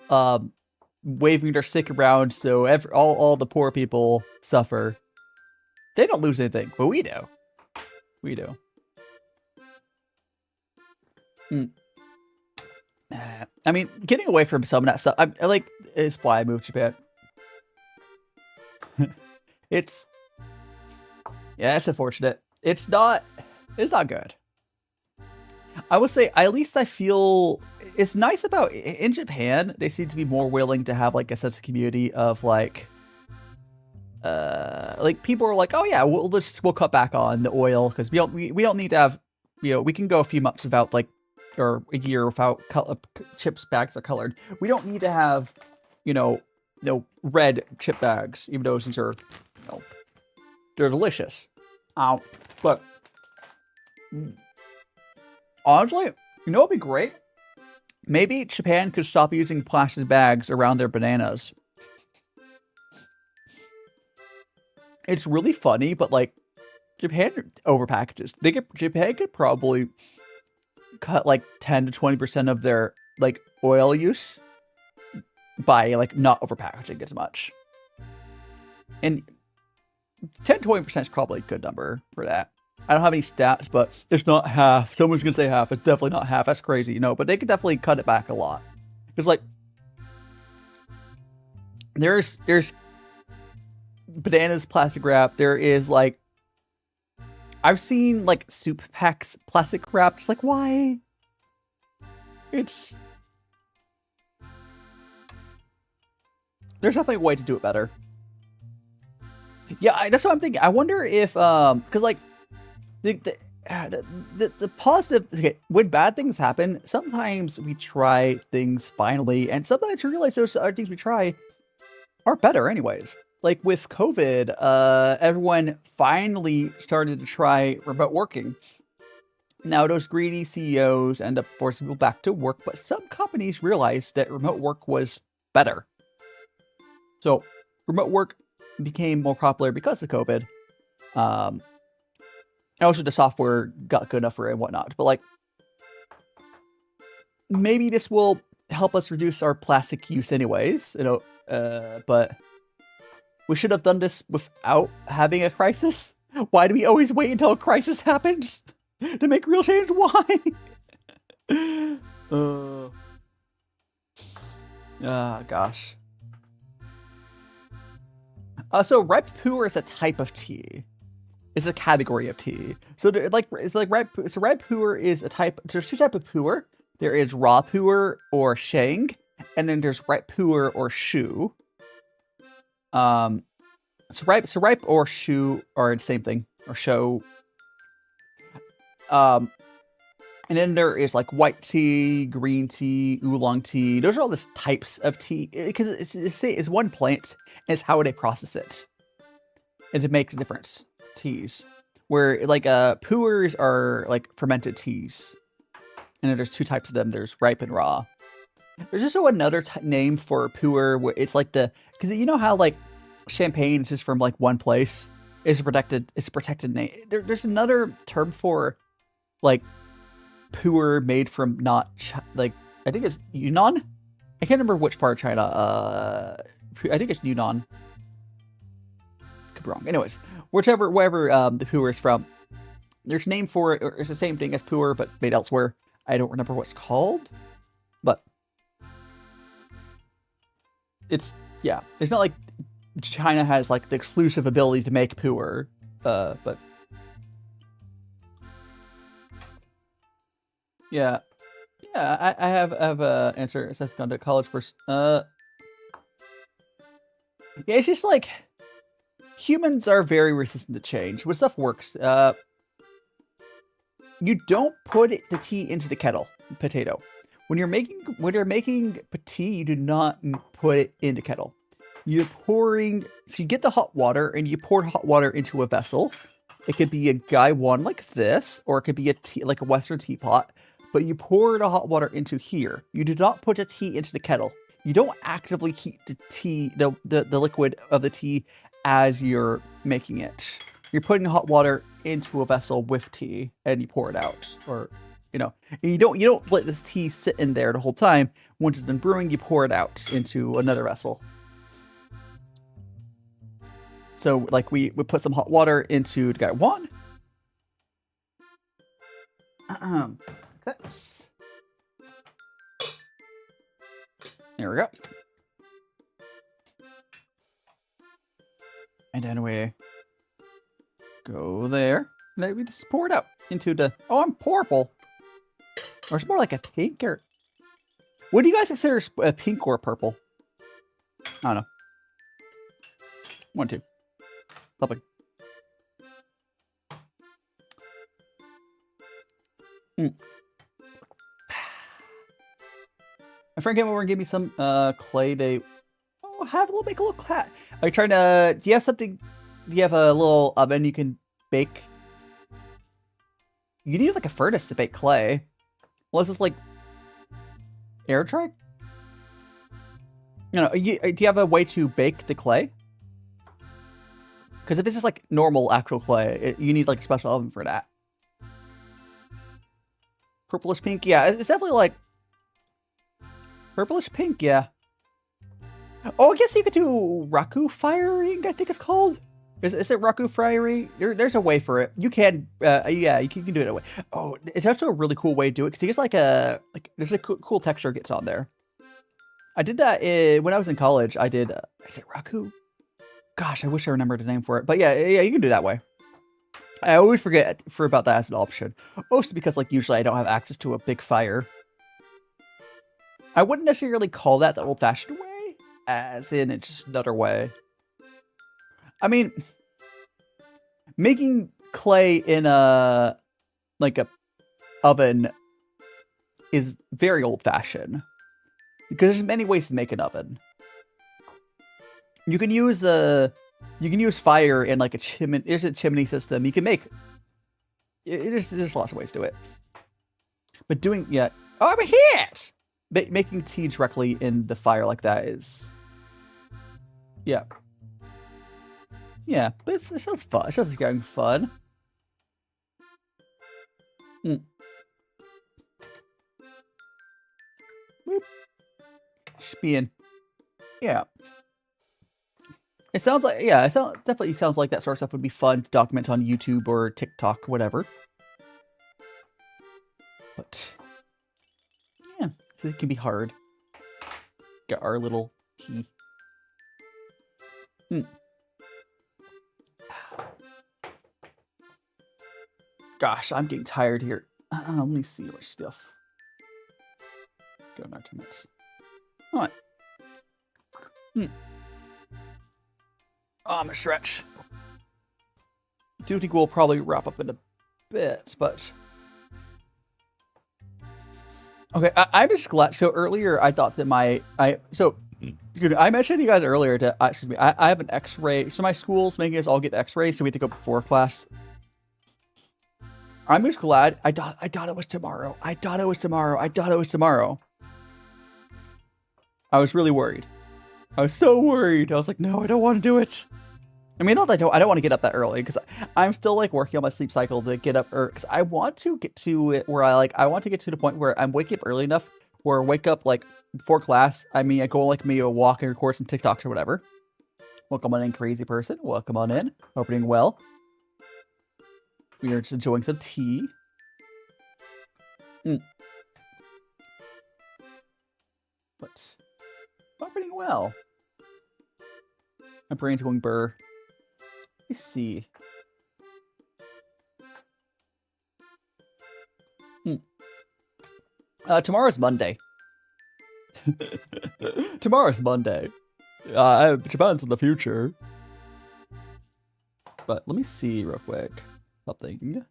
waving their stick around, so all the poor people suffer. They don't lose anything, but we do. We do. I mean, getting away from some of that stuff, I like, is why I moved to Japan. Yeah, it's unfortunate. It's not good. I would say, at least I feel it's nice about in Japan. They seem to be more willing to have like a sense of community of like people are like, oh yeah, we'll cut back on the oil because we don't need to have, we can go a few months without like, or a year without chips bags are colored. We don't need to have, red chip bags, even though these are, they're delicious. But honestly, what'd be great? Maybe Japan could stop using plastic bags around their bananas. It's really funny, but like, Japan overpackages. Japan could probably cut like 10 to 20% of their like oil use by like not overpackaging as much. And 10 to 20% is probably a good number for that. I don't have any stats, but it's not half. Someone's gonna say half. It's definitely not half. That's crazy, but they could definitely cut it back a lot. Because like there's bananas plastic wrap. There is like, I've seen like soup packs plastic wrap. Just like, why? There's definitely a way to do it better. Yeah, that's what I'm thinking. I wonder if because like the positive, okay, when bad things happen, sometimes we try things finally, and sometimes you realize those other things we try are better anyways. Like with COVID, everyone finally started to try remote working. Now those greedy CEOs end up forcing people back to work, but some companies realized that remote work was better. So remote work became more popular because of COVID. And also the software got good enough for it and whatnot. But like, maybe this will help us reduce our plastic use anyways, but we should have done this without having a crisis. Why do we always wait until a crisis happens to make real change? Why? Gosh. So ripe puer is a type of tea. It's a category of tea. So ripe puer is a type. There's two types of puer. There is raw puer or sheng, and then there's ripe puer or shu. So ripe or shu are the same thing, or show. And then there is like white tea, green tea, oolong tea. Those are all the types of tea because it's one plant, and it's how they process it, and it makes a difference. Teas. where like puers are like fermented teas, and then there's two types of them. There's ripe and raw. There's also another name for puer where it's like because you know how like champagne is just from like one place. It's a protected name. There's another term for like puer made from not like I think it's Yunnan. I can't remember which part of China. I think it's Yunnan. Could be wrong. Anyways, wherever the puer is from, there's a name for it. Or it's the same thing as puer but made elsewhere. I don't remember what it's called, but it's not like China has like the exclusive ability to make puer, but yeah, I have an answer. It says gone to college first. Yeah, it's just like humans are very resistant to change. When stuff works, you don't put the tea into the potato. When you're making tea, you do not put it in the kettle. So you get the hot water and you pour hot water into a vessel. It could be a Guy one like this, or it could be like a Western teapot. But you pour the hot water into here. You do not put the tea into the kettle. You don't actively heat the tea, the liquid of the tea as you're making it. You're putting hot water into a vessel with tea and you pour it out, or and you don't let this tea sit in there the whole time. Once it's been brewing, you pour it out into another vessel. So like we put some hot water into the Guy one. There we go. And then we go there. And then we just pour it out into the... Oh, I'm purple. Or it's more like a pink or... What do you guys consider a pink or purple? I don't know. 1, 2. Something. My friend came over and gave me some clay. Make a little clay. Are you trying to... Do you have something... Do you have a little oven you can bake? You need like a furnace to bake clay. Unless it's like... air dry? Do you have a way to bake the clay? Because if it's just like normal actual clay, you need like a special oven for that. Purplish pink, yeah. It's definitely like... Purplish pink, yeah. Oh, I guess you could do Raku firing, I think it's called. Is it Raku firing? There's a way for it. You can, yeah, you can do it that way. Oh, it's actually a really cool way to do it, because it gets there's a cool texture gets on there. I did that when I was in college. I did, is it Raku? Gosh, I wish I remembered the name for it. But yeah, you can do it that way. I always forget about that as an option. Mostly because, like, usually I don't have access to a big fire. I wouldn't necessarily call that the old-fashioned way, as in it's just another way. I mean, making clay in a oven is very old-fashioned. Because there's many ways to make an oven. You can use fire in like a chimney. There's a chimney system. You can make. There's lots of ways to do it. But oh, I'm a hit! Making tea directly in the fire like that is, yeah. But it sounds fun. It sounds like having fun. Spian. Yeah. It sounds like, definitely sounds like that sort of stuff would be fun to document on YouTube or TikTok, whatever. But, yeah, it can be hard. Got our little tea. Gosh, I'm getting tired here. Let me see my stuff. Go another 10 minutes. All right. I'm a stretch. Do think we'll probably wrap up in a bit, but okay. I'm just glad. So earlier, I thought that I mentioned to you guys earlier that I have an X-ray. So my school's making us all get X-rays, so we have to go before class. I'm just glad. I thought it was tomorrow. I thought it was tomorrow. I thought it was tomorrow. I was really worried. I was so worried. I was like, no, I don't want to do it. I mean, not that I don't want to get up that early, because I'm still like working on my sleep cycle to get up, because I want to get to it where I want to get to the point where I'm waking up early enough, where I wake up like before class. I mean, I go like maybe a walk and record some TikToks or whatever. Welcome on in, crazy person. Welcome on in. Hope you're doing well. We are just enjoying some tea. But not doing well. My brain's going burr. Let me see. Tomorrow's Monday. Tomorrow's Monday. It depends on the future. But let me see real quick. Something.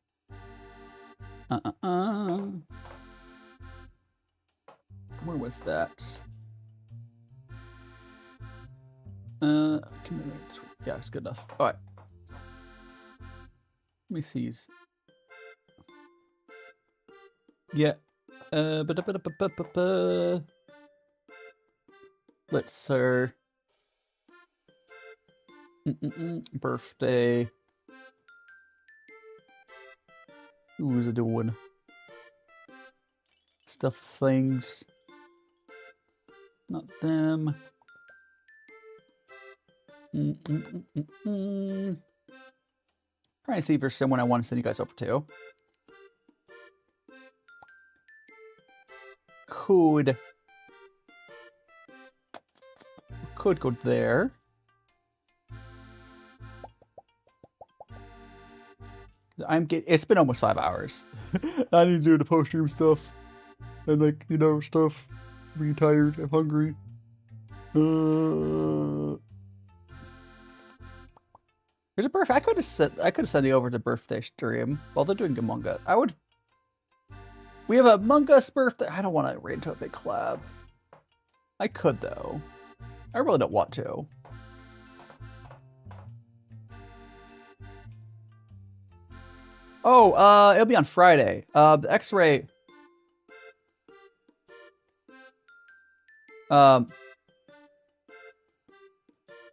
Where was that? Yeah, it's good enough. All right. Let me see. Yeah. Let's sir. Birthday. Who's it doing? Stuff things. Not them. Trying to see if there's someone I want to send you guys over to. Could go there. It's been almost 5 hours. I need to do the post-stream stuff. And like, you know, stuff. I'm being tired. I'm hungry. There's a birthday. I could have sent you over to birthday stream while they're doing Among Us. We have a Among Us birthday. I don't want to raid into a big collab. I could though. I really don't want to. Oh, it'll be on Friday. The X-ray.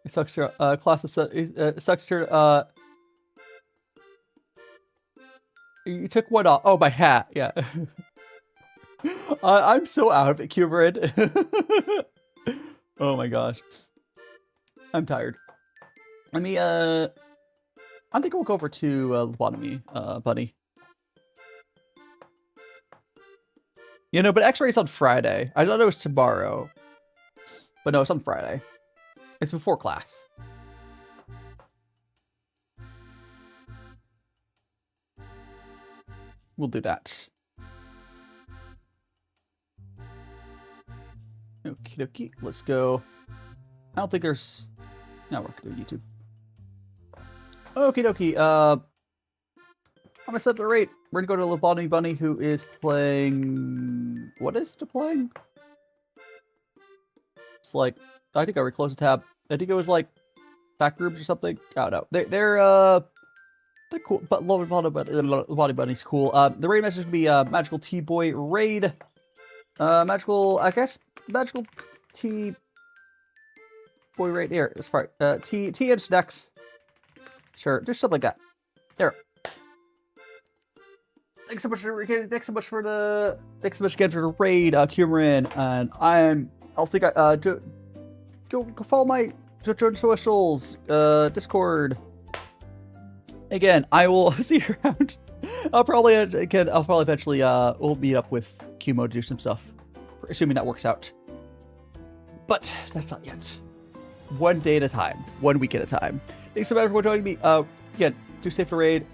It sucks here. Class it sucks here. You took what off? Oh, my hat. Yeah. I'm so out of it, Vtuber. Oh my gosh. I'm tired. Let me, I think we'll go over to lobotomy, Bunny. You know, but X-ray's on Friday. I thought it was tomorrow. But no, it's on Friday. It's before class. We'll do that. Okie dokie, let's go. I don't think there's... No, we're gonna do YouTube. Okie dokie, I'm gonna set the rate. We're gonna go to Lobotomy Bunny, who is playing... What is it playing? It's like... I think I already closed the tab. I think it was like... Back rooms or something? I don't know. They're cool, but Lobotomy Bunny's cool. The raid message would be, Magical T-Boy raid. Magical T-Boy right here. It's fine. T and snacks. Sure, just something like that. There. Thanks so much again for the raid, Cameron, and I'll see you guys, go follow my socials, Discord. Again, I will see you around. I'll probably eventually we'll meet up with Qmo to do some stuff, assuming that works out. But that's not yet. One day at a time, 1 week at a time. Thanks so much for joining me. Again, do safe for raid.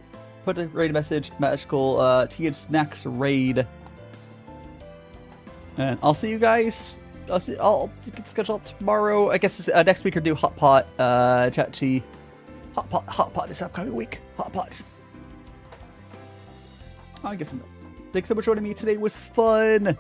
Put a raid message, magical tea and snacks raid. And I'll see you guys. I'll get scheduled tomorrow. I guess next week or do hot pot, chat tea. Hot pot this upcoming week. Hot pot. I guess thanks so much for joining me. Today was fun.